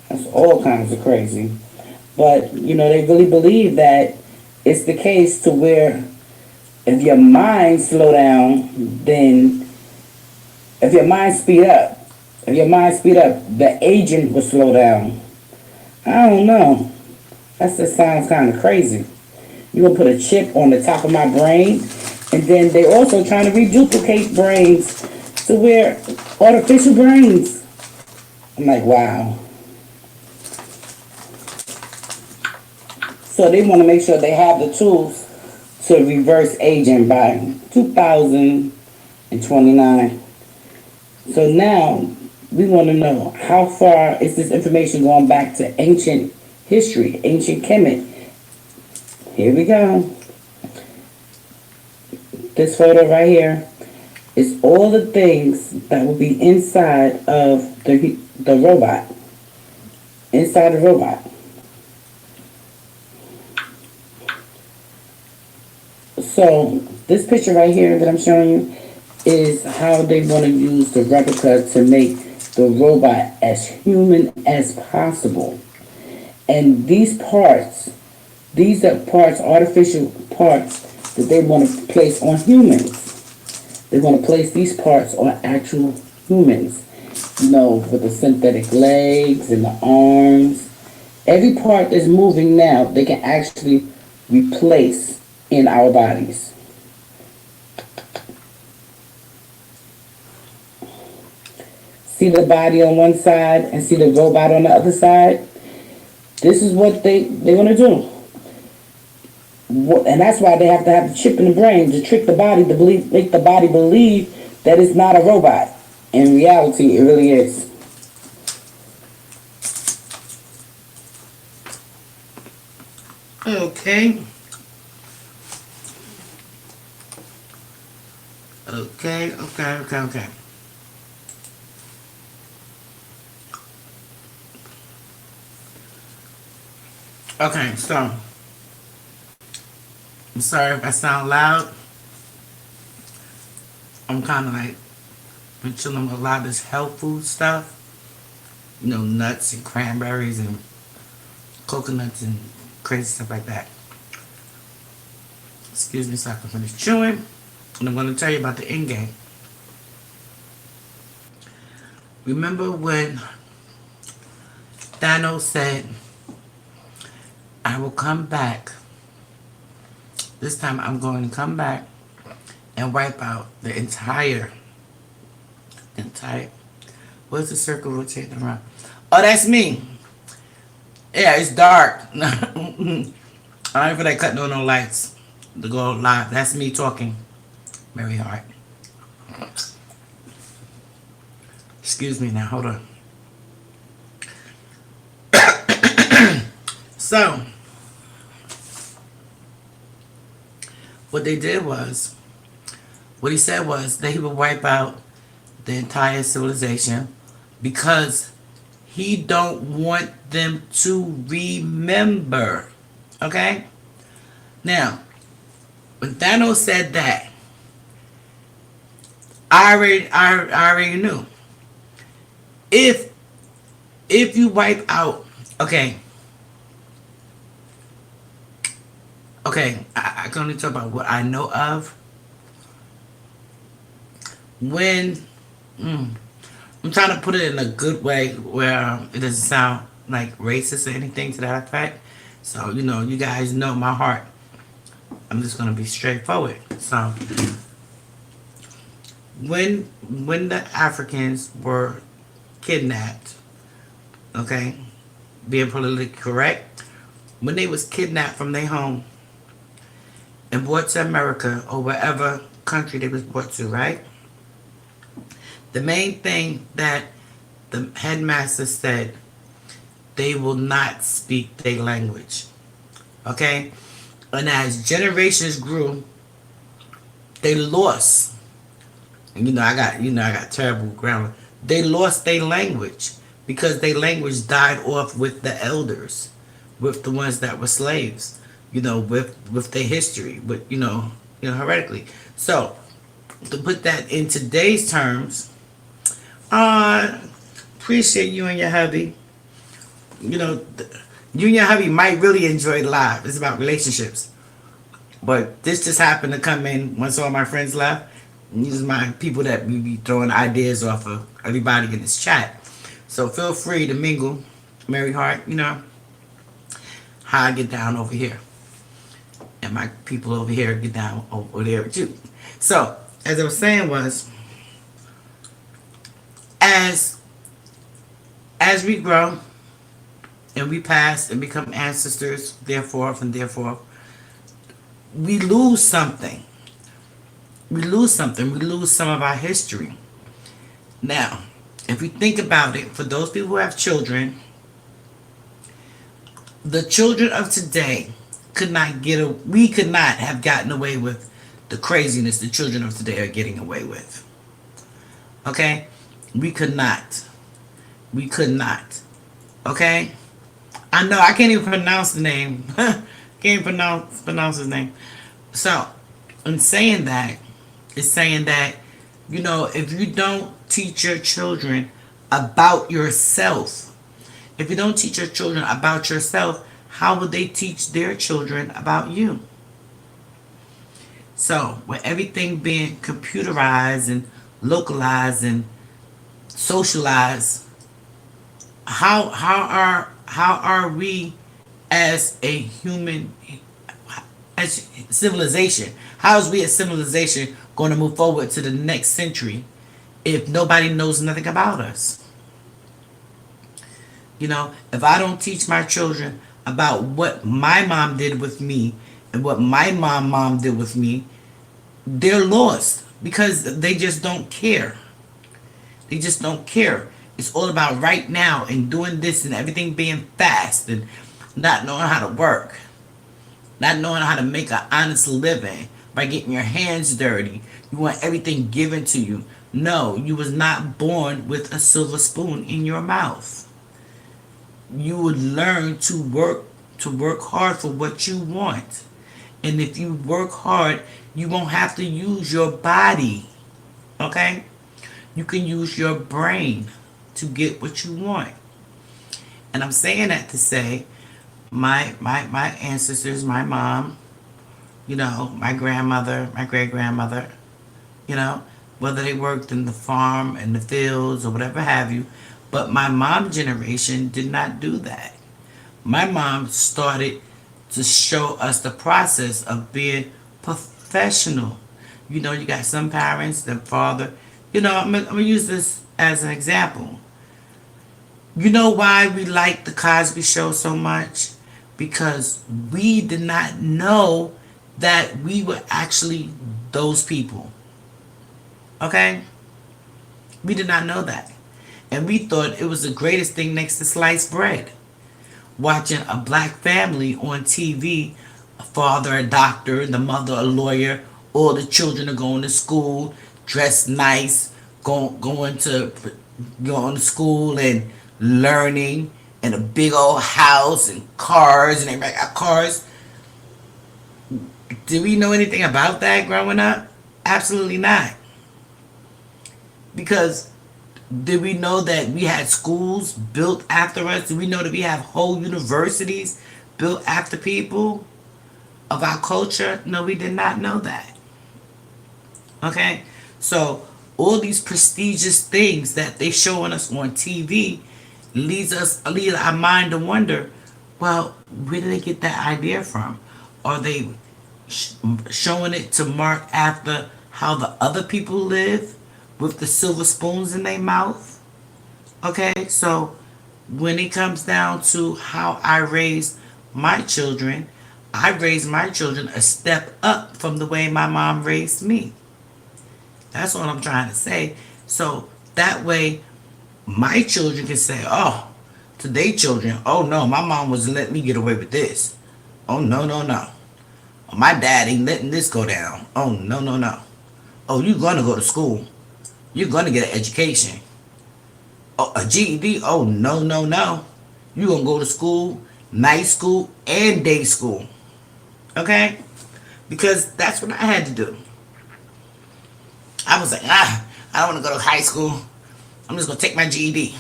That's all kinds of crazy. But, they really believe that it's the case to where if your mind slow down, then if your mind speed up, the aging will slow down. I don't know. That just sounds kind of crazy. You're going to put a chip on the top of my brain, and then they're also trying to reduplicate brains to where artificial brains. I'm like, wow. So they want to make sure they have the tools to reverse aging by 2029. So now we want to know how far is this information going back to ancient history, ancient Kemet. Here we go. This photo right here is all the things that will be inside of the robot. Inside the robot. So this picture right here that I'm showing you is how they want to use the replica to make the robot as human as possible. And these are artificial parts that they want to place on humans. They want to place these parts on actual humans. With the synthetic legs and the arms. Every part that's moving now, they can actually replace in our bodies. See the body on one side and see the robot on the other side? This is what they want to do. And that's why they have to have the chip in the brain to trick the body to make the body believe that it's not a robot. In reality, it really is. Okay. Okay, so I'm sorry if I sound loud. I'm kind of like been chilling with a lot of this health food stuff. Nuts and cranberries and coconuts and crazy stuff like that. Excuse me so I can finish chewing. And I'm going to tell you about the end game. Remember when Thanos said, I will come back. This time I'm going to come back and wipe out the entire, what's the circle rotating around? Oh, that's me. Yeah, it's dark. I don't feel like cutting on no lights to go live. That's me talking very hard. Excuse me now, hold on. So, what they did was, what he said was that he would wipe out the entire civilization because he don't want them to remember. Okay? Now, when Thanos said that, I already knew. If you wipe out, okay, I can only talk about what I know of. When, I'm trying to put it in a good way where it doesn't sound like racist or anything to that effect. So, you guys know my heart. I'm just gonna be straightforward. So, when the Africans were kidnapped, okay, being politically correct, when they was kidnapped from their home and brought to America or wherever country they was brought to, right? The main thing that the headmaster said, they will not speak their language. Okay? And as generations grew, they lost. And I got terrible grammar. They lost their language because their language died off with the elders, with the ones that were slaves, with their history, with hereditary. So, to put that in today's terms, appreciate you and your hubby. You and your hubby might really enjoy live. It's about relationships. But this just happened to come in once all my friends left. And these are my people that we be throwing ideas off of everybody in this chat. So feel free to mingle. Mary Hart, how I get down over here. And my people over here get down over there with you. So, as I was saying was, as we grow and we pass and become ancestors, therefore, we lose something. We lose something. We lose some of our history. Now, if you think about it, for those people who have children, the children of today we could not have gotten away with the craziness the children of today are getting away with. Okay? We could not. We could not. Okay? I know I can't even pronounce the name. Can't even pronounce his name. So, in saying that, it's saying that, if you don't teach your children about yourself, if you don't teach your children about yourself, how would they teach their children about you? So, with everything being computerized and localized and socialized, how are we as a human, as civilization, how is we as civilization going to move forward to the next century if nobody knows nothing about us? If I don't teach my children about what my mom did with me and what my mom did with me, they're lost because they just don't care. They just don't care. It's all about right now and doing this and everything being fast and not knowing how to work. Not knowing how to make an honest living by getting your hands dirty. You want everything given to you. No, you was not born with a silver spoon in your mouth. You would learn to work hard for what you want. And if you work hard, you won't have to use your body. Okay? You can use your brain to get what you want. And I'm saying that to say, my ancestors, my mom, my grandmother, my great-grandmother, whether they worked in the farm, in the fields, or whatever have you, but my mom generation did not do that. My mom started to show us the process of being professional. You got some parents, their father, I'm going to use this as an example. You know why we like the Cosby Show so much? Because we did not know that we were actually those people. Okay? We did not know that. And we thought it was the greatest thing next to sliced bread. Watching a black family on TV, a father a doctor, the mother a lawyer, all the children are going to school, dressed nice, going to school and learning, and a big old house and cars, and everybody got cars. Did we know anything about that growing up? Absolutely not. Because did we know that we had schools built after us? Did we know that we have whole universities built after people of our culture? No, we did not know that. Okay? So, all these prestigious things that they showing us on TV lead our mind to wonder, well, where did they get that idea from? Are they showing it to mark after how the other people live with the silver spoons in their mouth? Okay, so when it comes down to how I raise my children, I raised my children a step up from the way my mom raised me. That's what I'm trying to say. So that way my children can say, oh, to their children, oh no, my mom wasn't letting me get away with this. Oh no, no, no. My dad ain't letting this go down. Oh no, no, no. Oh, you're gonna go to school. You're gonna get an education. Oh, a GED? Oh no, no, no. You're gonna go to school, night school, and day school. Okay? Because that's what I had to do. I was like, I don't want to go to high school. I'm just going to take my GED.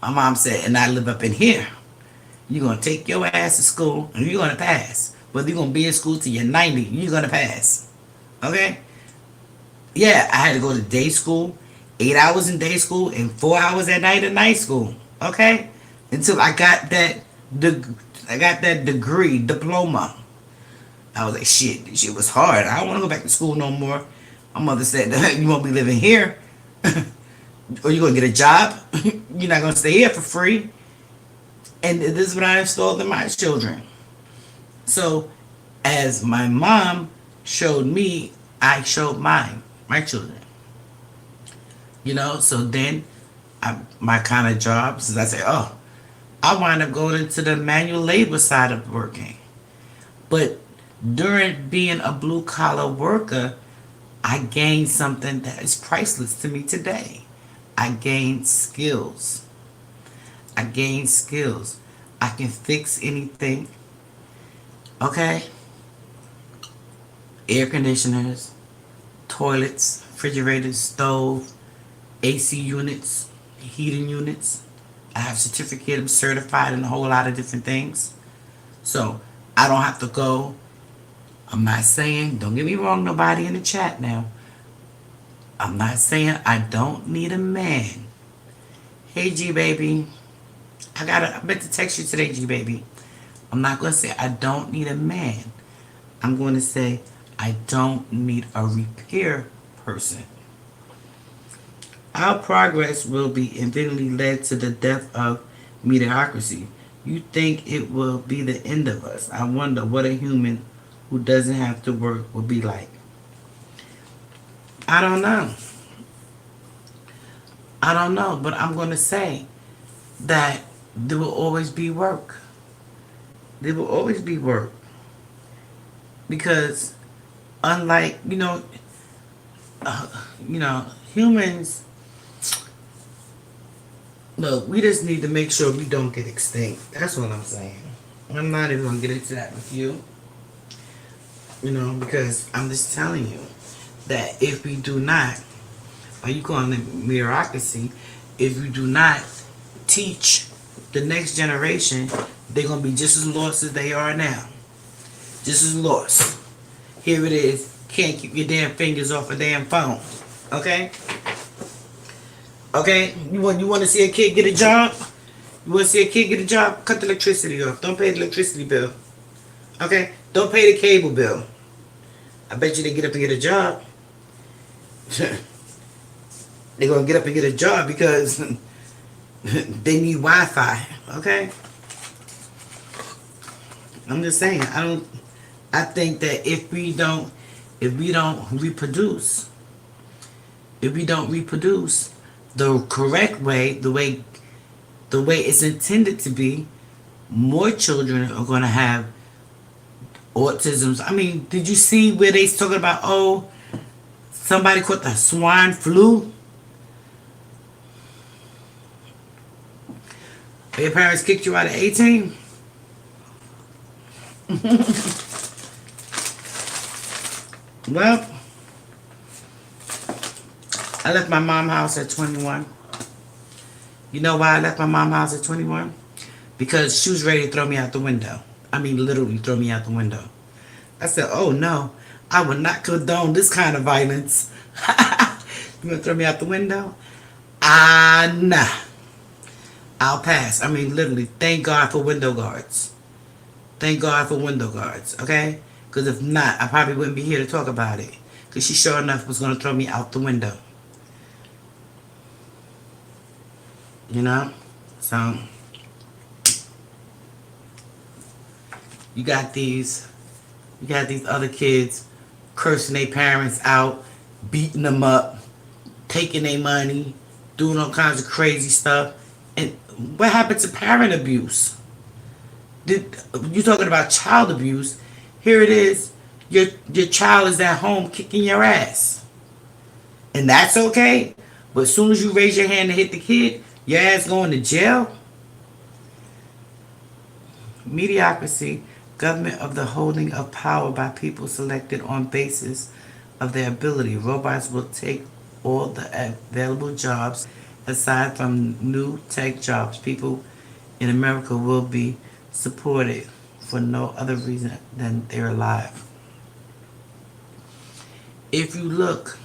My mom said, and I live up in here. You're going to take your ass to school and you're going to pass. Whether you're going to be in school till you're 90, you're going to pass. Okay? Yeah, I had to go to day school, 8 hours in day school and 4 hours at night in night school. Okay? Until I got that diploma. I was like, shit, this shit was hard. I don't want to go back to school no more. My mother said, you won't be living here. Or you're going to get a job. You're not going to stay here for free. And this is what I installed in my children. So, as my mom showed me, I showed my children. You know, so then my kind of job, since I say, oh, I wind up going into the manual labor side of working. But during being a blue collar worker, I gained something that is priceless to me today. I gained skills. I can fix anything. Okay? Air conditioners, toilets, refrigerators, stove, AC units, heating units. I have certificate, I'm certified in a whole lot of different things. So I don't have to go. I'm not saying, don't get me wrong, nobody in the chat now. I'm not saying I don't need a man. Hey, G baby. I meant to text you today, G baby. I'm not going to say I don't need a man. I'm going to say I don't need a repair person. Our progress will be eventually led to the death of mediocrity. You think it will be the end of us. I wonder what a human who doesn't have to work will be like. I don't know, but I'm going to say that there will always be work. There will always be work. Because unlike, humans, look, we just need to make sure we don't get extinct. That's what I'm saying. I'm not even going to get into that with you. Because I'm just telling you that if we do not, are you calling it meritocracy? If we do not teach the next generation, they're going to be just as lost as they are now. Just as lost. Here it is. Can't keep your damn fingers off a damn phone. Okay? Okay? You want to see a kid get a job? You want to see a kid get a job? Cut the electricity off. Don't pay the electricity bill. Okay? Don't pay the cable bill. I bet you they get up and get a job. They're going to get up and get a job because they need Wi-Fi. Okay? I'm just saying, I think that if we don't reproduce, the correct way, the way it's intended to be, more children are going to have autisms. I mean, did you see where they talking about, oh, somebody caught the swine flu? Your parents kicked you out at 18? Well, I left my mom's house at 21. You know why I left my mom's house at 21? Because she was ready to throw me out the window. I mean, literally throw me out the window. I said, oh no, I will not condone this kind of violence. You gonna throw me out the window? Nah. I'll pass. I mean, literally, thank God for window guards. Thank God for window guards, okay? Because if not, I probably wouldn't be here to talk about it. Because she sure enough was going to throw me out the window. You know? So, you got these other kids cursing their parents out, beating them up, taking their money, doing all kinds of crazy stuff. And what happened to parent abuse? You talking about child abuse? Here it is. Your child is at home kicking your ass, and that's okay. But as soon as you raise your hand to hit the kid, your ass going to jail. Mediocrity, government of the holding of power by people selected on basis of their ability. Robots will take all the available jobs. Aside from new tech jobs, people in America will be supported for no other reason than they're alive. If you look,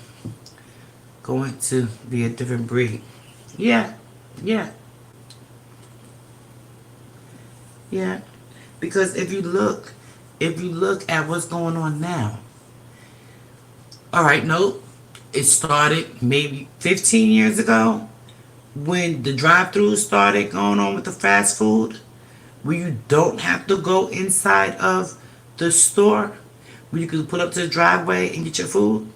going to be a different breed. Yeah. Because if you look at what's going on now, all right, no, it started maybe 15 years ago when the drive-thrus started going on with the fast food, where you don't have to go inside of the store, where you can pull up to the driveway and get your food.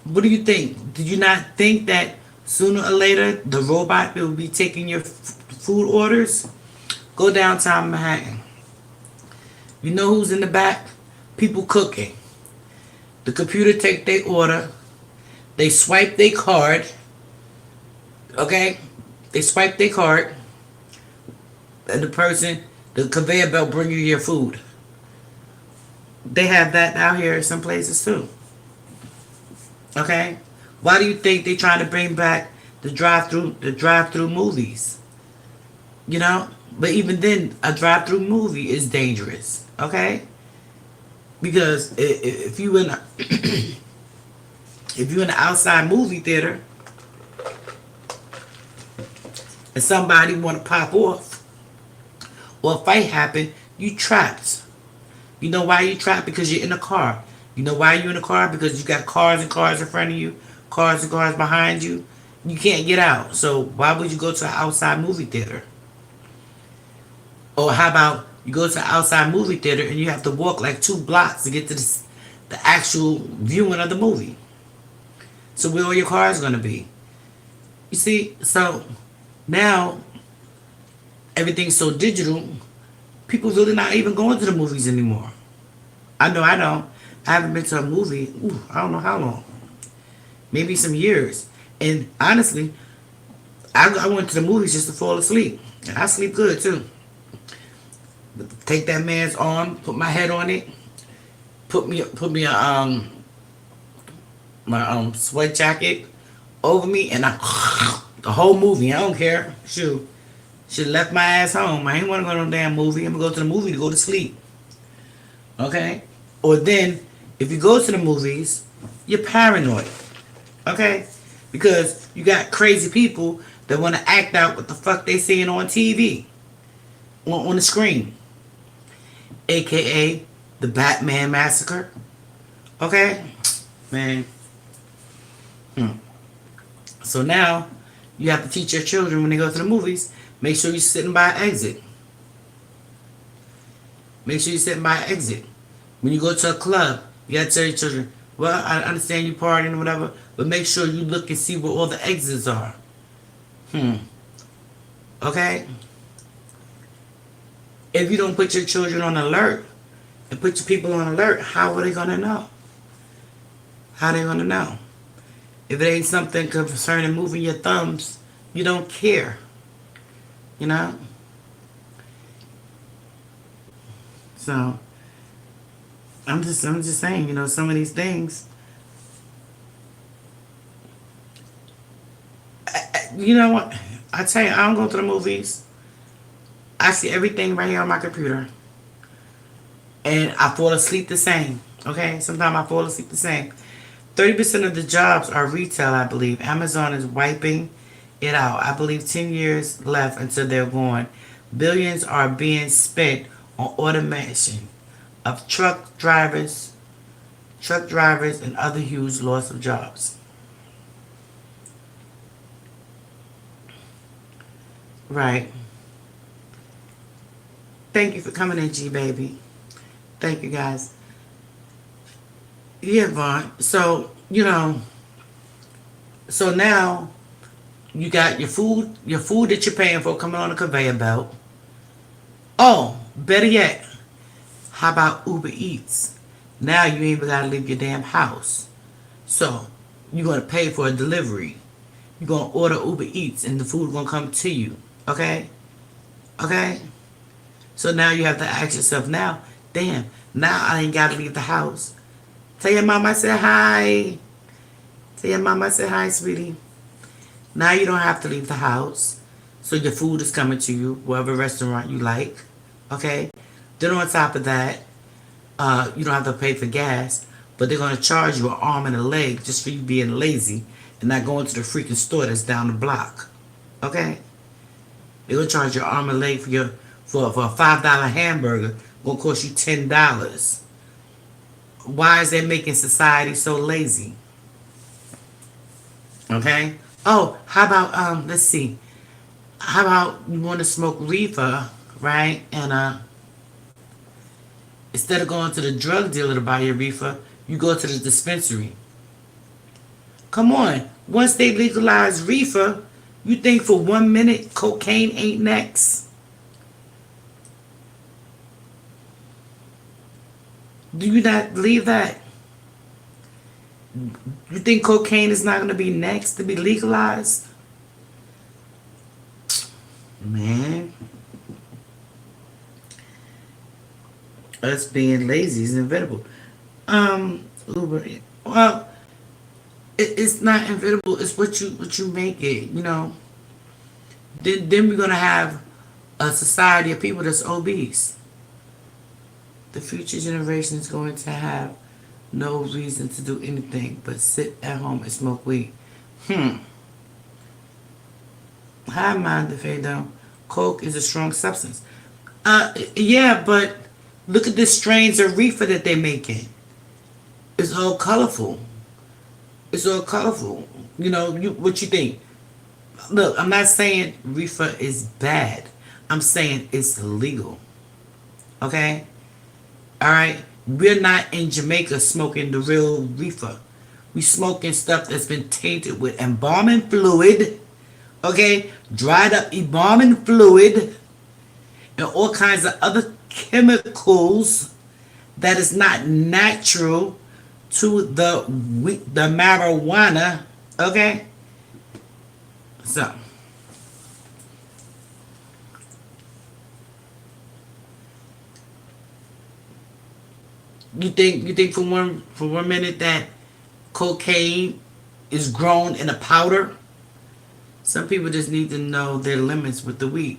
What do you think? Did you not think that sooner or later the robot will be taking your food orders? Go downtown Manhattan. You know who's in the back? People cooking. The computer take their order. They swipe their card. Okay? They swipe their card. And the conveyor belt bring you your food. They have that out here in some places too. Okay? Why do you think they trying to bring back the drive-through movies? You know? But even then, a drive-through movie is dangerous. Okay? Because if you in a if you're in an outside movie theater and somebody want to pop off or a fight happen, you trapped. You know why you trapped? Because you're in a car. You know why you're in a car? Because you got cars and cars in front of you, cars and cars behind you. You can't get out. So why would you go to an outside movie theater? Or how about you go to an outside movie theater and you have to walk like 2 blocks to get to the actual viewing of the movie? So where all your cars going to be? You see, so now everything's so digital, people really not even going to the movies anymore. I know I don't. I haven't been to a movie, I don't know how long. Maybe some years. And honestly, I went to the movies just to fall asleep. And I sleep good too. Take that man's arm, put my head on it, put me my sweat jacket over me, and the whole movie, I don't care. Shoot. Should have left my ass home. I ain't want to go to no damn movie. I'm going to go to the movie to go to sleep. Okay? Or then, if you go to the movies, you're paranoid. Okay? Because you got crazy people that want to act out what the fuck they seeing on TV. On the screen. AKA the Batman Massacre. Okay? Man. So now, you have to teach your children when they go to the movies, make sure you're sitting by an exit. Make sure you're sitting by an exit. When you go to a club, you gotta tell your children, well, I understand you partying or whatever, but make sure you look and see where all the exits are. Okay? If you don't put your children on alert and put your people on alert, how are they gonna know? How are they gonna know? If it ain't something concerning moving your thumbs, you don't care. You know? So I'm just saying, you know, some of these things. You know what? I tell you, I don't go to the movies. I see everything right here on my computer. And I fall asleep the same. Okay? Sometimes I fall asleep the same. 30% of the jobs are retail, I believe. Amazon is wiping it out. I believe 10 years left until they're gone. Billions are being spent on automation of truck drivers, and other huge loss of jobs. Right. Thank you for coming in, G baby. Thank you guys. Yeah, Vaughn. So, you know, so now you got your food that you're paying for coming on a conveyor belt. Oh, better yet, how about Uber Eats? Now you ain't even gotta leave your damn house. So you're gonna pay for a delivery. You're gonna order Uber Eats and the food gonna come to you. Okay? Okay? So now you have to ask yourself now, damn, now I ain't gotta leave the house. Tell your mama I said hi. Tell your mama I said hi, sweetie. Now you don't have to leave the house. So your food is coming to you, whatever restaurant you like. Okay? Then on top of that, you don't have to pay for gas, but they're going to charge you an arm and a leg just for you being lazy and not going to the freaking store that's down the block. Okay? They're going to charge you an arm and a leg for a $5 hamburger. Going to cost you $10. Why is that making society so lazy? Okay? Oh, how about, let's see. How about you want to smoke reefer, right? And, instead of going to the drug dealer to buy your reefer, you go to the dispensary. Come on. Once they legalize reefer, you think for 1 minute cocaine ain't next? Do you not believe that? You think cocaine is not going to be next to be legalized? Man. Us being lazy is inevitable. Uber. Well, it's not inevitable. It's what you make it. You know. Then we're gonna have a society of people that's obese. The future generation is going to have no reason to do anything but sit at home and smoke weed. Hi, Mind Fado. Coke is a strong substance. Yeah, but look at the strains of reefer that they're making. It's all colorful. It's all colorful. You know, what you think? Look, I'm not saying reefer is bad. I'm saying it's illegal. Okay? Alright? We're not in Jamaica smoking the real reefer. We smoking stuff that's been tainted with embalming fluid. Okay? Dried up embalming fluid. And all kinds of other chemicals that is not natural to the marijuana. Okay? So you think for one minute that cocaine is grown in a powder? Some people just need to know their limits with the weed.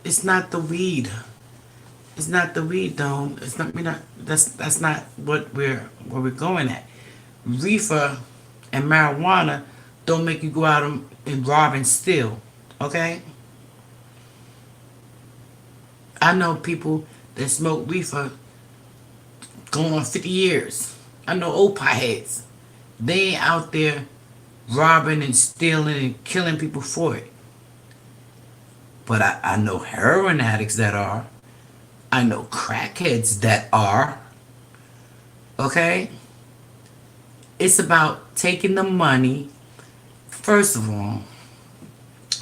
It's not the weed. It's not the weed, though. It's not. That's not what we're going at. Reefer and marijuana don't make you go out and rob and steal. Okay. I know people that smoke reefer going on 50 years. I know old potheads. They ain't out there robbing and stealing and killing people for it. But I know heroin addicts that are. I know crackheads that are. Okay? It's about taking the money First of all,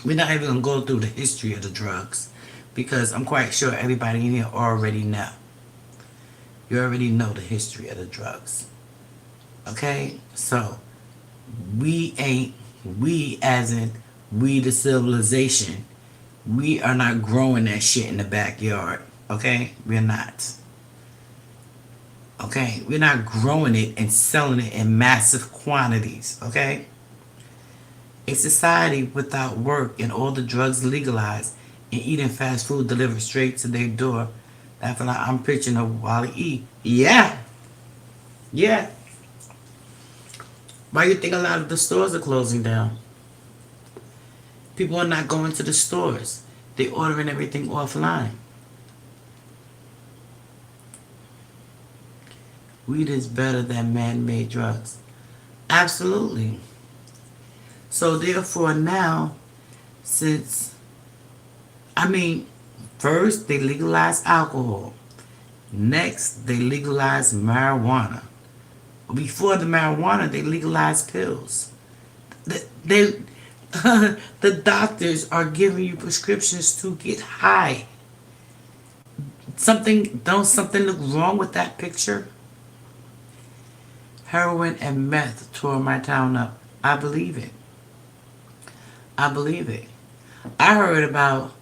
we're not even gonna go through the history of the drugs because I'm quite sure everybody in here already know. You already know the history of the drugs. Okay? So we as in we the civilization, we are not growing that shit in the backyard. Okay? We're not. Okay? We're not growing it and selling it in massive quantities. Okay? A society without work and all the drugs legalized and eating fast food delivered straight to their door. I feel like I'm pitching a Wally E. Yeah. Yeah. Why do you think a lot of the stores are closing down? People are not going to the stores. They're ordering everything offline. Weed is better than man-made drugs. Absolutely. So therefore now, since, first they legalized alcohol. Next, they legalized marijuana. Before the marijuana, they legalized pills. The doctors are giving you prescriptions to get high. Something look wrong with that picture? Heroin and meth tore my town up. I believe it. I believe it. I heard about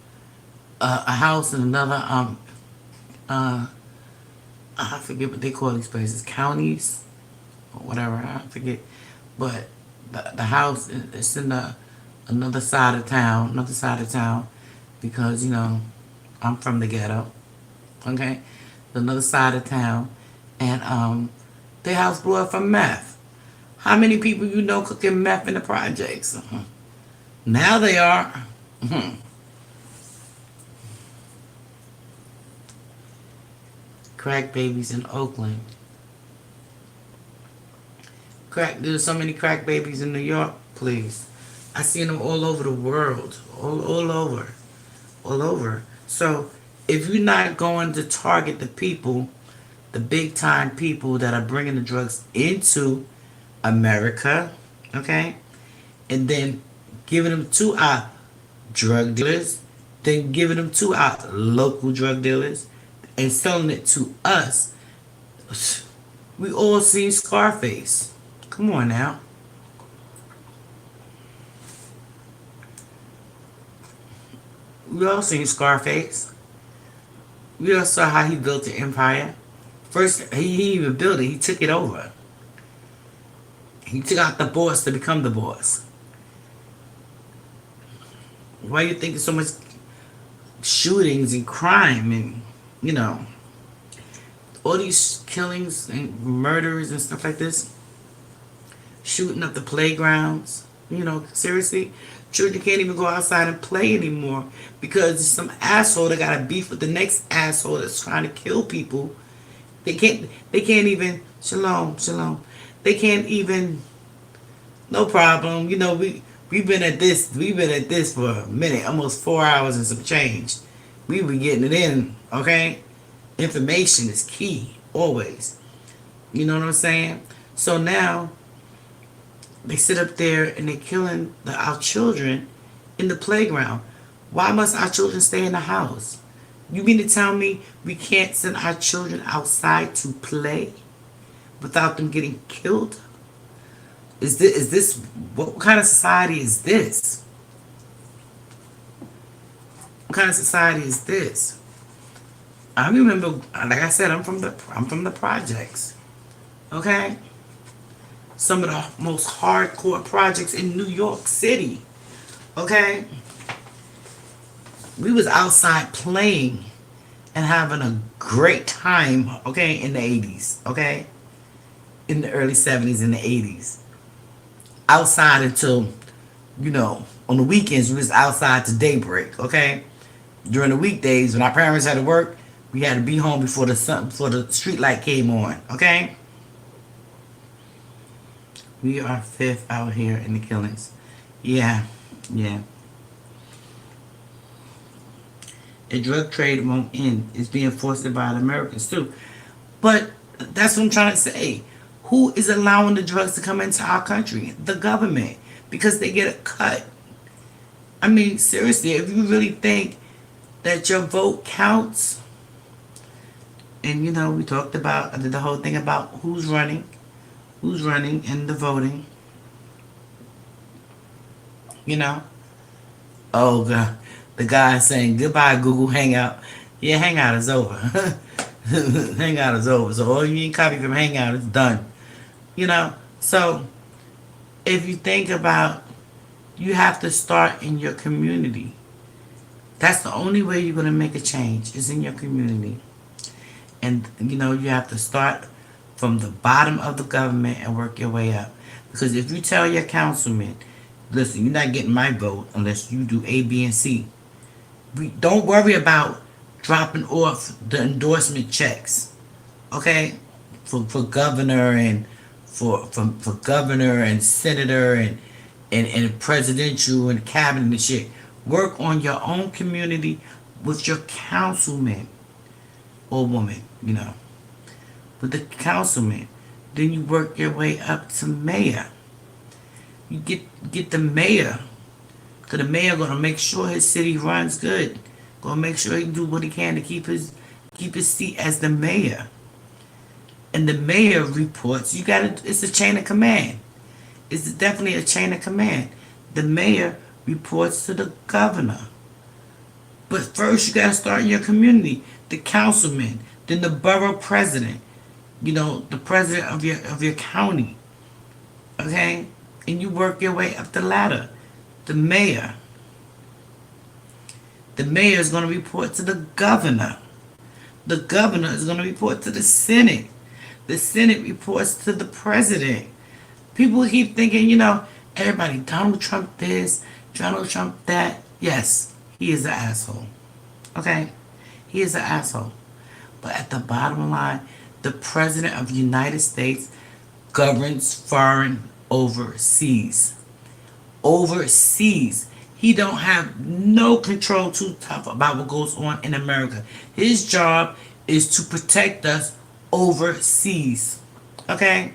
a house in another I forget what they call these places, counties or whatever. I forget, but the house is in another side of town, because I'm from the ghetto. Okay, another side of town, and their house blew up from meth. How many people cooking meth in the projects? Now they are. Crack babies in Oakland. There's so many crack babies in New York, please. I seen them all over the world. All over. So, if you're not going to target the people, the big time people that are bringing the drugs into America, okay, and then giving them to our drug dealers, then giving them to our local drug dealers, and selling it to us. We all seen Scarface. Come on now. We all seen Scarface. We all saw how he built the empire. First, he even built it. He took it over. He took out the boss to become the boss. Why you think there's so much shootings and crime and all these killings and murders and stuff like this? Shooting up the playgrounds. Seriously? Children can't even go outside and play anymore because there's some asshole that got a beef with the next asshole that's trying to kill people. They can't even, shalom. They can't even, no problem. We've been at this for a minute, almost 4 hours and some change. We be getting it in, okay? Information is key, always. You know what I'm saying? So now, they sit up there and they're killing our children in the playground. Why must our children stay in the house? You mean to tell me we can't send our children outside to play without them getting killed? Is this what kind of society is this? What kind of society is this? I remember, like I said, I'm from the projects. Okay? Some of the most hardcore projects in New York City. Okay? We was outside playing and having a great time, okay, in the 80s, okay? In the early 70s and the 80s. Outside until, on the weekends we was outside to daybreak, okay? During the weekdays when our parents had to work, we had to be home before the street light came on, okay? We are fifth out here in the killings. Yeah. The drug trade won't end. It's being forced by the Americans too. But that's what I'm trying to say. Who is allowing the drugs to come into our country? The government. because they get a cut. I mean, seriously, if you really think that your vote counts, and you know, we talked about, I did the whole thing about who's running and the voting, you know. Oh, God. The guy saying, goodbye, Google Hangout. Yeah, Hangout is over. Hangout is over. So all you need copy from Hangout is done. You know, so if you think about, you have to start in your community. That's the only way you're going to make a change is in your community. And, you know, you have to start from the bottom of the government and work your way up. Because if you tell your councilman, listen, you're not getting my vote unless you do A, B, and C. Don't worry about dropping off the endorsement checks, okay? For governor and for governor and senator and presidential and cabinet and shit. Work on your own community with your councilman or woman, you know, with the councilman. Then you work your way up to mayor. You get the mayor, cause the mayor gonna make sure his city runs good. Gonna make sure he do what he can to keep his seat as the mayor. And the mayor reports. It's a chain of command. It's definitely a chain of command. The mayor reports to the governor. But first you gotta start in your community. The councilman, then the borough president. You know, the president of your county. Okay? And you work your way up the ladder. The mayor. The mayor is going to report to the governor. The governor is going to report to the Senate. The Senate reports to the president. People keep thinking, you know, everybody, Donald Trump this, Donald Trump that. Yes, he is an asshole. Okay? He is an asshole. But at the bottom line, the president of the United States governs foreign overseas. Overseas. He don't have no control too tough about what goes on in America. His job is to protect us overseas. Okay?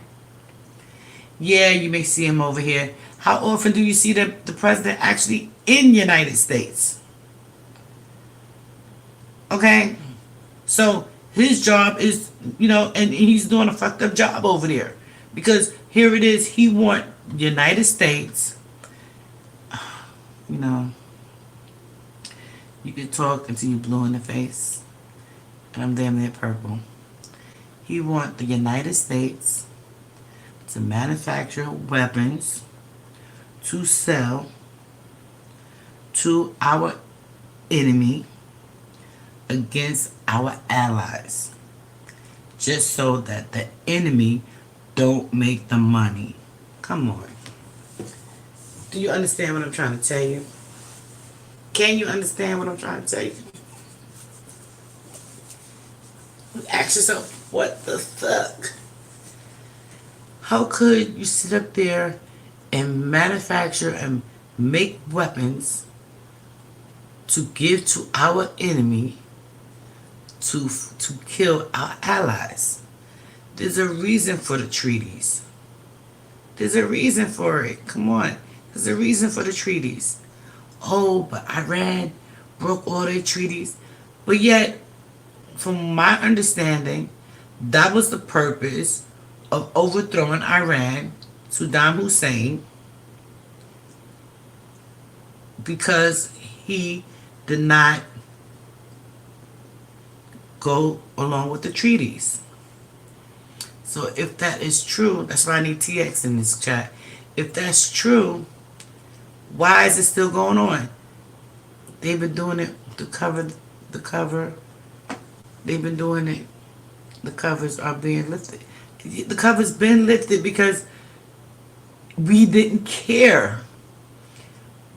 Yeah, you may see him over here. How often do you see the president actually in the United States? Okay? So, his job is, you know, and he's doing a fucked up job over there. Because here it is, he want the United States, you know, you can talk until you blue in the face, and I'm damn near purple. He want the United States to manufacture weapons to sell to our enemy against our allies, just so that the enemy don't make the money. Come on. Do you understand what I'm trying to tell you? Can you understand what I'm trying to tell you? Ask yourself, what the fuck? How could you sit up there and manufacture and make weapons to give to our enemy to kill our allies? There's a reason for the treaties. There's a reason for it. Come on. There's a reason for the treaties. Oh, but Iran broke all their treaties. But yet, from my understanding, that was the purpose of overthrowing Iran, Saddam Hussein, because he did not go along with the treaties. So if that is true, that's why I need TX in this chat. If that's true, why is it still going on? They've been doing it to cover the cover. They've been doing it. The covers are being lifted. The cover's been lifted because we didn't care.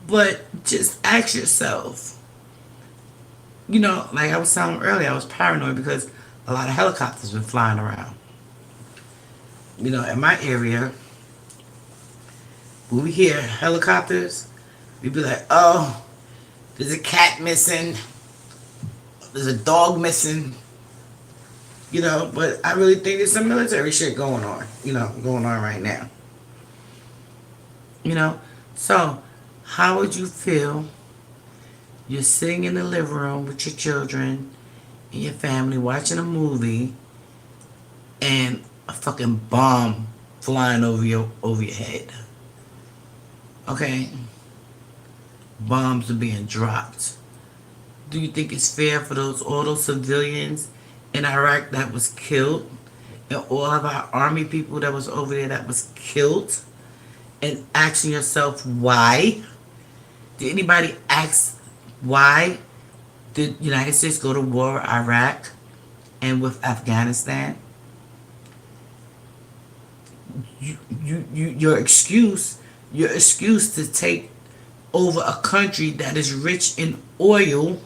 But just ask yourself. You know, like I was telling earlier, I was paranoid because a lot of helicopters been flying around. You know, in my area, when we hear helicopters, we be like, oh, there's a cat missing, there's a dog missing, you know, but I really think there's some military shit going on right now. You know, So, how would you feel? You're sitting in the living room with your children and your family watching a movie, and a fucking bomb flying over your head. Okay? Bombs are being dropped. Do you think it's fair for all those civilians in Iraq that was killed, and all of our army people that was over there that was killed, and asking yourself why? Did anybody ask why did United States go to war with Iraq and with Afghanistan? Your excuse to take over a country that is rich in oil,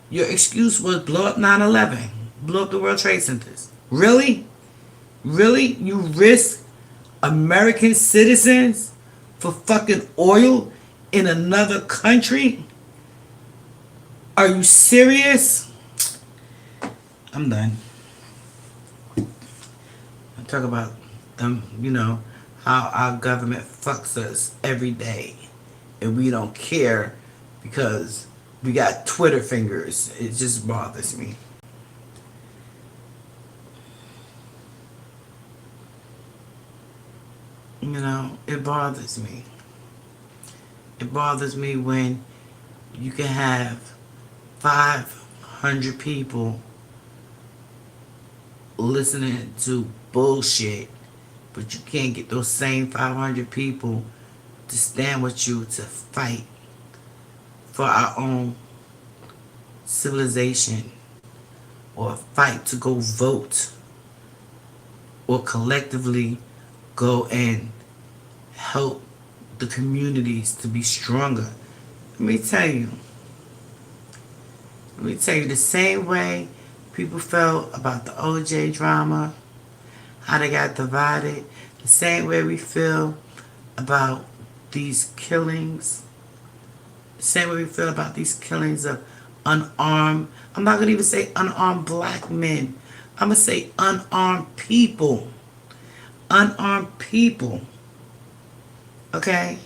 your excuse was blow up 9/11, blow up the World Trade Centers. Really? Really? You risk American citizens for fucking oil in another country? Are you serious? I'm done. I talk about them, how our government fucks us every day, and we don't care because we got Twitter fingers. It just bothers me. It bothers me. It bothers me when you can have 500 people listening to bullshit, but you can't get those same 500 people to stand with you to fight for our own civilization, or fight to go vote, or collectively go and help the communities to be stronger. Let me tell you, the same way people felt about the OJ drama, how they got divided, the same way we feel about these killings, the same way we feel about these killings of unarmed, I'm not going to even say unarmed black men, I'm going to say unarmed people. Unarmed people. Okay?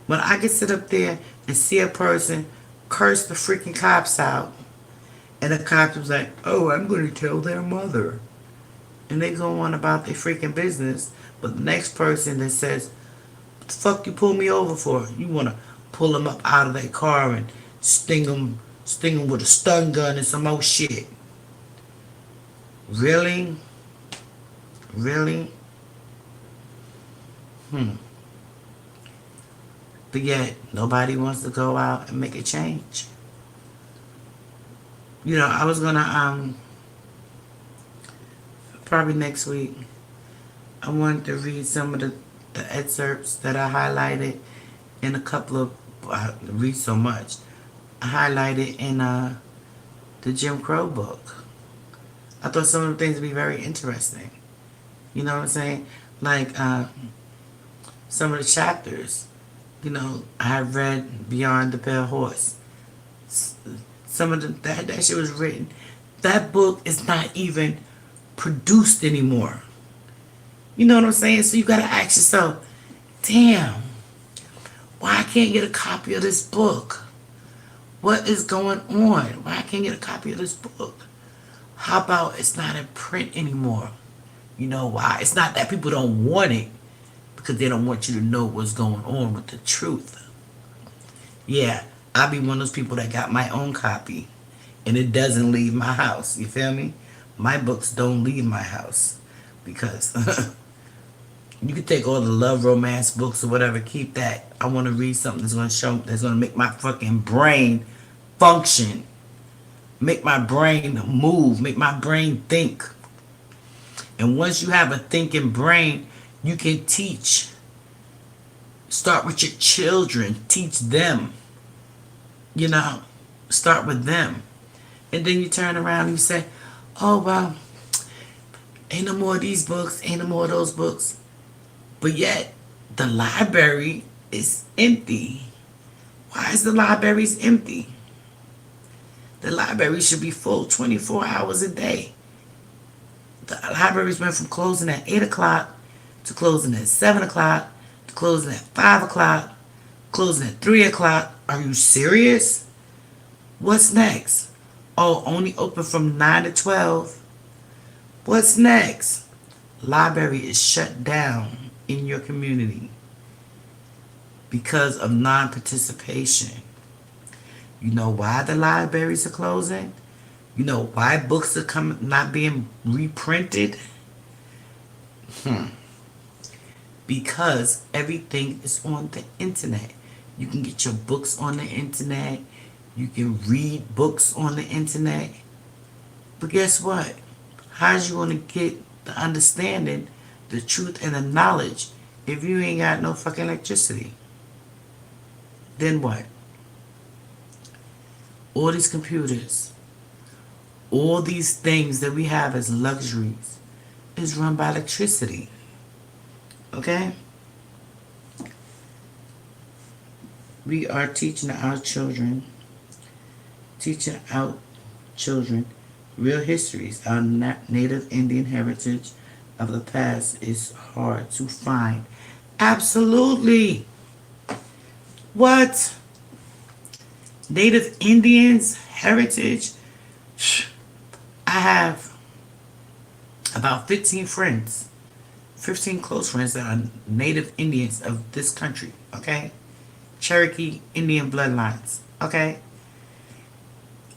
When I can sit up there and see a person curse the freaking cops out, and the cops was like, oh, I'm going to tell their mother. And they go on about their freaking business. But the next person that says, what the fuck you pull me over for? You want to pull them up out of their car and sting them with a stun gun and some old shit. Really? Really? But yet, nobody wants to go out and make a change. I was gonna, probably next week, I wanted to read some of the excerpts that I highlighted in a couple of, I read so much, I highlighted in the Jim Crow book. I thought some of the things would be very interesting. You know what I'm saying? Like, some of the chapters, I have read Beyond the Pale Horse. Some of that shit was written. That book is not even produced anymore. You know what I'm saying? So you gotta ask yourself, damn, why I can't get a copy of this book? What is going on? Why I can't get a copy of this book? How about it's not in print anymore? You know why? It's not that people don't want it, because they don't want you to know what's going on with the truth. Yeah, I'll be one of those people that got my own copy, and it doesn't leave my house. You feel me? My books don't leave my house, because you can take all the love romance books or whatever, keep that. I want to read something that's going to make my fucking brain function, make my brain move, make my brain think. And once you have a thinking brain, you can teach. Start with your children. Teach them. Start with them. And then you turn around and you say, oh, well, ain't no more of these books, ain't no more of those books. But yet, the library is empty. Why is the library empty? The library should be full 24 hours a day. The libraries went from closing at 8 o'clock to closing at 7 o'clock closing at 5 o'clock, closing at 3 o'clock. Are you serious? What's next? Oh, only open from 9 to 12. What's next? Library is shut down in your community because of non-participation. You know why the libraries are closing? You know why books are not being reprinted? Because everything is on the internet. You can get your books on the internet. You can read books on the internet. But guess what? How's you going to get the understanding, the truth, and the knowledge if you ain't got no fucking electricity? Then what? All these computers, all these things that we have as luxuries is run by electricity. Okay? We are teaching our children real histories. Our native Indian heritage of the past is hard to find. Absolutely. What? Native Indians heritage? I have about 15 friends, 15 close friends that are Native Indians of this country, okay? Cherokee Indian bloodlines, okay?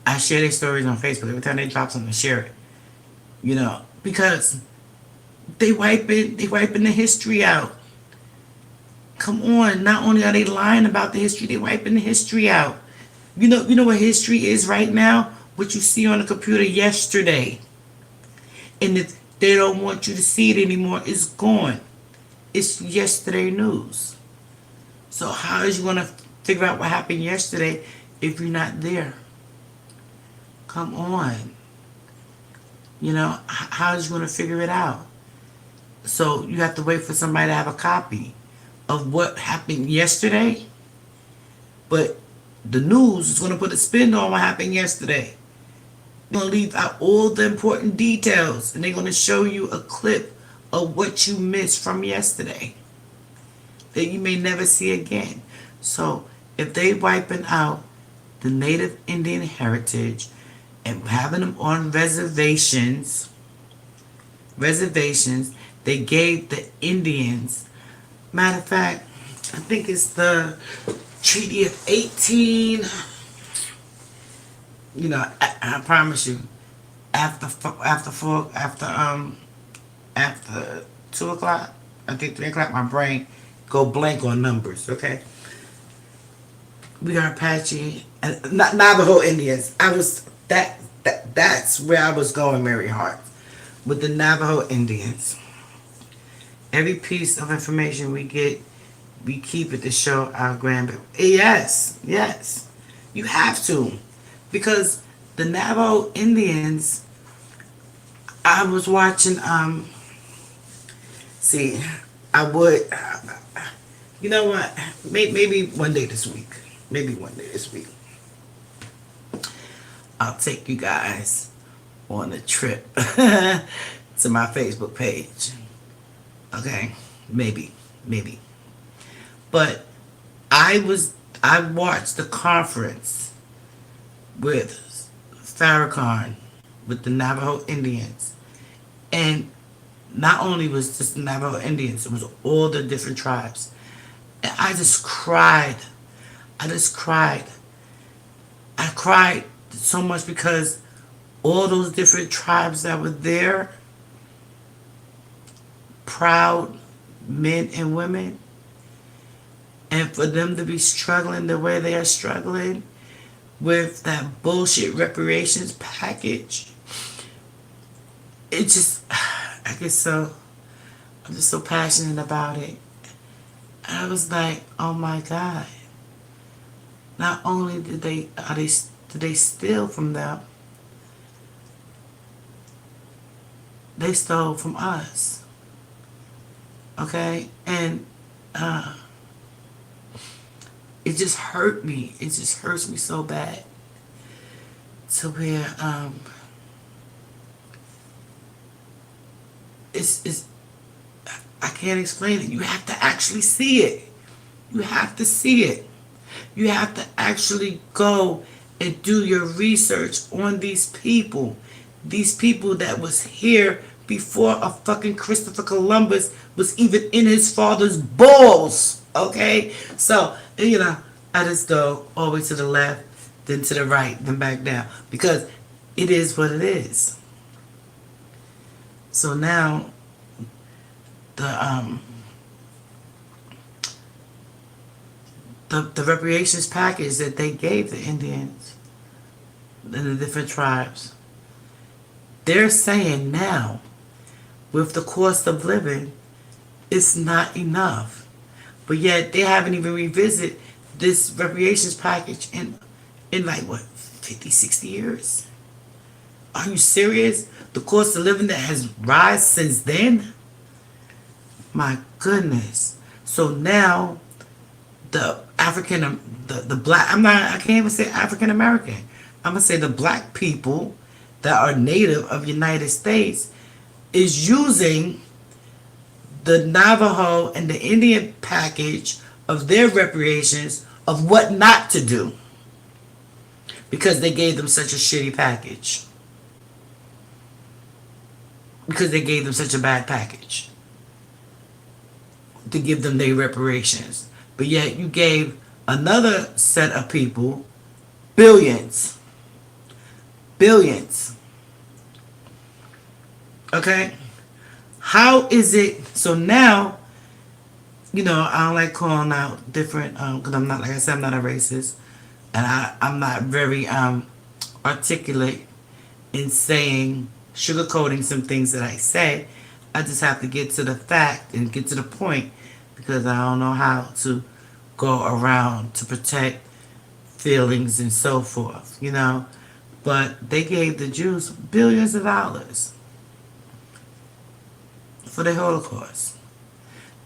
I share their stories on Facebook. Every time they drop something, I share it. You know, because they wiping the history out. Come on, not only are they lying about the history, they wiping the history out. You know what history is right now? What you see on the computer yesterday. And if they don't want you to see it anymore, it's gone. It's yesterday news. So how is you going to figure out what happened yesterday if you're not there? Come on. You know, how is you going to figure it out? So you have to wait for somebody to have a copy of what happened yesterday. But the news is going to put a spin on what happened yesterday. They're going to leave out all the important details. And they're going to show you a clip of what you missed from yesterday that you may never see again. So if they wiping out the Native Indian heritage and having them on reservations, they gave the Indians, matter of fact, I think it's the Treaty of 18, you know, I promise you, after 2 o'clock, I think 3 o'clock, my brain go blank on numbers, okay? We are Apache, Navajo Indians. That's where I was going, Mary Hart, with the Navajo Indians. Every piece of information we get, we keep it to show our grandparents. Yes, you have to, because the Navajo Indians. I was watching. I would. You know what? Maybe one day this week. I'll take you guys on a trip to my Facebook page. Okay? Maybe. But I watched the conference with Farrakhan with the Navajo Indians. And not only was this the Navajo Indians, it was all the different tribes. And I just cried. I cried so much because all those different tribes that were there, proud men and women, and for them to be struggling the way they are struggling with that bullshit reparations package, it just, I'm just so passionate about it. I was like, oh my God. Not only did they steal from them, they stole from us. Okay? And it just hurt me. It just hurts me so bad. To where I can't explain it. You have to actually see it. You have to see it. You have to actually go and do your research on these people. These people that was here before a fucking Christopher Columbus was even in his father's balls. Okay? So, you know, I just go all the way to the left, then to the right, then back down. Because it is what it is. So now, the reparations package that they gave the Indians and the different tribes, they're saying now, with the cost of living, it's not enough. But yet they haven't even revisited this reparations package in like what, 50, 60 years? Are you serious? The cost of living that has risen since then? My goodness. So now the black, I can't even say African American. I'm gonna say the black people that are native of United States is using the Navajo and the Indian package of their reparations of what not to do because they gave them such a shitty package. Because they gave them such a bad package to give them their reparations. But yet you gave another set of people billions. Billions. Okay? How is it? So now, you know, I don't like calling out different, because I'm not, like I said, I'm not a racist. And I'm not very articulate in saying, sugarcoating some things that I say. I just have to get to the fact and get to the point because I don't know how to go around to protect feelings and so forth, you know. But they gave the Jews billions of dollars for the Holocaust.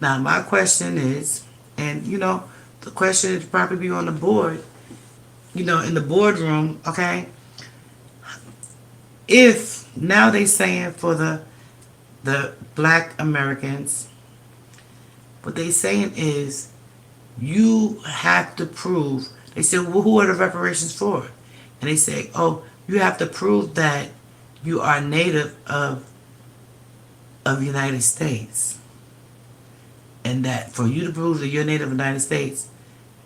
Now my question is, and you know, the question is probably be on the board, you know, in the boardroom, okay? If now they saying for the black Americans, what they saying is you have to prove, they say, well, who are the reparations for? And they say, oh, you have to prove that you are native of United States. And that for you to prove that you're native of the United States,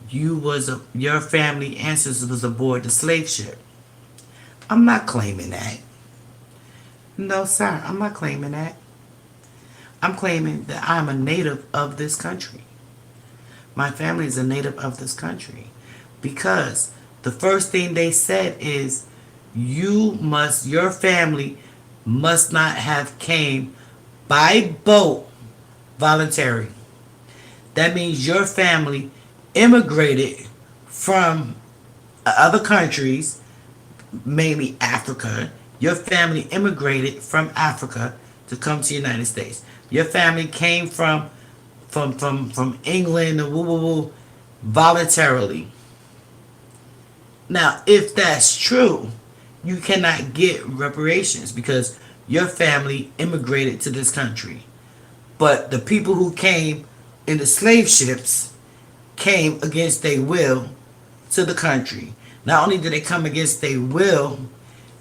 your family ancestors was aboard the slave ship. I'm not claiming that. No, sir, I'm not claiming that. I'm claiming that I'm a native of this country. My family is a native of this country. Because the first thing they said is, your family must not have came by boat voluntary. That means your family immigrated from other countries, mainly Africa. Your family immigrated from Africa to come to the United States. Your family came from England and voluntarily. Now, if that's true, you cannot get reparations because your family immigrated to this country. But the people who came in the slave ships came against their will to the country. Not only did they come against their will,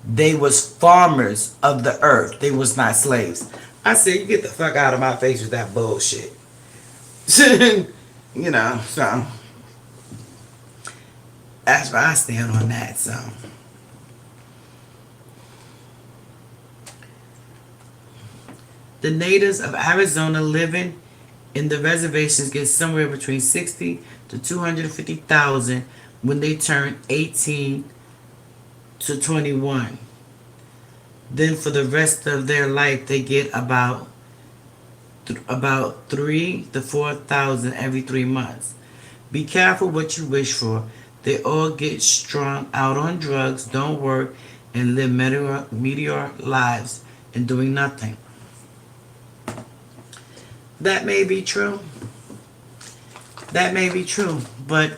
they was farmers of the earth. They was not slaves. I said, you get the fuck out of my face with that bullshit. You know, so that's why I stand on that. So the natives of Arizona living in the reservations get somewhere between 60 to 250,000 when they turn 18 to 21. Then for the rest of their life, they get about 3 to 4,000 every 3 months. Be careful what you wish for. They all get strung out on drugs, don't work, and live meteor lives and doing nothing. That may be true. That may be true. But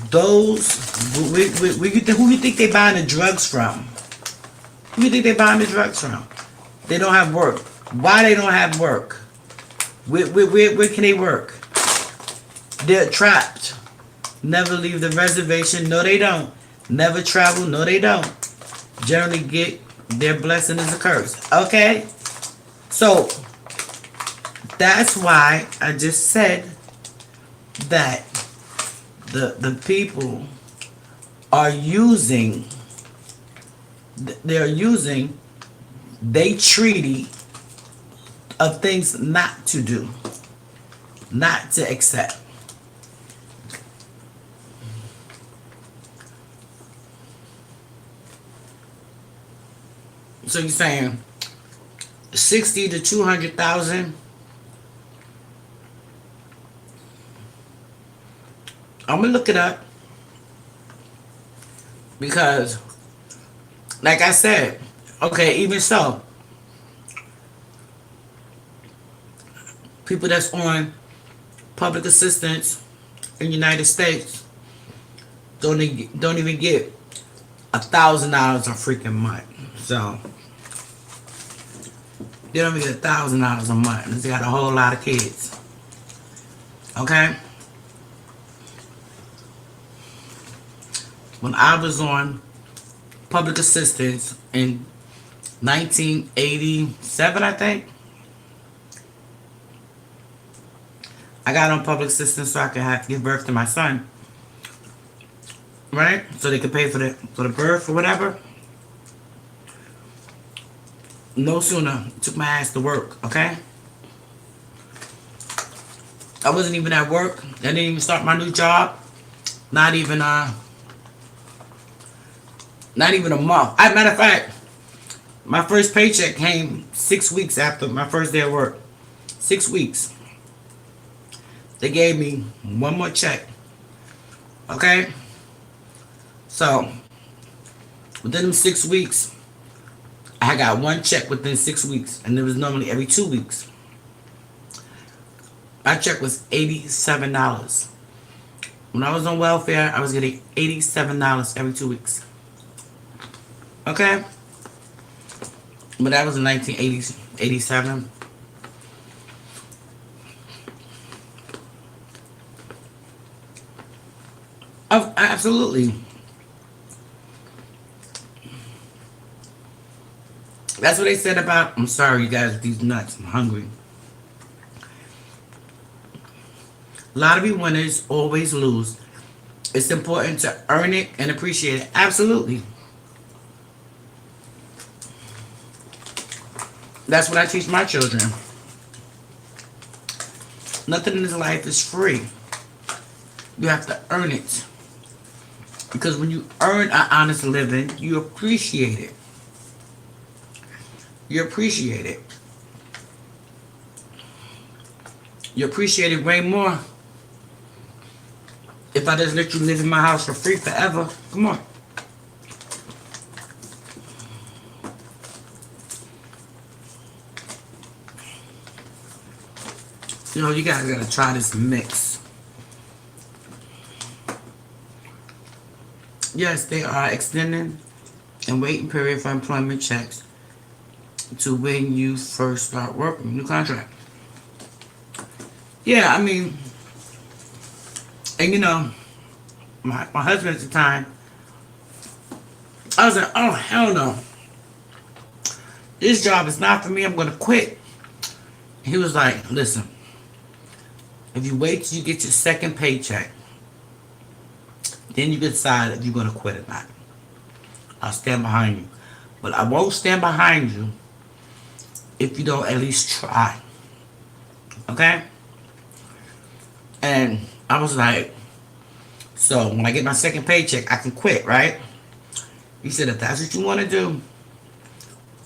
those, who you think they buying the drugs from? Who you think they buying the drugs from? They don't have work. Why they don't have work? Where can they work? They're trapped. Never leave the reservation. No, they don't. Never travel. No, they don't. Generally get their blessing as a curse. Okay? So, that's why I just said that the people are using, they're using they treaty of things not to do, not to accept. So you're saying 60 to 200,000? I'm gonna look it up because, like I said, okay, even so, people that's on public assistance in the United States don't even get $1,000 a freaking month. So they don't even get $1,000 a month. They got a whole lot of kids. Okay. When I was on public assistance in 1987, I think, I got on public assistance so I could give birth to my son, right? So they could pay for the birth or whatever. No sooner took my ass to work, okay? I wasn't even at work. I didn't even start my new job. Not even a month. As a matter of fact, my first paycheck came 6 weeks after my first day of work. 6 weeks. They gave me one more check. Okay? So, within them 6 weeks, I got one check within 6 weeks. And it was normally every 2 weeks. My check was $87. When I was on welfare, I was getting $87 every 2 weeks. Okay? But that was in 1987. Oh, absolutely. That's what they said about, I'm sorry you guys, these nuts, I'm hungry. A lot of you winners always lose. It's important to earn it and appreciate it. Absolutely. That's what I teach my children. Nothing in this life is free. You have to earn it. Because when you earn an honest living, you appreciate it. You appreciate it. You appreciate it way more if I just let you live in my house for free forever. Come on. You know, you guys gotta try this mix. Yes, they are extending and waiting period for employment checks to when you first start working, new contract. Yeah, I mean, and you know, my husband at the time, I was like, oh, hell no. This job is not for me, I'm gonna quit. He was like, listen, if you wait till you get your second paycheck, then you decide if you're going to quit or not. I'll stand behind you. But I won't stand behind you if you don't at least try. Okay? And I was like, so when I get my second paycheck, I can quit, right? He said, if that's what you want to do,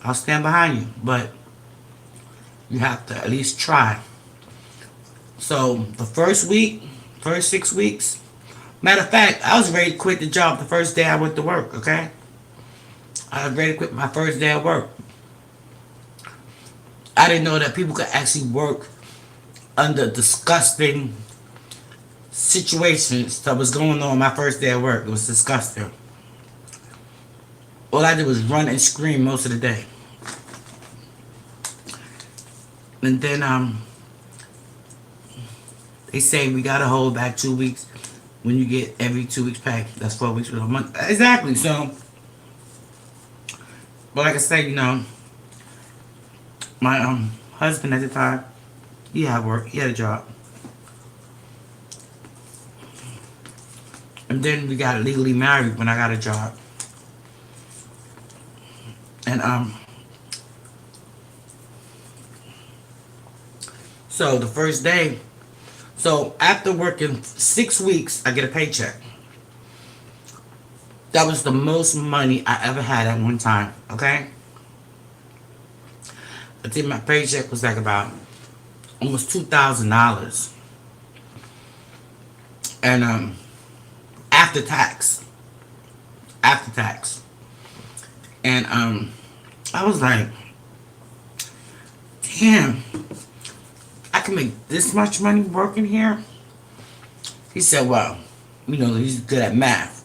I'll stand behind you. But you have to at least try. So the first 6 weeks, matter of fact, I was ready to quit the job the first day I went to work, okay? I was ready to quit my first day of work. I didn't know that people could actually work under disgusting situations that was going on my first day of work. It was disgusting. All I did was run and scream most of the day. And then, They say we gotta hold back 2 weeks when you get every 2 weeks pay. That's 4 weeks with a month. Exactly. So, but like I said, my husband at the time, he had work, he had a job, and then we got legally married when I got a job, and so the first day, so after working 6 weeks, I get a paycheck. That was the most money I ever had at one time. Okay, I think my paycheck was like about almost $2,000, and after tax, after tax, and I was like, damn, I can make this much money working here. He said, well, he's good at math,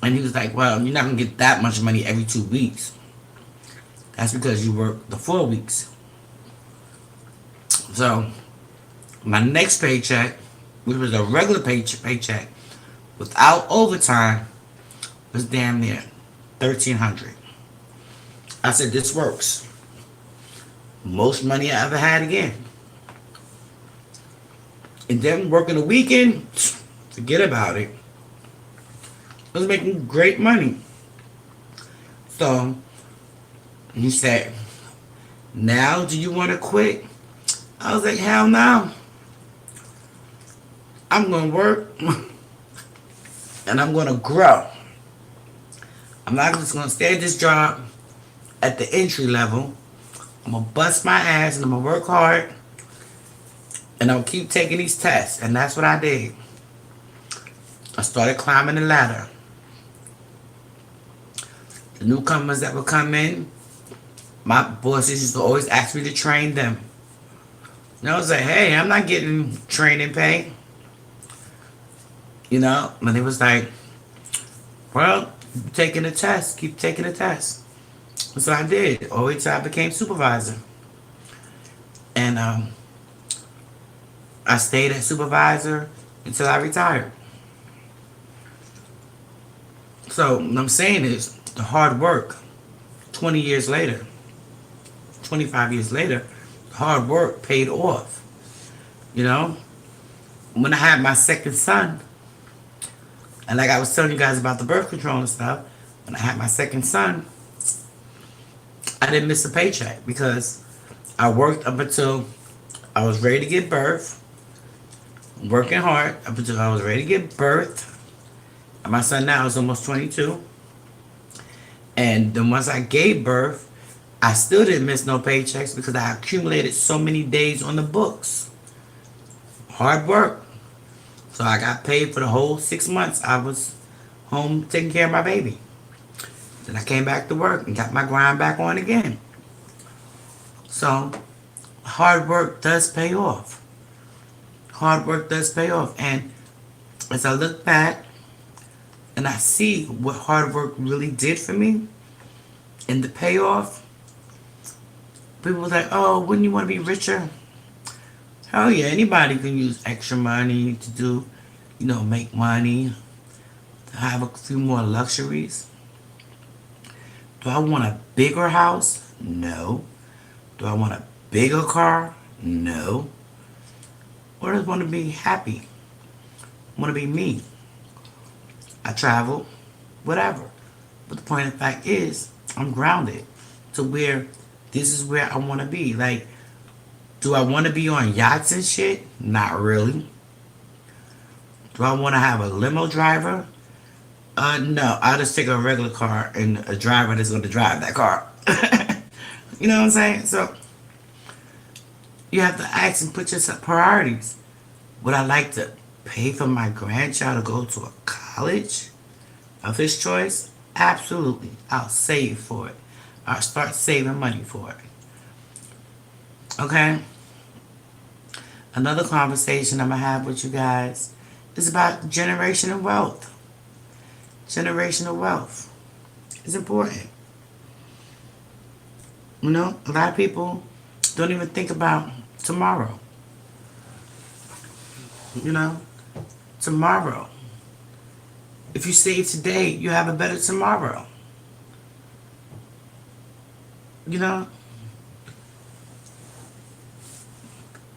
and he was like, well, you're not gonna get that much money every 2 weeks. That's because you work the 4 weeks. So my next paycheck, which was a regular paycheck without overtime, was damn near $1,300. I said, this works. Most money I ever had again. And then working the weekend, forget about it. I was making great money. So he said, now do you want to quit? I was like, hell no. I'm going to work and I'm going to grow. I'm not just going to stay at this job at the entry level. I'm going to bust my ass and I'm going to work hard and I'll keep taking these tests. And that's what I did. I started climbing the ladder. The newcomers that would come in, my bosses used to always ask me to train them. And I was like, hey, I'm not getting training pay. And it was like, well, taking the test, keep taking the test. So I did, all the way till I became supervisor. And I stayed as supervisor until I retired. So what I'm saying is, the hard work, 20 years later, 25 years later, the hard work paid off. When I had my second son, and like I was telling you guys about the birth control and stuff, when I had my second son, I didn't miss a paycheck because I worked up until I was ready to give birth, working hard up until I was ready to give birth. And my son now is almost 22. And then once I gave birth, I still didn't miss no paychecks because I accumulated so many days on the books. Hard work. So I got paid for the whole 6 months I was home taking care of my baby. Then I came back to work and got my grind back on again. So hard work does pay off. Hard work does pay off. And as I look back and I see what hard work really did for me and the payoff, people were like, oh, wouldn't you want to be richer? Hell yeah, anybody can use extra money to do, make money, to have a few more luxuries. Do I want a bigger house? No. Do I want a bigger car? No. Or I just want to be happy. I want to be me. I travel, whatever. But the point of the fact is, I'm grounded to where this is where I want to be. Like, do I want to be on yachts and shit? Not really. Do I want to have a limo driver? No. I'll just take a regular car and a driver that's going to drive that car. You know what I'm saying? So, you have to ask and put yourself priorities. Would I like to pay for my grandchild to go to a college of his choice? Absolutely. I'll save for it. I'll start saving money for it. Okay? Another conversation I'm going to have with you guys is about generational wealth. Generational wealth is important. A lot of people don't even think about tomorrow. You know, tomorrow. If you save today, you have a better tomorrow. You know,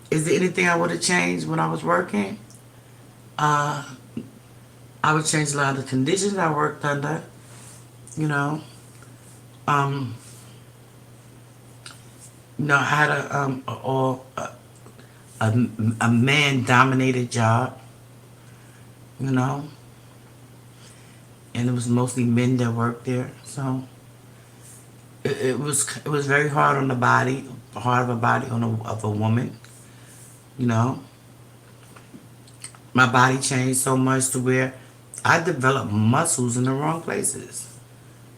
is there anything I would have changed when I was working? Uh, I would change a lot of the conditions I worked under. You know, um, I had a man dominated job. You know, and it was mostly men that worked there. So it was very hard on the body, hard of a body of a woman. You know, my body changed so much to where I developed muscles in the wrong places.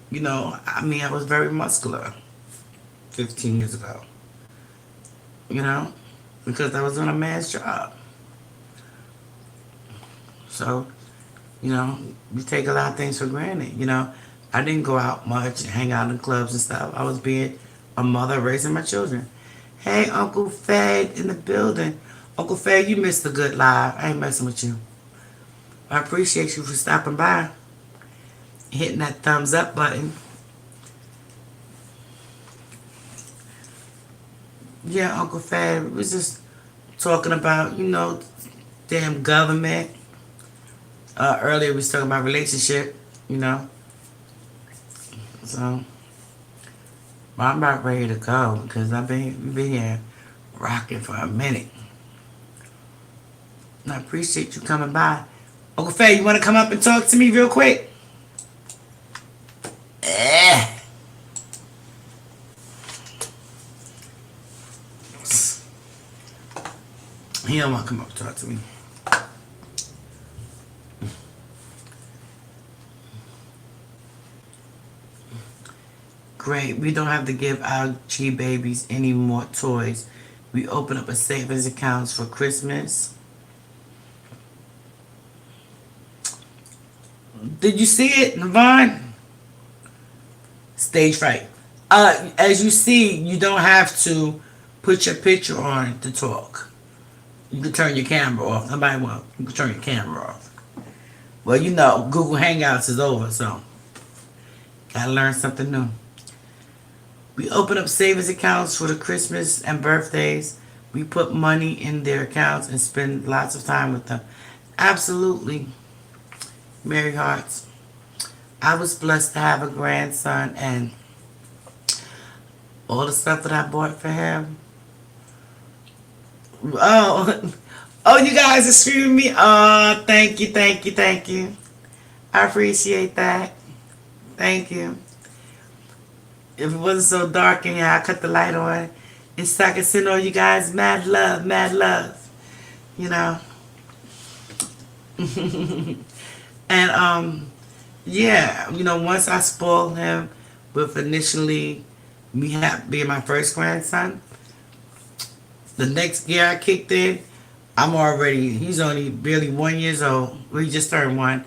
You know, I mean, I was very muscular 15 years ago. You know, because I was doing a man's job. So, you take a lot of things for granted. I didn't go out much and hang out in clubs and stuff. I was being a mother raising my children. Hey, Uncle Fed in the building. Uncle Fed, you missed a good live. I ain't messing with you. I appreciate you for stopping by, hitting that thumbs up button. Yeah, Uncle Fed, we was just talking about, damn government. Earlier we was talking about relationship, So, but I'm about ready to go because we've been here rocking for a minute. And I appreciate you coming by. Uncle Faye, you want to come up and talk to me real quick? He don't want to come up and talk to me. Great. We don't have to give our G babies any more toys. We open up a savings account for Christmas. Did you see it, Navon? Stage fright. As you see, you don't have to put your picture on to talk. You can turn your camera off. Nobody won't. You can turn your camera off. Well, Google Hangouts is over, so gotta learn something new. We open up savings accounts for the Christmas and birthdays. We put money in their accounts and spend lots of time with them. Absolutely. Mary Hearts. I was blessed to have a grandson, and all the stuff that I bought for him. Oh, you guys are screaming me. Oh, thank you. I appreciate that. Thank you. If it wasn't so dark in here, I cut the light on and so I can send all you guys mad love. And once I spoiled him with initially me being my first grandson, the next year I kicked in, he's only barely 1 year old. Well, he just turned 1.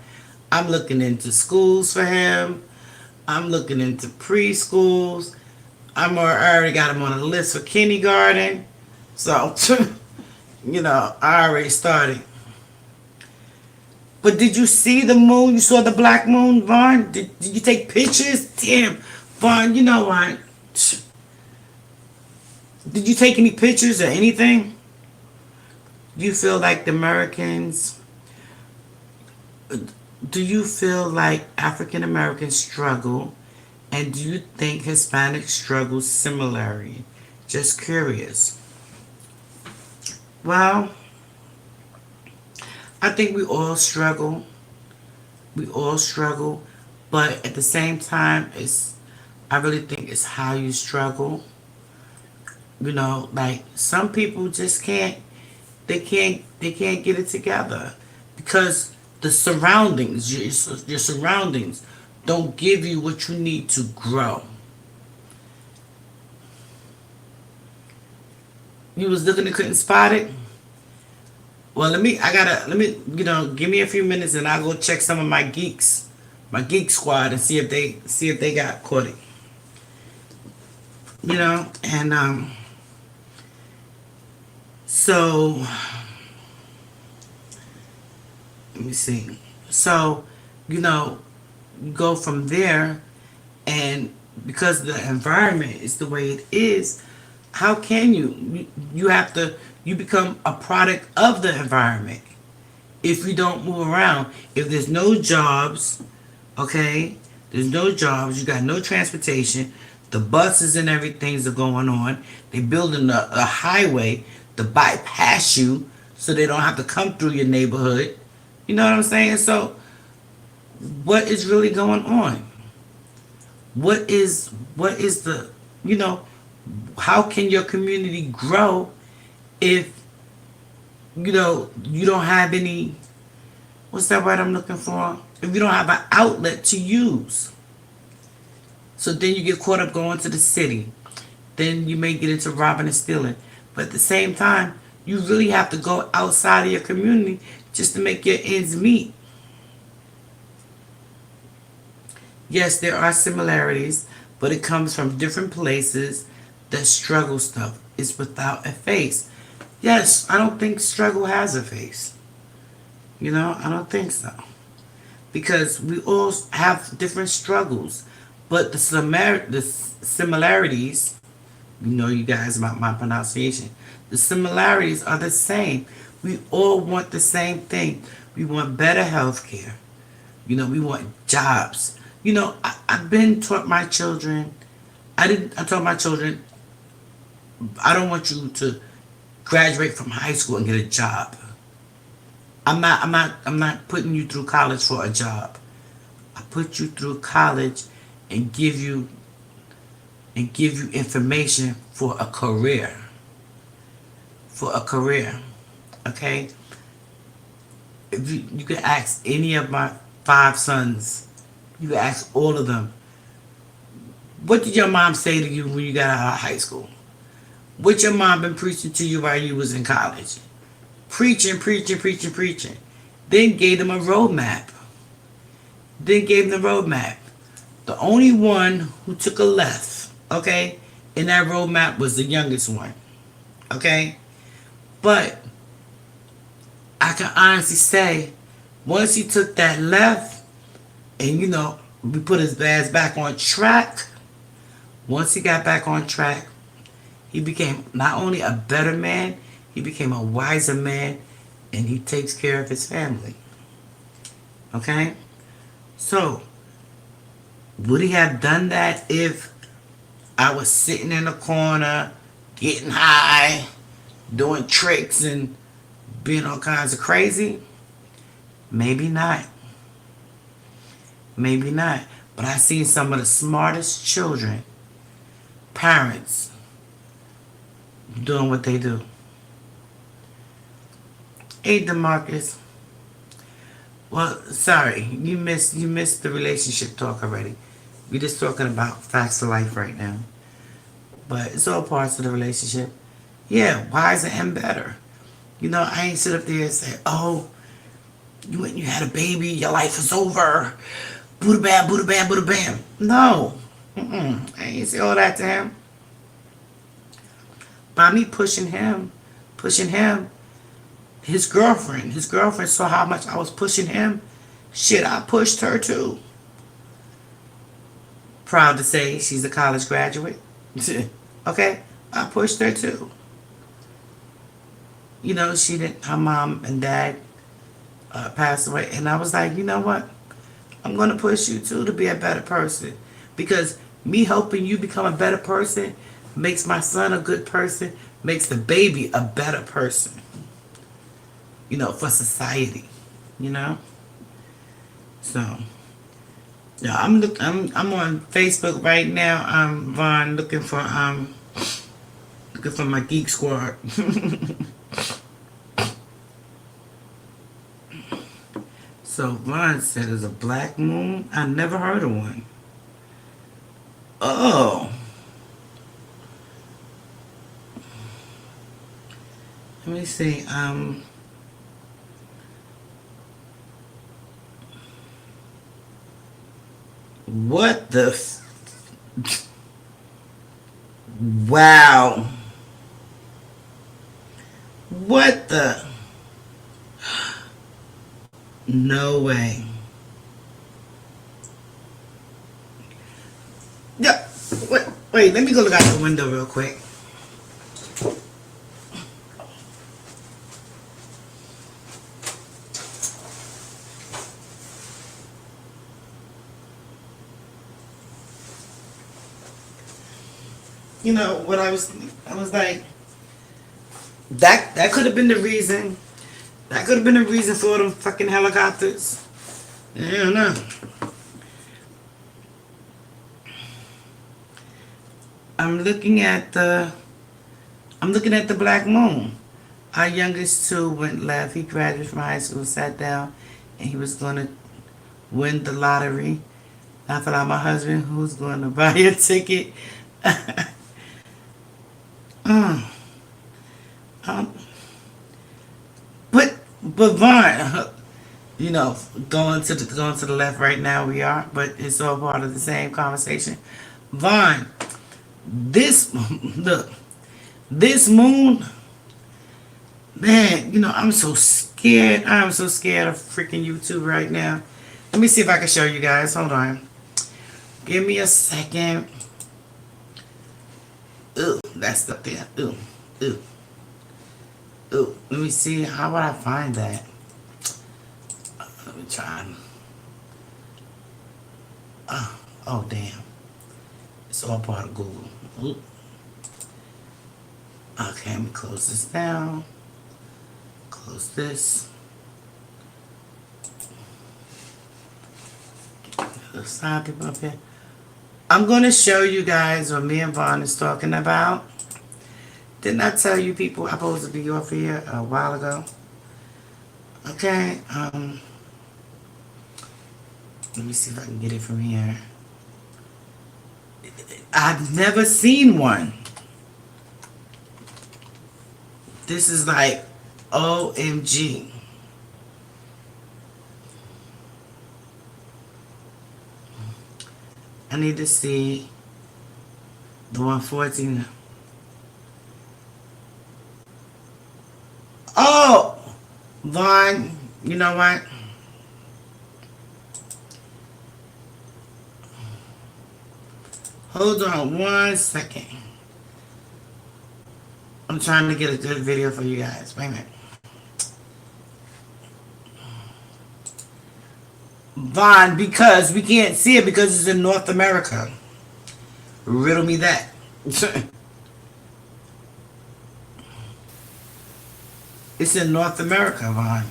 I'm looking into schools for him. I'm looking into preschools. I already got him on the list for kindergarten. So, I already started. But did you see the moon? You saw the black moon, Vaughn? Did you take pictures? Damn, Vaughn, you know what? Did you take any pictures or anything? Do you feel like the Americans... Do you feel like African Americans struggle? And do you think Hispanics struggle similarly? Just curious. Well, I think we all struggle. But at the same time, I really think it's how you struggle. Like some people just can't get it together because the surroundings, your surroundings don't give you what you need to grow. You was looking and couldn't spot it? Well, let me, give me a few minutes and I'll go check some of my geek squad and see if they got caught it. And so Let me see. So, you know, you go from there, and because the environment is the way it is, how can you have to, you become a product of the environment if you don't move around. If there's no jobs, okay, there's no jobs, you got no transportation, the buses and everything's are going on, they building a highway to bypass you so they don't have to come through your neighborhood. You know what I'm saying? So what is really going on? What is the, you know, how can your community grow if, you know, you don't have any, what's that word I'm looking for? If you don't have an outlet to use. So then you get caught up going to the city. Then you may get into robbing and stealing. But at the same time, you really have to go outside of your community just to make your ends meet. Yes, there are similarities, but it comes from different places. That struggle stuff is without a face. Yes, I don't think struggle has a face. You know, I don't think so. Because we all have different struggles. But the similarities, you know, you guys about my pronunciation, the similarities are the same. We all want the same thing. We want better health care. You know, we want jobs. You know, I've been taught my children, I told my children, I don't want you to graduate from high school and get a job. I'm not putting you through college for a job. I put you through college and give you information for a career. For a career. Okay? If you can ask any of my 5 sons, you can ask all of them, what did your mom say to you when you got out of high school? What your mom been preaching to you while you was in college? Preaching. Then gave them a roadmap. The only one who took a left, okay, in that roadmap was the youngest one. Okay? But I can honestly say, once he took that left, and you know, we put his ass back on track, once he got back on track, he became not only a better man, he became a wiser man, and he takes care of his family. Okay? So, would he have done that if I was sitting in a corner, getting high, doing tricks and being all kinds of crazy? Maybe not. Maybe not. But I've seen some of the smartest children, parents, doing what they do. Hey, DeMarcus. Well, sorry, you missed the relationship talk already. We're just talking about facts of life right now. But it's all parts of the relationship. Yeah, wiser and better. You know, I ain't sit up there and say, oh, you went and you had a baby, your life is over. Buddha bam, Buddha bam, Buddha bam. No. I ain't say all that to him. By me pushing him, his girlfriend saw how much I was pushing him. Shit, I pushed her too. Proud to say she's a college graduate. Okay? I pushed her too. You know, her mom and dad passed away. And I was like, you know what? I'm going to push you too to be a better person. Because me helping you become a better person makes my son a good person, makes the baby a better person. You know, for society. You know? So, yeah, I'm on Facebook right now. I'm Vaughn looking for my Geek Squad. So Vaughn said there's a black moon. I never heard of one. Oh. Let me see. What the wow. What the No way. Yeah. Wait, let me go look out the window real quick. You know what I was like, that could have been the reason. That could have been the reason for them fucking helicopters. I don't know. I'm looking at the black moon. Our youngest two went left. He graduated from high school, sat down, and he was gonna win the lottery. I thought out my husband who's going to buy a ticket. But Vaughn, you know, going to the left right now we are, but it's all part of the same conversation. Vaughn, this look, this moon, man, you know, I'm so scared. I'm so scared of freaking YouTube right now. Let me see if I can show you guys. Hold on. Give me a second. Ooh, that's up there. Ooh, ooh. Ooh, let me see. How would I find that? Let me try. Oh, damn. It's all part of Google. Ooh. Okay, let me close this down. Close this. The side people up here. I'm going to show you guys what me and Vaughn is talking about. Didn't I tell you people I'm supposed to be off here a while ago? Okay, let me see if I can get it from here. I've never seen one. This is like OMG. I need to see the 114. Oh, Vaughn, you know what? Hold on 1 second. I'm trying to get a good video for you guys. Wait a minute. Vaughn, because we can't see it because it's in North America. Riddle me that. It's in North America, Vaughn.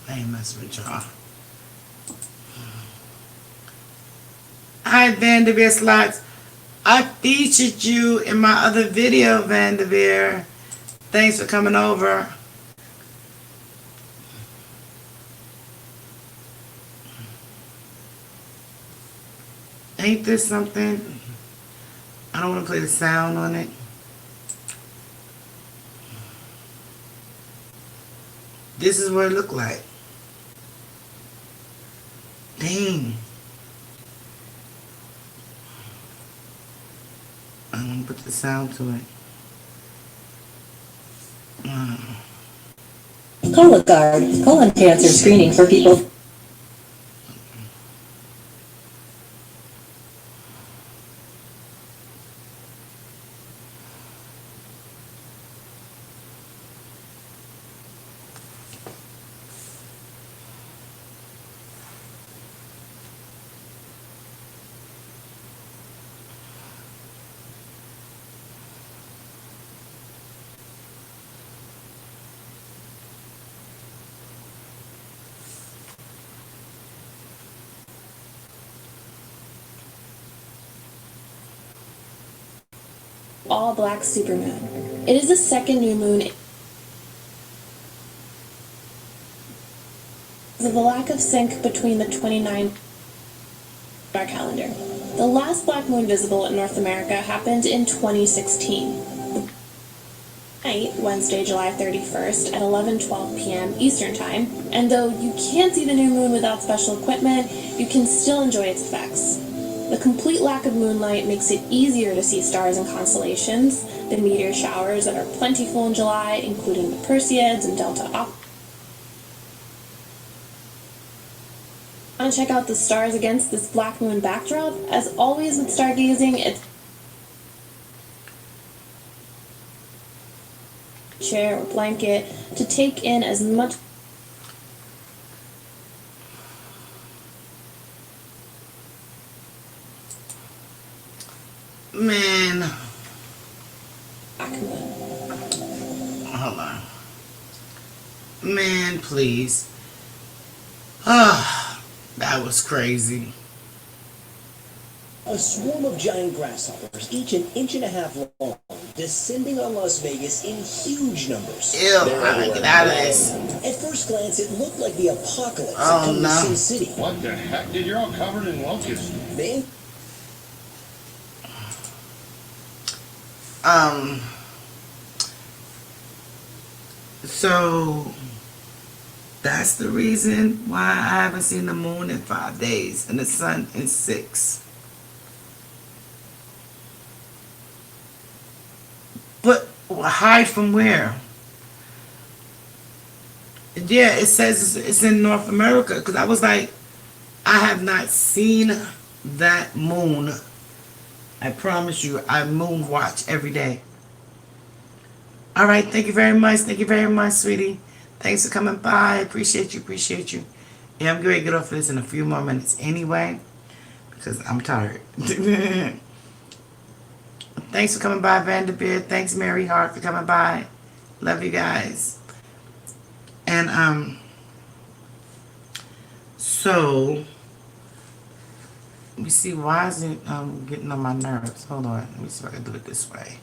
I ain't messing with y'all. Hi, Vanderveer Slots. I featured you in my other video, Vanderveer. Thanks for coming over. Ain't this something? I don't want to play the sound on it. This is what it looked like. Dang. I'm going to put the sound to it. Cologuard, colon cancer screening for people. All black supermoon. It is the second new moon because of the lack of sync between the 29 our calendar. The last black moon visible in North America happened in 2016. Night, Wednesday, July 31st at 11:12 p.m. Eastern Time, and though you can't see the new moon without special equipment, you can still enjoy its effects. The complete lack of moonlight makes it easier to see stars and constellations. The meteor showers that are plentiful in July, including the Perseids and Delta Octae. Want to check out the stars against this black moon backdrop? As always with stargazing, it's chair or blanket to take in as much Man, black moon. hold on. Man, please. Ah, that was crazy. A swarm of giant grasshoppers, each an inch and a half long, descending on Las Vegas in huge numbers. Ew, get out of this. At first glance, it looked like the apocalypse Oh, had come no. to Sin City. What the heck? Dude, you're all covered in locusts. Man, So that's the reason why I haven't seen the moon in 5 days and the sun in 6. But hide from where? Yeah, it says it's in North America, because I was like, I have not seen that moon. I promise you, I moon watch every day. All right, thank you very much. Thank you very much, sweetie. Thanks for coming by. Appreciate you, appreciate you. Yeah, I'm going to get off of this in a few more minutes anyway, because I'm tired. Thanks for coming by, Vanderbeer. Thanks, Mary Hart, for coming by. Love you guys. And, so, let me see, why is it getting on my nerves? Hold on, let me see if I can do it this way.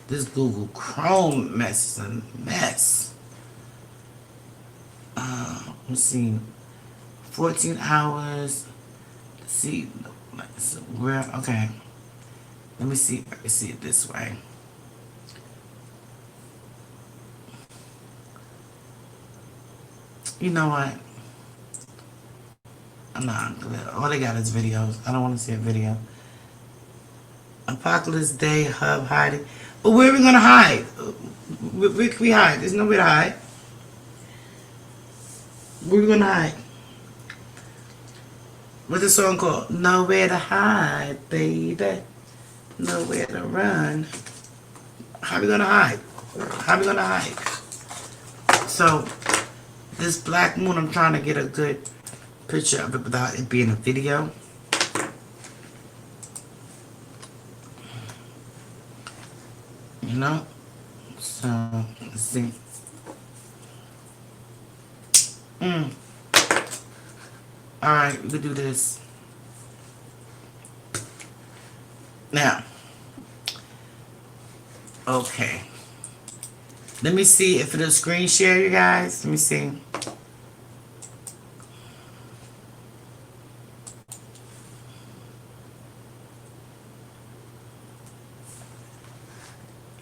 This Google Chrome mess is a mess. Let me see, 14 hours. Let's see, where? Okay. Let me see if I can see it this way. You know what? Nah, all they got is videos. I don't want to see a video. Apocalypse Day hub hiding. But where are we gonna hide? Where can we hide? There's nowhere to hide. Where are we gonna hide? What's the song called? Nowhere to hide, baby. Nowhere to run. How are we gonna hide? How are we gonna hide? So, this black moon, I'm trying to get a good picture of it without it being a video. You know? So, let's see. Alright, we could do this. Now. Okay. Let me see if it'll screen share, you guys. Let me see.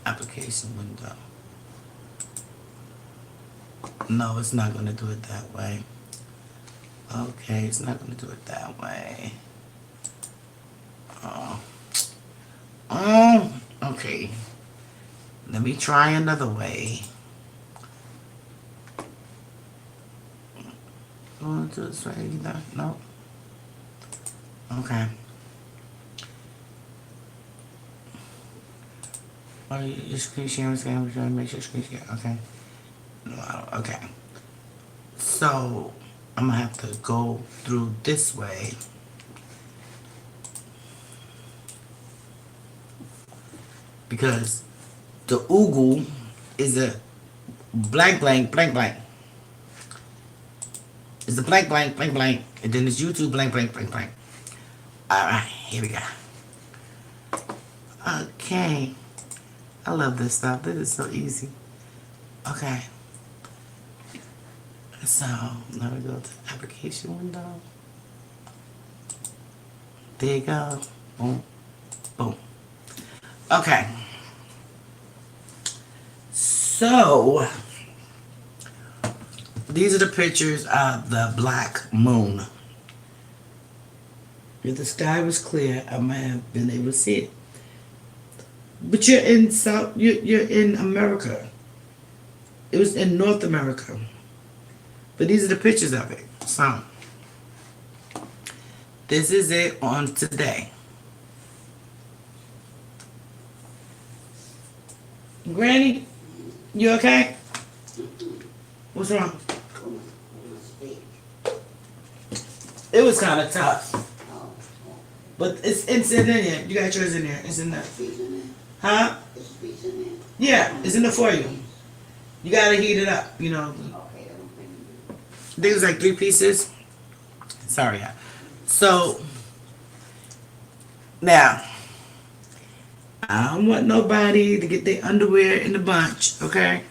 Application window. No, it's not going to do it that way. Okay, it's not going to do it that way. Oh, okay. Let me try another way. Going to this way either? No. Okay. Oh, your screen sharing screen. We're trying to make sure screen share. Okay. No, I don't. Okay. So I'm gonna have to go through this way. Because the Oogle is a blank blank blank blank. It's a blank blank blank blank. And then it's YouTube blank blank blank blank. Alright, here we go. Okay. I love this stuff. This is so easy. Okay. So now we go to the application window. There you go. Boom. Boom. Okay. So These are the pictures of the black moon. If the sky was clear, I might have been able to see it. But you're in South. You're in America. It was in North America. But these are the pictures of it. So this is it on today. Granny, you okay? What's wrong? It was kind of tough. But it's in there. You got yours in there. It's in there. Huh? Yeah, it's in there for you. You gotta heat it up, you know. I think it was like 3 pieces. Sorry. So, now, I don't want nobody to get their underwear in the bunch, okay?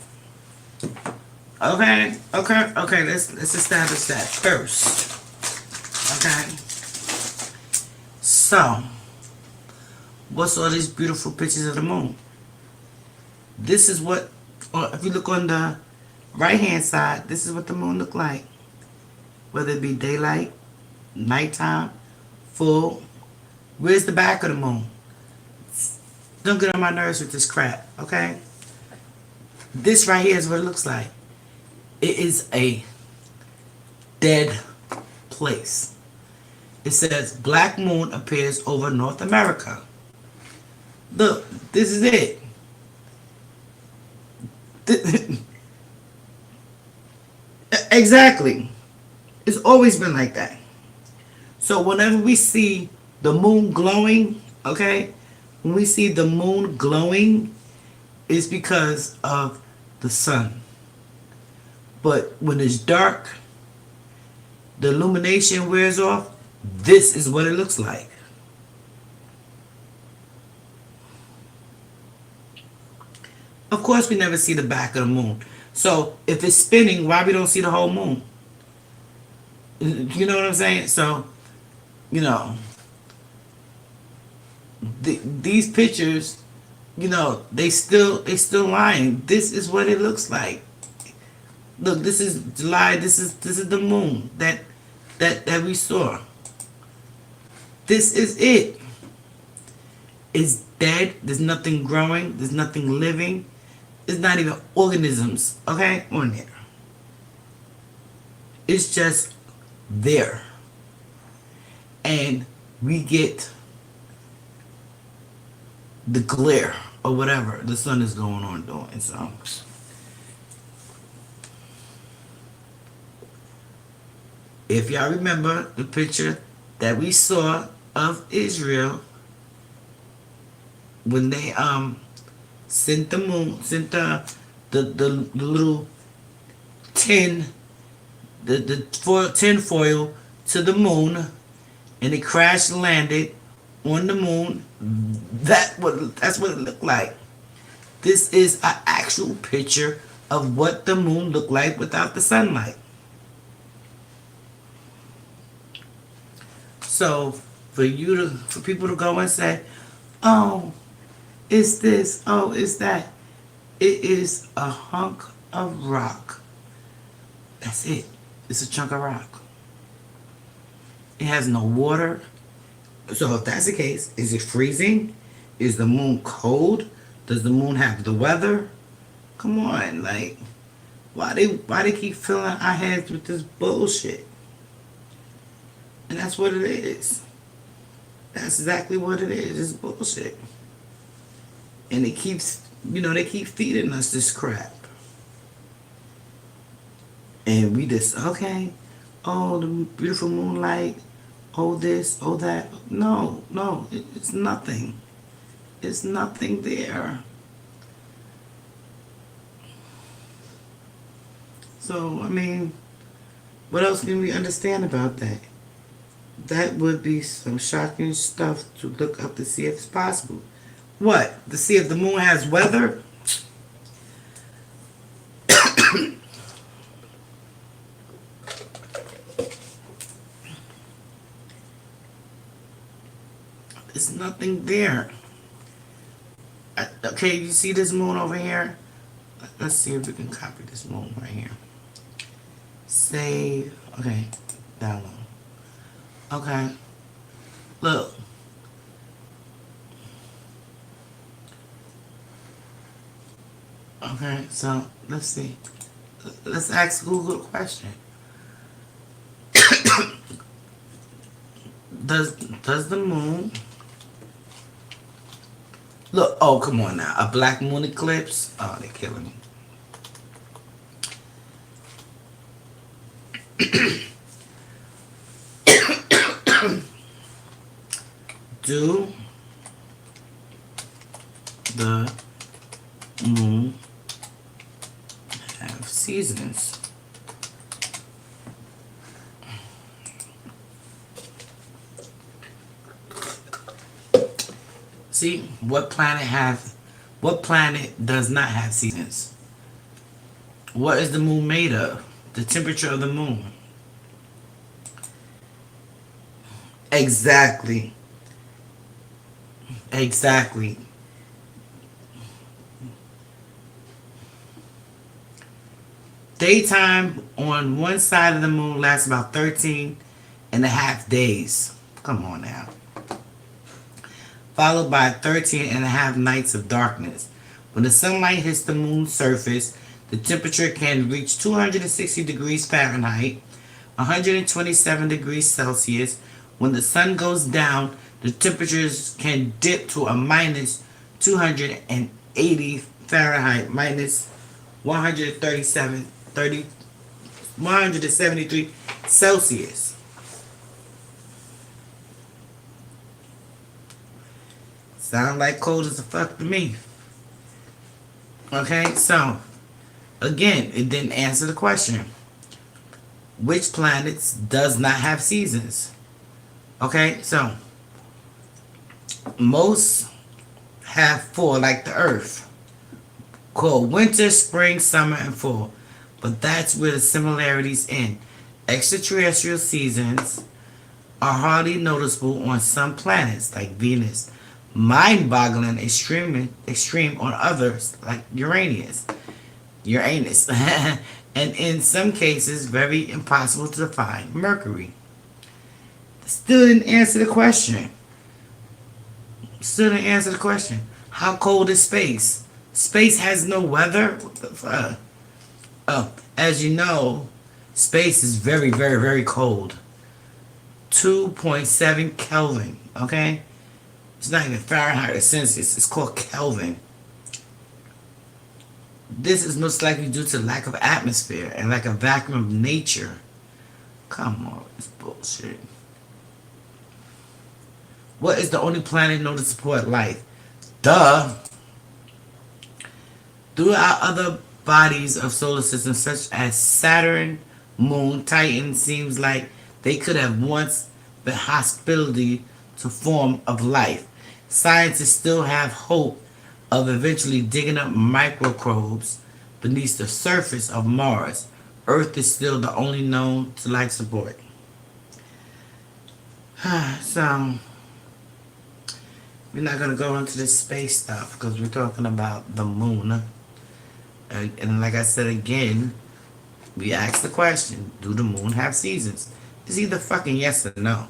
Okay, let's establish that first. Okay? So, what's all these beautiful pictures of the moon? This is what, or if you look on the right hand side, this is what the moon look like. Whether it be daylight, nighttime, full. Where's the back of the moon? Don't get on my nerves with this crap, okay? This right here is what it looks like. It is a dead place. It says black moon appears over North America. Look, this is it. Exactly. It's always been like that. So whenever we see the moon glowing, okay, when we see the moon glowing, it's because of the sun. But when it's dark, the illumination wears off, this is what it looks like. Of course, we never see the back of the moon. So if it's spinning, why we don't see the whole moon? You know what I'm saying? So, you know, these pictures, you know, they still lying. This is what it looks like. Look, this is July. This is the moon that we saw. This is it. It's dead. There's nothing growing. There's nothing living. There's not even organisms, okay, on there. It's just there. And we get the glare or whatever the sun is going on doing. So if y'all remember the picture that we saw of Israel when they sent the moon, sent the little tin, the tin foil to the moon, and it crash landed on the moon. That's what it looked like. This is an actual picture of what the moon looked like without the sunlight. So for people to go and say, "Oh, it's this, oh, it's that," it is a hunk of rock. That's it. It's a chunk of rock. It has no water. So if that's the case, is it freezing? Is the moon cold? Does the moon have the weather? Come on, like, why they keep filling our heads with this bullshit? And that's what it is. That's exactly what it is. It's bullshit. And it keeps, they keep feeding us this crap. And we just, okay, oh, the beautiful moonlight, oh this, oh that. No, it's nothing. It's nothing there. So, I mean, what else can we understand about that? That would be some shocking stuff to look up to see if it's possible. What? To see if the moon has weather? There's nothing there. Okay, you see this moon over here? Let's see if we can copy this moon right here. Save. Okay. Download. Okay. Look. Okay, so let's see. Let's ask Google a question. Does the moon look? Oh, come on now. A black moon eclipse? Oh, they're killing me. Do the moon have seasons? See, what planet does not have seasons? What is the moon made of? The temperature of the moon. Exactly. Exactly. Daytime on one side of the moon lasts about 13 and a half days. Come on now. Followed by 13 and a half nights of darkness. When the sunlight hits the moon's surface, the temperature can reach 260 degrees Fahrenheit, 127 degrees Celsius. When the sun goes down, the temperatures can dip to a minus 280 Fahrenheit, minus 173 Celsius. Sound like cold as a fuck to me. Okay, so again, it didn't answer the question. Which planets does not have seasons? Okay, so most have four, like the Earth, called winter, spring, summer, and fall. But that's where the similarities end. Extraterrestrial seasons are hardly noticeable on some planets, like Venus. Mind-boggling, extreme on others, like Uranus, and in some cases, very impossible to define. Mercury. Still didn't answer the question. How cold is space? Space has no weather? What the fuck? Oh, as you know, space is very, very, very cold. 2.7 Kelvin, okay? It's not even Fahrenheit or Celsius. It's called Kelvin. This is most likely due to lack of atmosphere and like a vacuum of nature. Come on, it's bullshit. What is the only planet known to support life? Duh. Throughout other bodies of solar systems such as Saturn, Moon, Titan, seems like they could have once been hospitality to form of life. Scientists still have hope of eventually digging up microbes beneath the surface of Mars. Earth is still the only known to life support. So, we're not going to go into this space stuff because we're talking about the moon. And like I said again, we asked the question, do the moon have seasons? It's either fucking yes or no.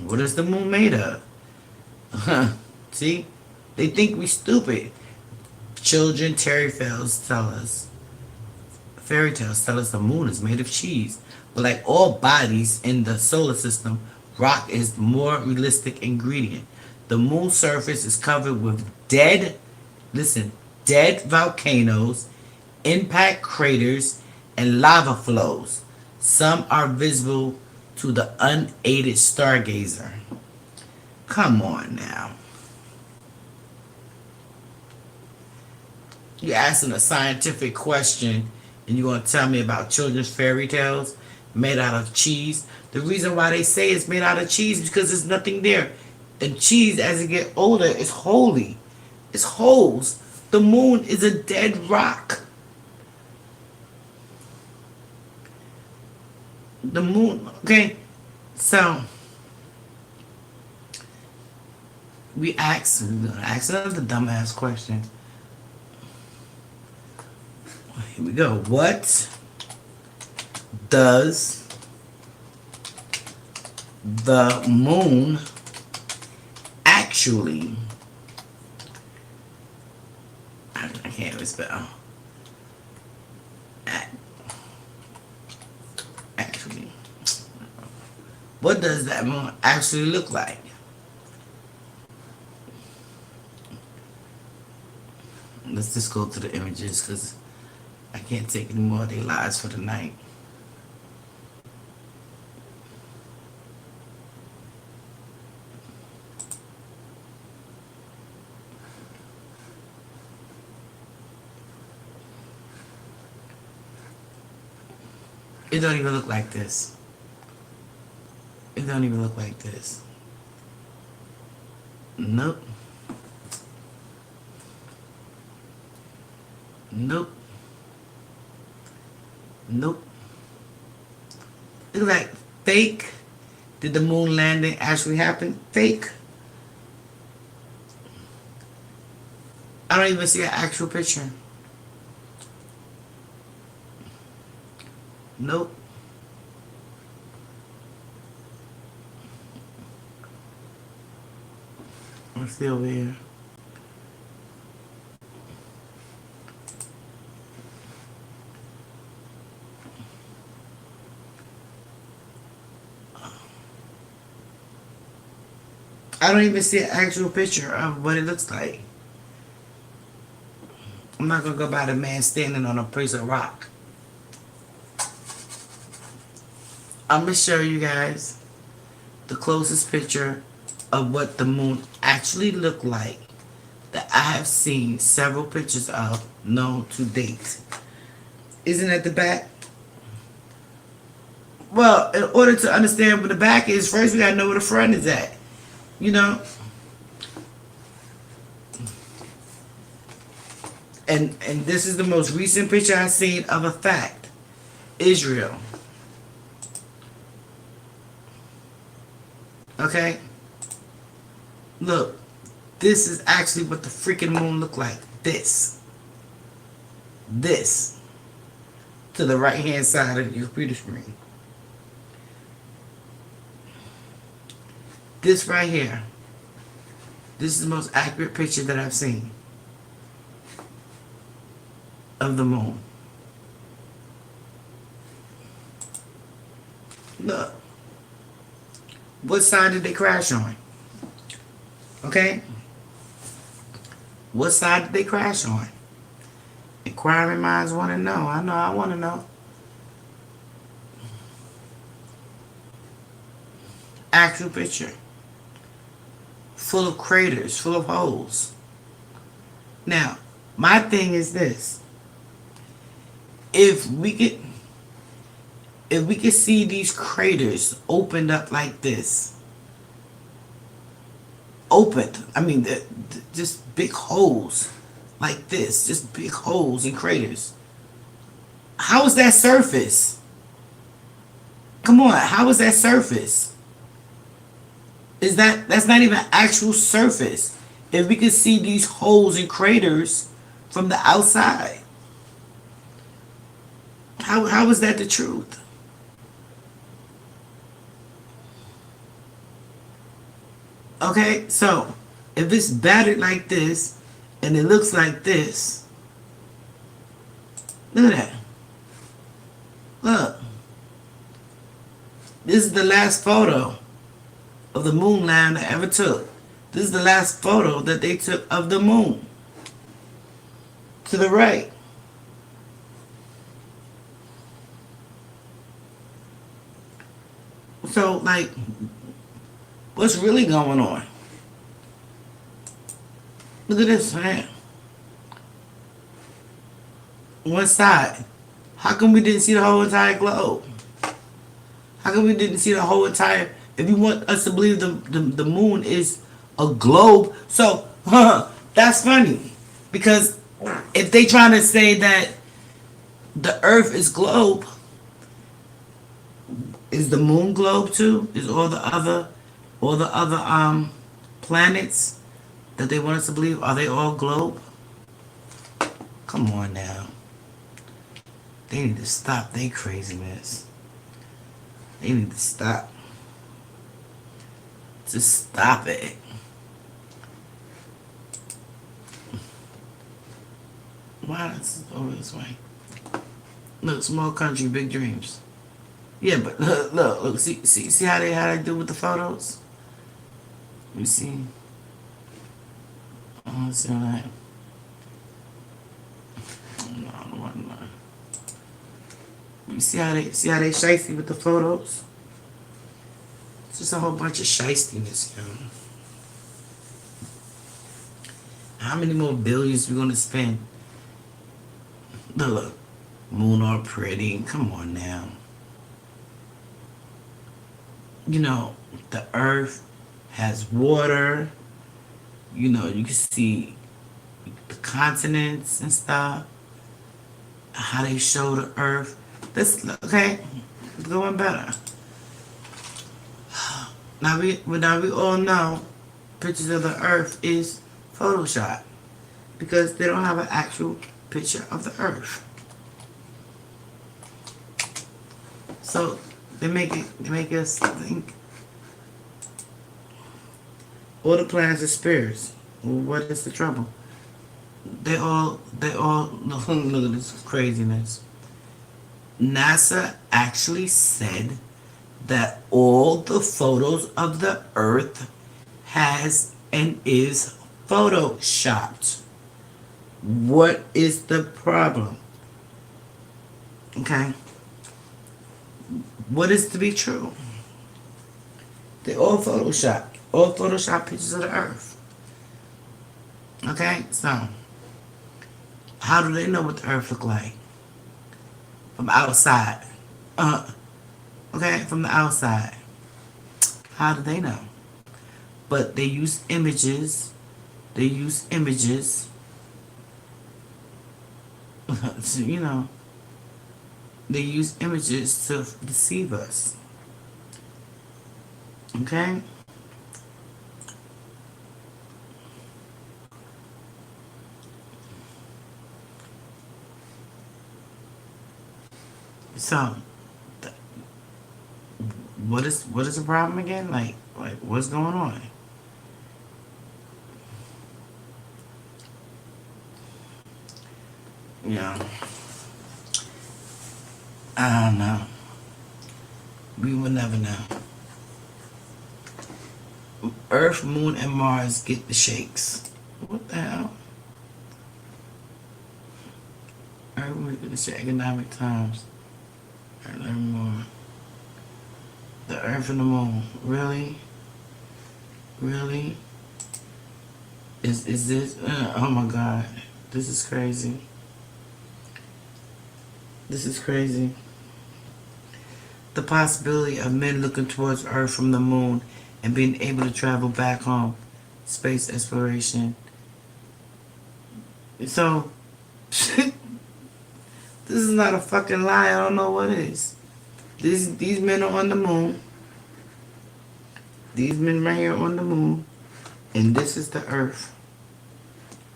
What is the moon made of? See? They think we stupid. Children, fairy tales tell us the moon is made of cheese. But like all bodies in the solar system, rock is the more realistic ingredient. The moon's surface is covered with dead volcanoes, impact craters, and lava flows. Some are visible to the unaided stargazer. Come on now. You're asking a scientific question and you're going to tell me about children's fairy tales made out of cheese. The reason why they say it's made out of cheese is because there's nothing there. And cheese, as it gets older, is holy. It's holes. The moon is a dead rock. The moon, okay? So, we're gonna ask another dumbass question. Here we go. What does the moon actually, I can't even spell, actually, what does that moon actually look like? Let's just go to the images because I can't take any more of their lives for the night. It don't even look like this. It don't even look like this. Nope. Nope. Nope. It looks like fake. Did the moon landing actually happen? Fake. I don't even see an actual picture. Nope. Let's see over here. I don't even see an actual picture of what it looks like. I'm not gonna go by the man standing on a piece of rock. I'm gonna show you guys the closest picture of what the moon actually looked like that I have seen several pictures of known to date. Isn't that the back? Well, in order to understand what the back is, first we gotta know where the front is at. You know? And this is the most recent picture I've seen of a fact. Israel. Okay? Look, this is actually what the freaking moon looked like. This. This. To the right hand side of your computer screen. This right here. This is the most accurate picture that I've seen of the moon. Look. What side did they crash on? Okay? What side did they crash on? Inquiring minds want to know. I want to know. Actual picture. Full of craters, full of holes. Now, my thing is this. If we could see these craters opened up like this, opened, I mean, just big holes like this, just big holes and craters. How is that surface? Come on, how is that surface? That's not even actual surface. If we could see these holes and craters from the outside, how is that the truth? Okay, so if it's battered like this and it looks like this, look at that. Look. This is the last photo of the moon landing I ever took. This is the last photo that they took of the moon. To the right. So, like, what's really going on? Look at this, man. One side. How come we didn't see the whole entire globe? How come we didn't see the whole entire... If you want us to believe the moon is a globe, so, that's funny. Because if they trying to say that the earth is globe, is the moon globe too? Is all the other planets that they want us to believe, are they all globe? Come on now. They need to stop their craziness. They need to stop. Just stop it. Why is it over this way? Look, small country, big dreams. Yeah, but look. See how they do with the photos? Let me see. Let's see that. No. You see how they shiesty with the photos? It's just a whole bunch of shiestiness, you know. How many more billions we gonna spend? Look, moon all pretty. Come on now. You know, the earth has water. You know, you can see the continents and stuff. How they show the earth. This, okay, it's going better. Now we all know pictures of the earth is Photoshop because they don't have an actual picture of the earth. So they make us think all the planets are spirits. What is the trouble? They all look at this craziness. NASA actually said that all the photos of the earth has and is photoshopped. What is the problem? Okay. What is to be true? They all photoshopped. All photoshopped pictures of the earth. Okay, so how do they know what the earth look like? From outside. Okay, from the outside. How do they know? But they use images. They use images. So, you know, they use images to deceive us. Okay? So, what is the problem again? Like what's going on? Yeah, I don't know. We will never know. Earth, Moon, and Mars get the shakes. What the hell? Earth, Moon, get the shakes. Economic Times. Learn more. The Earth and the Moon. Really? Really? Is this? Oh my God! This is crazy. This is crazy. The possibility of men looking towards Earth from the Moon and being able to travel back home. Space exploration. So, this is not a fucking lie. I don't know what it is. These men are on the moon. These men right here on the moon. And this is the Earth.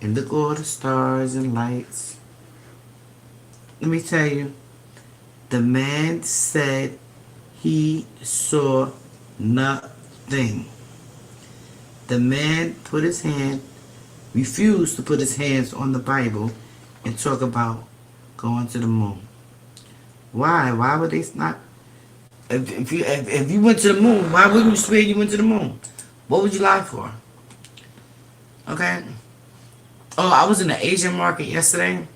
And look at all the stars and lights. Let me tell you. The man said he saw nothing. The man refused to put his hands on the Bible and talk about going to the moon. Why? Why would they not? If you went to the moon, why wouldn't you swear you went to the moon? What would you lie for? Okay. Oh, I was in the Asian market yesterday,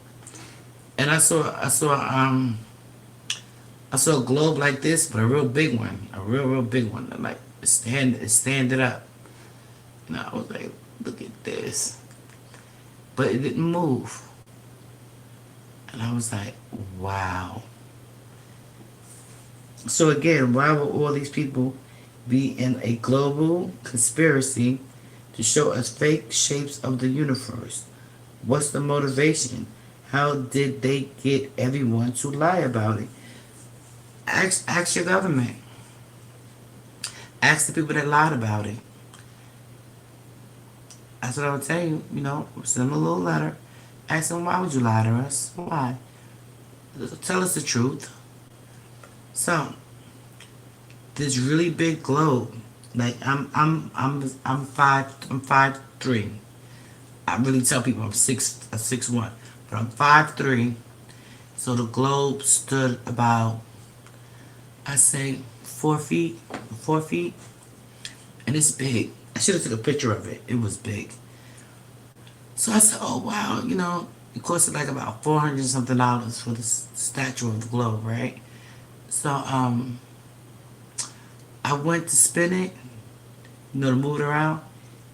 and I saw a globe like this, but a real big one, a real big one, like stand it up. And I was like, look at this, but it didn't move. And I was like, wow. So again, why would all these people be in a global conspiracy to show us fake shapes of the universe? What's the motivation? How did they get everyone to lie about it? Ask your government. Ask the people that lied about it. That's what I would tell you. You know, send them a little letter. Ask them, why would you lie to us? Why? Tell us the truth. So, this really big globe. Like I'm 5'3". I really tell people I'm 6'1", but I'm 5'3". So the globe stood about, I say 4 feet, and it's big. I should have took a picture of it. It was big. So I said, oh wow, it costed like about $400 something for the statue of the globe, right? So I went to spin it, to move it around,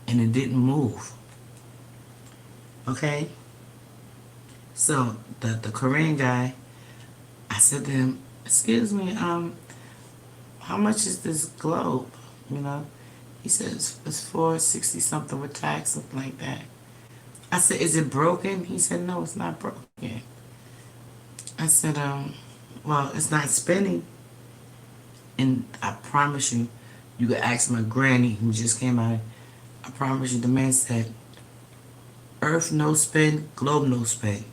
and it didn't move. Okay? So the Korean guy, I said to him, excuse me, how much is this globe? He said it's $460 something with tax, something like that. I said, is it broken? He said, no, it's not broken. I said, well, it's not spinning. And I promise you, you could ask my granny who just came out. I promise you, the man said, Earth no spin, globe no spin.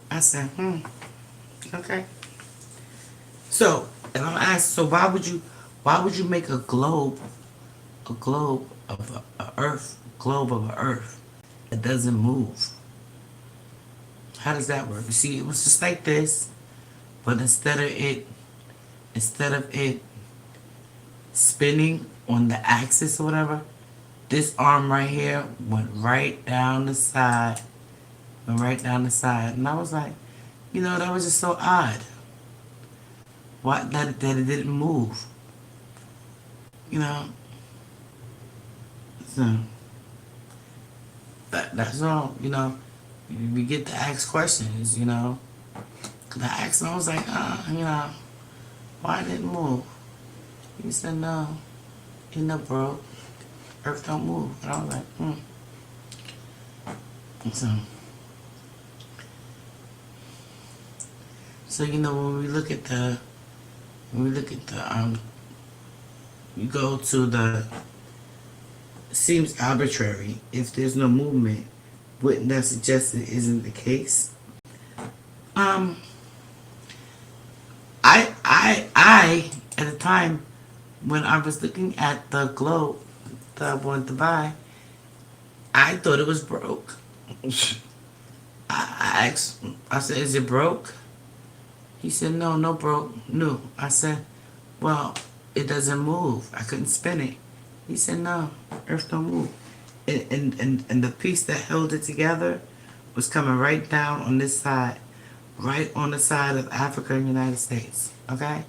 I said, okay. So, and I'm asked, so why would you make a globe of a Earth, globe of a Earth that doesn't move? How does that work? You see, it was just like this, but instead of it spinning on the axis or whatever, this arm right here went right down the side. And I was like, that was just so odd. Why that it didn't move? So that's all. We get to ask questions. Cause I asked him, I was like, why it didn't move? He said, no, bro, Earth don't move. And I was like, So when we look at the you go to the, it seems arbitrary. If there's no movement, wouldn't that suggest it isn't the case? I at the time when I was looking at the globe that I wanted to buy, I thought it was broke. I asked, I said, is it broke? He said, no broke. No. I said, well, it doesn't move. I couldn't spin it. He said, no, Earth don't move. And the piece that held it together was coming right down on this side, right on the side of Africa and United States. Okay?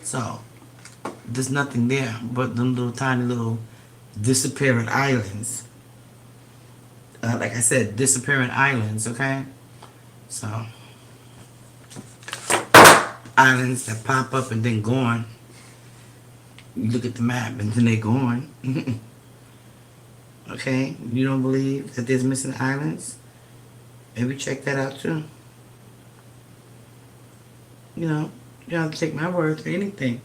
So, there's nothing there but them little tiny little disappearing islands. Like I said, disappearing islands, okay? So, islands that pop up and then gone. You look at the map and then they're gone. Okay? You don't believe that there's missing islands? Maybe check that out too. You don't have to take my word for anything.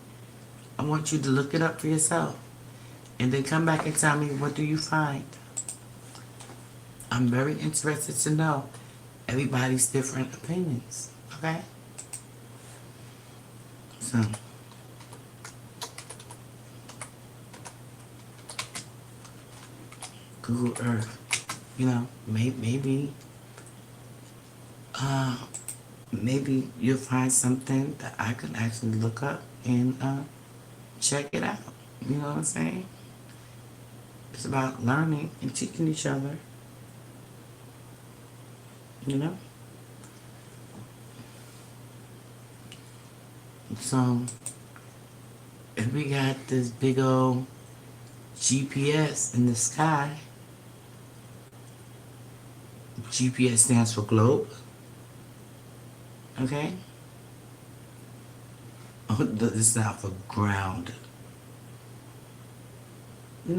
I want you to look it up for yourself. And then come back and tell me, what do you find? I'm very interested to know everybody's different opinions. Okay? So, Google Earth. Maybe you'll find something that I can actually look up and check it out. You know what I'm saying? It's about learning and teaching each other. So, if we got this big old GPS in the sky, GPS stands for globe. Okay? Oh, it's not for ground. I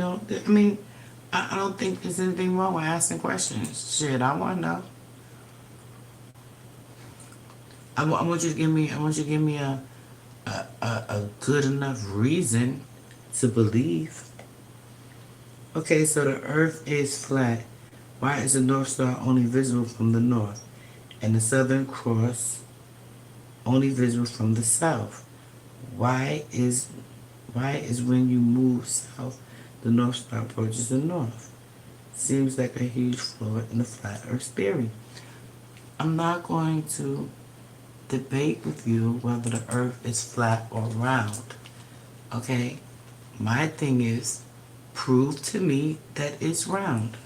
don't think there's anything wrong with asking questions. Shit, I want to know. I want you to give me a good enough reason to believe. Okay, so the Earth is flat. Why is the North Star only visible from the north, and the Southern Cross only visible from the south? Why is when you move south, the North Star approaches the north? Seems like a huge flaw in the flat Earth theory. I'm not going to debate with you whether the Earth is flat or round. Okay? My thing is, prove to me that it's round.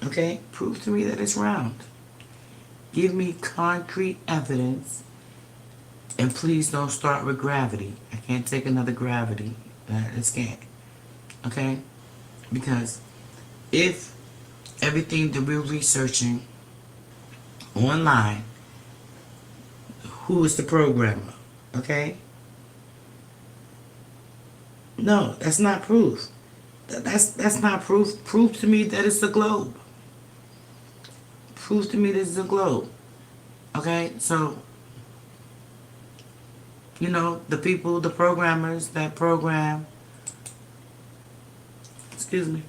Okay? Prove to me that it's round. Give me concrete evidence, and please don't start with gravity. I can't take another gravity. I just can't. Okay? Because if everything that we're researching online, who is the programmer? Okay? No, that's not proof. That's not proof. Prove to me that it's a globe. Prove to me this is a globe. Okay? So, you know, the people, the programmers that program, excuse me,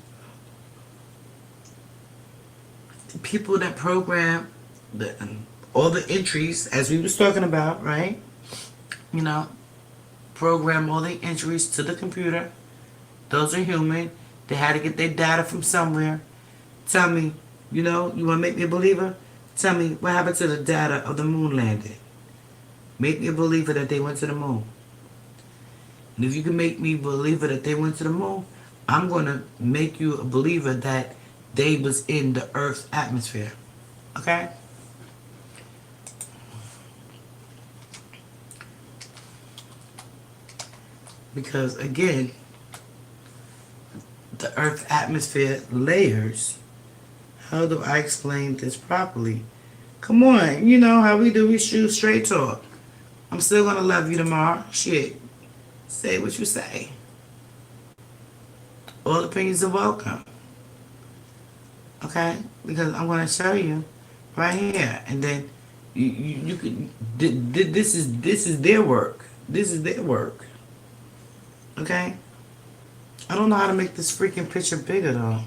the people that program all the entries, as we was talking about, right? You know, program all the entries to the computer. Those are human. They had to get their data from somewhere. Tell me, you know, you want to make me a believer? Tell me what happened to the data of the moon landing. Make me a believer that they went to the moon. And if you can make me a believer that they went to the moon, I'm going to make you a believer that they was in the Earth's atmosphere. Okay? Because, again, the Earth's atmosphere layers. How do I explain this properly? Come on, you know how we do. We shoot straight talk. I'm still gonna love you tomorrow. Shit. Say what you say. All opinions are welcome. Okay? Because I'm gonna show you right here. And then you can this is their work. This is their work. Okay? I don't know how to make this freaking picture bigger though.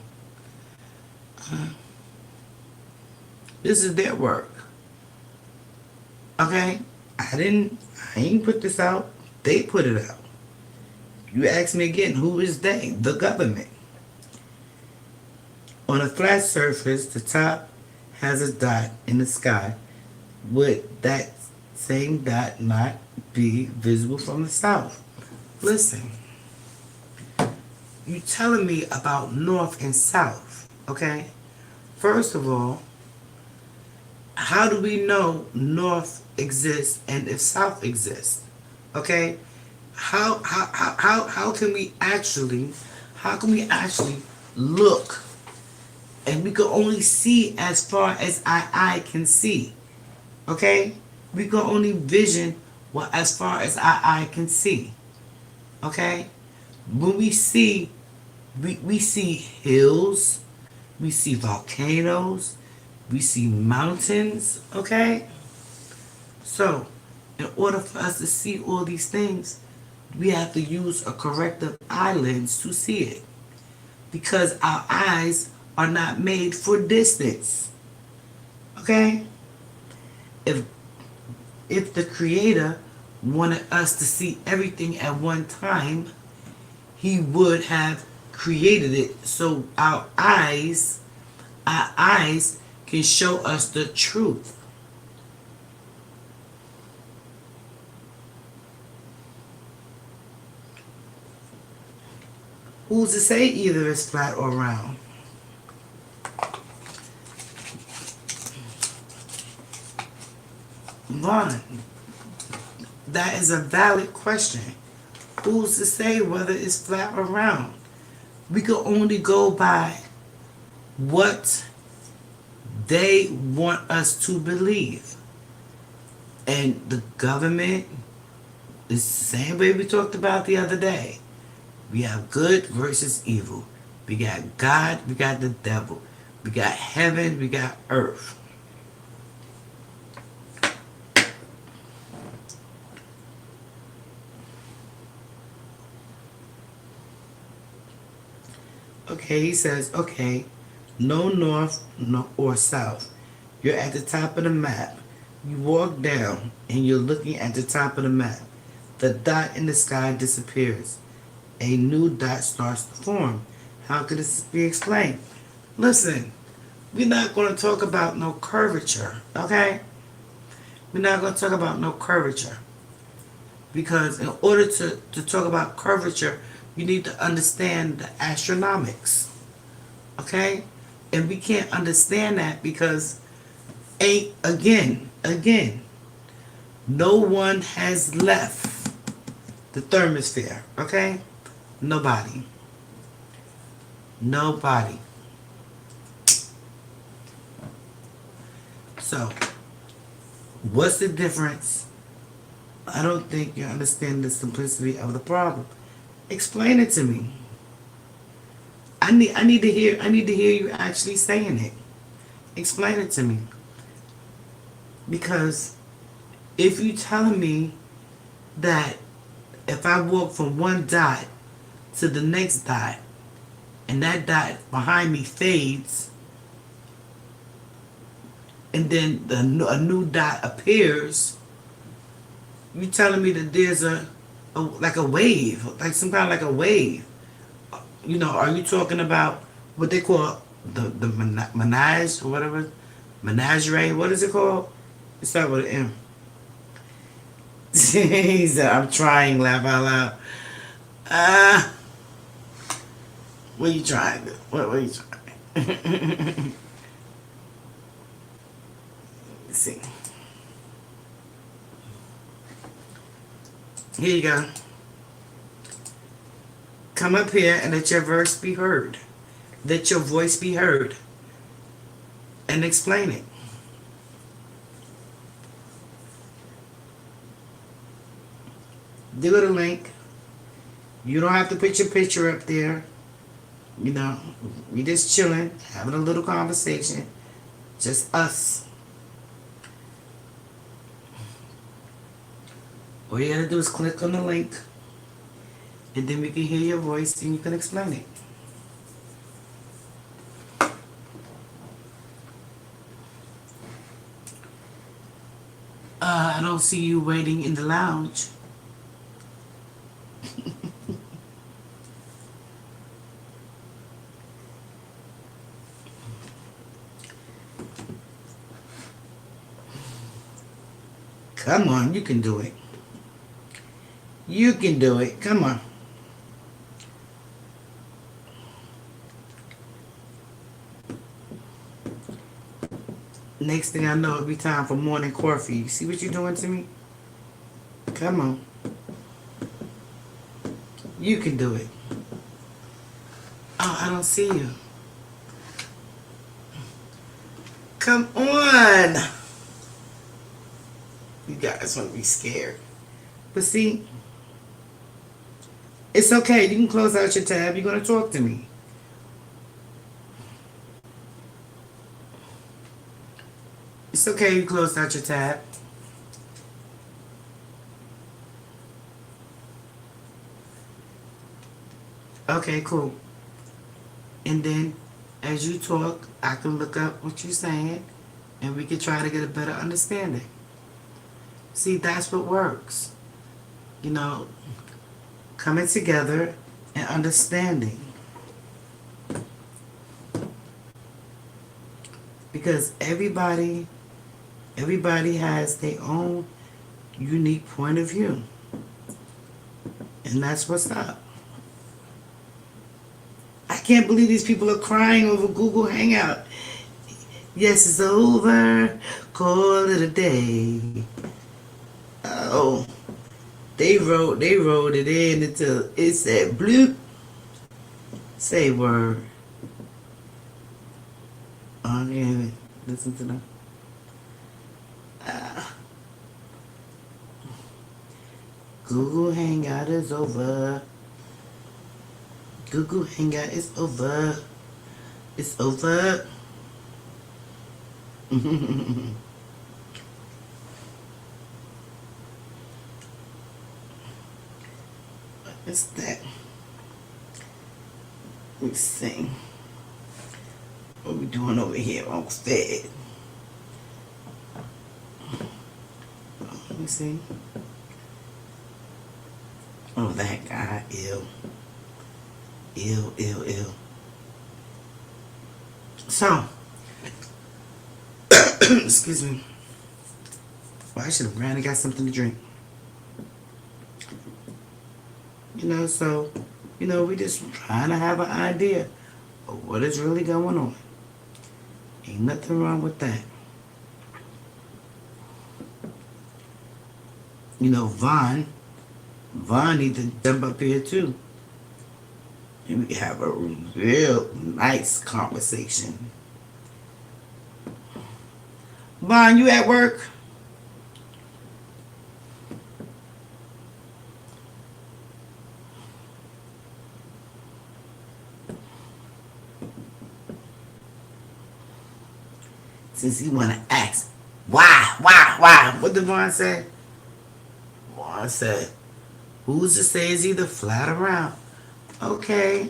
This is their work. Okay? I ain't put this out. They put it out. You ask me again, who is they? The government. On a flat surface, the top has a dot in the sky. Would that same dot not be visible from the south? Listen. You telling me about north and south, okay? First of all, how do we know north exists and if south exists? Okay? How can we actually look and we can only see as far as our eye can see? Okay? We can only vision as far as our eye can see. Okay? When we see hills, we see volcanoes, we see mountains, okay? So, in order for us to see all these things, we have to use a corrective eye lens to see it. Because our eyes are not made for distance. Okay? If the Creator wanted us to see everything at one time, He would have created it so our eyes can show us the truth. Who's to say either is flat or round? Vaughn, that is a valid question. Who's to say whether it's flat or round? We can only go by what they want us to believe. And the government is the same way we talked about the other day. We have good versus evil. We got God, we got the devil. We got heaven, we got earth. Okay, he says, okay, no north or south. You're at the top of the map. You walk down and you're looking at the top of the map. The dot in the sky disappears. A new dot starts to form. How could this be explained? Listen, we're not going to talk about no curvature, okay? We're not going to talk about no curvature. Because in order to talk about curvature, you need to understand the astronomics, okay? And we can't understand that because, again, no one has left the thermosphere, okay? Nobody. So, what's the difference? I don't think you understand the simplicity of the problem. Explain it to me. I need to hear you actually saying it. Explain it to me. Because if you telling me that if I walk from one dot to the next dot and that dot behind me fades and then a new dot appears, you telling me that there's like a wave, like some kind of like a wave. You know, are you talking about what they call the menage or whatever? Menagerie? What is it called? It starts with an M. He said, I'm trying, laugh out loud. What are you trying? What are you trying? Let's see. Here you go. Come up here and let your verse be heard. Let your voice be heard. And explain it. Do it a link. You don't have to put your picture up there. You know, we just chilling, having a little conversation. Just us. All you gotta do is click on the link. And then we can hear your voice and you can explain it. I don't see you waiting in the lounge. Come on, you can do it. You can do it. Come on. Next thing I know, it'll be time for morning coffee. You see what you're doing to me? Come on. You can do it. Oh, I don't see you. Come on. You guys want to be scared. But see, it's okay. You can close out your tab. You're going to talk to me. It's okay. You closed out your tab. Okay, cool. And then, as you talk, I can look up what you're saying, and we can try to get a better understanding. See, that's what works. You know, coming together and understanding. Because everybody has their own unique point of view. And that's what's up. I can't believe these people are crying over Google Hangout. Yes, it's over. Call it a day. Oh, they wrote it in until it said bloop. Say word. Oh, yeah, listen to them. Google Hangout is over. Google Hangout is over. It's over. What is that? Let me see. What we doing over here on Fed? Let me see. Oh, that guy, ill. Ill. So, excuse me. Well, I should have ran and got something to drink. So, we just trying to have an idea of what is really going on. Ain't nothing wrong with that. Vaughn needs to jump up here too. And we can have a real nice conversation. Vaughn, you at work? Since he want to ask, why? What did Vaughn say? Vaughn said, who's to say it's either flat or round? Okay.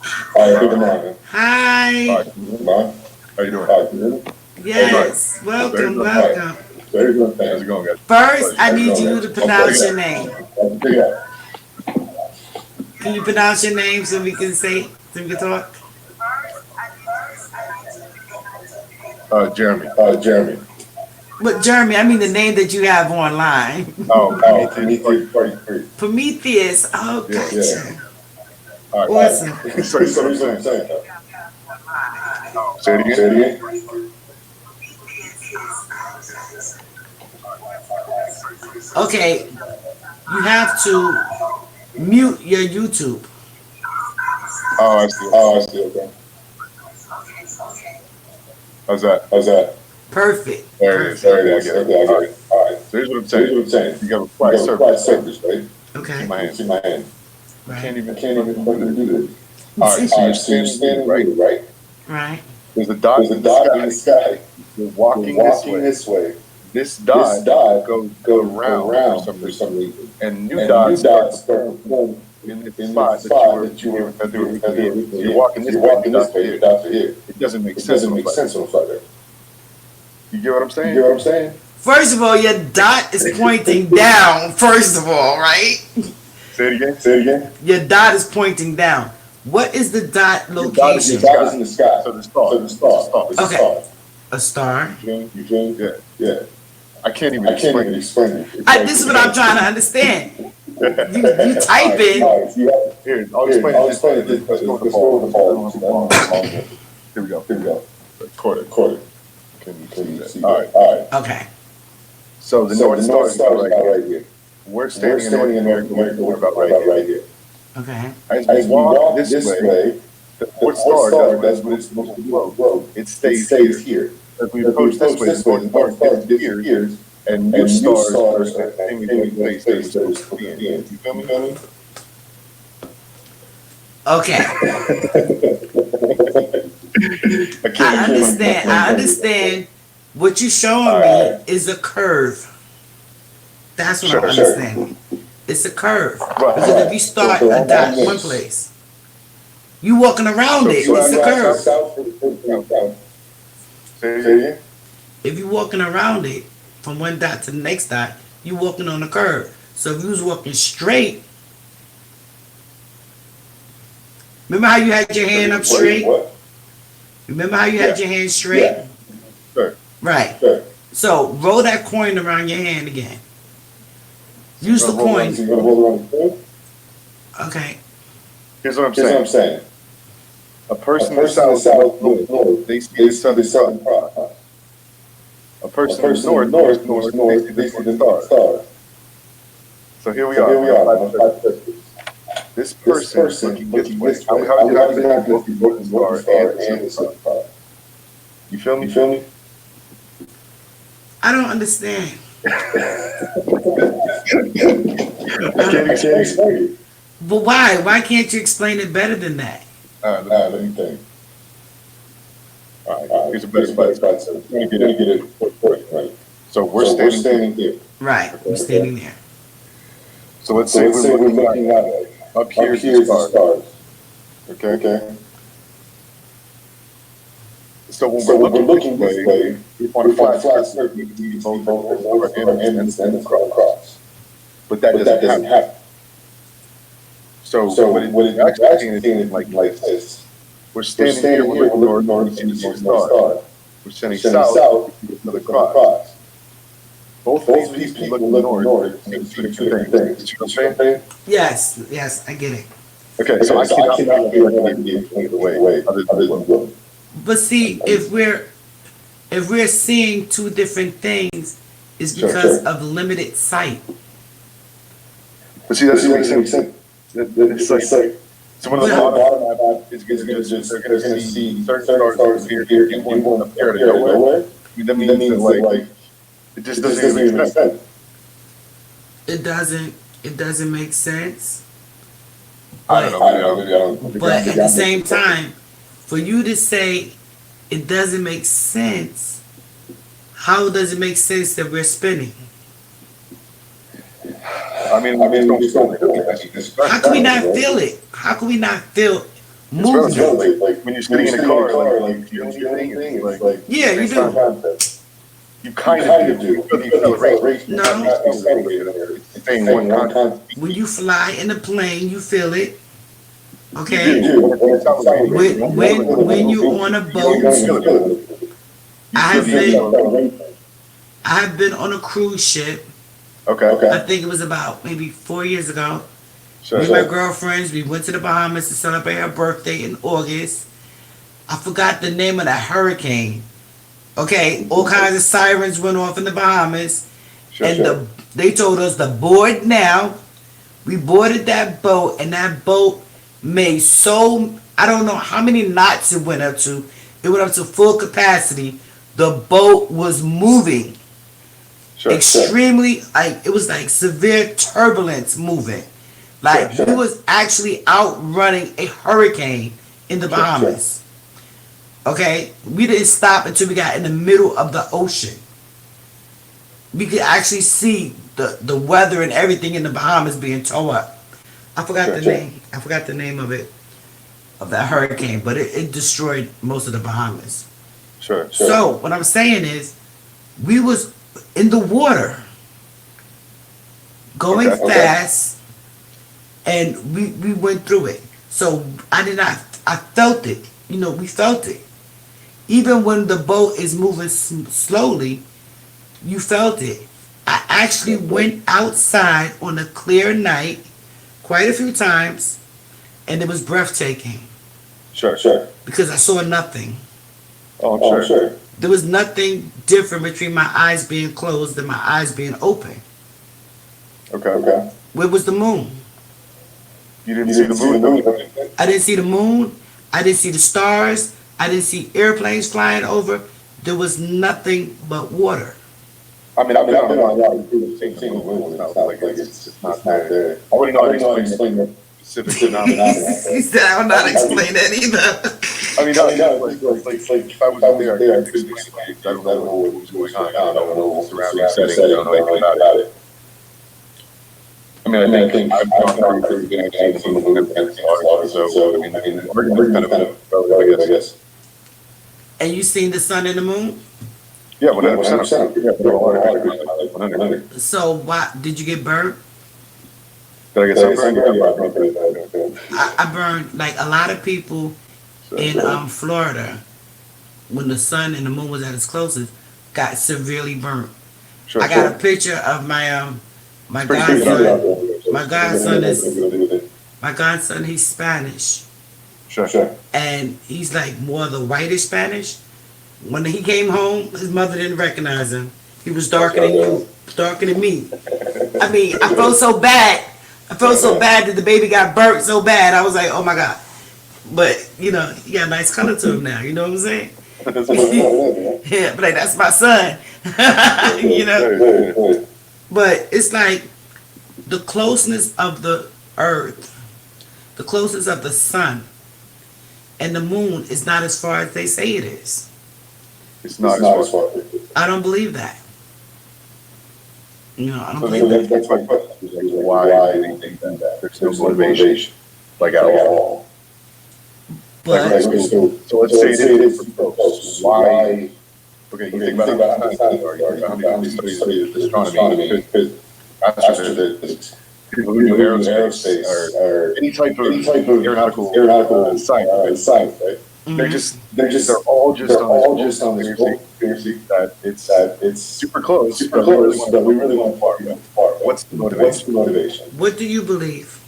Hi, good morning. Hi. Hi, how you doing? Yes, welcome. Very good. How's it going, guys? First, I need you to pronounce your name. Can you pronounce your name so we can talk? Jeremy. But Jeremy, I mean the name that you have online. Prometheus. Prometheus. Oh, gotcha. Yeah. Awesome. Say it again. Okay, you have to mute your YouTube. I see. Okay. How's that? Perfect. There it is. All right. So here's what I'm saying. You got a quiet surface, right? Okay. See my hand. Right. Can't even do this. All right. So you're standing right? Right. There's a dot in the sky. You're walking this way. This dot goes around for some reason. And new dots start in the spot that you were you're walking this way, dots are here. It doesn't make sense on a flight. You get what I'm saying? First of all, your dot is pointing down, first of all, right? Say it again. Your dot is pointing down. What is the dot location? The dot is in the sky. So the star. Okay. A star. You feel? Yeah. I can't even explain it. This is what I'm trying to understand. You type in. Here, I'll explain it. Let's go with the ball. Here we go. Record it. Can you see that? All right. Okay. So the North Star is right here. We're standing in North America. We're about right here. Okay. As we walk this way, the North Star does what it's supposed to do. It stays here. As we approach this way, the North Star disappears, and new stars are taking place that it's supposed to be in. You feel me? Okay. I understand. What you're showing me is a curve. That's what I'm understanding. It's a curve. Because if you start a dot in one place, you walking around it. It's a curve. If you're walking around it from one dot to the next dot, you're walking on a curve. So if you was walking straight, remember how you had your hand up straight? Remember how you had your hand straight? Yeah. Sure. Right. Sure. So roll that coin around your hand again. Use the coin. Okay. Here's what I'm saying. A person in the south, they see the southern cross. A person in the north, they see the stars. So here we are. This person is looking this way. How do you have to look at the star and the southern cross? You feel me? I don't understand. I can't explain it. But why? Why can't you explain it better than that? Let me think. All right, here's a better spot. Let me get it. Right. So we're standing here. Right, we're standing there. So let's say we're looking at it. Up here is the stars. Okay. So when we're looking this way, we want to fly circle. We both and the cross. but that doesn't happen. So what it actually seems like this. We're standing here, we're looking north, we see the North Star. We're standing south, we see another cross. Both of these people look north, and see the two things. You know what I'm saying? Yes, I get it. Okay, so I cannot feel like be explained away other than good. But see, if we're seeing two different things, it's because of limited sight. But see, that doesn't make sense. It's like, so one of the bottom is just, they're gonna see certain stars here, and one up here to nowhere. I mean, that means that, like, it just doesn't even make sense. It doesn't make sense. I don't know. But at the same time, for you to say it doesn't make sense, how does it make sense that we're spinning? I mean, how can we not feel it? How can we not feel movement? Like when you're sitting in a car, like you don't see anything. Like yeah, you do. You kind of do. You feel the rate. No. It's saying one content. When you fly in a plane, you feel it. Okay. When you're on a boat, I've been on a cruise ship. Okay. I think it was about maybe 4 years ago. Me and my girlfriends, we went to the Bahamas to celebrate her birthday in August. I forgot the name of the hurricane. Okay, all kinds of sirens went off in the Bahamas. They told us to board now. We boarded that boat, and that boat made I don't know how many knots it went up to. It went up to full capacity. The boat was moving. Extremely, like, it was like severe turbulence moving. Like, we was actually outrunning a hurricane in the Bahamas. Okay? We didn't stop until we got in the middle of the ocean. We could actually see the weather and everything in the Bahamas being tore up. I forgot the name. I forgot the name of it, of that hurricane, but it destroyed most of the Bahamas. So, what I'm saying is, we was in the water, going fast, and we went through it. So I felt it. You know, we felt it. Even when the boat is moving slowly, you felt it. I actually went outside on a clear night quite a few times, and it was breathtaking. Because I saw nothing. Oh, I'm sure. There was nothing different between my eyes being closed and my eyes being open. Okay. Where was the moon? You didn't see the moon? I didn't see the moon. I didn't see the stars. I didn't see airplanes flying over. There was nothing but water. I mean, I've been on a lot of seen the moon. It's not there. I wouldn't know how to explain the specific phenomenon. He said, I will not explain that either. I mean, like if I was there, I could explain it. I don't know what was going on. I don't know the surrounding setting. I don't know anything about it. I mean, I think I've gone through getting some of the moon and so I mean, we're kind of I guess. And you seen the sun and the moon? Yeah, 100%. Yeah, so why did you get burned? Did I get sunburned? I burned like a lot of people in Florida when the sun and the moon was at its closest got severely burnt. I got a picture of my my godson, he's Spanish. And he's like more the whitish Spanish. When he came home, his mother didn't recognize him. He was darker than you, darker than me. I mean, I felt so bad. I felt so bad that the baby got burnt so bad. I was like, oh my God. But, you know, he got a nice color to him now. You know what I'm saying? Yeah, but like, that's my son. You know? But it's like the closeness of the earth, the closeness of the sun, and the moon is not as far as they say it is. It's not as far. I don't believe that. You know, I don't believe that. That's my question. Why do they think that? There's no motivation, like at all. But so let's say it is. Why? Okay, you think about how many studies astronomy. astrophysics, people who do aerospace, or any type of aeronautical science, right? They're all just on this conspiracy that it's super close, but we really want far. What's the motivation? What do you believe?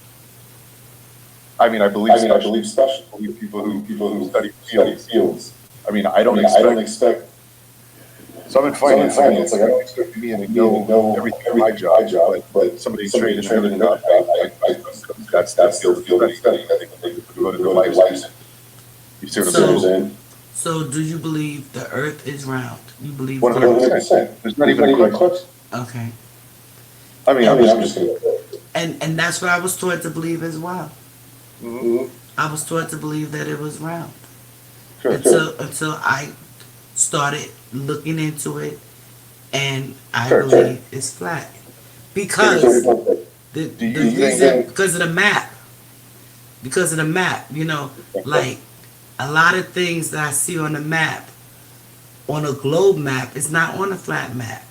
I mean, I believe special. I believe people who study fields. I mean, I don't expect. So I'm in finance. Like I don't expect me to know everything in my job, but somebody trained in another job. That's the field of study. I think they go to the life science. You see what I'm saying? So do you believe the Earth is round? You believe 100%. There's not even a question. Okay. I mean, I'm just gonna. And that's what I was taught to believe as well. Mm-hmm. I was taught to believe that it was round. Sure. Until I started looking into it, and I believe it's flat because the reason because of the map. Because of the map, you know, like a lot of things that I see on the map, on a globe map, is not on a flat map.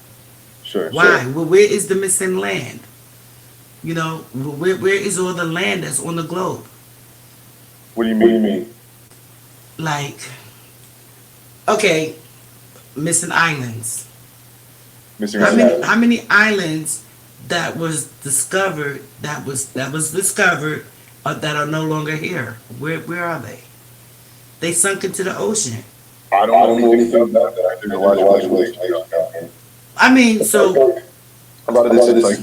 Sure. Why? Well, where is the missing land? You know, where is all the land that's on the globe? What do you mean? Like, okay, missing islands. How many islands that was discovered that are no longer here? Where are they? They sunk into the ocean. I don't know anything about that. There's a lot of I mean, so a lot of this is like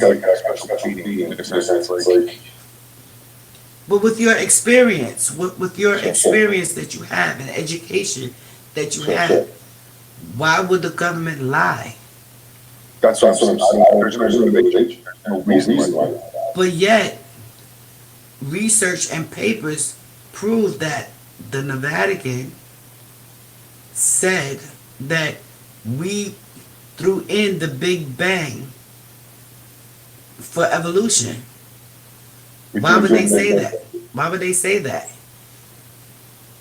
special meaning in a sense, like. But with your experience, with your experience that you have and education that you have, why would the government lie? That's what I'm saying. There's no reason why. But yet, research and papers prove that the Vatican said that we threw in the Big Bang for evolution. Why would they say that? Why would they say that?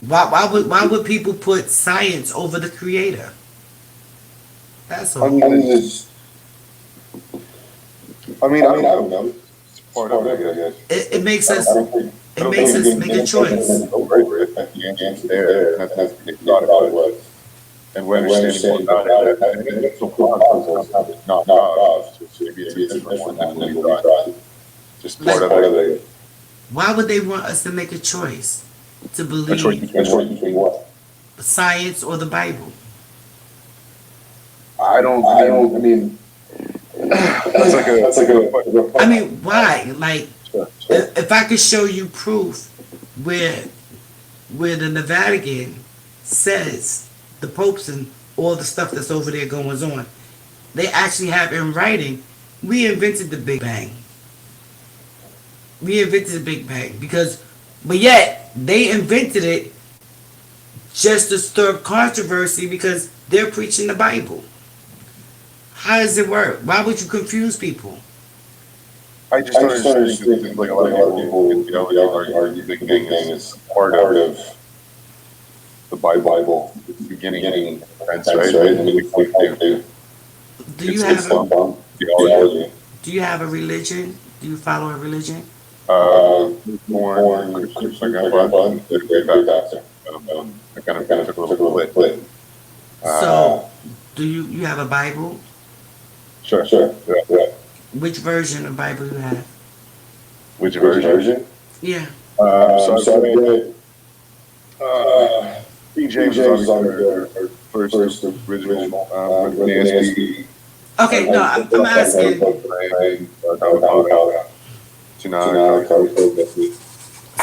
Why would people put science over the creator? That's all. I mean, I don't know. It's part of it, I guess. It makes us make a choice. And we're understanding more about it. It's so plausible. It's not God. Maybe it's a different one than we thought. Just part of it. Why would they want us to make a choice to believe between what? Science or the Bible? I mean, that's like a. I mean, why? Like, if I could show you proof where the Vatican says the popes and all the stuff that's over there going on, they actually have in writing, we invented the Big Bang. We invented the Big Bang but yet they invented it just to stir up controversy because they're preaching the Bible. How does it work? Why would you confuse people? I just don't understand. Like a lot of people, argue Big Bang is part of the Bible, beginning events, right? And we do you have theology? Do you have a religion? Do you follow a religion? Born Christian. I kind of took a little bit. So, do you have a Bible? Sure. Yeah. Which version of Bible you have? Which version? Yeah. So King James is our first original NASB. Okay, no, I'm asking.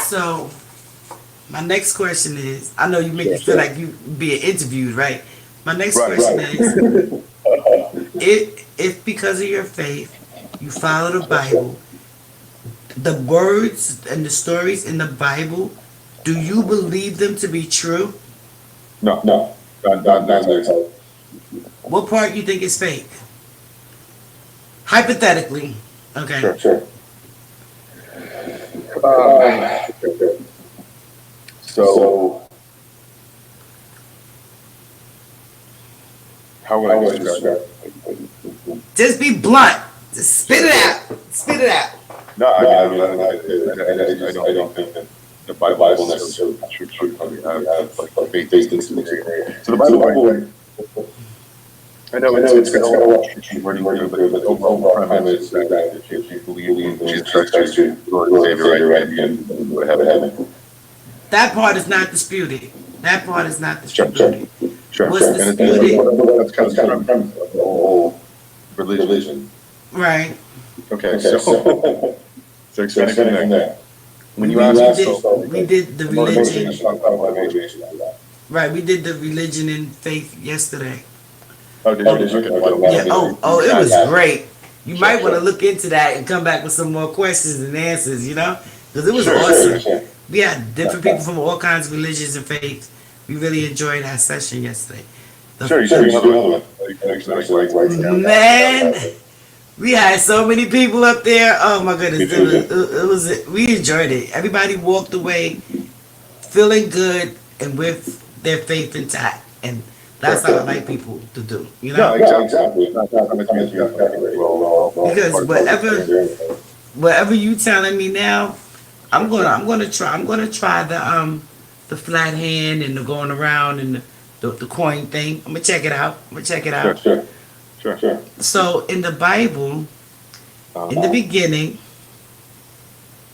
So, my next question is, I know you make me feel like you being interviewed, right? My next question is, if because of your faith, you follow the Bible, the words and the stories in the Bible, do you believe them to be true? No, not necessarily. What part you think is fake? Hypothetically, okay. Sure. So, how would I describe it? Just be blunt. Just spit it out. Spit it out. No, I don't think that the Bible necessarily true. Like faith in some area. So the Bible, I know it's got a lot of wording, but the overall premise is that if you believe in Jesus Christ as your Lord and Savior, right, you go to heaven. That part is not disputed. That part is not disputed. Sure. What's And disputed? that's kind of the premise of the whole religion. Right. Okay, so expanding from there. When you ask We did the religion. Right, we did the religion and faith yesterday. Oh, did you? Yeah. Oh, it was great. You might want to look into that and come back with some more questions and answers. You know, because it was awesome. We had different people from all kinds of religions and faiths. We really enjoyed that session yesterday. Man, we had so many people up there. Oh my goodness, it was. We enjoyed it. Everybody walked away feeling good and with their faith intact, and that's how I like people to do. You know, exactly. Because whatever you telling me now, I'm gonna try the flat hand and the going around and the coin thing. I'm gonna check it out. Sure. So in the Bible, in the beginning,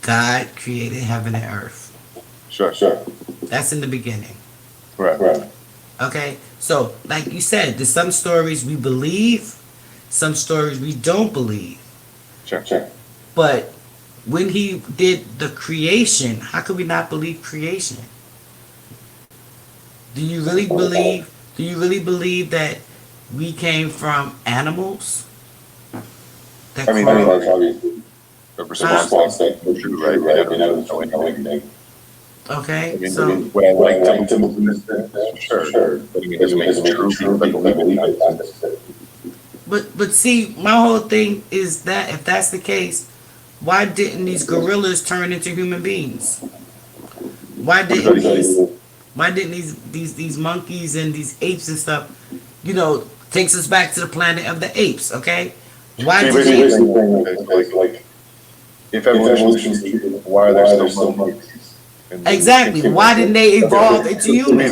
God created heaven and earth. Sure. That's in the beginning. Right. Okay. So like you said, there's some stories we believe, some stories we don't believe. Sure. But when he did the creation, how could we not believe creation? Do you really believe that we came from animals? I mean, that's obviously a response that was true, right? I mean, I was knowing anything. Okay, I mean, so would I like to believe this? Sure. But I mean, doesn't make it true. People believe it. But see, my whole thing is that if that's the case, why didn't these gorillas turn into human beings? Why didn't these monkeys and these apes and stuff, takes us back to the planet of the apes, okay? Why did like if evolution's true, why are there still monkeys? Exactly. Why didn't they evolve into humans?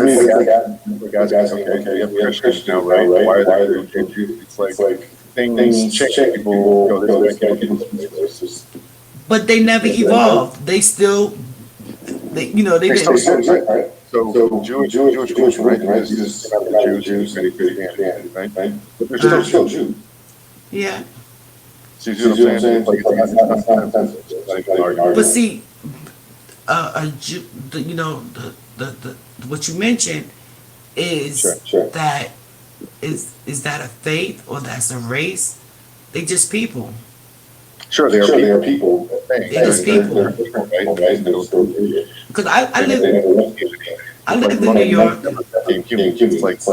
Christians now, right? Why are there it's like things change. People go this way. But they never evolved. They still, they didn't. Right? So Jewish culture, right? Jesus, the Jews, right? But they're still Jews. Yeah. See what I'm saying? But see, the what you mentioned is that is that a faith or that's a race? They just people. Sure, they are people. They're just people. Because I live in New York. It's like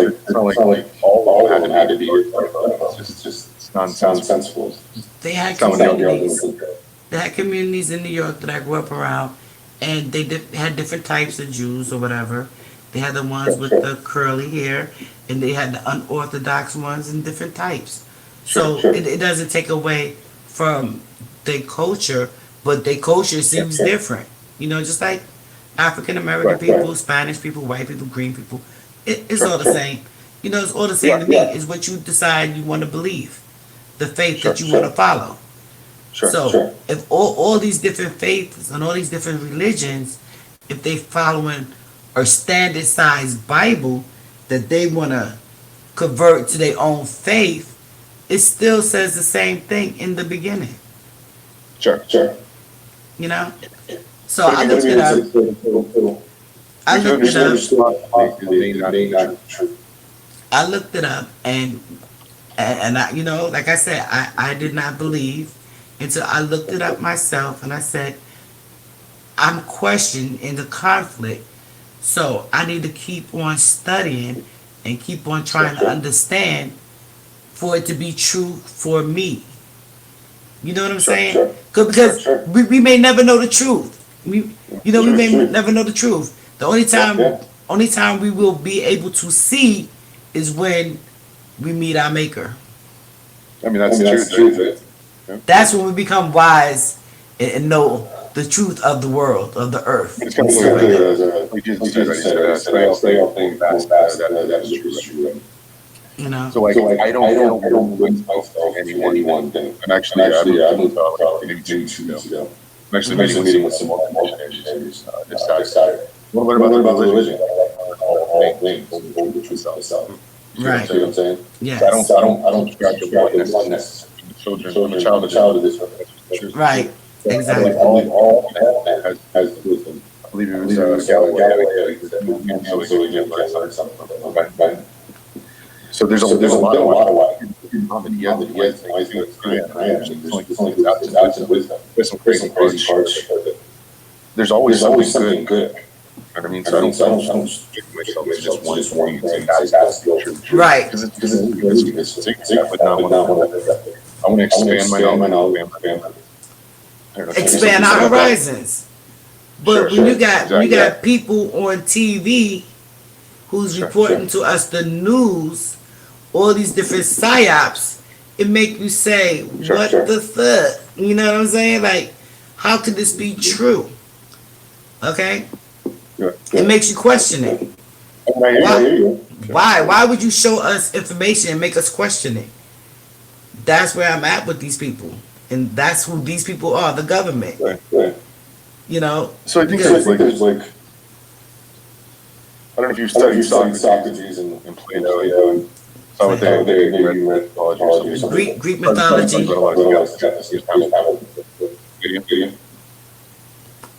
all of them had to be. It's just nonsensical. They had communities. They had communities in New York that I grew up around, and they had different types of Jews or whatever. They had the ones with the curly hair, and they had the unorthodox ones and different types. So it doesn't take away from their culture, but their culture seems different. Just like African American people, Spanish people, white people, green people. It's all the same. It's all the same to me. It's what you decide you want to believe, the faith that you want to follow. If all these different faiths and all these different religions, if they following a standard size Bible that they want to convert to their own faith, it still says the same thing in the beginning. Sure. So I looked it up. I looked it up, and I, like I said, I did not believe until I looked it up myself, and I said, I'm questioning in the conflict, so I need to keep on studying and keep on trying to understand for it to be true for me. You know what I'm saying? Because we may never know the truth. We may never know the truth. The only time we will be able to see is when we meet our maker. I mean, that's the truth. That's when we become wise and know the truth of the world, of the earth. It's kind of like Jesus said, stay off things that is true. You know. So like I don't win myself anyone thing. And actually I moved maybe 2 weeks ago. I'm actually meeting with some more missionaries this Saturday. What about religion? All things, the truth itself. Right. See what I'm saying? Yeah. So I don't subscribe to oneness. The child of this. Right. Exactly. All that has wisdom. I believe it was Galileo. So there's a lot of there's some crazy parts. There's always something good. I mean, so I don't stick myself to just one thing. Right. Because I want to expand my knowledge. Expand our horizons. But when you got people on TV who's reporting to us the news, all these different psyops, it make you say, what the fuck? You know what I'm saying? Like, how could this be true? Okay? It makes you question it. Why would you show us information and make us question it? That's where I'm at with these people. And that's who these people are, the government. You know? So I think there's like I don't know if you've studied Socrates and Plato and saw what they read Greek mythology.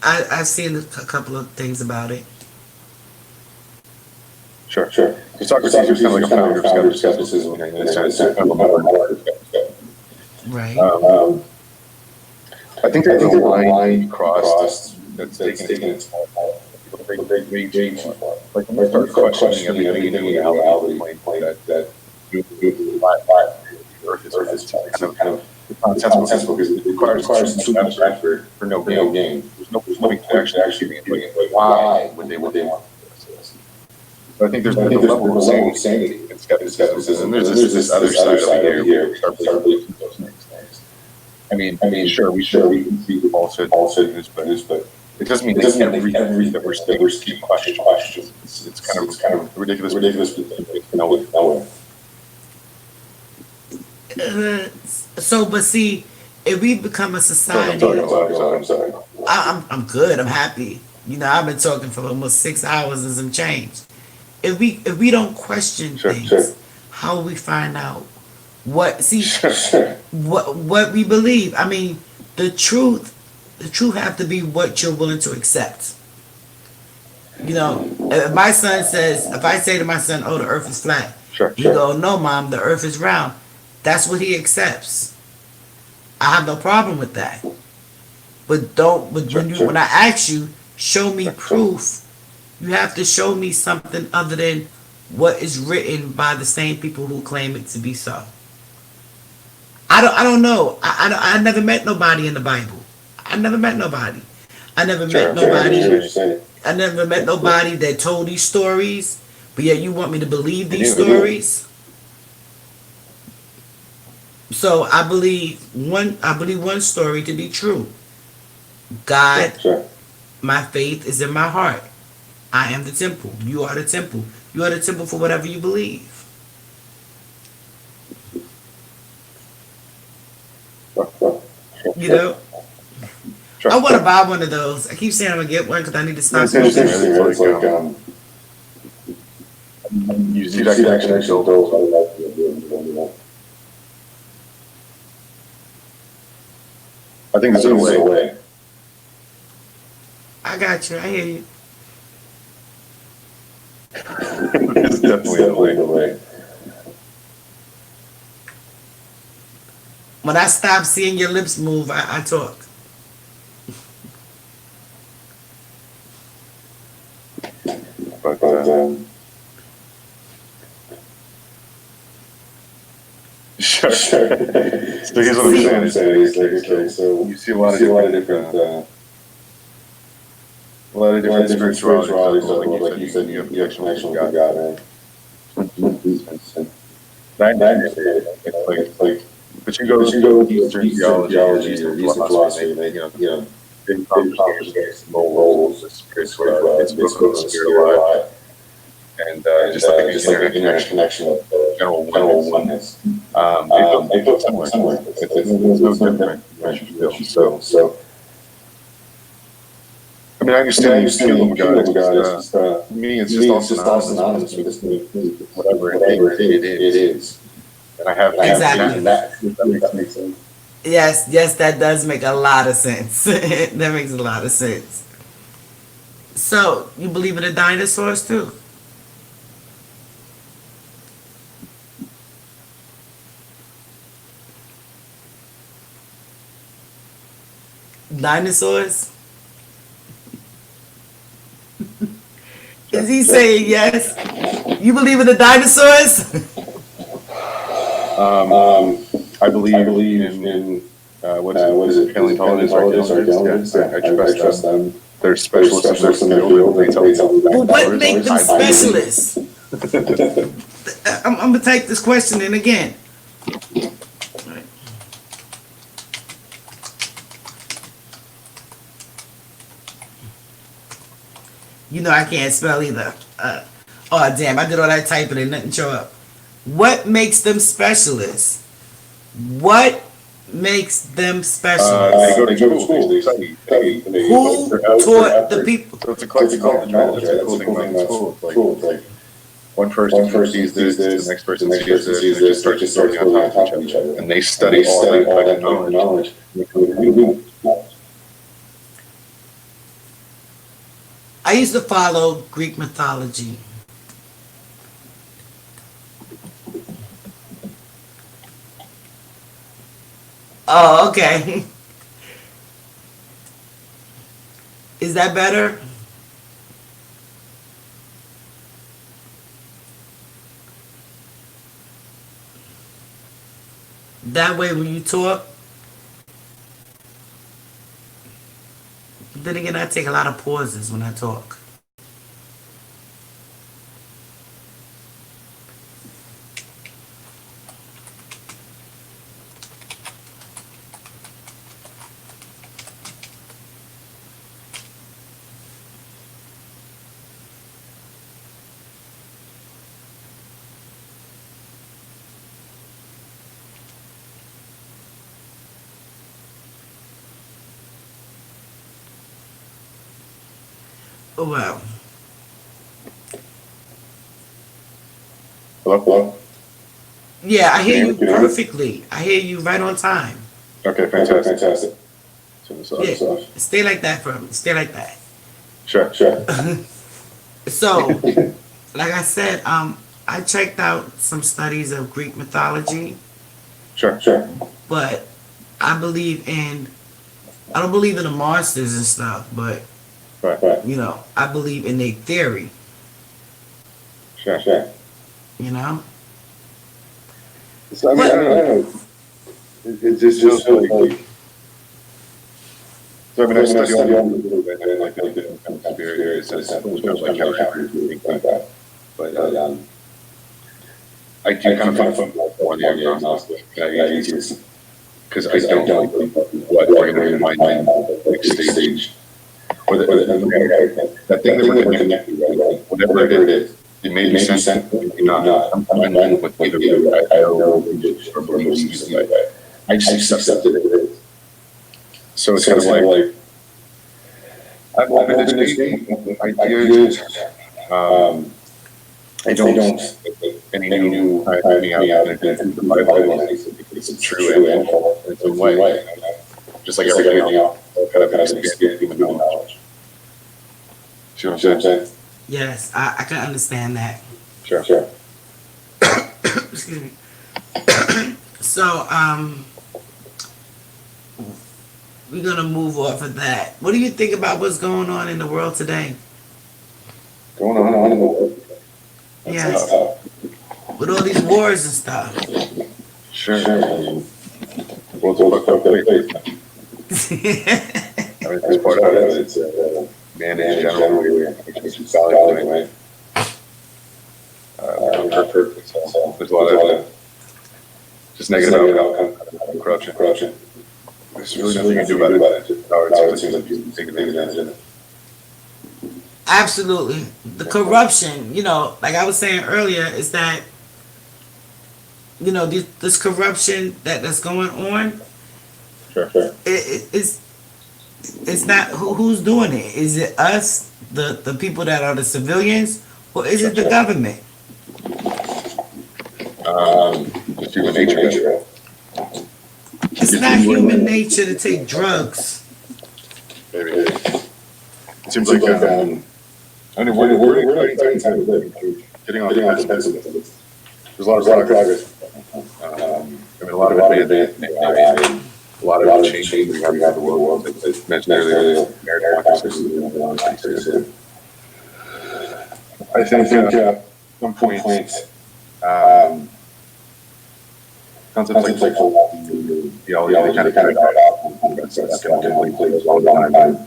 I've seen a couple of things about it. Sure. Socrates was kind of like a founder of skepticism in a sense. Right. I think there's a line crossed that's taken its like when we start questioning everything in reality, that the earth is kind of nonsensical because it requires too much effort for no gain. There's no point to actually be like why would they want this? But I think there's a level of sanity and skepticism. There's this other side over here. We start believing those things. I mean, sure, we can see the falsehood news, but it doesn't mean everything that we're keep questions. It's kind of ridiculous. No. So, but see, if we become a society, I'm sorry. I'm good. I'm happy. You know, I've been talking for almost 6 hours and some change. If we don't question things, how will we find out what what we believe? I mean, the truth have to be what you're willing to accept. You know, if my son says, if I say to my son, "Oh, the Earth is flat," he go, "No, Mom, the Earth is round." That's what he accepts. I have no problem with that. But when I ask you, show me proof, you have to show me something other than what is written by the same people who claim it to be so. I don't know. I never met nobody in the Bible. I never met nobody. I never met nobody that told these stories, but yet you want me to believe these stories. So I believe one story to be true. God, my faith is in my heart. I am the temple. You are the temple. You are the temple for whatever you believe. You know? I want to buy one of those. I keep saying I'm going to get one because I need to stop. You see that I think there's a way. I got you. I hear you. It's definitely a way. When I stop seeing your lips move, I talk. But sure. So here's what I'm saying. So you see a lot of different spiritualities. Like you said, you have connection with God, man. It's like But you go to Eastern theology or Eastern philosophy, and they, big conversations, roles, spirituality, it's book of the spirit alive. And just like an interconnection of general oneness. They feel similar. It's no different. So, I mean, I understand the kingdom of God. To me, it's just all synonymous with this whatever it is. And I have Exactly. That makes sense. Yes, that does make a lot of sense. That makes a lot of sense. So, you believe in the dinosaurs too? Dinosaurs? Is he saying yes? You believe in the dinosaurs? I believe in what is it? Paleontologists, archaeologists. I trust them. They're specialists in their field. They tell me. Well, what makes them specialists? I'm gonna take this question in again. You know I can't spell either. Oh damn! I did all that typing and nothing show up. What makes them specialists? What makes them specialists? They go to school. They study. Who taught the people? So it's a collective knowledge. That's the cool thing about school. It's like one person sees this, the next person sees this, and they just start building on top of each other. And they study all that knowledge. I used to follow Greek mythology. Oh, okay. Is that better? That way when you talk, then again, I take a lot of pauses when I talk. Well, Hello? yeah, I hear you perfectly. I hear you right on time. Okay, fantastic. Yeah, stay like that for me. Stay like that. Sure. So, like I said, I checked out some studies of Greek mythology. Sure. But I don't believe in the monsters and stuff, but Right. you know, I believe in their theory, Sure. you know? So, I don't know. It just feels like. So I study all the little bit, and like the conspiracy, it's like that. But I do kind of focus on the agnostic, because I don't know what we're going to find in the next stage. Or that thing that we're connected, whatever it is, it may be sense, maybe not. I'm fine with either way. I don't know or believe either way. I just accept it as it is. So it's kind of like, I'm open to discussing ideas. I don't any new finding out in the Bible it's true and false in its own way. Just like everything else, kind of expand human knowledge. See what I'm saying? Yes, I can understand that. Sure. Excuse me. So, we're gonna move off of that. What do you think about what's going on in the world today? Going on in the world. Yes. With all these wars and stuff. Sure. What's all the place? It's part of it. It's man in general. It's solid, right? There's a lot of just negative outcome. corruption. There's really nothing you can do about it. It seems like you take advantage of it. Absolutely. The corruption, like I was saying earlier, is that, this corruption that's going on, Sure. it's not who's doing it. Is it us, the people that are the civilians, or is it the government? Just human nature. It's not human nature to take drugs. Maybe. It seems like, I mean, we're in an exciting time to live. Getting on the pessimism. There's a lot of progress. I mean, a lot of advancement, a lot of change we have the world. As mentioned earlier, I think at some point, concepts like theology, they kind of died out. That's going to play a long time.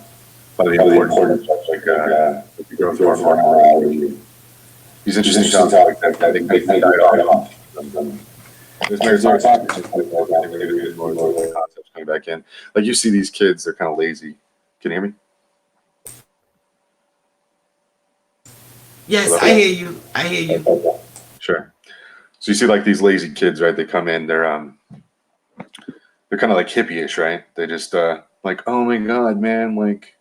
But the important like growth of our morality. These interesting topics that I think they died off. There's more topics more concepts coming back in. Like you see these kids, they're kind of lazy. Can you hear me? Yes, I hear you. Sure. So you see like these lazy kids, right? They come in, they're kind of like hippie-ish, right? They just like, oh my god, man, like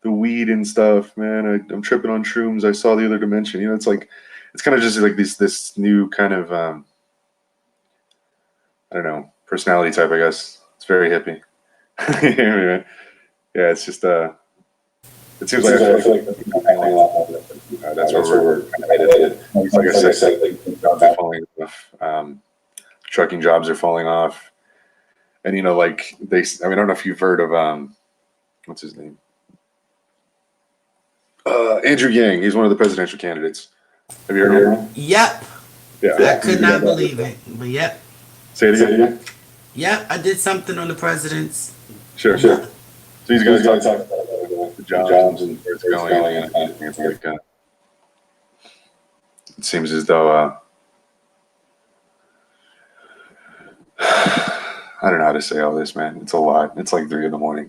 the weed and stuff, man. I'm tripping on shrooms. I saw the other dimension. It's like it's kind of just like this new kind of I don't know, personality type, I guess. It's very hippie. Yeah, it's just it seems like that's where we're kind of headed. Like I said, like, jobs are falling off. Trucking jobs are falling off. And like I don't know if you've heard of what's his name? Andrew Yang. He's one of the presidential candidates. Have you heard of him? Yep. Yeah. I could not believe it, but yep. Say it again. Yep, I did something on the presidents. Sure. So these guys got to talk about the jobs and where it's going, and it's like it seems as though I don't know how to say all this, man. It's a lot. It's like 3 a.m.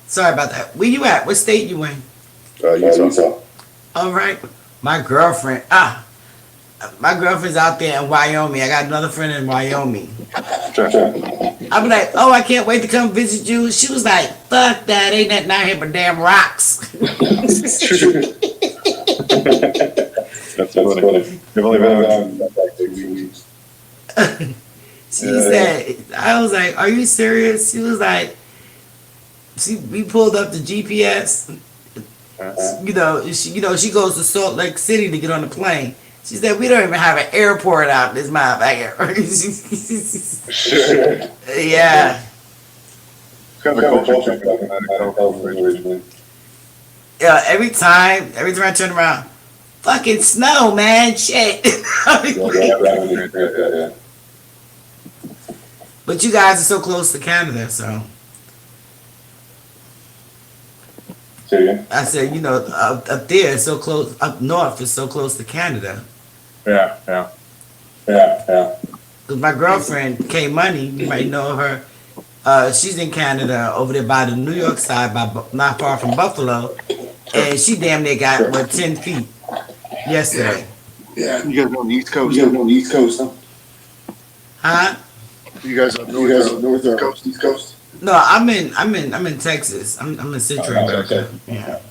Sorry about that. Where you at? What state you in? Utah. All right. My girlfriend's out there in Wyoming. I got another friend in Wyoming. Sure. I'm like, oh, I can't wait to come visit you. She was like, fuck that. Ain't nothing out here but damn rocks. That's funny. They've only been like 2 weeks. She said, I was like, are you serious? She was like, we pulled up the GPS. She goes to Salt Lake City to get on the plane. She said, we don't even have an airport out this motherfucker. Sure. Yeah. Kind of a culture originally. Yeah, every time I turn around, fucking snow, man, shit. Yeah. But you guys are so close to Canada, so. I said, up there is so close, up north is so close to Canada. Yeah. Because my girlfriend, Kay Money, you might know her. She's in Canada over there by the New York side, not far from Buffalo. And she damn near got, 10 feet yesterday. Yeah. You guys on the East Coast? Huh? You guys up north or coast, East Coast? No, I'm in Texas. I'm in Citrus. Okay. Yeah.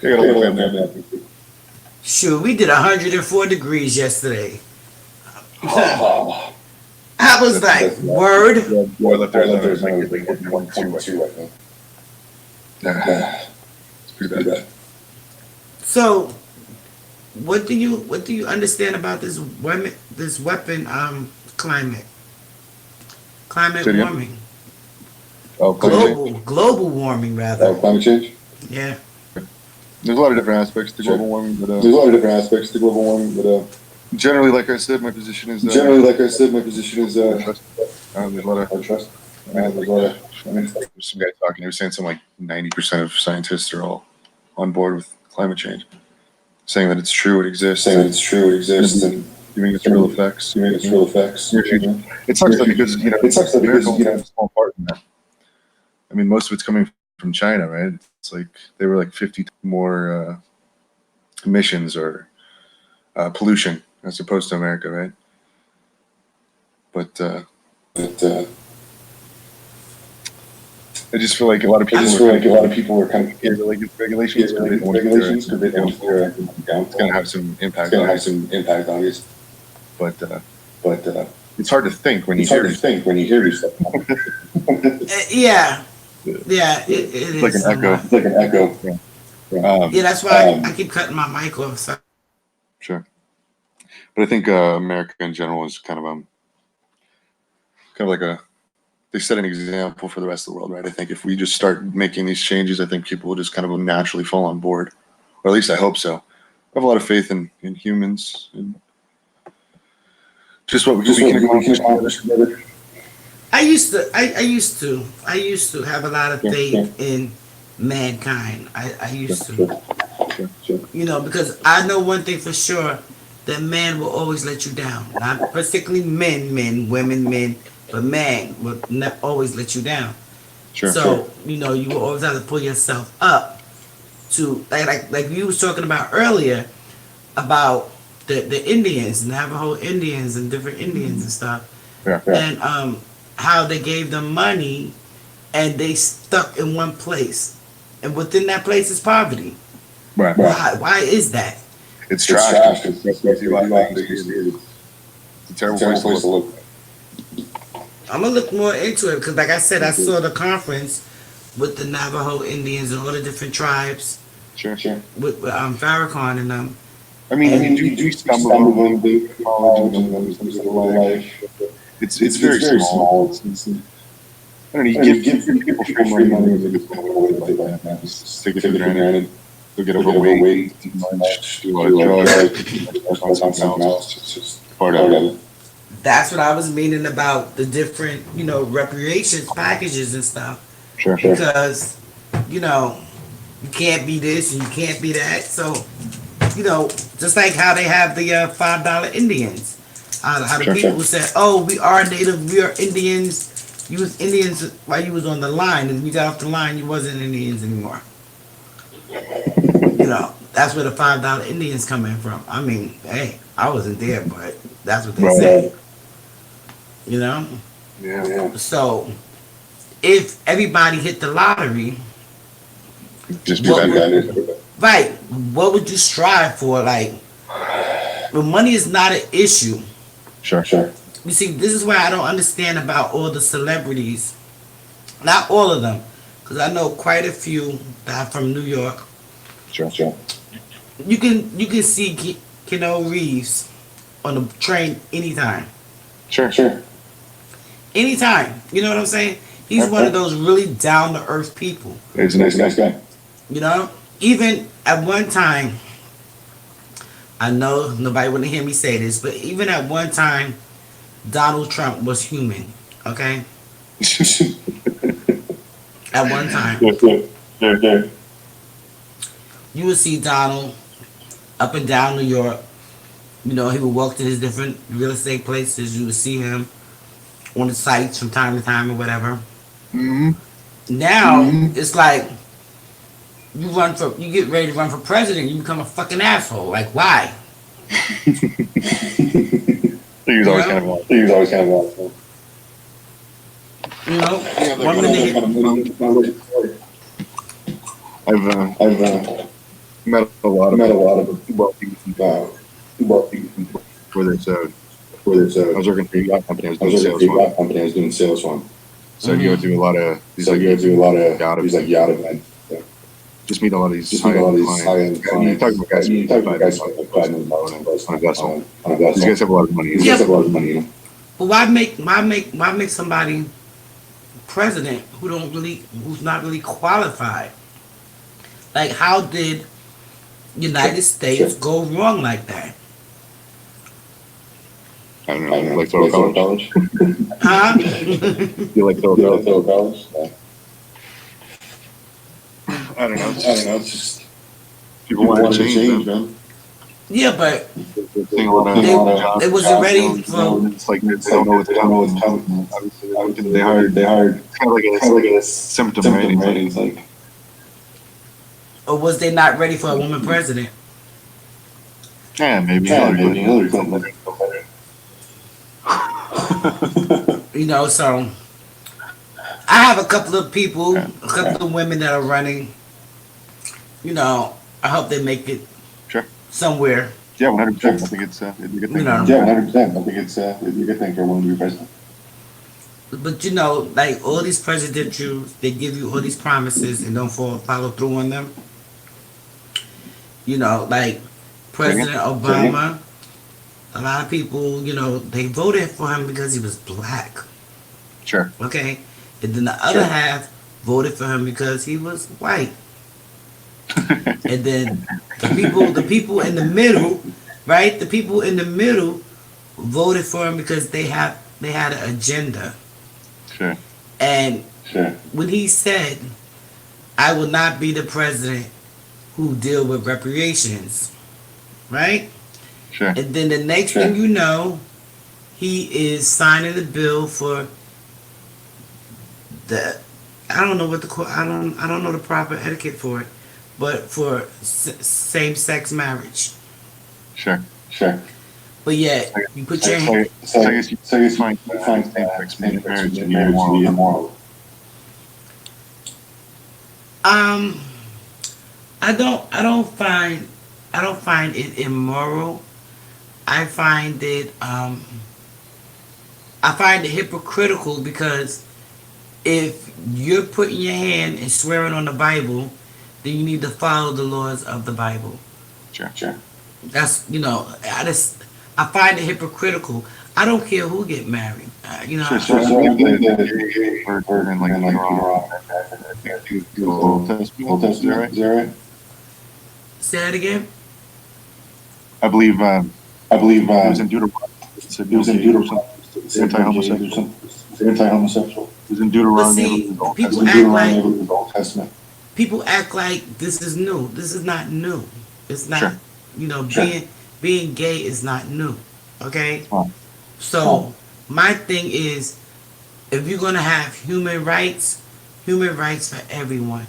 You got a whole family. Shoot, we did 104 degrees yesterday. I was like, word. There's like 1.2, I think. It's pretty bad. So, what do you understand about this weapon climate warming? Oh, global warming, rather. Oh, climate change? Yeah. There's a lot of different aspects to global warming, but generally, like I said, my position is there's a lot of trust. There's some guy talking. He was saying something like 90% of scientists are all on board with climate change. saying that it's true, it exists, and giving its real effects. It sucks though because America only has a small part in that. I mean, most of it's coming from China, right? It's like they were like 50 more emissions or pollution as opposed to America, right? But I just feel like a lot of people were kind of like if regulations could be more it's gonna have some impact on it. But it's hard to think when you hear these stuff. Yeah, it It's is. like an echo. Yeah, that's why I keep cutting my mic off. So. Sure. But I think America in general is kind of like they set an example for the rest of the world, right? I think if we just start making these changes, I think people will just kind of naturally fall on board, or at least I hope so. I have a lot of faith in humans and just what we can accomplish together. I used to have a lot of faith in mankind. I used to, because I know one thing for sure, that man will always let you down. Not particularly women, but man will always let you down. So you will always have to pull yourself up to like you was talking about earlier about the Indians, Navajo Indians and different Indians and stuff. And how they gave them money and they stuck in one place. And within that place is poverty. Right. Why is that? It's trash. It's a terrible place to look. I'm going to look more into it because, like I said, I saw the conference with the Navajo Indians and all the different tribes. Sure. With Farrakhan and them. I mean, do you stumble on the knowledge of life? It's very small. I don't know, you give people free money, they just don't know what like that. Just take it for granted. They'll get overweight, too much, do a lot of drugs, on something else. It's just part of it. That's what I was meaning about the different, reparations packages and stuff. Sure. Because, you can't be this and you can't be that. So, just like how they have the $5 Indians. How the people said, oh, we are Native, we are Indians. You was Indians while you was on the line, and you got off the line, you wasn't Indians anymore. That's where the $5 Indians come in from. I mean, hey, I wasn't there, but that's what they say. Yeah. So, if everybody hit the lottery, just do that. Right. What would you strive for? Like, when money is not an issue. Sure. You see, this is why I don't understand about all the celebrities. Not all of them, because I know quite a few that are from New York. Sure. You can see Keanu Reeves on the train anytime. Sure. Anytime. You know what I'm saying? He's one of those really down to earth people. He's a nice guy. Even at one time, I know nobody want to hear me say this, but even at one time, Donald Trump was human. Okay. At one time. Yeah. You would see Donald up and down New York. He would walk to his different real estate places. You would see him on the sites from time to time or whatever. Mm-hmm. Now it's like you get ready to run for president, you become a fucking asshole. Like, why? He was always kind of awesome. I've met a lot of wealthy people for this. I was working for a yacht company. I was doing sales for them. So you go through a lot of yacht events. Just meet a lot of these high-end clients. You talk about guys who $5 million on a vessel. These guys have a lot of money. But why make somebody president who's not really qualified? Like, how did United States go wrong like that? I don't know. You like throw college? Huh? You like throw college? I don't know. It's just people want to change, man. Yeah, but They're seeing a lot of jobs. they wasn't ready for. It's like they don't know what's coming. Obviously, they hired. It's kind of like a symptom, right? It's like Or was they not ready for a woman president? yeah, maybe Hillary Clinton. You know, so I have a couple of people, a couple of women that are running. You know, I hope they make it Sure. somewhere. Yeah, 100%. I think it's a good thing. You know. Yeah, 100%. I think it's a good thing for a woman to be president. But you know, like all these presidentials, they give you all these promises and don't follow through on them. You know, like President Obama, a lot of people, you know, they voted for him because he was black. Sure. Okay? And then the other half voted for him because he was white. And then the people in the middle, right? The people in the middle voted for him because they had an agenda. Sure. And when he said, "I will not be the president who deal with reparations," right? Sure. And then the next thing you know, he is signing the bill for the I don't know what I don't know the proper etiquette for it, but for same-sex marriage. Sure. But yet you put your So I guess you find same-sex marriage to be immoral. I don't find it immoral. I find it hypocritical because if you're putting your hand and swearing on the Bible, then you need to follow the laws of the Bible. Sure. That's I find it hypocritical. I don't care who get married. You know. Sure. So I believe that we're in like Old Testament. Is that right? Say that again. I believe it was in Deuteronomy. Anti-homosexual. It was in Deuteronomy. But see, people act like this is new. This is not new. It's not. Sure. You know, being gay is not new. Okay. Oh. So my thing is, if you're gonna have human rights for everyone,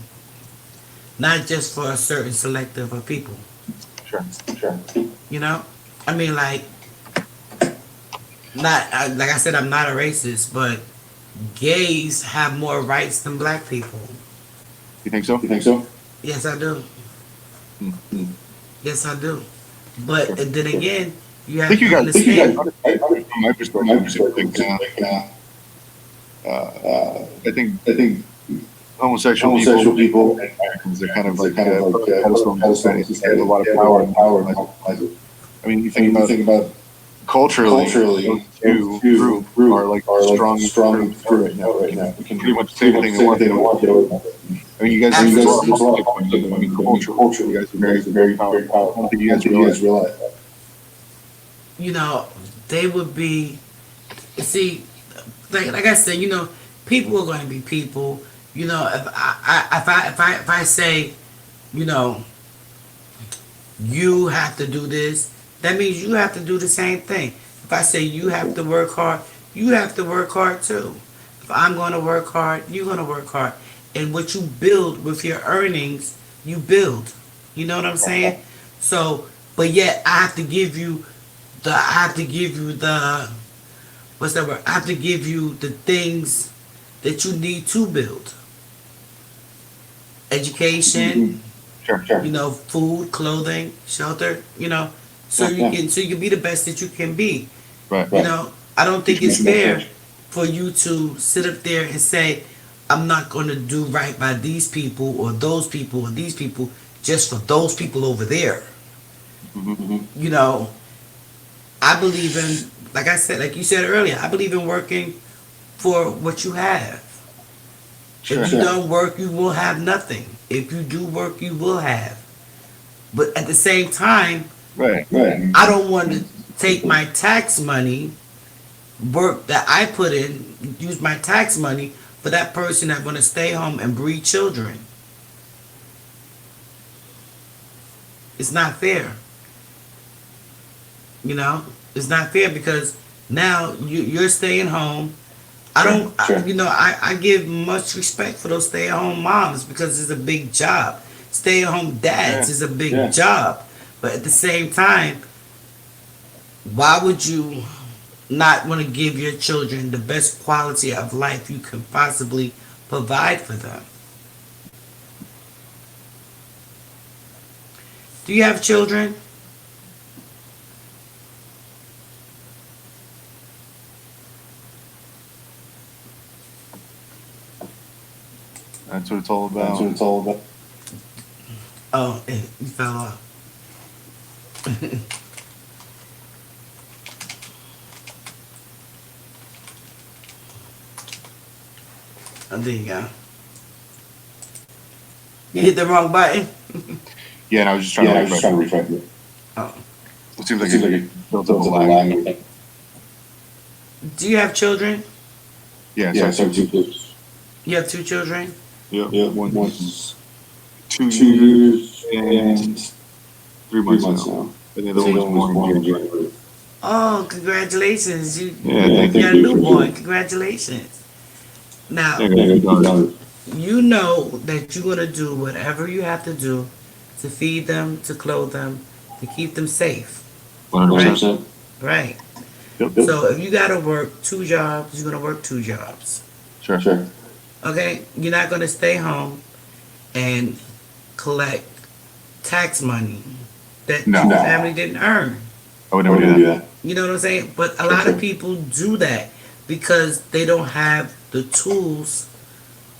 not just for a certain selective of people. Sure. You know, I mean, like I said, I'm not a racist, but gays have more rights than black people. You think so? Yes, I do. Mm-hmm. Yes, I do. But then again, you have I think you to guys, understand. from my perspective, I think homosexual people and Americans are kind of like pedestal in society. They have a lot of power. I mean, you think about culturally, two groups are like strong right now. We can pretty much say anything they want. I mean, you guys culturally, you guys are very powerful. I don't think you guys realize that. You know, they would be. See, like I said, you know, people are going to be people. You know, if I say, you know, you have to do this, that means you have to do the same thing. If I say you have to work hard, you have to work hard too. If I'm going to work hard, you're going to work hard. And what you build with your earnings, you build. You know what I'm saying? So, but yet I have to give you the what's that word? I have to give you the things that you need to build. Education, Sure. you know, food, clothing, shelter, you know, so you can be the best that you can be. Right. You know, I don't think it's fair for you to sit up there and say, I'm not going to do right by these people or those people or these people just for those people over there. Mm-hmm. You know, I believe in, like I said, like you said earlier, I believe in working for what you have. If you don't work, you will have nothing. If you do work, you will have. But at the same time, Right. I don't want to take my tax money, work that I put in, use my tax money for that person that's going to stay home and breed children. It's not fair. You know, it's not fair because now you're staying home. I don't, I give much respect for those stay at home moms because it's a big job. Stay at home dads is a big job. But at the same time, why would you not want to give your children the best quality of life you can possibly provide for them? Do you have children? That's what it's all about. That's what it's all about. Oh, you fell off. Oh, there you go. You hit the wrong button. Yeah, and I was just trying to refresh it. Oh. It seems like it built up the lag. Do you have children? Yeah, so 2 kids. You have 2 children? Yeah. One's 2 years and 3 months now. And the other one's born in January. Oh, congratulations. You thank got a you. newborn. Congratulations. Now, you know that you're going to do whatever you have to do to feed them, to clothe them, to keep them safe. 100%. Right. Yep. So if you got to work 2 jobs, you're going to work 2 jobs. Sure. Okay? You're not going to stay home and collect tax money that your family didn't earn. I would never do that. You know what I'm saying? But a lot of people do that because they don't have the tools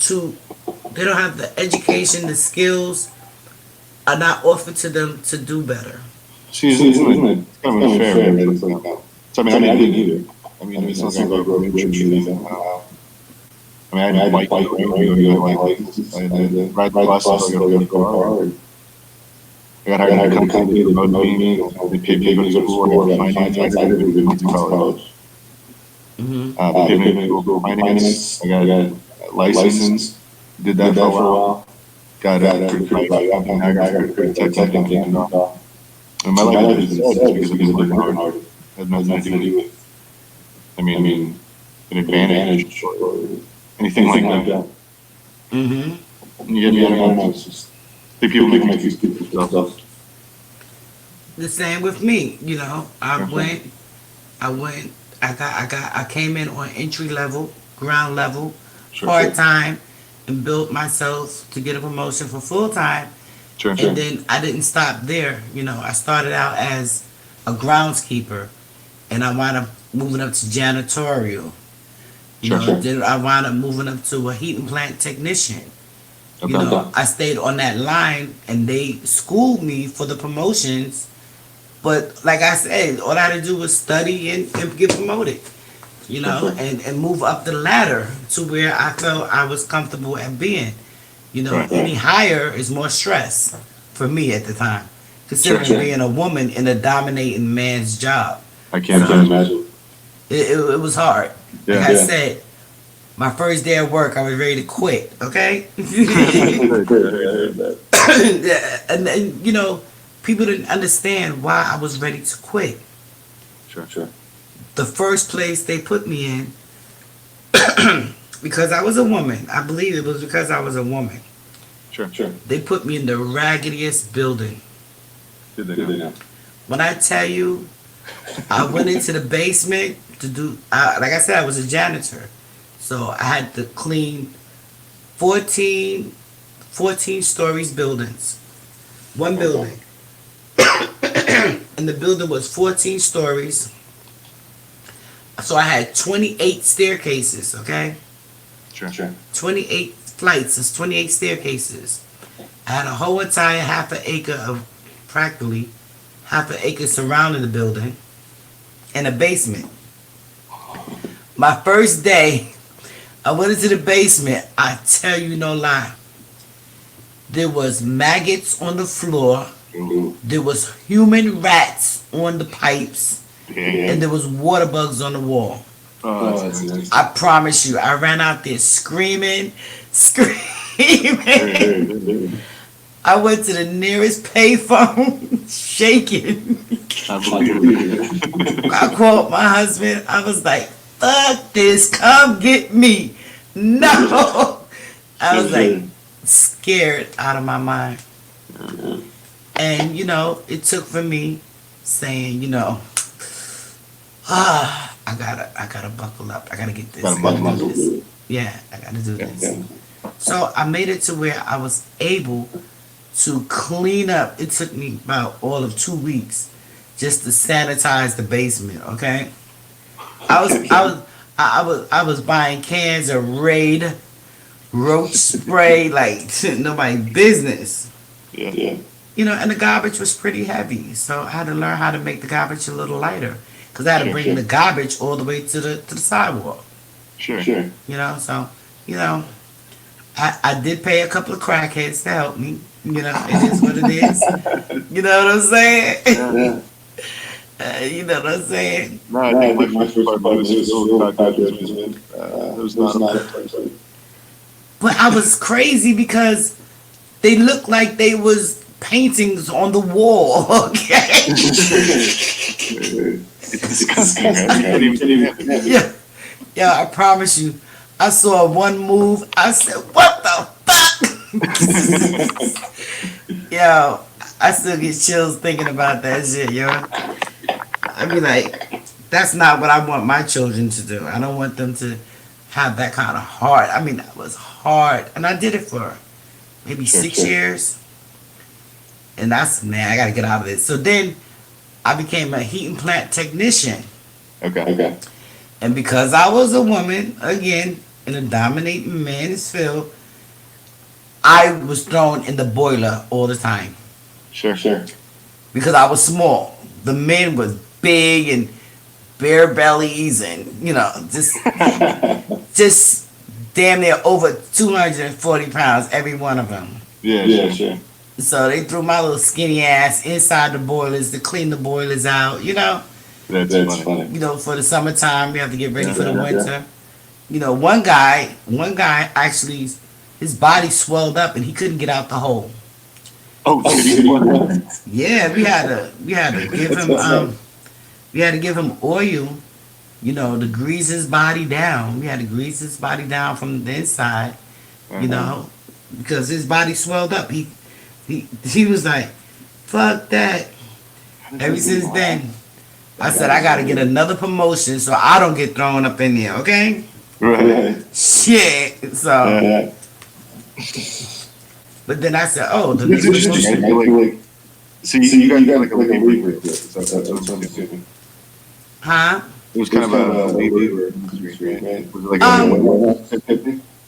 they don't have the education, the skills are not offered to them to do better. See, it's kind of unfair. So, I didn't either. It's not going to go anything. I had a bike, I had to ride the bus, I got a car. I got hired at a company that promoted me. They paid me to go to school, I got finance, I went to college. They paid me to go to finance, I got a license, did that for a while. Got a pretty tech company. And my life is just because of working hard. It had nothing to do with, an advantage or anything like that. Mm-hmm. You get me, I think people make excuses for stuff. The same with me, you know. I came in on entry level, ground level, part time, and built myself to get a promotion for full time. And then I didn't stop there. You know, I started out as a groundskeeper, and I wound up moving up to janitorial. Then I wound up moving up to a heating plant technician. You know, I stayed on that line, and they schooled me for the promotions. But like I said, all I had to do was study and get promoted. You know, and move up the ladder to where I felt I was comfortable at being. You know, any higher is more stress for me at the time, considering being a woman in a dominating man's job. I can't imagine. It was hard. Like I said, my first day at work, I was ready to quit. Okay. And then, you know, people didn't understand why I was ready to quit. Sure. The first place they put me in, because I was a woman. I believe it was because I was a woman. Sure. They put me in the raggediest building. Did they know? When I tell you, I went into the basement to do, like I said, I was a janitor. So I had to clean 14 stories buildings. One building. And the building was 14 stories. So I had 28 staircases, okay? Sure. 28 flights, it's 28 staircases. I had a whole entire half an acre surrounding the building, and a basement. My first day, I went into the basement. I tell you no lie. There was maggots on the floor. There was human rats on the pipes. And there was water bugs on the wall. I promise you, I ran out there screaming. I went to the nearest payphone, shaking. I believe it. I called my husband. I was like, fuck this, come get me. No. I was like scared out of my mind. And, you know, it took for me saying, you know, I gotta buckle up. I gotta get this. I gotta do this. Yeah, I gotta do this. So I made it to where I was able to clean up. It took me about all of 2 weeks just to sanitize the basement. Okay, I was buying cans of Raid roach spray like nobody's business. Yeah. You know, and the garbage was pretty heavy, so I had to learn how to make the garbage a little lighter because I had to bring the garbage all the way to the sidewalk. Sure. You know, so you know, I did pay a couple of crackheads to help me. You know, it is what it is. You know what I'm saying? You know what I'm saying? No, I think my first part was it was not a person. But I was crazy because they looked like they was paintings on the wall. Okay. It's disgusting. Man. Yeah, I promise you. I saw one move. I said, "What the fuck?" Yo, I still get chills thinking about that shit, yo. I be like, that's not what I want my children to do. I don't want them to have that kind of heart. I mean, that was hard, and I did it for maybe 6 years. And that's, man, I gotta get out of this. So then I became a heating plant technician. Okay. And because I was a woman, again, in a dominating man's field, I was thrown in the boiler all the time. Sure. Because I was small. The men was big and bare bellies and, you know, just damn near over 240 pounds, every one of them. Yeah, sure. So they threw my little skinny ass inside the boilers to clean the boilers out, you know. That's funny. You know, for the summertime, we have to get ready for the winter. You know, one guy actually, his body swelled up and he couldn't get out the hole. Yeah, we had to give him oil, you know, to grease his body down. We had to grease his body down from the inside, you know, because his body swelled up. He was like, fuck that. Ever since then, I said, I gotta get another promotion so I don't get thrown up in there, okay? Right. Shit. So, but then I said, oh, the next promotion. So you got like a labor. That's what I'm assuming. Huh? It was kind of a labor. Was it like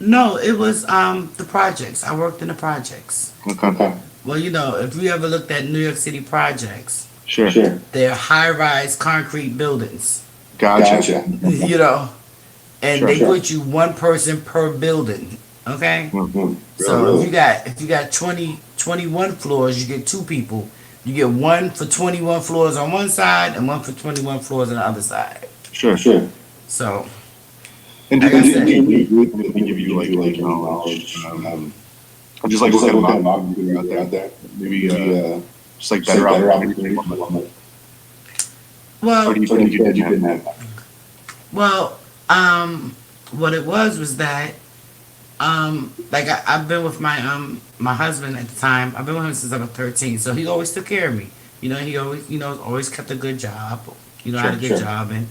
No, it was the projects. I worked in the projects. Okay. Well, you know, if you ever looked at New York City projects, Sure. they're high-rise concrete buildings. Gotcha. You know, and Sure. they put you one person per building. Okay. Mm-hmm. So if you got 21 floors, you get 2 people. You get one for 21 floors on one side and one for 21 floors on the other side. Sure. So. And like I said, they give you like knowledge. Just like what kind of knowledge you out there. Maybe just like better opportunity. Well, Or do you think you didn't have that? Well, what it was that, like I've been with my husband at the time. I've been with him since I was 13, so he always took care of me. You know, he always kept a good job. You know, had a good job, and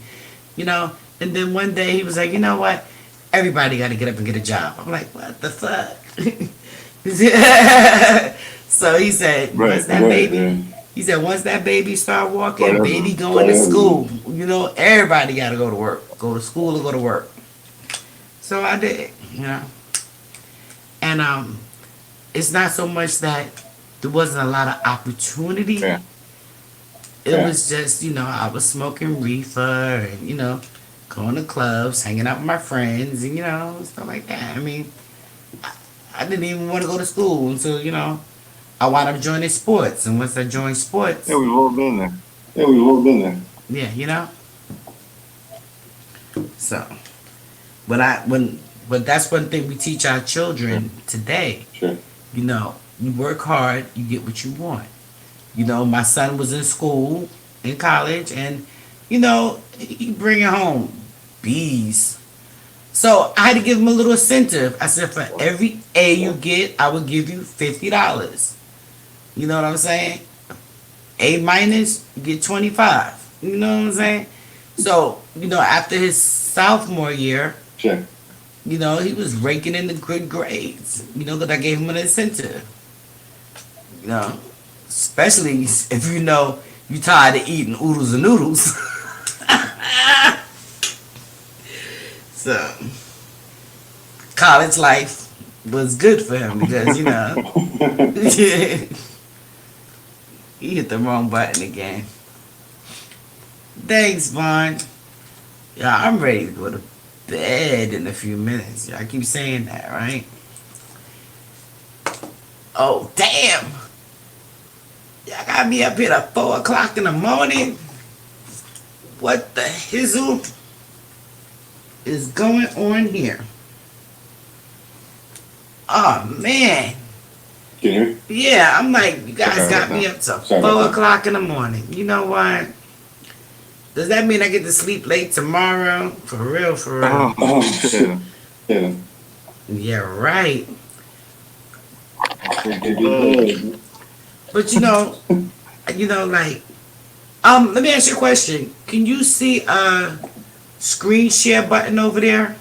you know, and then one day he was like, you know what? Everybody got to get up and get a job. I'm like, what the fuck? So he said, once that baby. He said, once that baby start walking, baby going to school, you know, everybody got to go to work. Go to school or go to work. So I did, you know. And it's not so much that there wasn't a lot of opportunity. Yeah. It was just, you know, I was smoking reefer and, you know, going to clubs, hanging out with my friends and, you know, stuff like that. I mean, I didn't even want to go to school until, you know, I wound up joining sports, and once I joined sports, Yeah, we've all been there. yeah, you know. So, but that's one thing we teach our children today. Sure. You know, you work hard, you get what you want. You know, my son was in school, in college, and you know, he bringing home B's. So I had to give him a little incentive. I said, for every A you get, I will give you $50. You know what I'm saying? A minus, you get 25. You know what I'm saying? So, you know, after his sophomore year, Sure. you know, he was raking in the good grades. You know, because I gave him an incentive. You know, especially if you know you tired of eating oodles and noodles. So, college life was good for him because, you know, he hit the wrong button again. Thanks, Vaughn. Yeah, I'm ready to go to bed in a few minutes. Yeah, I keep saying that, right? Oh, damn. Y'all got me up here at 4 o'clock in the morning. What the hizzle is going on here? Oh, man. Can you hear me? Yeah, I'm like, you guys got me up till Sorry 4 about that. o'clock in the morning. You know what? Does that mean I get to sleep late tomorrow? For real, for real. Oh, shit. Yeah. Yeah, right. Good. But you know, like, let me ask you a question. Can you see a screen share button over there?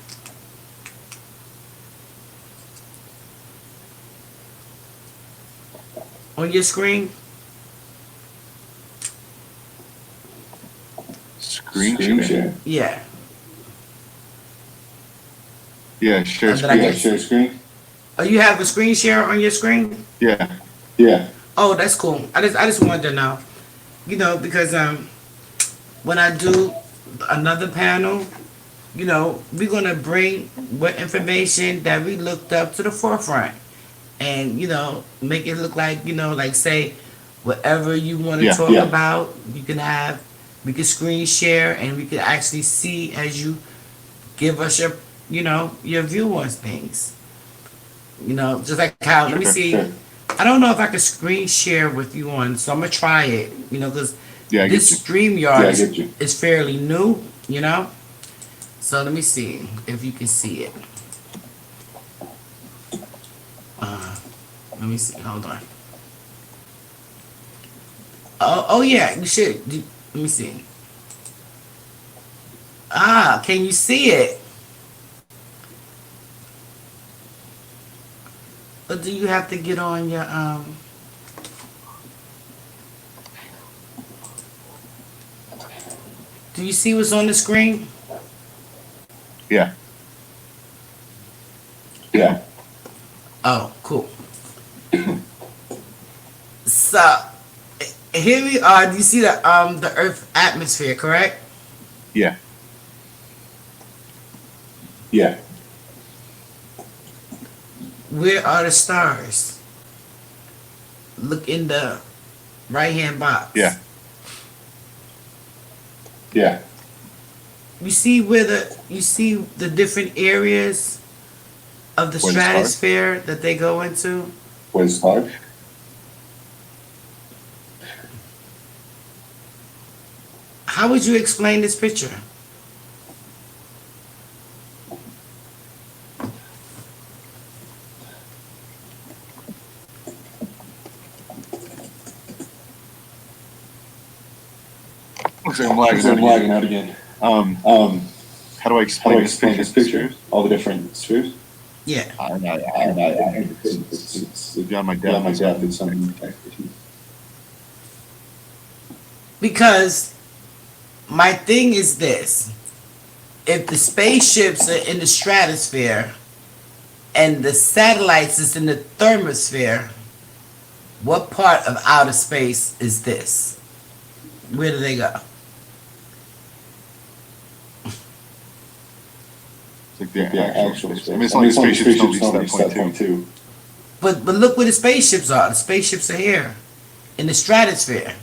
On your screen? Screen share. Yeah. Yeah, share And then I screen. guess- Share screen? Oh, you have a screen share on your screen? Yeah. Yeah. Oh, that's cool. I just wanted to know. You know, because when I do another panel, you know, we're gonna bring what information that we looked up to the forefront. And, you know, make it look like, you know, like say whatever you want to Yeah, talk yeah. about, we can screen share and we can actually see as you give us your, you know, your view on things. You know, just like how, let me see. Sure. I don't know if I can screen share with you on, so I'm gonna try it, you know, because Yeah, I get this you. StreamYard Yeah, I get you. is fairly new, you know? So let me see if you can see it. Let me see, hold on. Oh yeah, you should. Let me see. Ah, can you see it? Or do you have to get on your Do you see what's on the screen? Yeah. Yeah. Oh, cool. So here we are. Do you see the Earth atmosphere, correct? Yeah. Yeah. Where are the stars? Look in the right hand box. Yeah. Yeah. You see the different areas of the Where the stars? stratosphere that they go into? Where's the star? How would you explain this picture? Looks like I'm lagging out I'm again. lagging out again. How do I How explain do I this explain picture? this picture? All the different spheres? Yeah. It's Beyond my beyond my depth. depth. It's something. Because my thing is this. If the spaceships are in the stratosphere and the satellites is in the thermosphere, what part of outer space is this? Where do they go? It's like the Yeah, actual actual space. space. I mean, it's only spaceships don't reach that point too. But look where the spaceships are. The spaceships are here in the stratosphere.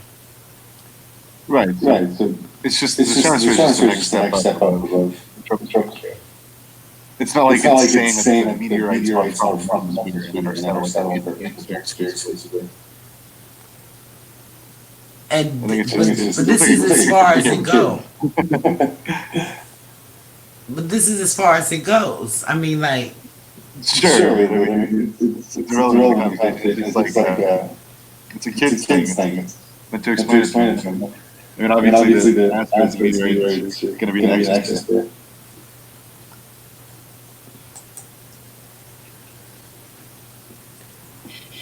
Right. Right. So It's just it's the just stratosphere is just the next the step next step up up above the troposphere. It's not like it's saying that the meteorites are from the meteor and are settled in the atmosphere, basically. And I think it's but this is as far as it goes. But this is as far as it goes. I mean, like. Sure. It's irrelevant conversation. It's like it's a kid's thing. But to explain it to them. I mean, obviously the aspect of meteorite is going to be the axis there.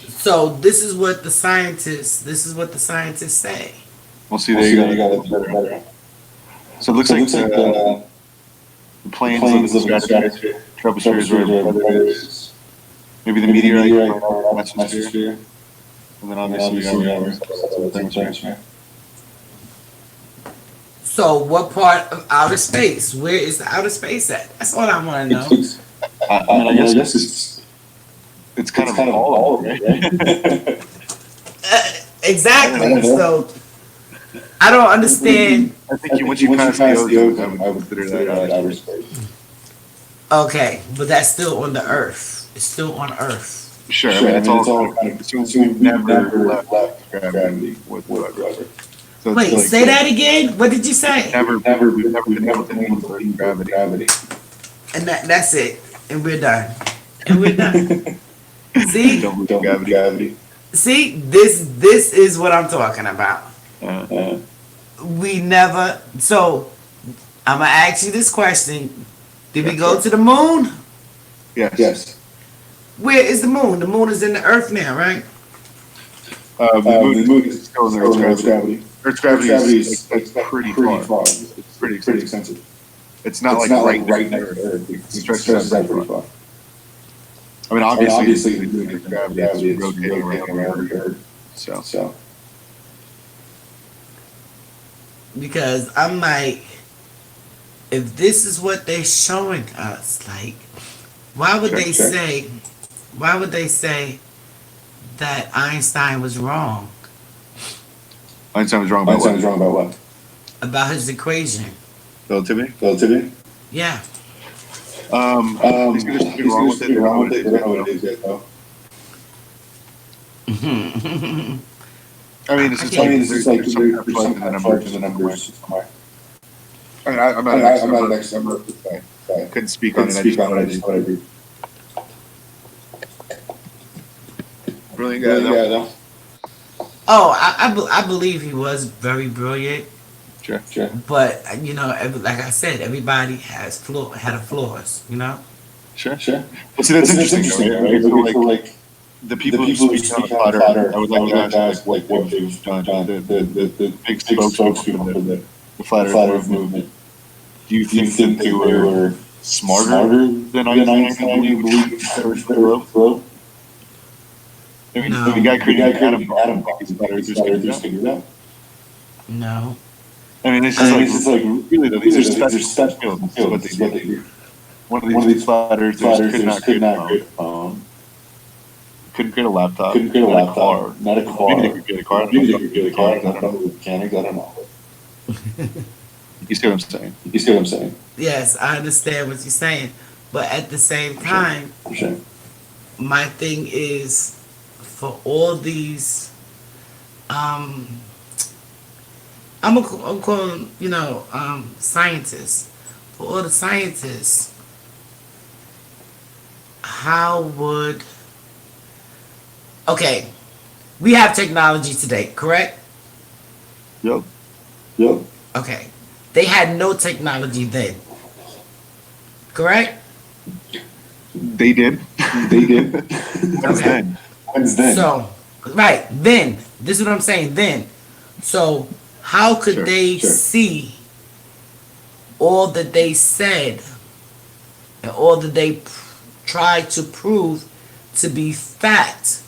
So this is what the scientists say. Well, see, there you go. Better. So it looks like the planes of the stratosphere, tropospheres, or maybe the meteorite or mesosphere, and then obviously we have our thermosphere. So what part of outer space? Where is the outer space at? That's all I want to know. I mean, I guess it's kind of all of it, right? Exactly. So I don't understand. I think once you pass the ozone, I would consider that outer space. Okay, but that's still on the Earth. It's still on Earth. Sure, I mean, it's all kind of we've never left gravity whatsoever. So wait, like, say that again. What did you say? We've never been able to leave gravity. And that's it. And we're done. And we're done. See? Don't gravity. See, this is what I'm talking about. We never. So I'm gonna ask you this question: did we go to the moon? Yes. Where is the moon? The moon is in the Earth now, right? The moon is still in the Earth's gravity. Earth's gravity is pretty far. It's pretty extensive. It's not like right next to Earth. It stretches out pretty far. I mean, obviously, the moon is gravity is rotating around the Earth. So. Because I'm like, if this is what they're showing us, like, why would they say that Einstein was wrong? Einstein was wrong about what? About his equation. Relativity? Yeah. There's something wrong with it. I don't know what it is yet, though. I mean, it's just like there's some kind of fudge in the numbers somewhere. I mean, I'm not an expert. I couldn't speak on it. I just thought I'd read. Brilliant guy, though. Oh, I believe he was very brilliant. Sure. But like I said, everybody had flaws. Sure. Well, see, that's interesting. Right? So, like the people who speak on Flutter, I would like to ask, like, what they've done. The big spokespeople for the Flat Earth movement. Do you think that they were smarter than Einstein? Do you believe that was the globe? I mean, the guy created the atom bomb. Is Flat Earthers figured out? No. I mean, it's just like really though. These are special skills. What they do. One of these Flat Earthers could not create a phone. Couldn't create a laptop. Not a car. Maybe they could get a car. I don't know. Mechanics. I don't know. You see what I'm saying? Yes, I understand what you're saying, but at the same time, my thing is for all these. I'm calling scientists. For all the scientists, how would? Okay, we have technology today, correct? Yep. Okay, they had no technology then, correct? They did. When's then? So, right then, this is what I'm saying. Then, so how could they see all that they said and all that they tried to prove to be fact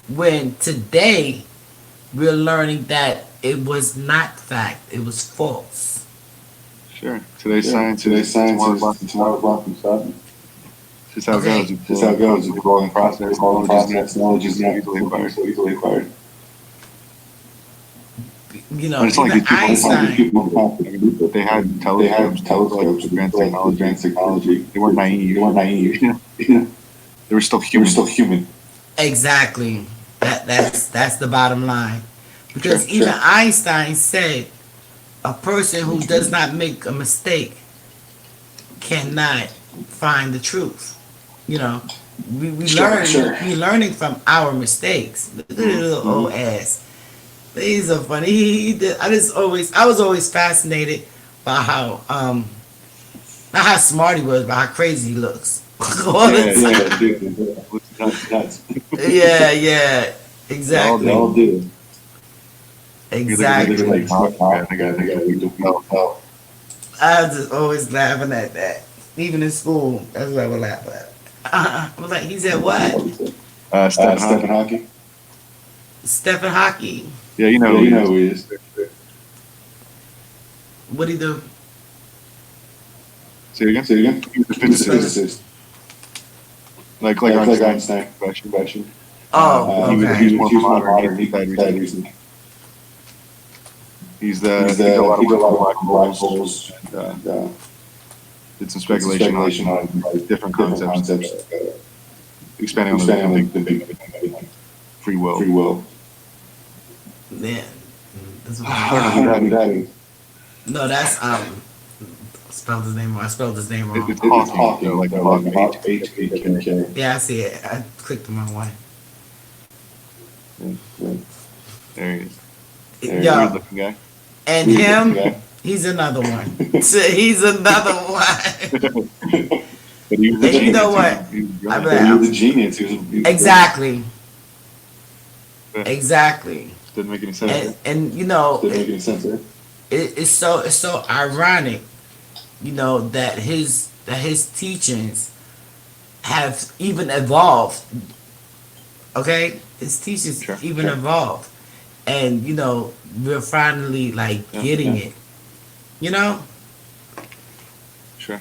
when today we're learning that it was not fact, it was false? Sure. Today's science is tomorrow's blocking sudden. Just how it goes. It's a growing process. Knowledge is easily acquired. You know, But it's not even like these Einstein. people, they had telescopes, advanced technology. They weren't naive. They were still human. Exactly. That's the bottom line. Because even Einstein said a person who does not make a mistake cannot find the truth. You know, we we're learning from our mistakes. Look at the little old ass. He's so funny. I was always fascinated by how not how smart he was, but how crazy he looks. All the time. Yeah, exactly. They all do. Exactly. I was just always laughing at that. Even in school, that's what I would laugh at. I was like, he said what? Stephen Hawking. Stephen Hawking. Yeah, you know who he is. What'd he do? Say it again. He was a physicist. Like Einstein. Question. Oh, okay. He was more modern. He died recently. He did a lot of black holes and did some speculation on different concepts, expanding on the big free will. Man, I don't know who that is. no, that's I spelled his name wrong. It's Hawking, like H-A-K. Yeah, I see it. I clicked the wrong one. There he is. Yeah. Weird looking guy. And him, he's another one. So he's another one. But he was a And you know what? He was a genius. Exactly. Exactly. Didn't make any sense. And you know, Didn't make any sense. it's so ironic, you know, that his teachings have even evolved. Okay, his teachings even evolved, and you know, we're finally like getting it. You know. Sure.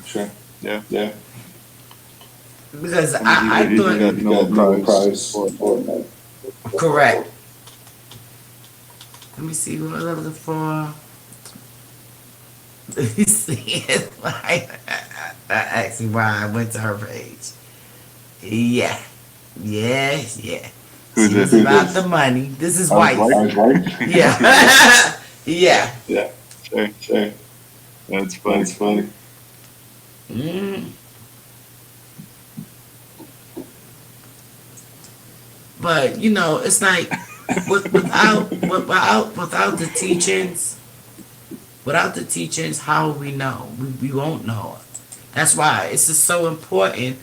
Yeah. Because I thought he got Nobel Prize for that. Correct. Let me see what I'm looking for. Let me see it. That's actually why I went to her page. Yeah. Who's She was this? about the money. This is white. Yeah. Yeah. Yeah. Sure. That's funny. Mm. But you know, it's like without the teachings, how will we know? We won't know. That's why it's just so important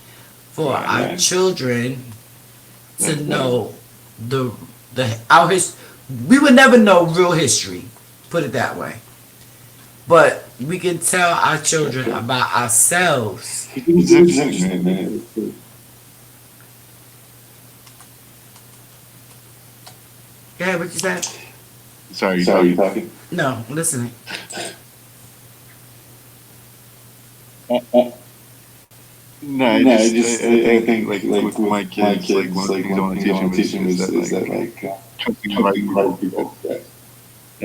for our children to know our history. We would never know real history, put it that way. But we can tell our children about ourselves. Yeah, what you said? Sorry, you talking? No, I'm listening. No, I think like with my kids, like one of the things I want to teach them is that trusting the right people.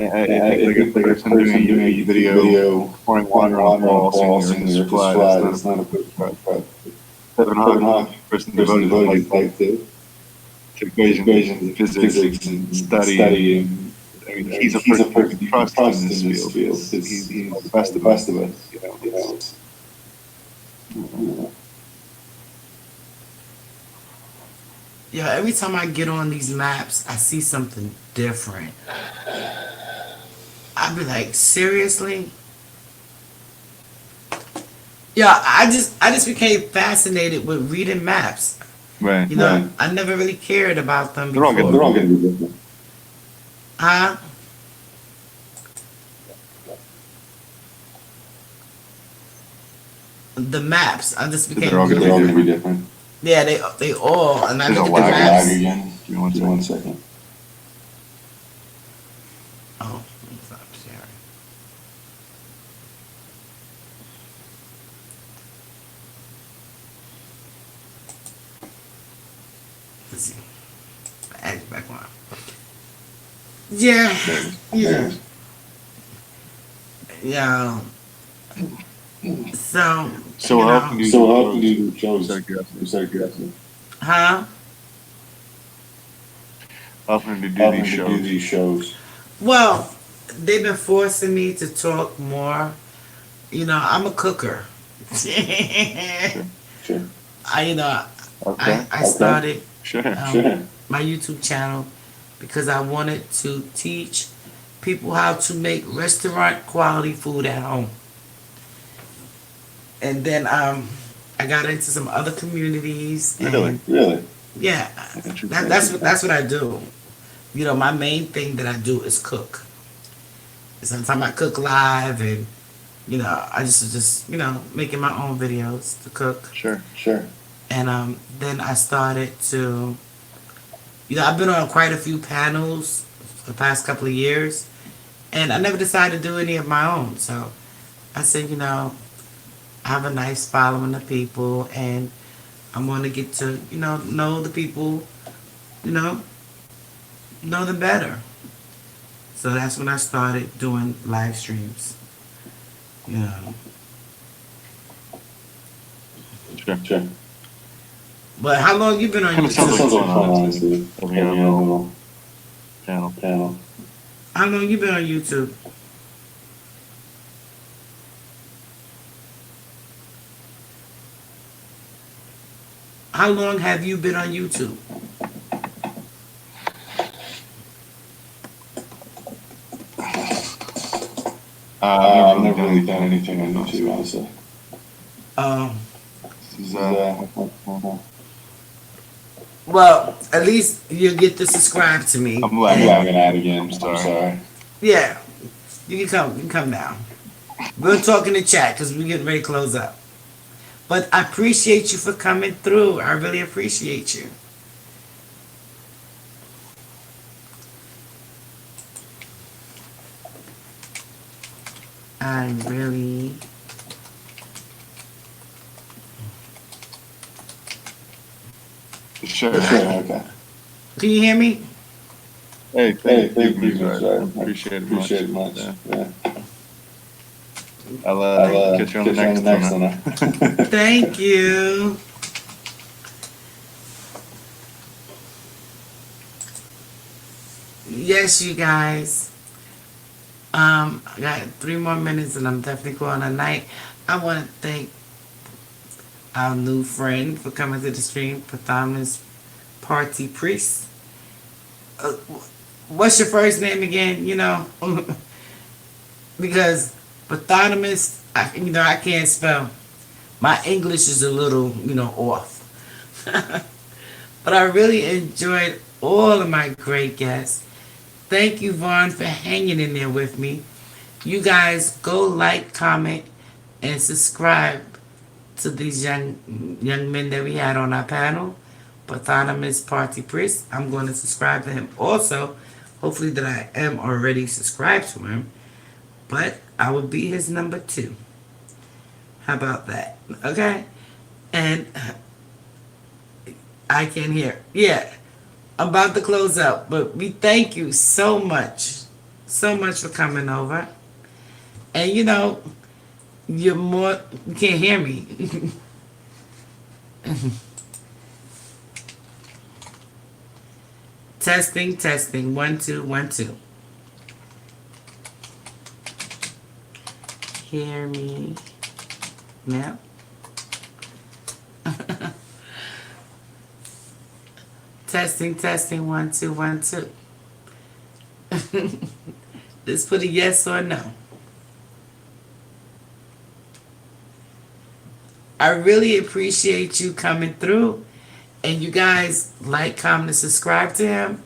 I think like a person doing a YouTube video pouring water on walls and there's fly, that's not a good threat. Stephen Hawking, person devoted his life to equations, physics, and study. And I mean, he's a person who can trust in this field. He's the best of us, you know. Yeah, every time I get on these maps, I see something different. I'd be like, seriously? Yeah, I just became fascinated with reading maps. Right. You know, I never really cared about them They're before. all gonna be different. Huh? The maps, I just became. They're all gonna be different. Yeah, they all, and I There's a look at the lag maps. again. Give me 1 second. Oh, stop sharing. Let's see. Add it back on. Yeah. Yeah. So, So you how know, often do you So do how often do shows? you do shows? Just out of curiosity. Just out of curiosity. huh? How often do you How do often these do you do shows? these shows? Well, they've been forcing me to talk more. You know, I'm a cooker. Sure. Sure. You know, Okay. I started Sure. Sure. my YouTube channel because I wanted to teach people how to make restaurant quality food at home. And then I got into some other communities. Really? And Really? yeah, Interesting. that's what I do. You know, my main thing that I do is cook. Sometimes I cook live, and you know, I just you know making my own videos to cook. Sure. Sure. And then I started to, you know, I've been on quite a few panels for the past couple of years, and I never decided to do any of my own. So I said, you know, I have a nice following of people, and I want to get to, you know the people, you know them better. So that's when I started doing live streams. You know. Sure. Sure. But how long you been on Kind of sounds YouTube? like fun, honestly. Have Having your a own little little channel. channel. How long you been on YouTube? How long have you been on YouTube? I've never really done anything on YouTube, honestly. Um, This is, well, at least you get to subscribe to me. I'm I'm lagging. lagging out again. I'm Sorry. sorry. Yeah, you can come down. We'll talk in the chat because we're getting ready to close up. But I appreciate you for coming through. I really appreciate you. I really. Sure. Sure. Okay. Can you hear me? Hey, Hey, thank thank you, you, guys. sir. Appreciate it Appreciate it much. much. Yeah. Yeah. I'll catch you on the next one. one. Thank you. Yes, you guys. I got 3 more minutes and I'm definitely going tonight. I want to thank our new friend for coming to the stream, Pathamas Party Priest. What's your first name again? You know, because Pathamas, I can't spell. My English is a little, off. But I really enjoyed all of my great guests. Thank you, Vaughn, for hanging in there with me. You guys go like, comment, and subscribe to these young men that we had on our panel. Pathamas Party Priest. I'm going to subscribe to him also. Hopefully that I am already subscribed to him. But I will be his number 2. How about that? Okay? And I can hear. Yeah. I'm about to close out, but we thank you so much for coming over. And you can't hear me. Testing, 1 2 1 2. Hear me now? Testing, 1 2 1 2. Let's put a yes or no. I really appreciate you coming through. And you guys like, comment, and subscribe to him.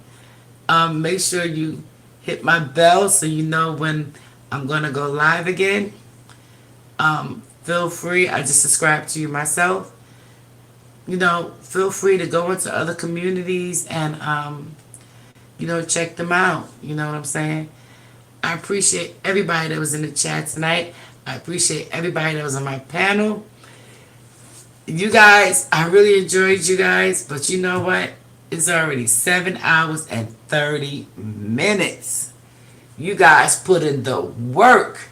Make sure you hit my bell so you know when I'm going to go live again. Feel free. I just subscribed to you myself. Feel free to go into other communities and, check them out. You know what I'm saying? I appreciate everybody that was in the chat tonight. I appreciate everybody that was on my panel. You guys, I really enjoyed you guys, but you know what? It's already 7 hours and 30 minutes. You guys put in the work.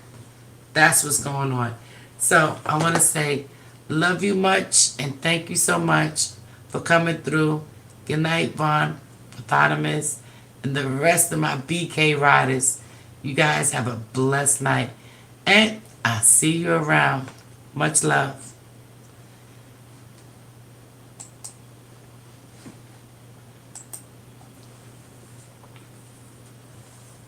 That's what's going on. So I want to say, love you much and thank you so much for coming through. Good night, Vaughn, Hippopotamus, and the rest of my BK riders. You guys have a blessed night. And I'll see you around. Much love.